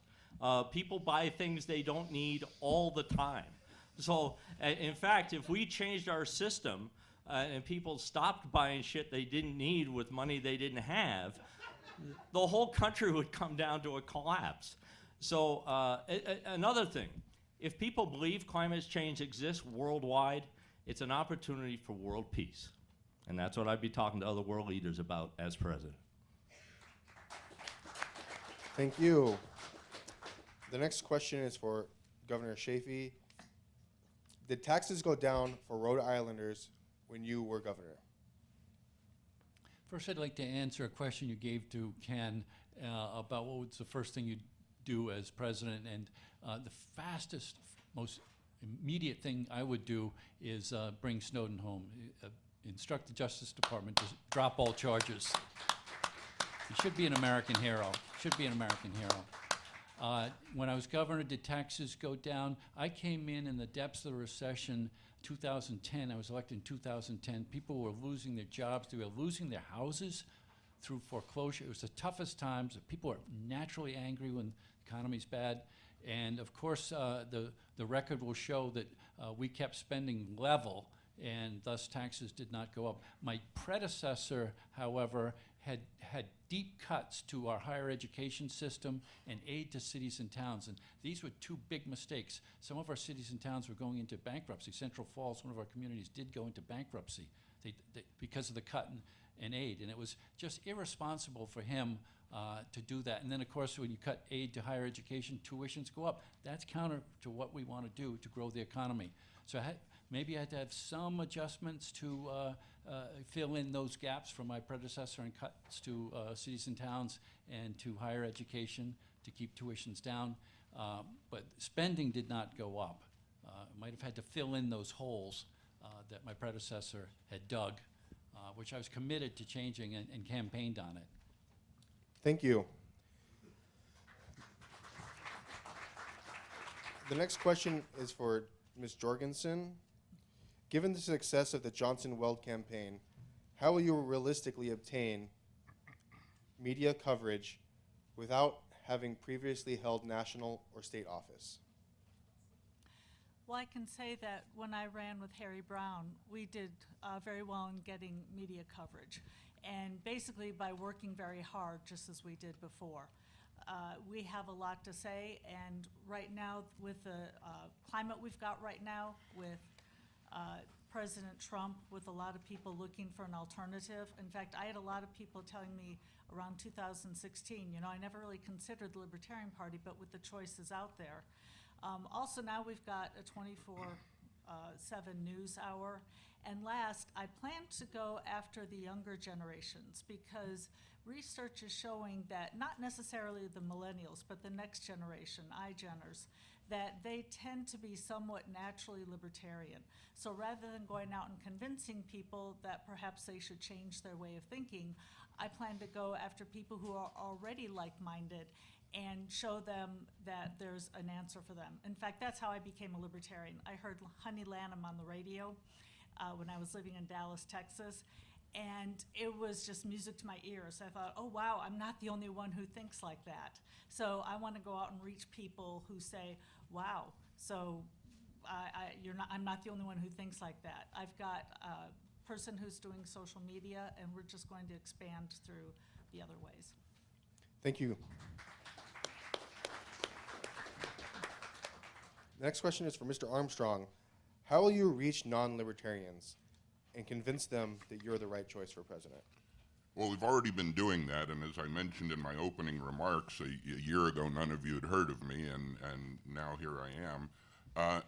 People buy things they don't need all the time. So, in fact, if we changed our system and people stopped buying shit they didn't need with money they didn't have, the whole country would come down to a collapse. So another thing, if people believe climate change exists worldwide, it's an opportunity for world peace. And that's what I'd be talking to other world leaders about as president. Thank you. The next question is for Governor Chafee. Did taxes go down for Rhode Islanders when you were governor? First, I'd like to answer a question you gave to Ken about what was the first thing you'd do as president, and the fastest, most immediate thing I would do is bring Snowden home, instruct the Justice Department to drop all charges. He should be an American hero. Should be an American hero. When I was governor, did taxes go down? I came in the depths of the recession, 2010. I was elected in 2010. People were losing their jobs. They were losing their houses through foreclosure. It was the toughest times. People are naturally angry when the economy's bad. And of course, the record will show that we kept spending level, and thus taxes did not go up. My predecessor, however, had deep cuts to our higher education system and aid to cities and towns. And these were two big mistakes. Some of our cities and towns were going into bankruptcy. Central Falls, one of our communities, did go into bankruptcy because of the cut in aid. And it was just irresponsible for him to do that. And then, of course, when you cut aid to higher education, tuitions go up. That's counter to what we want to do to grow the economy. So maybe I had to have some adjustments to fill in those gaps from my predecessor and cuts to cities and towns and to higher education to keep tuitions down. But spending did not go up. Might have had to fill in those holes that my predecessor had dug, which I was committed to changing and campaigned on it. Thank you. The next question is for Ms. Jorgensen. Given the success of the Johnson-Weld campaign, how will you realistically obtain media coverage without having previously held national or state office? Well, I can say that when I ran with Harry Brown, we did very well in getting media coverage, and basically by working very hard, just as we did before. We have a lot to say, and right now, with the climate we've got right now, with President Trump, with a lot of people looking for an alternative. In fact, I had a lot of people telling me around 2016, you know, I never really considered the Libertarian Party, but with the choices out there. Also, now we've got a 24/7 news hour. And last, I plan to go after the younger generations, because research is showing that not necessarily the millennials, but the next generation, iGeners, that they tend to be somewhat naturally libertarian. So rather than going out and convincing people that perhaps they should change their way of thinking, I plan to go after people who are already like-minded and show them that there's an answer for them. In fact, that's how I became a libertarian. I heard Honey Lanham on the radio when I was living in Dallas, Texas, and it was just music to my ears. I thought, oh wow, I'm not the only one who thinks like that. So I want to go out and reach people who say, wow, so I'm not the only one who thinks like that. I've got a person who's doing social media, and we're just going to expand through the other ways. Thank you. The next question is for Mr. Armstrong. How will you reach non-libertarians and convince them that you're the right choice for president? Well, we've already been doing that, and as I mentioned in my opening remarks, a year ago none of you had heard of me, and now here I am.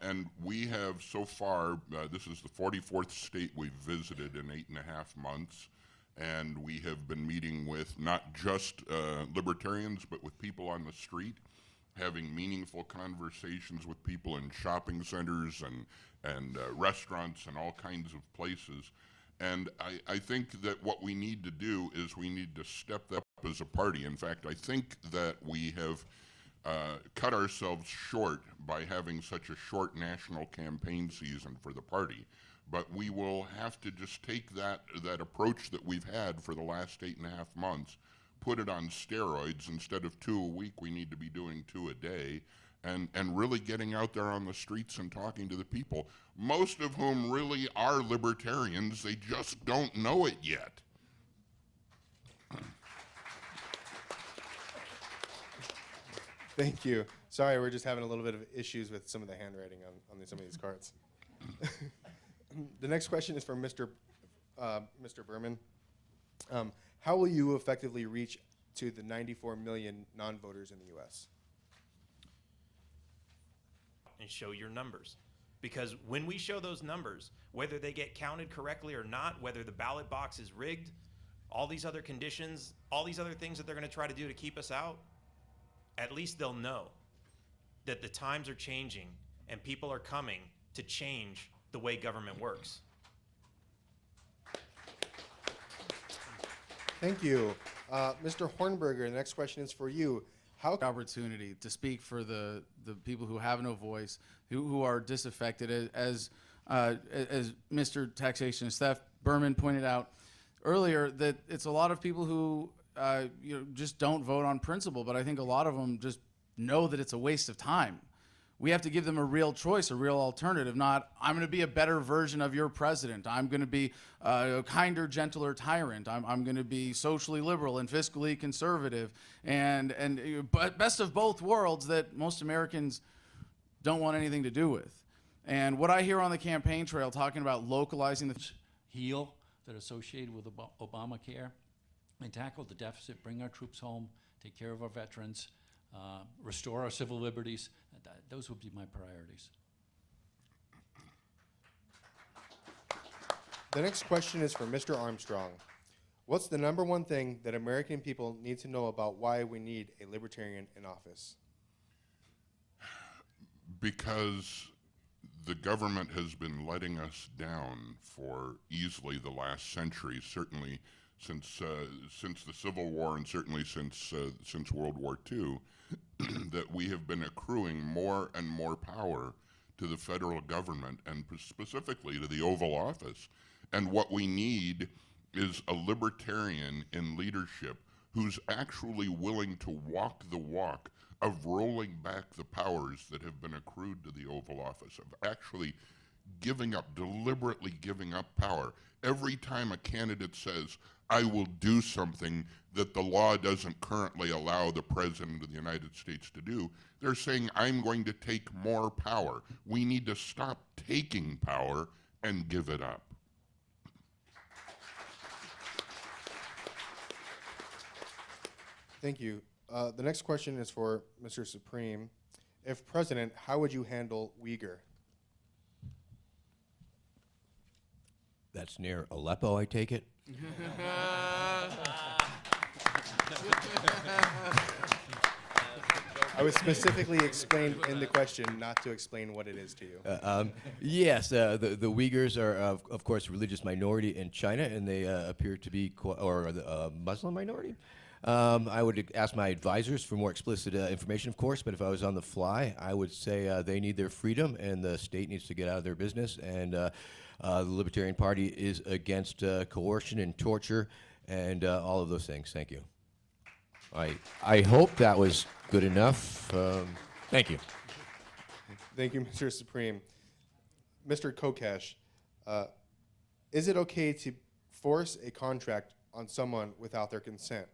And we have so far, this is the 44th state we've visited in 8.5 months, and we have been meeting with not just libertarians, but with people on the street, having meaningful conversations with people in shopping centers and restaurants and all kinds of places. And I think that what we need to do is we need to step up as a party. In fact, I think that we have cut ourselves short by having such a short national campaign season for the party. But we will have to just take that approach that we've had for the last 8.5 months, put it on steroids. Instead of 2 a week, we need to be doing 2 a day, and really getting out there on the streets and talking to the people, most of whom really are libertarians. They just don't know it yet. Thank you. Sorry, we're just having a little bit of issues with some of the handwriting on some of these cards. The next question is from Mr. Berman. How will you effectively reach to the 94 million non-voters in the U.S.? And show your numbers. Because when we show those numbers, whether they get counted correctly or not, whether the ballot box is rigged, all these other conditions, all these other things that they're going to try to do to keep us out, at least they'll know that the times are changing and people are coming to change the way government works. Thank you. Mr. Hornberger, the next question is for you. How opportunity to speak for the people who have no voice, who are disaffected, as Mr. Taxation and Theft Berman pointed out earlier, that it's a lot of people who just don't vote on principle, but I think a lot of them just know that it's a waste of time. We have to give them a real choice, a real alternative, not, I'm going to be a better version of your president. I'm going to be a kinder, gentler tyrant. I'm going to be socially liberal and fiscally conservative. But best of both worlds that most Americans don't want anything to do with. And what I hear on the campaign trail talking about localizing the heal that are associated with Obamacare and tackle the deficit, bring our troops home, take care of our veterans, restore our civil liberties. Those would be my priorities. The next question is for Mr. Armstrong. What's the number one thing that American people need to know about why we need a libertarian in office? Because the government has been letting us down for easily the last century, certainly since the Civil War and certainly since World War II, that we have been accruing more and more power to the federal government and specifically to the Oval Office. And what we need is a libertarian in leadership who's actually willing to walk the walk of rolling back the powers that have been accrued to the Oval Office, of actually deliberately giving up power. Every time a candidate says, I will do something that the law doesn't currently allow the President of the United States to do, they're saying, I'm going to take more power. We need to stop taking power and give it up. Thank you. The next question is for Mr. Supreme. If president, how would you handle Uyghur? That's near Aleppo, I take it? I was specifically explained in the question not to explain what it is to you. Yes, the Uyghurs are, of course, a religious minority in China, and they appear to be a Muslim minority. I would ask my advisors for more explicit information, of course, but if I was on the fly, I would say they need their freedom and the state needs to get out of their business, and the Libertarian Party is against coercion and torture and all of those things. Thank you. I hope that was good enough. Thank you. Thank you, Mr. Supreme. Mr. Kokesh, is it okay to force a contract on someone without their consent?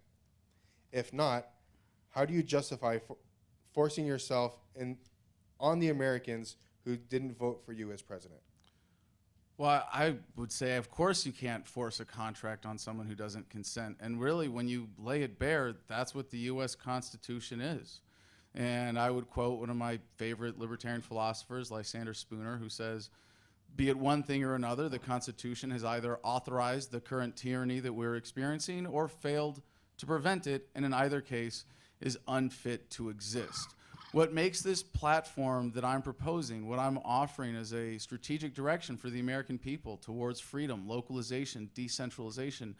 If not, how do you justify forcing yourself on the Americans who didn't vote for you as president? Well, I would say, of course, you can't force a contract on someone who doesn't consent. And really, when you lay it bare, that's what the U.S. Constitution is. And I would quote one of my favorite libertarian philosophers, Lysander Spooner, who says, be it one thing or another, the Constitution has either authorized the current tyranny that we're experiencing or failed to prevent it, and in either case is unfit to exist. What makes this platform that I'm proposing, what I'm offering as a strategic direction for the American people towards freedom, localization, decentralization,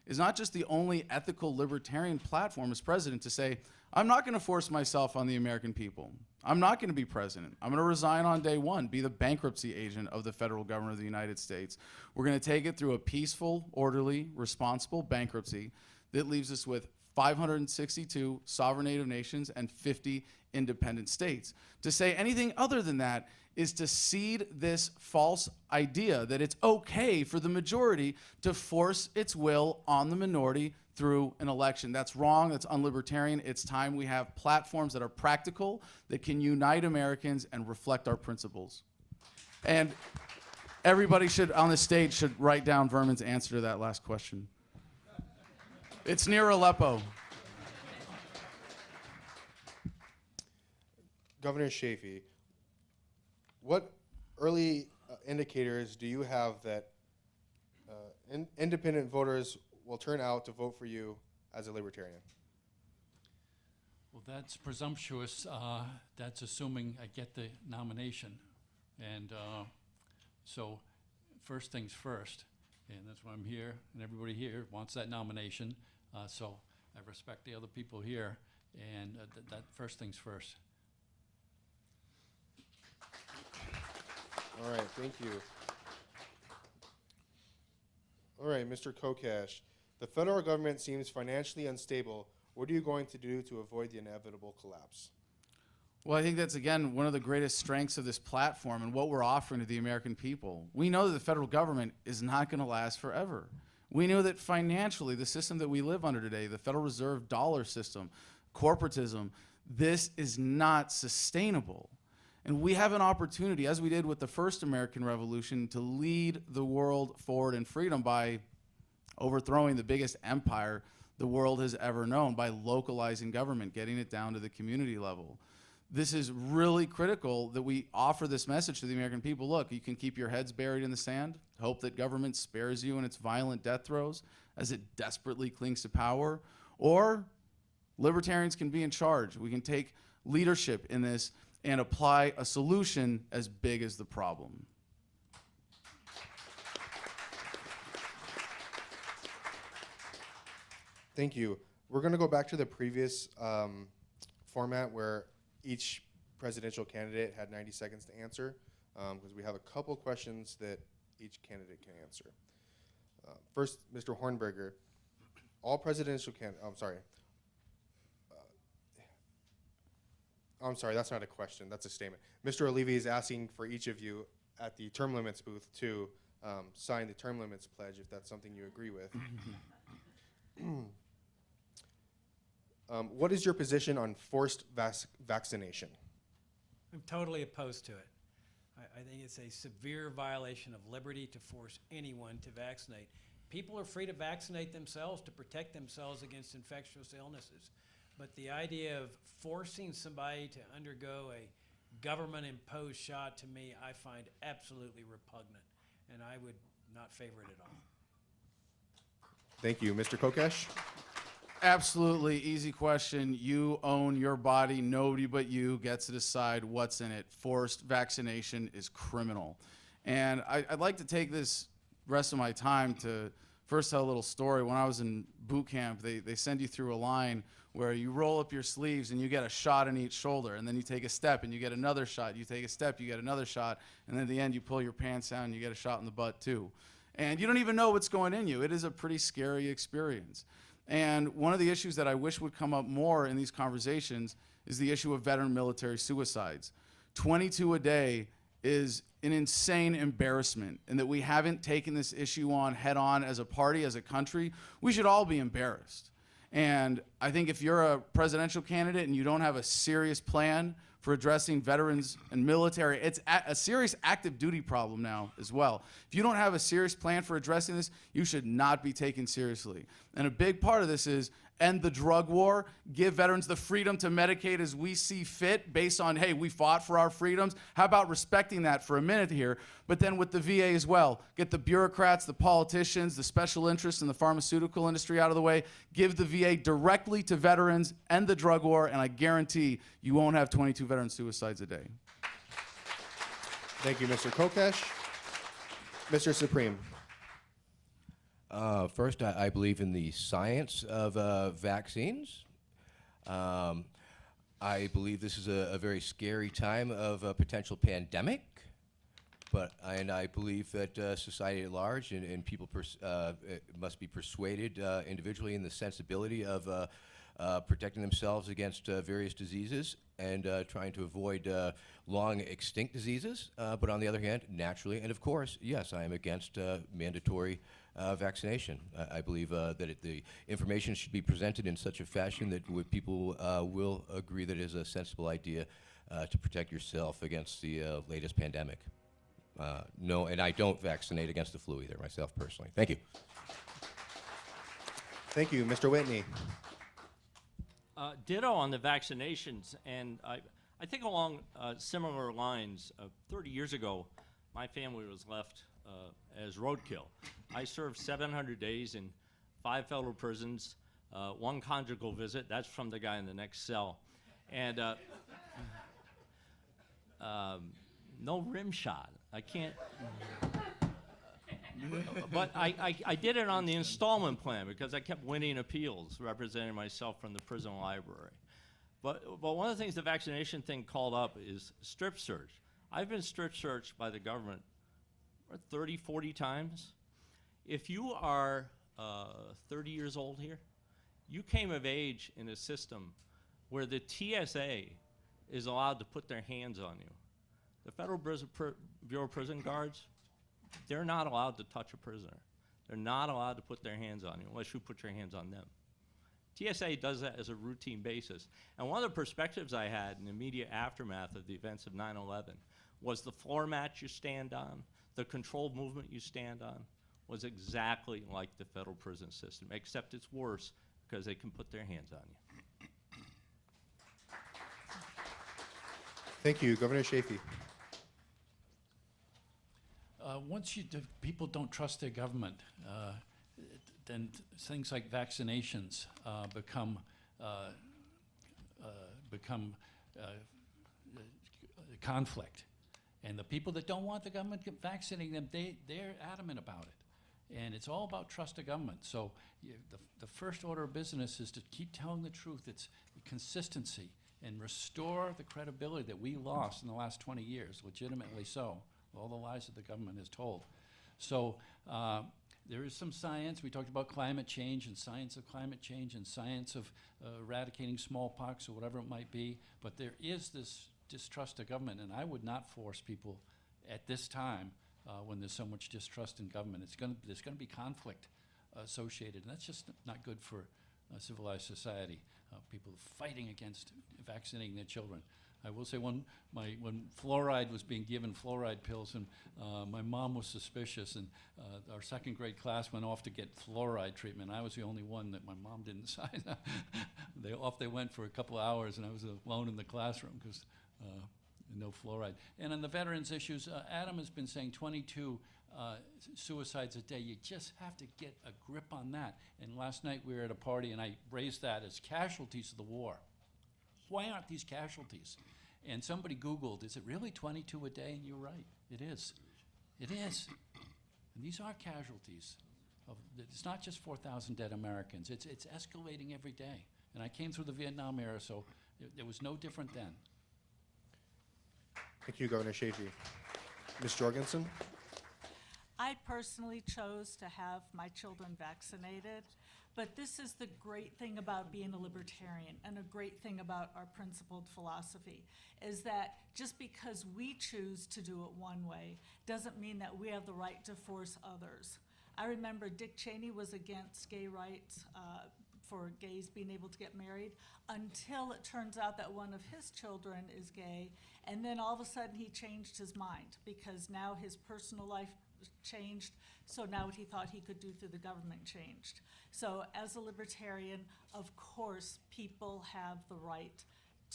is not just the only ethical libertarian platform as president to say, I'm not going to force myself on the American people. I'm not going to be president. I'm going to resign on day one, be the bankruptcy agent of the federal government of the United States. We're going to take it through a peaceful, orderly, responsible bankruptcy that leaves us with 562 sovereign native nations and 50 independent states. To say anything other than that is to seed this false idea that it's okay for the majority to force its will on the minority through an election. That's wrong, that's unlibertarian. It's time we have platforms that are practical, that can unite Americans and reflect our principles. And everybody on the stage should write down Vermin's answer to that last question. It's near Aleppo. Governor Chafee, what early indicators do you have that independent voters will turn out to vote for you as a libertarian? Well, that's presumptuous. That's assuming I get the nomination. And so first things first, and that's why I'm here, and everybody here wants that nomination. So I respect the other people here, and that first things first. All right, thank you. All right, Mr. Kokesh, the federal government seems financially unstable. What are you going to do to avoid the inevitable collapse? Well, I think that's, again, one of the greatest strengths of this platform and what we're offering to the American people. We know that the federal government is not going to last forever. We know that financially, the system that we live under today, the Federal Reserve dollar system, corporatism, this is not sustainable. And we have an opportunity, as we did with the first American Revolution, to lead the world forward in freedom by overthrowing the biggest empire the world has ever known, by localizing government, getting it down to the community level. This is really critical that we offer this message to the American people. Look, you can keep your heads buried in the sand, hope that government spares you in its violent death throes as it desperately clings to power, or libertarians can be in charge. We can take leadership in this and apply a solution as big as the problem. Thank you. We're going to go back to the previous format where each presidential candidate had 90 seconds to answer, because we have a couple questions that each candidate can answer. First, Mr. Hornberger, all presidential candidates, I'm sorry, that's not a question, that's a statement. Mr. Olivi is asking for each of you at the term limits booth to sign the term limits pledge if that's something you agree with. What is your position on forced vaccination? I'm totally opposed to it. I think it's a severe violation of liberty to force anyone to vaccinate. People are free to vaccinate themselves to protect themselves against infectious illnesses. But the idea of forcing somebody to undergo a government-imposed shot, to me, I find absolutely repugnant, and I would not favor it at all. Thank you. Mr. Kokesh? Absolutely easy question. You own your body. Nobody but you gets to decide what's in it. Forced vaccination is criminal. And I'd like to take this rest of my time to first tell a little story. When I was in boot camp, they send you through a line where you roll up your sleeves and you get a shot in each shoulder, and then you take a step and you get another shot. You take a step, you get another shot, and then at the end you pull your pants down and you get a shot in the butt too. And you don't even know what's going in you. It is a pretty scary experience. And one of the issues that I wish would come up more in these conversations is the issue of veteran military suicides. 22 a day is an insane embarrassment, and that we haven't taken this issue on head on as a party, as a country. We should all be embarrassed. And I think if you're a presidential candidate and you don't have a serious plan for addressing veterans and military, it's a serious active duty problem now as well. If you don't have a serious plan for addressing this, you should not be taken seriously. And a big part of this is end the drug war, give veterans the freedom to medicate as we see fit based on, hey, we fought for our freedoms. How about respecting that for a minute here? But then with the VA as well, get the bureaucrats, the politicians, the special interests in the pharmaceutical industry out of the way, give the VA directly to veterans, end the drug war, and I guarantee you won't have 22 veteran suicides a day. Thank you, Mr. Kokesh. Mr. Supreme. First, I believe in the science of vaccines. I believe this is a very scary time of a potential pandemic, and I believe that society at large and people must be persuaded individually in the sensibility of protecting themselves against various diseases and trying to avoid long extinct diseases. But on the other hand, naturally, and of course, yes, I am against mandatory vaccination. I believe that the information should be presented in such a fashion that people will agree that it is a sensible idea to protect yourself against the latest pandemic. No, and I don't vaccinate against the flu either, myself personally. Thank you. Thank you. Mr. Whitney. Ditto on the vaccinations, and I think along similar lines. 30 years ago, my family was left as roadkill. I served 700 days in 5 federal prisons, 1 conjugal visit. That's from the guy in the next cell. And no rim shot. I can't. But I did it on the installment plan because I kept winning appeals representing myself from the prison library. But one of the things the vaccination thing called up is strip search. I've been strip searched by the government 30, 40 times. If you are 30 years old here, you came of age in a system where the TSA is allowed to put their hands on you. The Federal Bureau of Prison Guards, they're not allowed to touch a prisoner. They're not allowed to put their hands on you unless you put your hands on them. TSA does that as a routine basis. And one of the perspectives I had in the immediate aftermath of the events of 9/11 was the floor mat you stand on, the controlled movement you stand on, was exactly like the federal prison system, except it's worse because they can put their hands on you. Thank you. Governor Chafee. Once people don't trust their government, then things like vaccinations become conflict. And the people that don't want the government vaccinating them, they're adamant about it. And it's all about trust of government. So the first order of business is to keep telling the truth. It's consistency and restore the credibility that we lost in the last 20 years, legitimately so, all the lies that the government has told. So there is some science. We talked about climate change and science of climate change and science of eradicating smallpox or whatever it might be. But there is this distrust of government, and I would not force people at this time when there's so much distrust in government. There's going to be conflict associated, and that's just not good for civilized society. People fighting against vaccinating their children. I will say when fluoride was being given, fluoride pills, and my mom was suspicious, and our second grade class went off to get fluoride treatment. I was the only one that my mom didn't sign up. They went for a couple of hours, and I was alone in the classroom because no fluoride. And on the veterans issues, Adam has been saying 22 suicides a day. You just have to get a grip on that. And last night we were at a party, and I raised that as casualties of the war. Why aren't these casualties? And somebody Googled, is it really 22 a day? And you're right, it is. It is. And these are casualties. It's not just 4,000 dead Americans. It's escalating every day. And I came through the Vietnam era, so it was no different then. Thank you, Governor Chafee. Ms. Jorgensen. I personally chose to have my children vaccinated, but this is the great thing about being a libertarian and a great thing about our principled philosophy, is that just because we choose to do it one way doesn't mean that we have the right to force others. I remember Dick Cheney was against gay rights for gays being able to get married until it turns out that one of his children is gay, and then all of a sudden he changed his mind because now his personal life changed, so now what he thought he could do through the government changed. So as a libertarian, of course, people have the right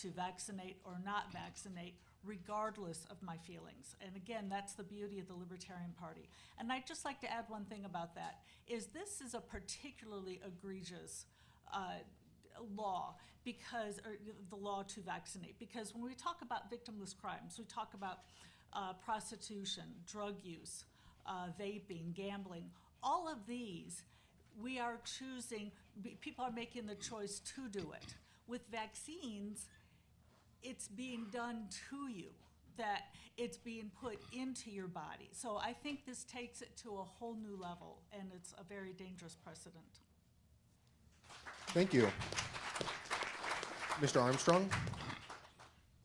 to vaccinate or not vaccinate regardless of my feelings. And again, that's the beauty of the Libertarian Party. And I'd just like to add one thing about that, is this is a particularly egregious law, because, or the law to vaccinate, because when we talk about victimless crimes, we talk about prostitution, drug use, vaping, gambling, all of these, we are choosing, people are making the choice to do it. With vaccines, it's being done to you, that it's being put into your body. So I think this takes it to a whole new level, and it's a very dangerous precedent. Thank you. Mr. Armstrong.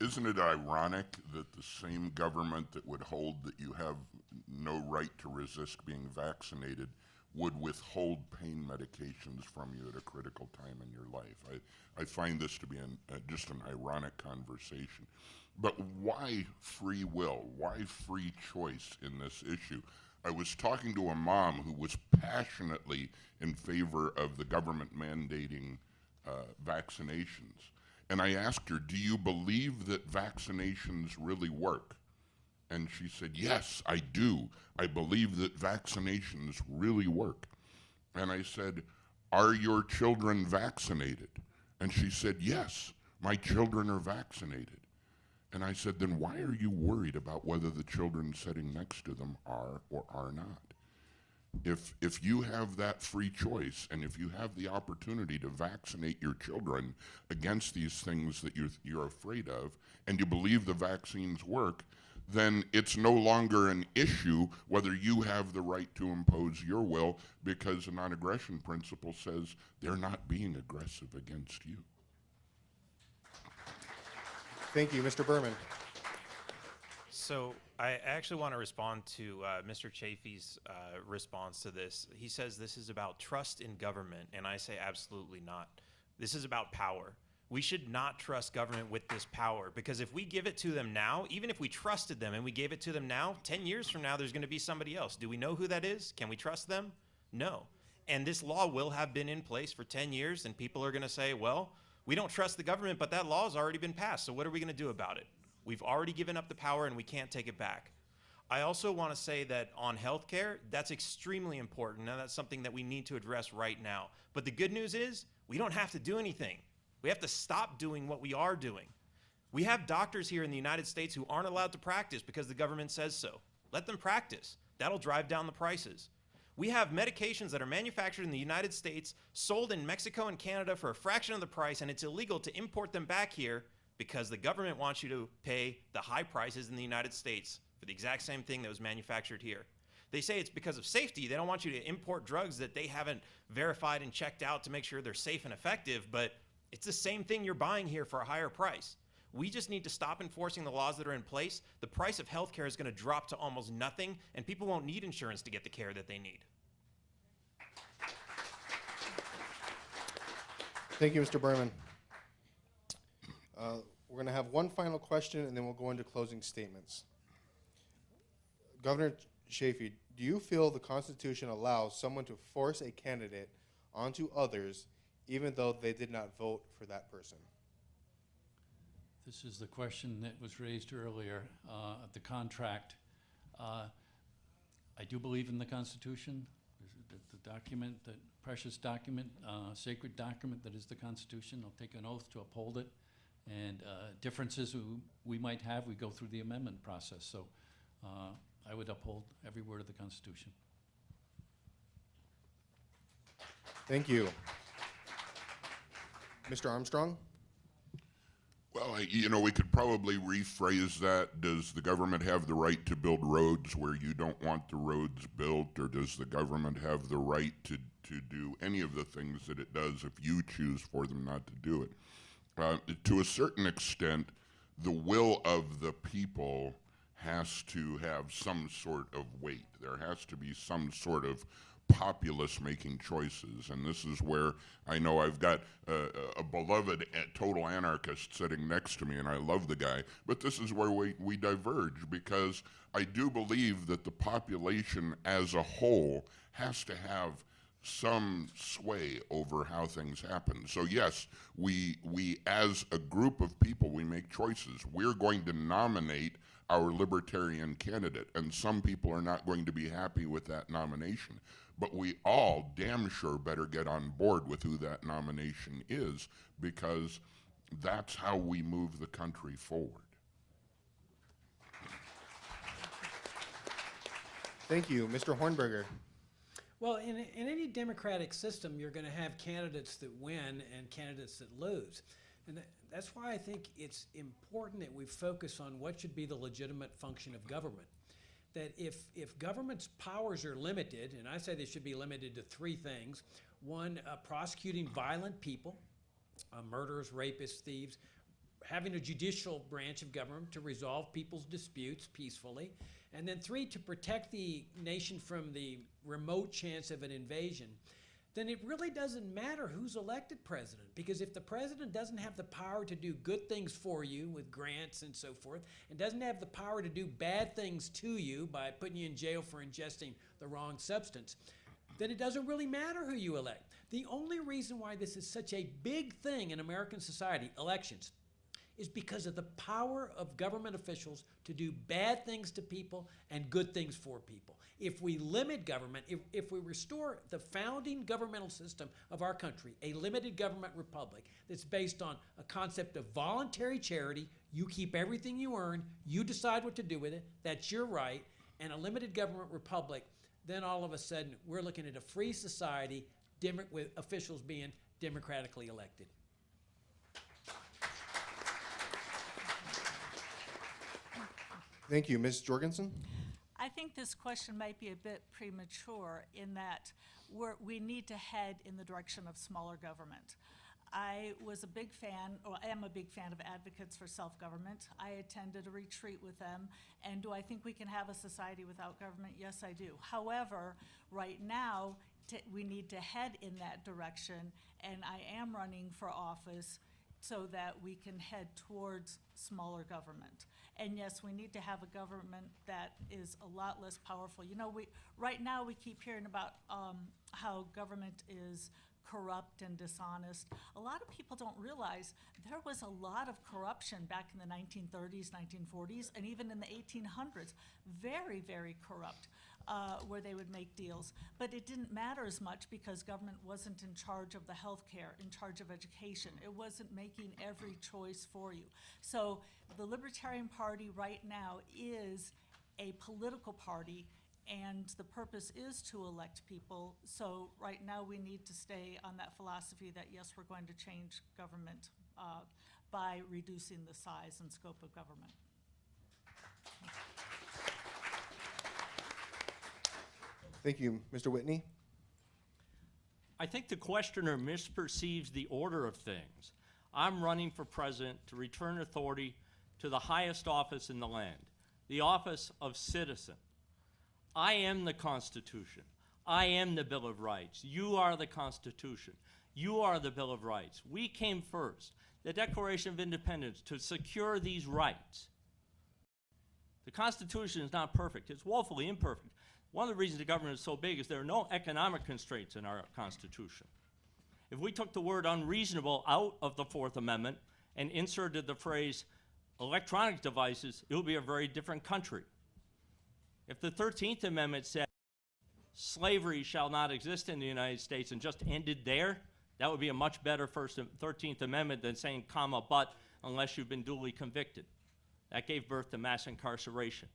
Isn't it ironic that the same government that would hold that you have no right to resist being vaccinated would withhold pain medications from you at a critical time in your life? I find this to be just an ironic conversation. But why free will? Why free choice in this issue? I was talking to a mom who was passionately in favor of the government mandating vaccinations. And I asked her, do you believe that vaccinations really work? And she said, yes, I do. I believe that vaccinations really work. And I said, "Are your children vaccinated?" And she said, "Yes, my children are vaccinated." And I said, "Then why are you worried about whether the children sitting next to them are or are not? If you have that free choice, and if you have the opportunity to vaccinate your children against these things that you're afraid of, and you believe the vaccines work, then it's no longer an issue whether you have the right to impose your will, because the non-aggression principle says they're not being aggressive against you." Thank you, Mr. Berman. So I actually want to respond to Mr. Chafee's response to this. He says this is about trust in government, and I say absolutely not. This is about power. We should not trust government with this power, because if we give it to them now, even if we trusted them and we gave it to them now, 10 years from now, there's going to be somebody else. Do we know who that is? Can we trust them? No. And this law will have been in place for 10 years, and people are going to say, well, we don't trust the government, but that law has already been passed, so what are we going to do about it? We've already given up the power, and we can't take it back. I also want to say that on healthcare, that's extremely important, and that's something that we need to address right now. But the good news is we don't have to do anything. We have to stop doing what we are doing. We have doctors here in the United States who aren't allowed to practice because the government says so. Let them practice. That'll drive down the prices. We have medications that are manufactured in the United States, sold in Mexico and Canada for a fraction of the price, and it's illegal to import them back here because the government wants you to pay the high prices in the United States for the exact same thing that was manufactured here. They say it's because of safety. They don't want you to import drugs that they haven't verified and checked out to make sure they're safe and effective, but it's the same thing you're buying here for a higher price. We just need to stop enforcing the laws that are in place. The price of healthcare is going to drop to almost nothing, and people won't need insurance to get the care that they need. Thank you, Mr. Berman. We're going to have one final question, and then we'll go into closing statements. Governor Chafee, do you feel the Constitution allows someone to force a candidate onto others even though they did not vote for that person? This is the question that was raised earlier, the contract. I do believe in the Constitution, the document, the precious document, sacred document that is the Constitution. I'll take an oath to uphold it. And differences we might have, we go through the amendment process. So I would uphold every word of the Constitution. Thank you. Mr. Armstrong? Well, we could probably rephrase that. Does the government have the right to build roads where you don't want the roads built, or does the government have the right to do any of the things that it does if you choose for them not to do it? To a certain extent, the will of the people has to have some sort of weight. There has to be some sort of populace making choices, and this is where I know I've got a beloved total anarchist sitting next to me, and I love the guy, but this is where we diverge, because I do believe that the population as a whole has to have some sway over how things happen. So yes, we as a group of people, we make choices. We're going to nominate our libertarian candidate, and some people are not going to be happy with that nomination. But we all damn sure better get on board with who that nomination is, because that's how we move the country forward. Thank you. Mr. Hornberger? Well, in any democratic system, you're going to have candidates that win and candidates that lose. And that's why I think it's important that we focus on what should be the legitimate function of government. That if government's powers are limited, and I say they should be limited to three things. One, prosecuting violent people, murderers, rapists, thieves, having a judicial branch of government to resolve people's disputes peacefully. And then three, to protect the nation from the remote chance of an invasion. Then it really doesn't matter who's elected president, because if the president doesn't have the power to do good things for you with grants and so forth, and doesn't have the power to do bad things to you by putting you in jail for ingesting the wrong substance, then it doesn't really matter who you elect. The only reason why this is such a big thing in American society, elections, is because of the power of government officials to do bad things to people and good things for people. If we limit government, if we restore the founding governmental system of our country, a limited government republic that's based on a concept of voluntary charity, you keep everything you earn, you decide what to do with it, that's your right, and a limited government republic, then all of a sudden we're looking at a free society with officials being democratically elected. Thank you. Ms. Jorgensen? I think this question might be a bit premature in that we need to head in the direction of smaller government. I was a big fan, or I am a big fan of Advocates for Self-Government. I attended a retreat with them, and do I think we can have a society without government? Yes, I do. However, right now, we need to head in that direction, and I am running for office so that we can head towards smaller government. And yes, we need to have a government that is a lot less powerful. You know, right now we keep hearing about how government is corrupt and dishonest. A lot of people don't realize there was a lot of corruption back in the 1930s, 1940s, and even in the 1800s. Very, very corrupt, where they would make deals. But it didn't matter as much because government wasn't in charge of the health care, in charge of education. It wasn't making every choice for you. So the Libertarian Party right now is a political party, and the purpose is to elect people. So right now we need to stay on that philosophy that yes, we're going to change government by reducing the size and scope of government. Thank you. Mr. Whitney? I think the questioner misperceives the order of things. I'm running for president to return authority to the highest office in the land, the office of citizen. I am the Constitution. I am the Bill of Rights. You are the Constitution. You are the Bill of Rights. We came first, the Declaration of Independence, to secure these rights. The Constitution is not perfect. It's woefully imperfect. One of the reasons the government is so big is there are no economic constraints in our Constitution. If we took the word unreasonable out of the Fourth Amendment and inserted the phrase electronic devices, it would be a very different country. If the 13th Amendment said slavery shall not exist in the United States and just ended there, that would be a much better 13th Amendment than saying comma but unless you've been duly convicted. That gave birth to mass incarceration.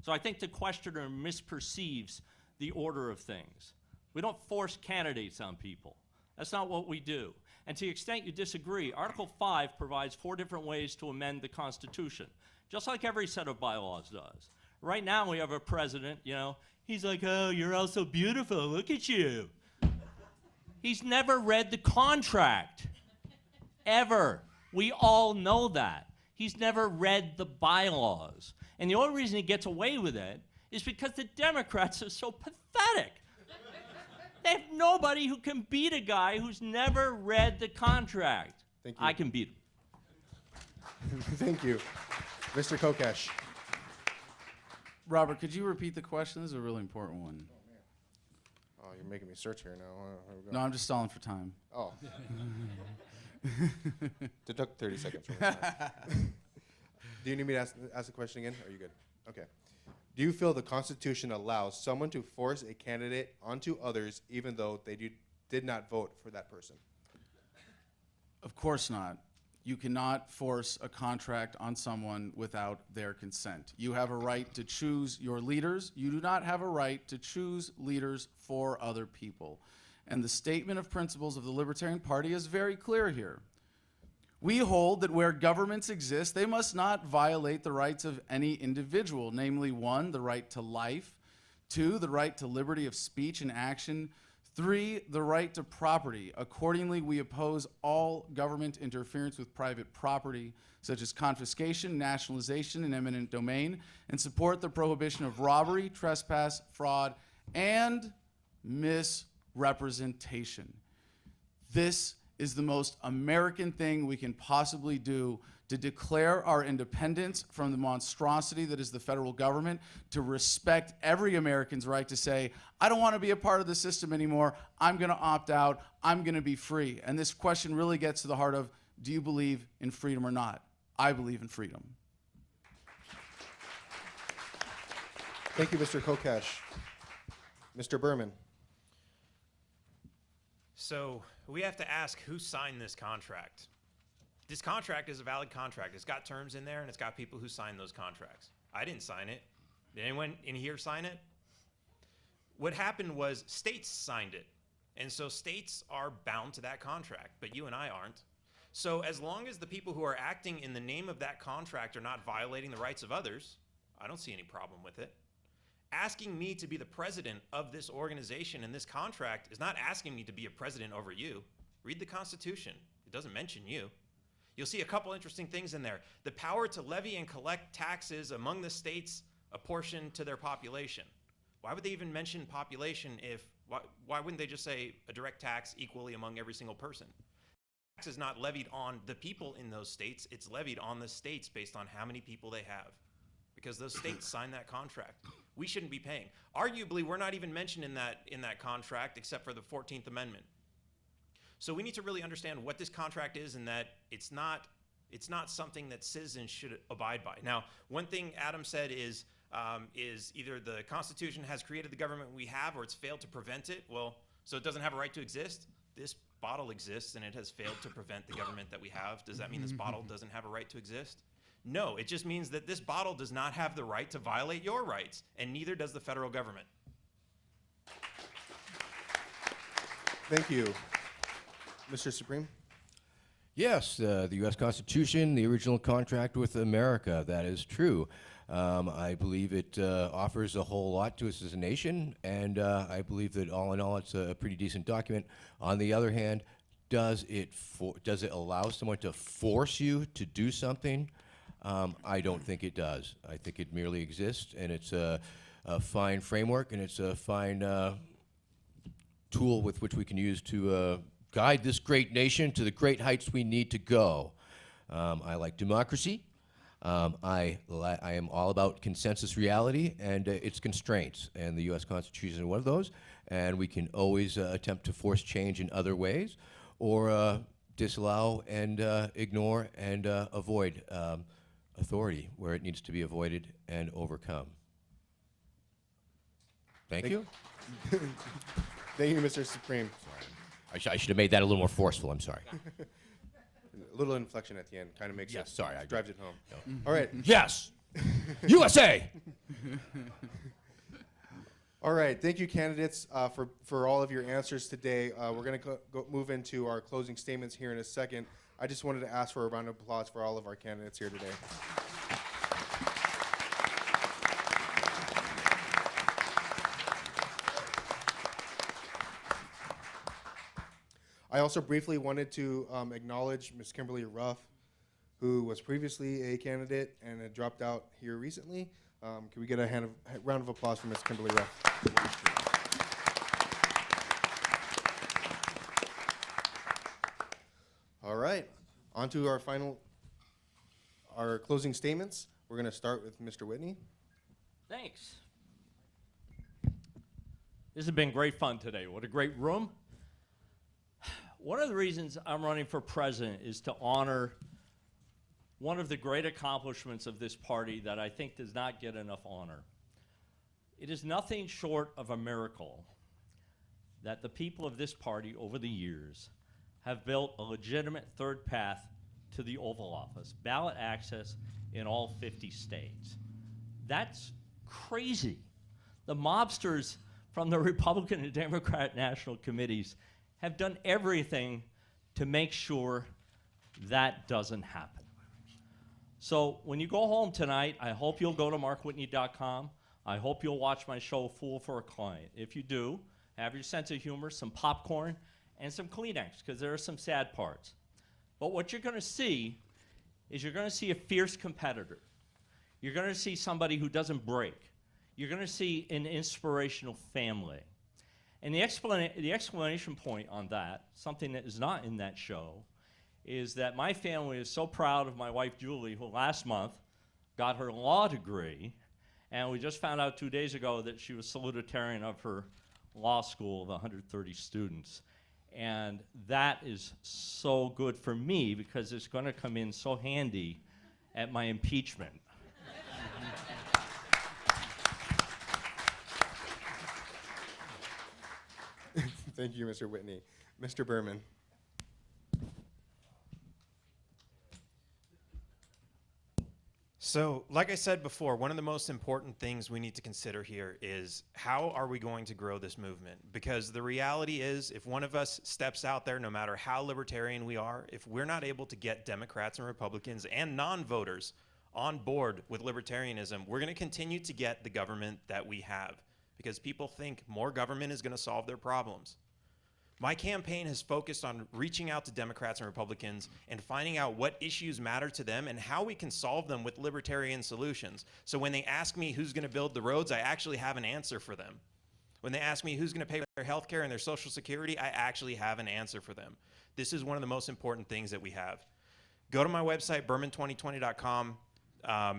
So I think the questioner misperceives the order of things. We don't force candidates on people. That's not what we do. And to the extent you disagree, Article 5 provides 4 different ways to amend the Constitution, just like every set of bylaws does. Right now we have a president, you know, he's like, oh, you're all so beautiful, look at you. He's never read the contract, ever. We all know that. He's never read the bylaws. And the only reason he gets away with it is because the Democrats are so pathetic. They have nobody who can beat a guy who's never read the contract. Thank you. I can beat him. Thank you. Mr. Kokesh. Robert, could you repeat the question? This is a really important one. Oh, you're making me search here now. No, I'm just stalling for time. Oh. Deduct 30 seconds from my time. Do you need me to ask the question again? Or are you good? Okay. Do you feel the Constitution allows someone to force a candidate onto others even though they did not vote for that person? Of course not. You cannot force a contract on someone without their consent. You have a right to choose your leaders. You do not have a right to choose leaders for other people. And the statement of principles of the Libertarian Party is very clear here. We hold that where governments exist, they must not violate the rights of any individual, namely 1, the right to life, 2, the right to liberty of speech and action, 3, the right to property. Accordingly, we oppose all government interference with private property, such as confiscation, nationalization, and eminent domain, and support the prohibition of robbery, trespass, fraud, and misrepresentation. This is the most American thing we can possibly do to declare our independence from the monstrosity that is the federal government, to respect every American's right to say, I don't want to be a part of the system anymore, I'm going to opt out, I'm going to be free. And this question really gets to the heart of, do you believe in freedom or not? I believe in freedom. Thank you, Mr. Kokesh. Mr. Berman. So we have to ask who signed this contract. This contract is a valid contract. It's got terms in there, and it's got people who signed those contracts. I didn't sign it. Did anyone in here sign it? What happened was states signed it. And so states are bound to that contract, but you and I aren't. So as long as the people who are acting in the name of that contract are not violating the rights of others, I don't see any problem with it. Asking me to be the president of this organization and this contract is not asking me to be a president over you. Read the Constitution. It doesn't mention you. You'll see a couple interesting things in there. The power to levy and collect taxes among the states apportioned to their population. Why would they even mention population if, why wouldn't they just say a direct tax equally among every single person? Tax is not levied on the people in those states, it's levied on the states based on how many people they have. Because those states signed that contract. We shouldn't be paying. Arguably, we're not even mentioned in that contract except for the 14th Amendment. So we need to really understand what this contract is and that it's not something that citizens should abide by. Now, one thing Adam said is either the Constitution has created the government we have or it's failed to prevent it. Well, so it doesn't have a right to exist? This bottle exists and it has failed to prevent the government that we have. Does that mean this bottle doesn't have a right to exist? No, it just means that this bottle does not have the right to violate your rights, and neither does the federal government. Thank you. Mr. Supreme? Yes, the U.S. Constitution, the original contract with America, that is true. I believe it offers a whole lot to us as a nation, and I believe that all in all it's a pretty decent document. On the other hand, does it allow someone to force you to do something? I don't think it does. I think it merely exists, and it's a fine framework, and it's a fine tool with which we can use to guide this great nation to the great heights we need to go. I like democracy. I am all about consensus reality and its constraints, and the U.S. Constitution is one of those, and we can always attempt to force change in other ways, or disallow and ignore and avoid authority where it needs to be avoided and overcome. Thank you. Thank you, Mr. Supreme. I should have made that a little more forceful, I'm sorry. A little inflection at the end kind of makes Yes, it, sorry, I drives it home. No. All right. Yes! USA! All right, thank you, candidates, for all of your answers today. We're going to move into our closing statements here in a second. I just wanted to ask for a round of applause for all of our candidates here today. I also briefly wanted to acknowledge Ms. Kimberly Ruff, who was previously a candidate and had dropped out here recently. Can we get a round of applause for Ms. Kimberly Ruff? All right, on to our closing statements. We're going to start with Mr. Whitney. Thanks. This has been great fun today. What a great room. One of the reasons I'm running for president is to honor one of the great accomplishments of this party that I think does not get enough honor. It is nothing short of a miracle that the people of this party over the years have built a legitimate third path to the Oval Office, ballot access in all 50 states. That's crazy. The mobsters from the Republican and Democrat national committees have done everything to make sure that doesn't happen. So when you go home tonight, I hope you'll go to markwhitney.com. I hope you'll watch my show, Fool for a Client. If you do, have your sense of humor, some popcorn, and some Kleenex, because there are some sad parts. But what you're going to see is you're going to see a fierce competitor. You're going to see somebody who doesn't break. You're going to see an inspirational family. And the explanation point on that, something that is not in that show, is that my family is so proud of my wife, Julie, who last month got her law degree, and we just found out 2 days ago that she was salutatorian of her law school of 130 students. And that is so good for me because it's going to come in so handy at my impeachment. Thank you, Mr. Whitney. Mr. Berman. So, like I said before, one of the most important things we need to consider here is how are we going to grow this movement? Because the reality is, if one of us steps out there, no matter how libertarian we are, if we're not able to get Democrats and Republicans and non-voters on board with libertarianism, we're going to continue to get the government that we have, because people think more government is going to solve their problems. My campaign has focused on reaching out to Democrats and Republicans and finding out what issues matter to them and how we can solve them with libertarian solutions. So when they ask me who's going to build the roads, I actually have an answer for them. When they ask me who's going to pay for their health care and their Social Security, I actually have an answer for them. This is one of the most important things that we have. Go to my website, berman2020.com,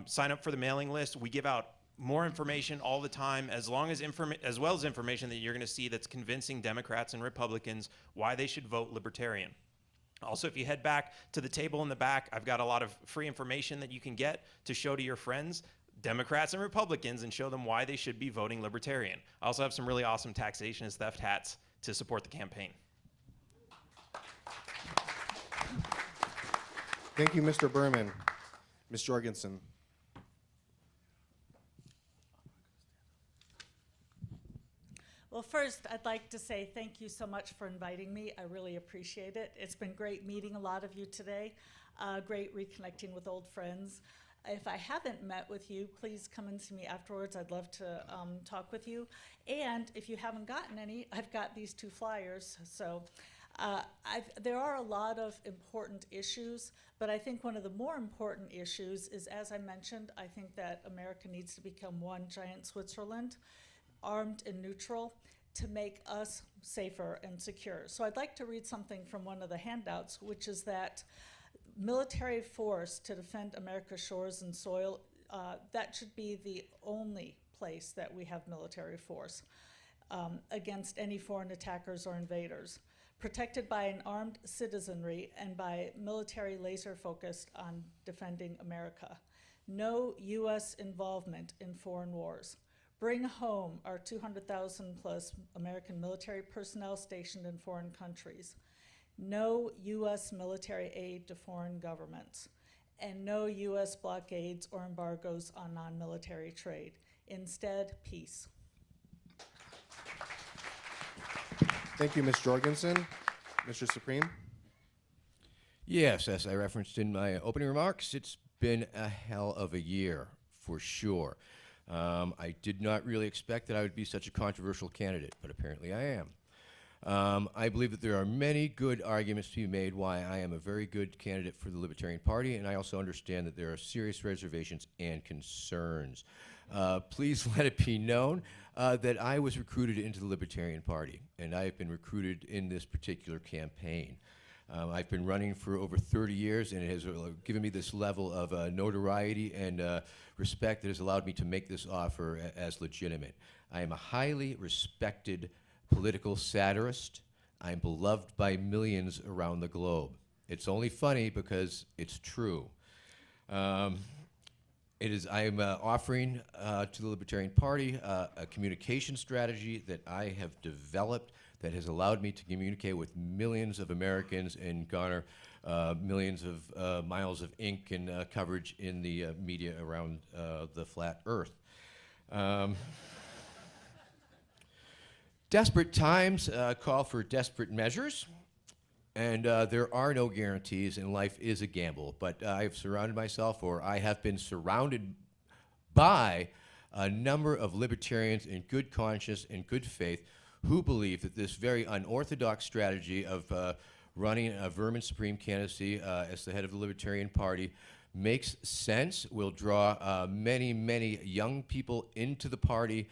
sign up for the mailing list. We give out more information all the time, as well as information that you're going to see that's convincing Democrats and Republicans why they should vote Libertarian. Also, if you head back to the table in the back, I've got a lot of free information that you can get to show to your friends, Democrats and Republicans, and show them why they should be voting Libertarian. I also have some really awesome taxation and theft hats to support the campaign. Thank you, Mr. Berman. Ms. Jorgensen. Well, first, I'd like to say thank you so much for inviting me. I really appreciate it. It's been great meeting a lot of you today, great reconnecting with old friends. If I haven't met with you, please come and see me afterwards. I'd love to talk with you. And if you haven't gotten any, I've got these 2 flyers. So there are a lot of important issues, but I think one of the more important issues is, as I mentioned, I think that America needs to become one giant Switzerland, armed and neutral, to make us safer and secure. So I'd like to read something from one of the handouts, which is that military force to defend America's shores and soil, that should be the only place that we have military force against any foreign attackers or invaders, protected by an armed citizenry and by military laser focused on defending America. No U.S. involvement in foreign wars. Bring home our 200,000 plus American military personnel stationed in foreign countries. No U.S. military aid to foreign governments. And no U.S. blockades or embargoes on non-military trade. Instead, peace. Thank you, Ms. Jorgensen. Mr. Supreme. Yes, as I referenced in my opening remarks, it's been a hell of a year, for sure. I did not really expect that I would be such a controversial candidate, but apparently I am. I believe that there are many good arguments to be made why I am a very good candidate for the Libertarian Party, and I also understand that there are serious reservations and concerns. Please let it be known that I was recruited into the Libertarian Party, and I have been recruited in this particular campaign. I've been running for over 30 years, and it has given me this level of notoriety and respect that has allowed me to make this offer as legitimate. I am a highly respected political satirist. I'm beloved by millions around the globe. It's only funny because it's true. I am offering to the Libertarian Party a communication strategy that I have developed that has allowed me to communicate with millions of Americans and garner millions of miles of ink and coverage in the media around the flat earth. Desperate times call for desperate measures, and there are no guarantees, and life is a gamble. But I have surrounded myself, or I have been surrounded by a number of libertarians in good conscience and good faith who believe that this very unorthodox strategy of running a vermin supreme candidacy as the head of the Libertarian Party makes sense, will draw many, many young people into the party,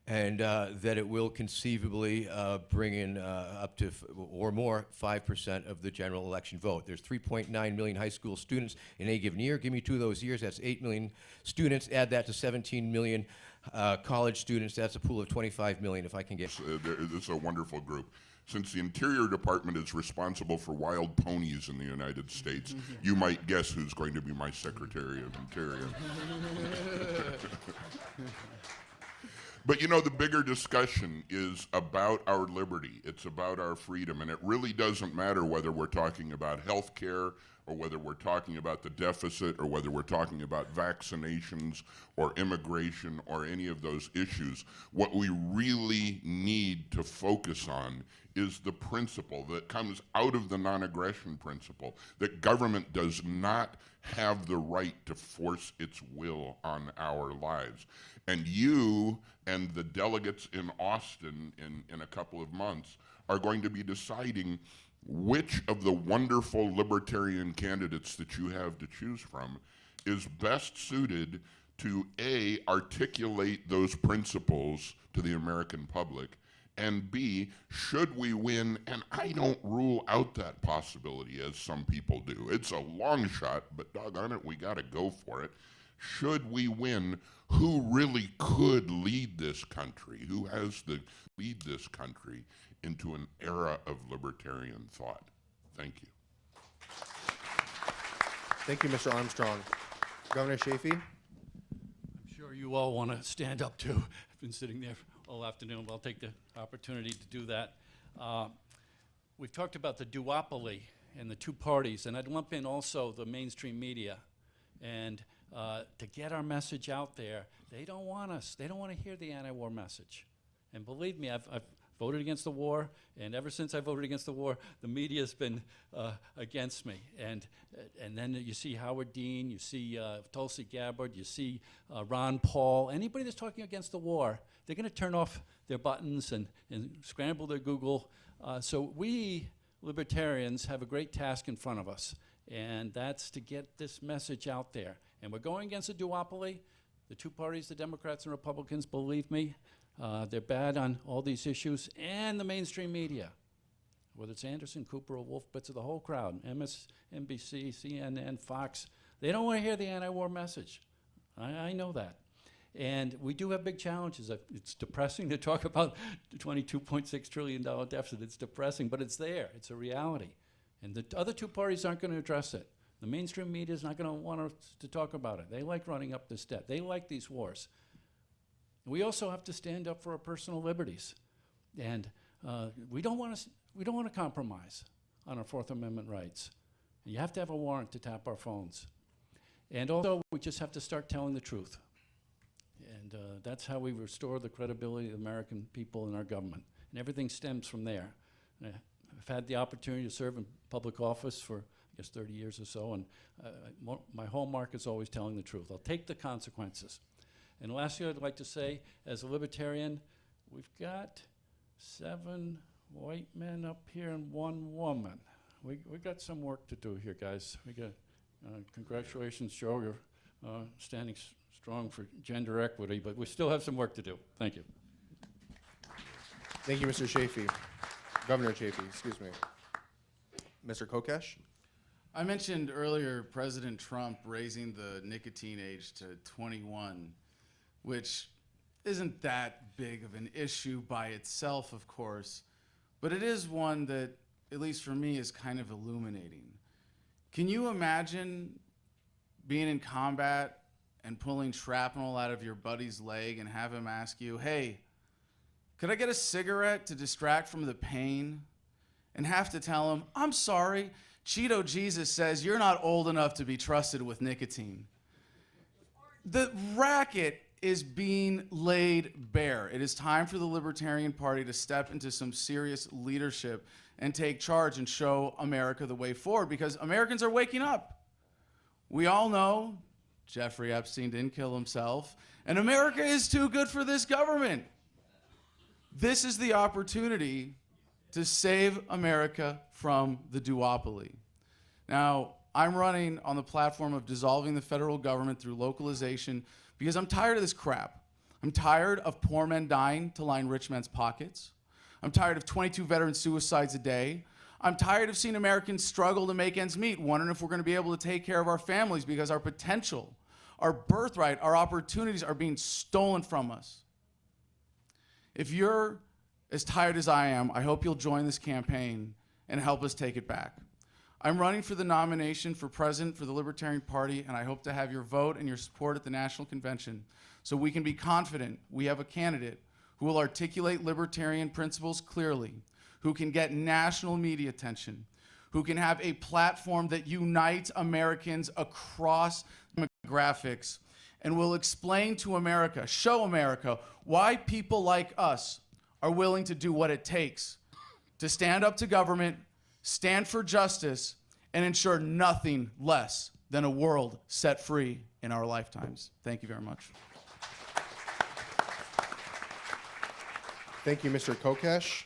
and that it will conceivably bring in up to or more 5% of the general election vote. There's 3.9 million high school students in any given year. Give me 2 of those years, that's 8 million students. Add that to 17 million college students, that's a pool of 25 million if I can get. It's a wonderful group. Since the Interior Department is responsible for wild ponies in the United States, you might guess who's going to be my Secretary of Interior. But you know, the bigger discussion is about our liberty. It's about our freedom. And it really doesn't matter whether we're talking about health care or whether we're talking about the deficit or whether we're talking about vaccinations or immigration or any of those issues. What we really need to focus on is the principle that comes out of the non-aggression principle, that government does not have the right to force its will on our lives. And you and the delegates in Austin in a couple of months are going to be deciding which of the wonderful libertarian candidates that you have to choose from is best suited to A, articulate those principles to the American public, and B, should we win, and I don't rule out that possibility as some people do. It's a long shot, but doggone it, we gotta go for it. Should we win, who really could lead this country, who has to lead this country into an era of libertarian thought? Thank you. Thank you, Mr. Armstrong. Governor Chafee? I'm sure you all want to stand up too. I've been sitting there all afternoon, but I'll take the opportunity to do that. We've talked about the duopoly and the two parties, and I'd lump in also the mainstream media. And to get our message out there, they don't want us. They don't want to hear the anti-war message. And believe me, I've voted against the war, and ever since I voted against the war, the media's been against me. And then you see Howard Dean, you see Tulsi Gabbard, you see Ron Paul. Anybody that's talking against the war, they're going to turn off their buttons and scramble their Google. So we libertarians have a great task in front of us, and that's to get this message out there. And we're going against a duopoly. The two parties, the Democrats and Republicans, believe me, they're bad on all these issues, and the mainstream media, whether it's Anderson, Cooper, or Wolfowitz, or the whole crowd, MSNBC, CNN, Fox, they don't want to hear the anti-war message. I know that. And we do have big challenges. It's depressing to talk about the $22.6 trillion deficit. It's depressing, but it's there. It's a reality. And the other two parties aren't going to address it. The mainstream media is not going to want us to talk about it. They like running up this debt. They like these wars. We also have to stand up for our personal liberties. And we don't want to compromise on our Fourth Amendment rights. You have to have a warrant to tap our phones. And also, we just have to start telling the truth. And that's how we restore the credibility of the American people and our government. And everything stems from there. And I've had the opportunity to serve in public office for, I guess, 30 years or so, and my hallmark is always telling the truth. I'll take the consequences. And lastly, I'd like to say, as a libertarian, we've got 7 white men up here and 1 woman. We've got some work to do here, guys. We got, congratulations, Joe, you're standing strong for gender equity, but we still have some work to do. Thank you. Thank you, Mr. Chafee. Governor Chafee, excuse me. Mr. Kokesh? I mentioned earlier President Trump raising the nicotine age to 21, which isn't that big of an issue by itself, of course, but it is one that, at least for me, is kind of illuminating. Can you imagine being in combat and pulling shrapnel out of your buddy's leg and have him ask you, hey, could I get a cigarette to distract from the pain? And have to tell him, I'm sorry, Cheeto Jesus says you're not old enough to be trusted with nicotine. The racket is being laid bare. It is time for the Libertarian Party to step into some serious leadership and take charge and show America the way forward, because Americans are waking up. We all know Jeffrey Epstein didn't kill himself, and America is too good for this government. This is the opportunity to save America from the duopoly. Now, I'm running on the platform of dissolving the federal government through localization because I'm tired of this crap. I'm tired of poor men dying to line rich men's pockets. I'm tired of 22 veteran suicides a day. I'm tired of seeing Americans struggle to make ends meet, wondering if we're going to be able to take care of our families because our potential, our birthright, our opportunities are being stolen from us. If you're as tired as I am, I hope you'll join this campaign and help us take it back. I'm running for the nomination for president for the Libertarian Party, and I hope to have your vote and your support at the National Convention so we can be confident we have a candidate who will articulate libertarian principles clearly, who can get national media attention, who can have a platform that unites Americans across demographics, and will explain to America, show America, why people like us are willing to do what it takes to stand up to government, stand for justice, and ensure nothing less than a world set free in our lifetimes. Thank you very much. Thank you, Mr. Kokesh.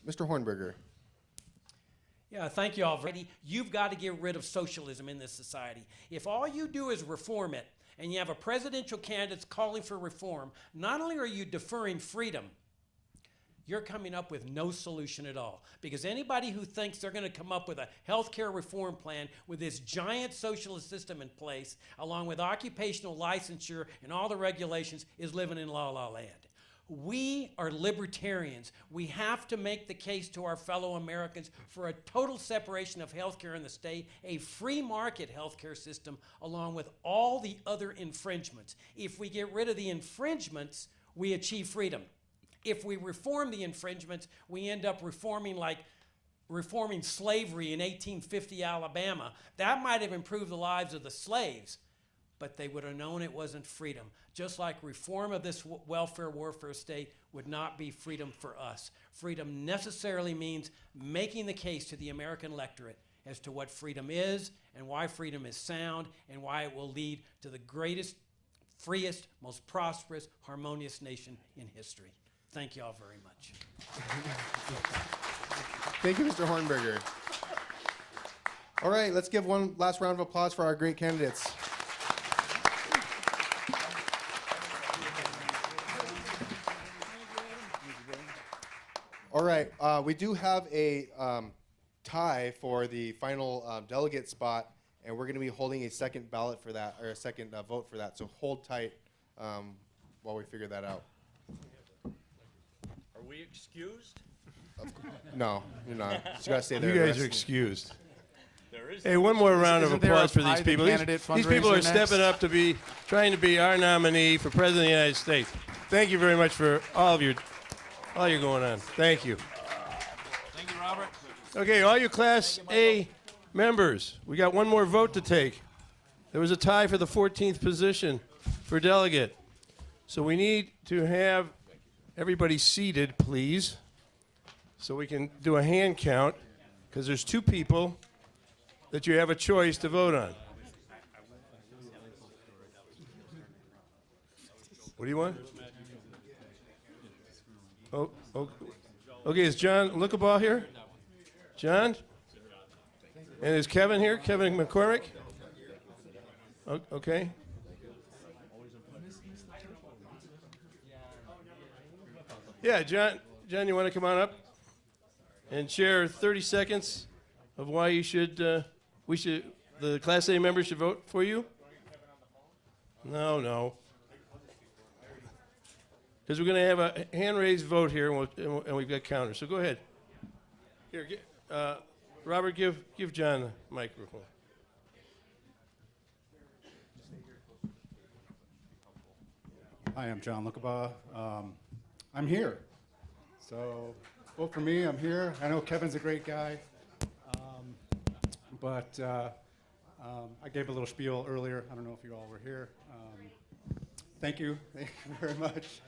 Mr. Hornberger. Yeah, thank you all. You've got to get rid of socialism in this society. If all you do is reform it, and you have a presidential candidate calling for reform, not only are you deferring freedom, you're coming up with no solution at all. Because anybody who thinks they're going to come up with a healthcare reform plan with this giant socialist system in place, along with occupational licensure and all the regulations, is living in la la land. We are libertarians. We have to make the case to our fellow Americans for a total separation of healthcare in the state, a free market healthcare system, along with all the other infringements. If we get rid of the infringements, we achieve freedom. If we reform the infringements, we end up reforming slavery in 1850 Alabama. That might have improved the lives of the slaves, but they would have known it wasn't freedom. Just like reform of this welfare warfare state would not be freedom for us. Freedom necessarily means making the case to the American electorate as to what freedom is and why freedom is sound and why it will lead to the greatest, freest, most prosperous, harmonious nation in history. Thank you all very much. Thank you, Mr. Hornberger. All right, let's give one last round of applause for our great candidates. All right, we do have a tie for the final delegate spot, and we're going to be holding a second ballot for that, or a second vote for that. So hold tight while we figure that out. Are we excused? No, you're not. You got to stay there. You guys are excused. There is Hey, one more round of Isn't there a applause for pie these the people. candidate These people fundraiser are stepping next? up to be, trying to be our nominee for President of the United States. Thank you very much for all your going on. Thank you. Thank you, Robert. Okay, all you Class A members, we got one more vote to take. There was a tie for the 14th position for delegate. So we need to have everybody seated, please, so we can do a hand count, because there's two people that you have a choice to vote on. What do you want? Oh, okay, is John Lookabaugh here? John? And is Kevin here? Kevin McCormick? Okay. Yeah, John, you want to come on up and share 30 seconds of why you should, the Class A members should vote for you? No. Because we're going to have a hand-raised vote here, and we've got counters. So go ahead. Here, Robert, give John the microphone. Hi, I'm John Lookabaugh. I'm here. So vote for me. I'm here. I know Kevin's a great guy. But I gave a little spiel earlier. I don't know if you all were here. Thank you. Thank you very much.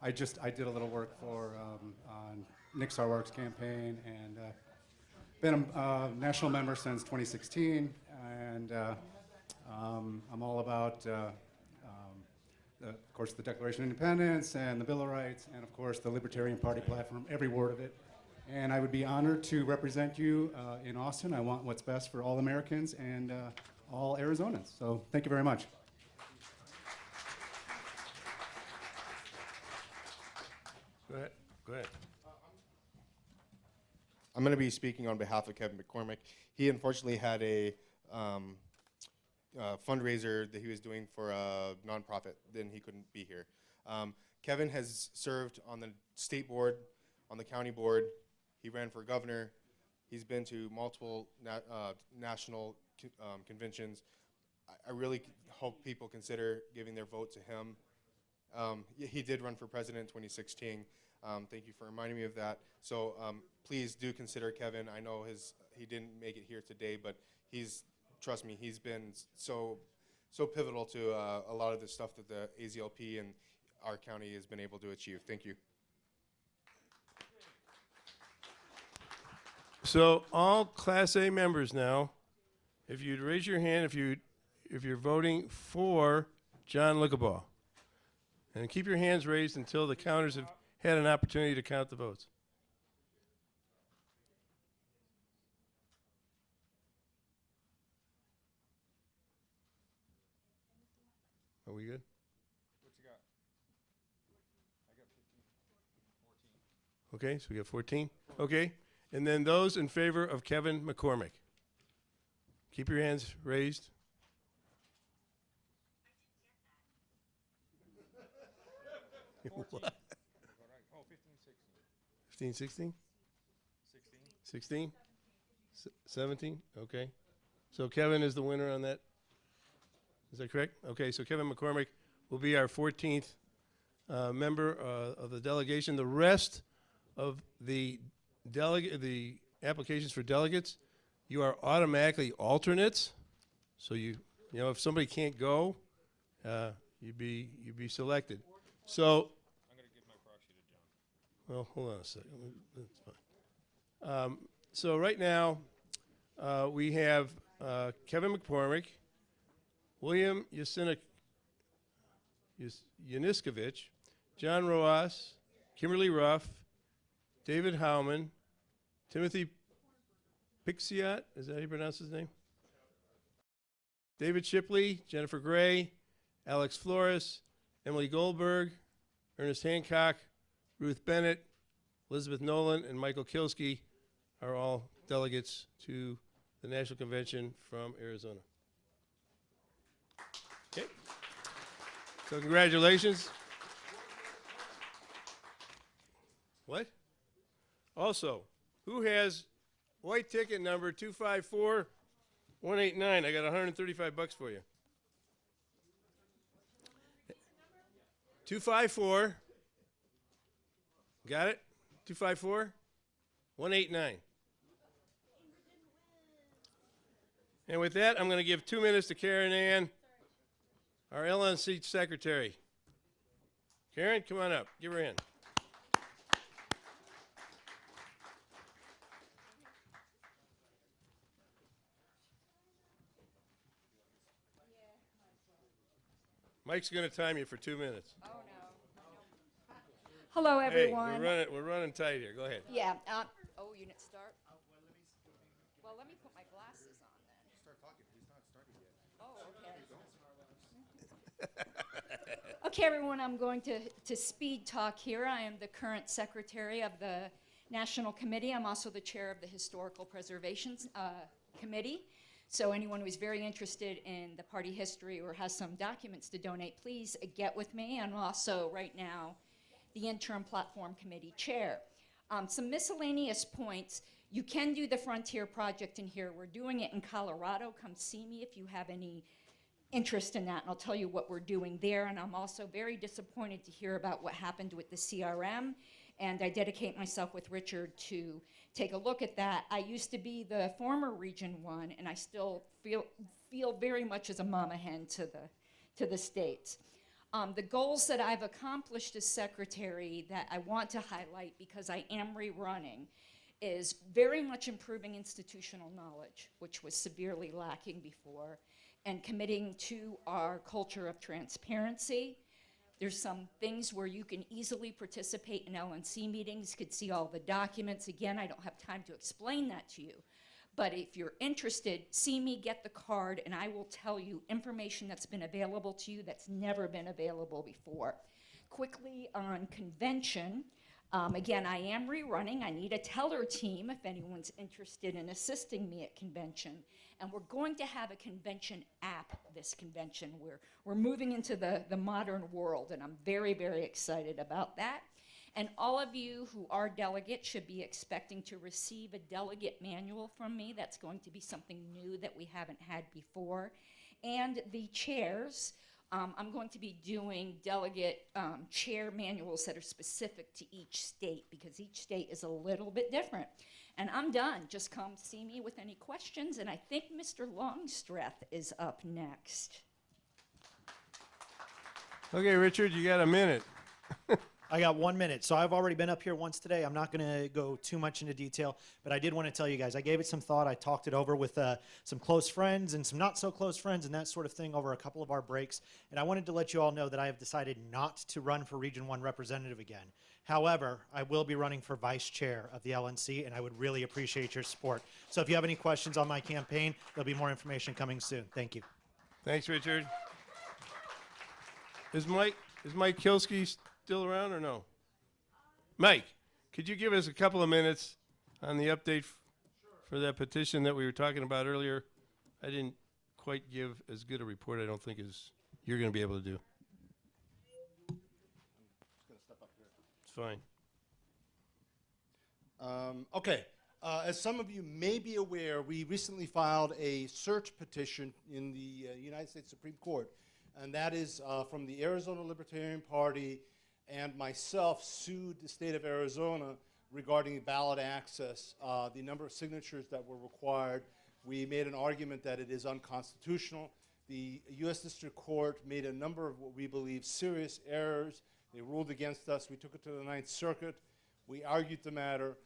I did a little work for on Nick Sarwark's campaign and been a national member since 2016. And I'm all about of course, the Declaration of Independence and the Bill of Rights, and of course, the Libertarian Party platform, every word of it. And I would be honored to represent you in Austin. I want what's best for all Americans and all Arizonans. So thank you very much. Go ahead. I'm going to be speaking on behalf of Kevin McCormick. He unfortunately had a fundraiser that he was doing for a nonprofit, then he couldn't be here. Kevin has served on the state board, on the county board. He ran for governor. He's been to multiple national conventions. I really hope people consider giving their vote to him. He did run for president in 2016. Thank you for reminding me of that. So please do consider Kevin. I know he didn't make it here today, but trust me, he's been so pivotal to a lot of the stuff that the AZLP and our county has been able to achieve. Thank you. So all Class A members now, if you'd raise your hand if you're voting for John Lickabaugh. And keep your hands raised until the counters have had an opportunity to count the votes. Are we good? What you got? I got 15, 14. Okay, so we got 14. Okay, and then those in favor of Kevin McCormick. Keep your hands raised. What? Oh, 15, 16. 15, 16? 16? 17? Okay. So Kevin is the winner on that. Is that correct? Okay, so Kevin McCormick will be our 14th member of the delegation. The rest of the applications for delegates, you are automatically alternates. So you know if somebody can't go, you'd be selected. So I'm going to give my proxy to John. well, hold on a second. That's fine. So right now, we have Kevin McCormick, William Yaniskovich, John Roas, Kimberly Ruff, David Howman, Timothy Pixiat, is that how you pronounce his name? David Shipley, Jennifer Gray, Alex Flores, Emily Goldberg, Ernest Hancock, Ruth Bennett, Elizabeth Nolan, and Michael Kilsky are all delegates to the National Convention from Arizona. Okay. So congratulations. What? Also, who has white ticket number 254189? I got $135 for you. 254. Got it? 254 189. And with that, I'm going to give 2 minutes to Karen Ann, our LNC secretary. Karen, come on up. Give her a hand. Mike's going to time you for 2 minutes. Oh, no. Hello, everyone. Hey, we're running tight here. Go ahead. Yeah. Oh, you didn't start? Well, let me put my glasses on then. Start talking. He's not started yet. Oh, okay. Okay, everyone, I'm going to speed talk here. I am the current secretary of the National Committee. I'm also the chair of the Historical Preservation Committee. So anyone who's very interested in the party history or has some documents to donate, please get with me. I'm also, right now, the interim platform committee chair. Some miscellaneous points. You can do the Frontier Project in here. We're doing it in Colorado. Come see me if you have any interest in that, and I'll tell you what we're doing there. And I'm also very disappointed to hear about what happened with the CRM, and I dedicate myself with Richard to take a look at that. I used to be the former Region 1, and I still feel very much as a mama hen to the states. The goals that I've accomplished as secretary that I want to highlight because I am rerunning is very much improving institutional knowledge, which was severely lacking before, and committing to our culture of transparency. There's some things where you can easily participate in LNC meetings, could see all the documents. Again, I don't have time to explain that to you. But if you're interested, see me, get the card, and I will tell you information that's been available to you that's never been available before. Quickly on convention, Again, I am rerunning. I need a teller team if anyone's interested in assisting me at convention. And we're going to have a convention app this convention. We're moving into the modern world, and I'm very, very excited about that. And all of you who are delegates should be expecting to receive a delegate manual from me. That's going to be something new that we haven't had before. And the chairs, I'm going to be doing delegate chair manuals that are specific to each state, because each state is a little bit different. And I'm done. Just come see me with any questions. And I think Mr. Longstreth is up next. Okay, Richard, you got a minute. I got 1 minute. So I've already been up here once today. I'm not going to go too much into detail, but I did want to tell you guys, I gave it some thought. I talked it over with some close friends and some not so close friends and that sort of thing over a couple of our breaks. And I wanted to let you all know that I have decided not to run for Region 1 representative again. However, I will be running for vice chair of the LNC, and I would really appreciate your support. So if you have any questions on my campaign, there'll be more information coming soon. Thank you. Thanks, Richard. Is Mike Kilsky still around or no? Mike, could you give us a couple of minutes on the update for that petition that we were talking about earlier? I didn't quite give as good a report, I don't think, as you're going to be able to do. It's fine. Okay. As some of you may be aware, we recently filed a cert petition in the United States Supreme Court, and that is from the Arizona Libertarian Party, and myself sued the state of Arizona regarding ballot access, the number of signatures that were required. We made an argument that it is unconstitutional. The U.S. District Court made a number of what we believe serious errors. They ruled against us. We took it to the Ninth Circuit. We argued the matter.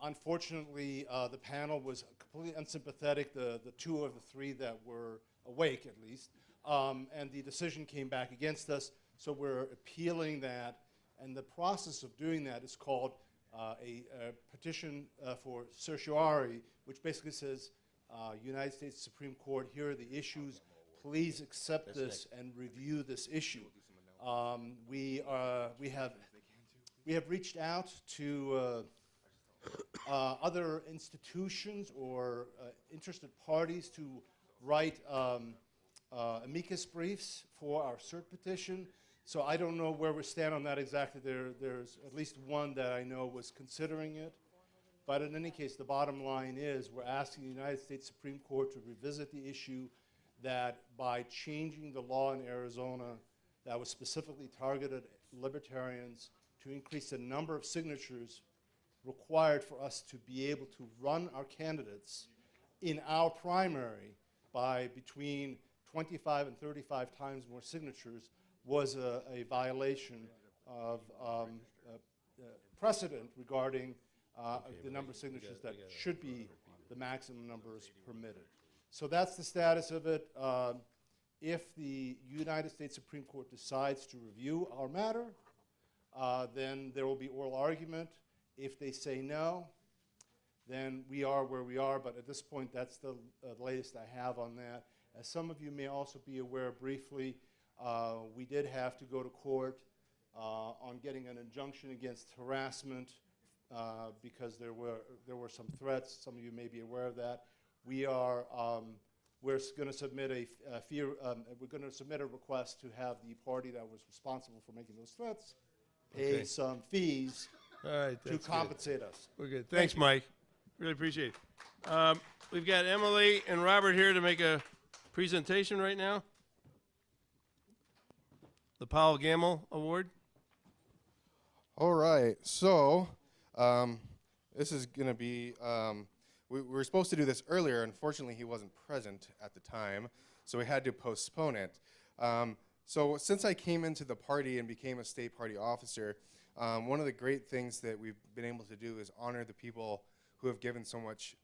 Unfortunately, the panel was completely unsympathetic, the two of the three that were awake, at least, and the decision came back against us. So we're appealing that, and the process of doing that is called a petition for certiorari, which basically says, United States Supreme Court, here are the issues. Please accept this and review this issue. We have reached out to other institutions or interested parties to write amicus briefs for our cert petition. So I don't know where we stand on that exactly. There's at least one that I know was considering it. But in any case, the bottom line is we're asking the United States Supreme Court to revisit the issue that by changing the law in Arizona that was specifically targeted at libertarians to increase the number of signatures required for us to be able to run our candidates in our primary by between 25 and 35 times more signatures was a violation of precedent regarding the number of signatures that should be the maximum numbers permitted. So that's the status of it. If the United States Supreme Court decides to review our matter, then there will be oral argument. If they say no, then we are where we are, but at this point, that's the latest I have on that. As some of you may also be aware briefly, we did have to go to court on getting an injunction against harassment because there were some threats. Some of you may be aware of that. We're going to submit a request to have the party that was responsible for making those threats pay some fees to compensate us. We're good. Thanks, Mike. Really appreciate it. We've got Emily and Robert here to make a presentation right now. The Powell Gamble Award. All right. So this is going to be, we were supposed to do this earlier. Unfortunately, he wasn't present at the time, so we had to postpone it. So since I came into the party and became a state party officer, one of the great things that we've been able to do is honor the people who have given so much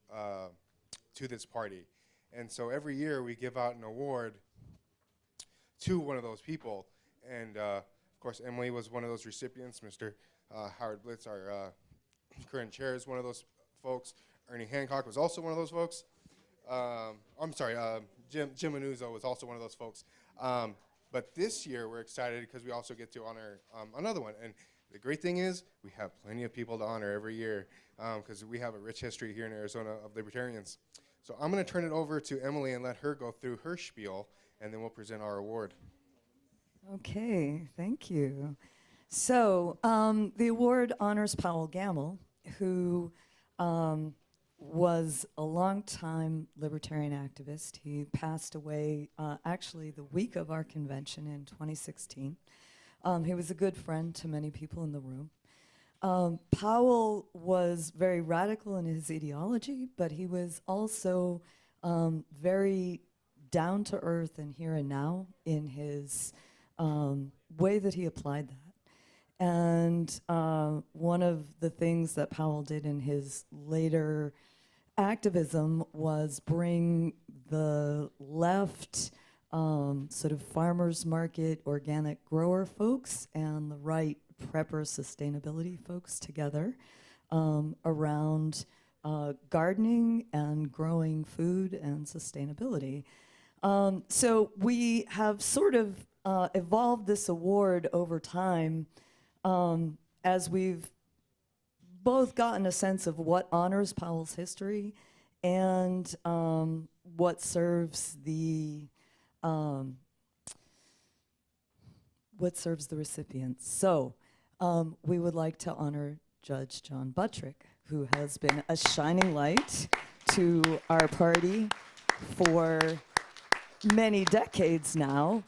to this party. And so every year we give out an award to one of those people. And of course, Emily was one of those recipients. Mr. Howard Blitz, our current chair, is one of those folks. Ernie Hancock was also one of those folks. I'm sorry, Jim Manuzzo was also one of those folks. But this year we're excited because we also get to honor another one. And The great thing is we have plenty of people to honor every year because we have a rich history here in Arizona of libertarians. So I'm going to turn it over to Emily and let her go through her spiel, and then we'll present our award. Okay, thank you. So the award honors Powell Gamble, who was a longtime libertarian activist. He passed away actually the week of our convention in 2016. He was a good friend to many people in the room. Powell was very radical in his ideology, but he was also very down to earth and here and now in his way that he applied that. And one of the things that Powell did in his later activism was bring the left sort of farmers market organic grower folks and the right prepper sustainability folks together around gardening and growing food and sustainability. So we have sort of evolved this award over time as we've both gotten a sense of what honors Powell's history and what serves the recipients. So we would like to honor Judge John Buttrick, who has been a shining light to our party for many decades now,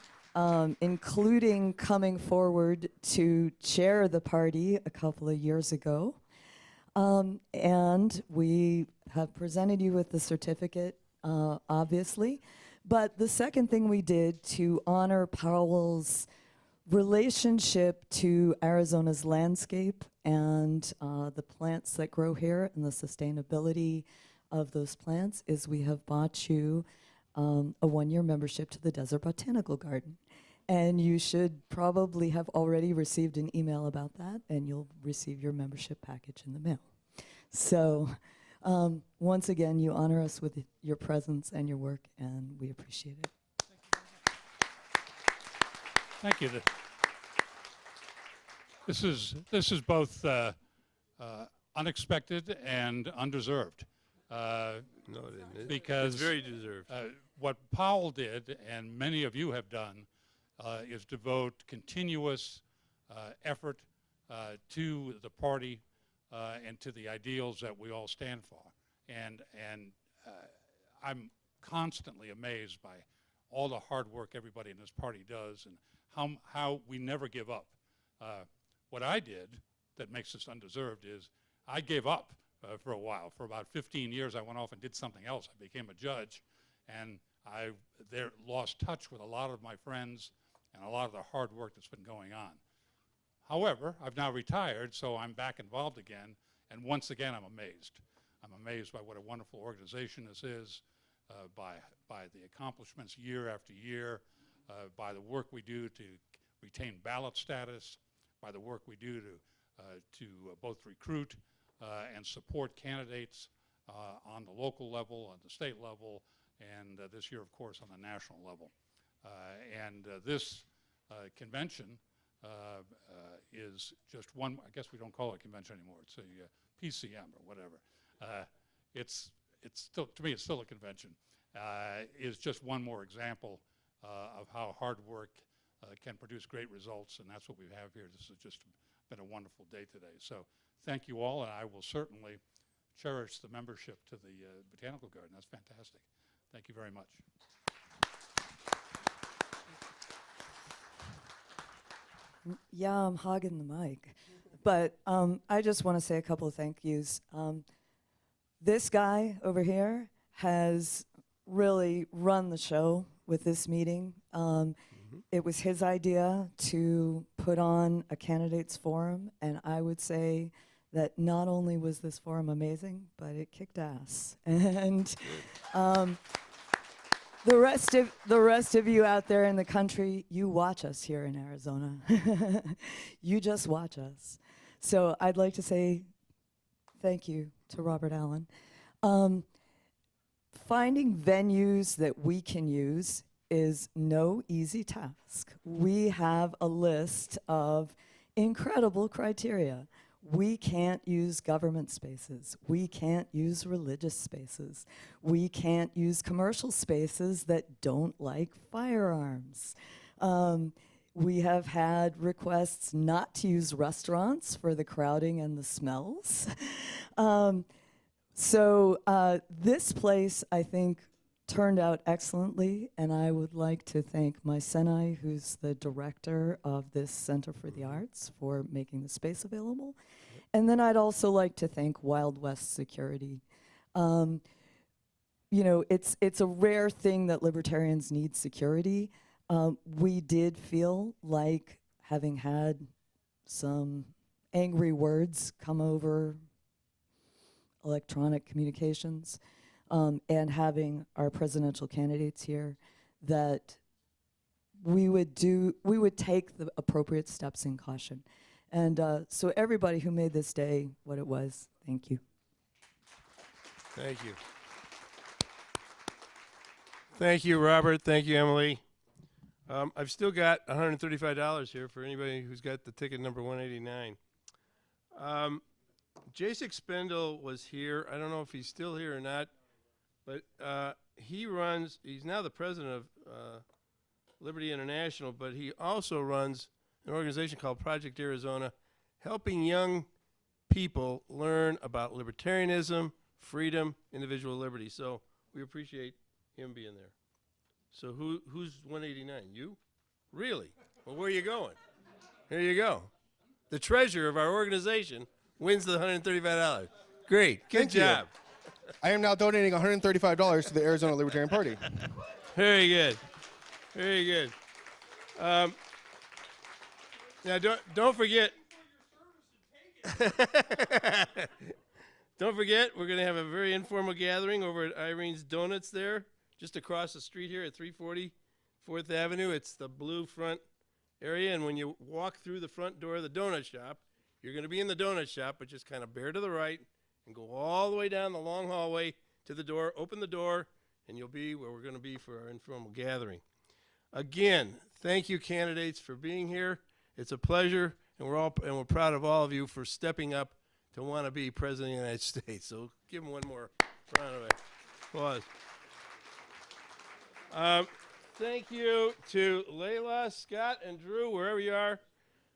including coming forward to chair the party a couple of years ago. And we have presented you with the certificate, obviously. But the second thing we did to honor Powell's relationship to Arizona's landscape and the plants that grow here and the sustainability of those plants is we have bought you a one-year membership to the Desert Botanical Garden. And you should probably have already received an email about that, and you'll receive your membership package in the mail. So once again, you honor us with your presence and your work, and we appreciate it. Thank you. This is both unexpected and undeserved. No, it isn't. Because It's very deserved. What Powell did, and many of you have done, is devote continuous effort to the party and to the ideals that we all stand for. And I'm constantly amazed by all the hard work everybody in this party does and how we never give up. What I did that makes this undeserved is I gave up for a while. For about 15 years, I went off and did something else. I became a judge, and I lost touch with a lot of my friends and a lot of the hard work that's been going on. However, I've now retired, so I'm back involved again, and once again, I'm amazed. I'm amazed by what a wonderful organization this is, by the accomplishments year after year, by the work we do to retain ballot status, by the work we do to both recruit and support candidates on the local level, on the state level, and this year, of course, on the national level. This convention is just one, I guess we don't call it a convention anymore, it's a PCM or whatever. It's still, to me, it's still a convention. Is just one more example of how hard work can produce great results, and that's what we have here. This has just been a wonderful day today. So thank you all, and I will certainly cherish the membership to the Botanical Garden. That's fantastic. Thank you very much. Yeah, I'm hogging the mic. But I just want to say a couple of thank yous. This guy over here has really run the show with this meeting. It was his idea to put on a candidates forum, and I would say that not only was this forum amazing, but it kicked ass. And the rest of you out there in the country, you watch us here in Arizona. You just watch us. So I'd like to say thank you to Robert Allen. Finding venues that we can use is no easy task. We have a list of incredible criteria. We can't use government spaces. We can't use religious spaces. We can't use commercial spaces that don't like firearms. We have had requests not to use restaurants for the crowding and the smells. This place, I think, turned out excellently, and I would like to thank my Senai, who's the director of this Center for the Arts, for making the space available. And then I'd also like to thank Wild West Security. You know, it's a rare thing that libertarians need security. We did feel like, having had some angry words come over electronic communications, and having our presidential candidates here, that we would take the appropriate steps in caution. And so everybody who made this day what it was, thank you. Thank you. Thank you, Robert. Thank you, Emily. I've still got $135 here for anybody who's got the ticket number 189. Jason Spendle was here. I don't know if he's still here or not, but he's now the president of Liberty International, but he also runs an organization called Project Arizona, helping young people learn about libertarianism, freedom, individual liberty. So we appreciate him being there. So who's 189? You? Really? Well, where are you going? Here you go. The treasurer of our organization wins the $135. Great. Good job. I am now donating $135 to the Arizona Libertarian Party. Very good. Very good. Now, don't forget. Don't forget, we're going to have a very informal gathering over at Irene's Donuts there, just across the street here at 340 4th Avenue. It's the blue front area, and when you walk through the front door of the donut shop, you're going to be in the donut shop, but just kind of bear to the right and go all the way down the long hallway to the door, open the door, and you'll be where we're going to be for our informal gathering. Again, thank you, candidates, for being here. It's a pleasure, and we're proud of all of you for stepping up to want to be President of the United States. So give them one more round of applause. Thank you to Layla, Scott, and Drew, wherever you are,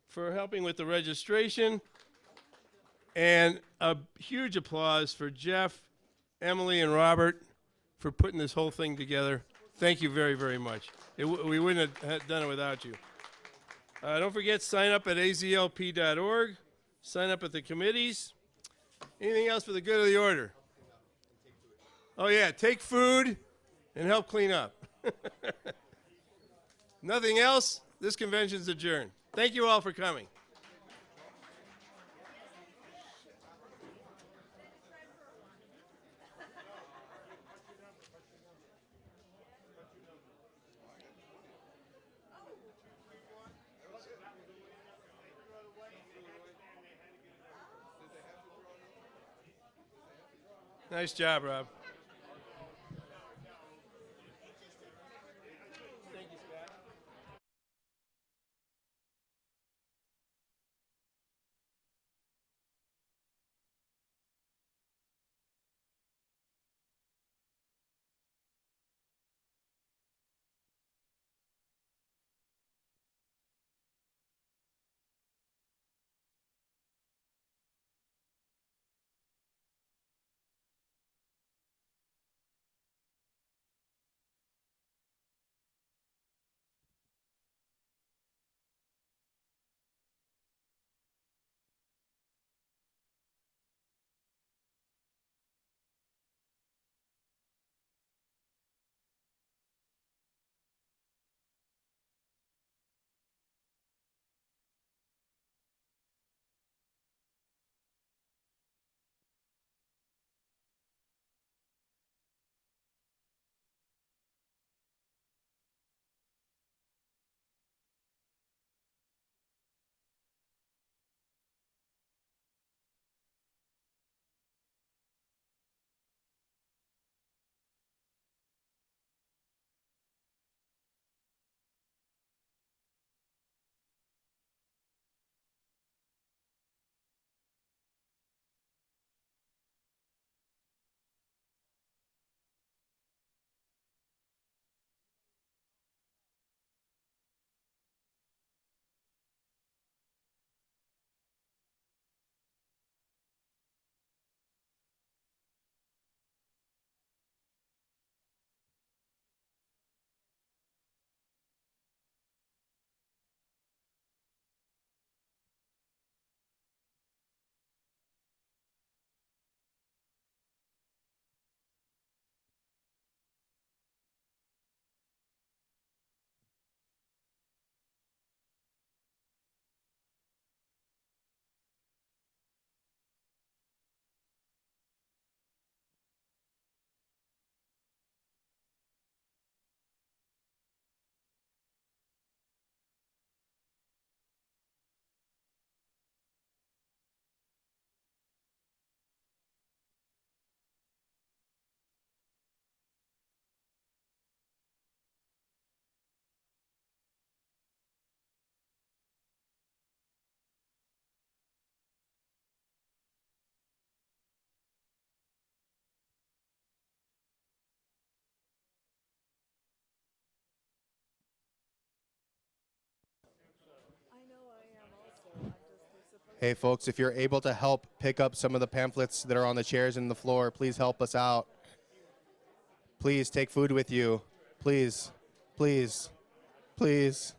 for helping with the registration. And a huge applause for Jeff, Emily, and Robert for putting this whole thing together. Thank you very, very much. We wouldn't have done it without you. Don't forget, sign up at azlp.org. Sign up at the committees. Anything else for the good of the order? Oh, yeah, take food and help clean up. Nothing else? This convention's adjourned. Thank you all for coming. Nice job, Rob. Hey, folks, if you're able to help pick up some of the pamphlets that are on the chairs and the floor, please help us out. Please take food with you. Please, please, please.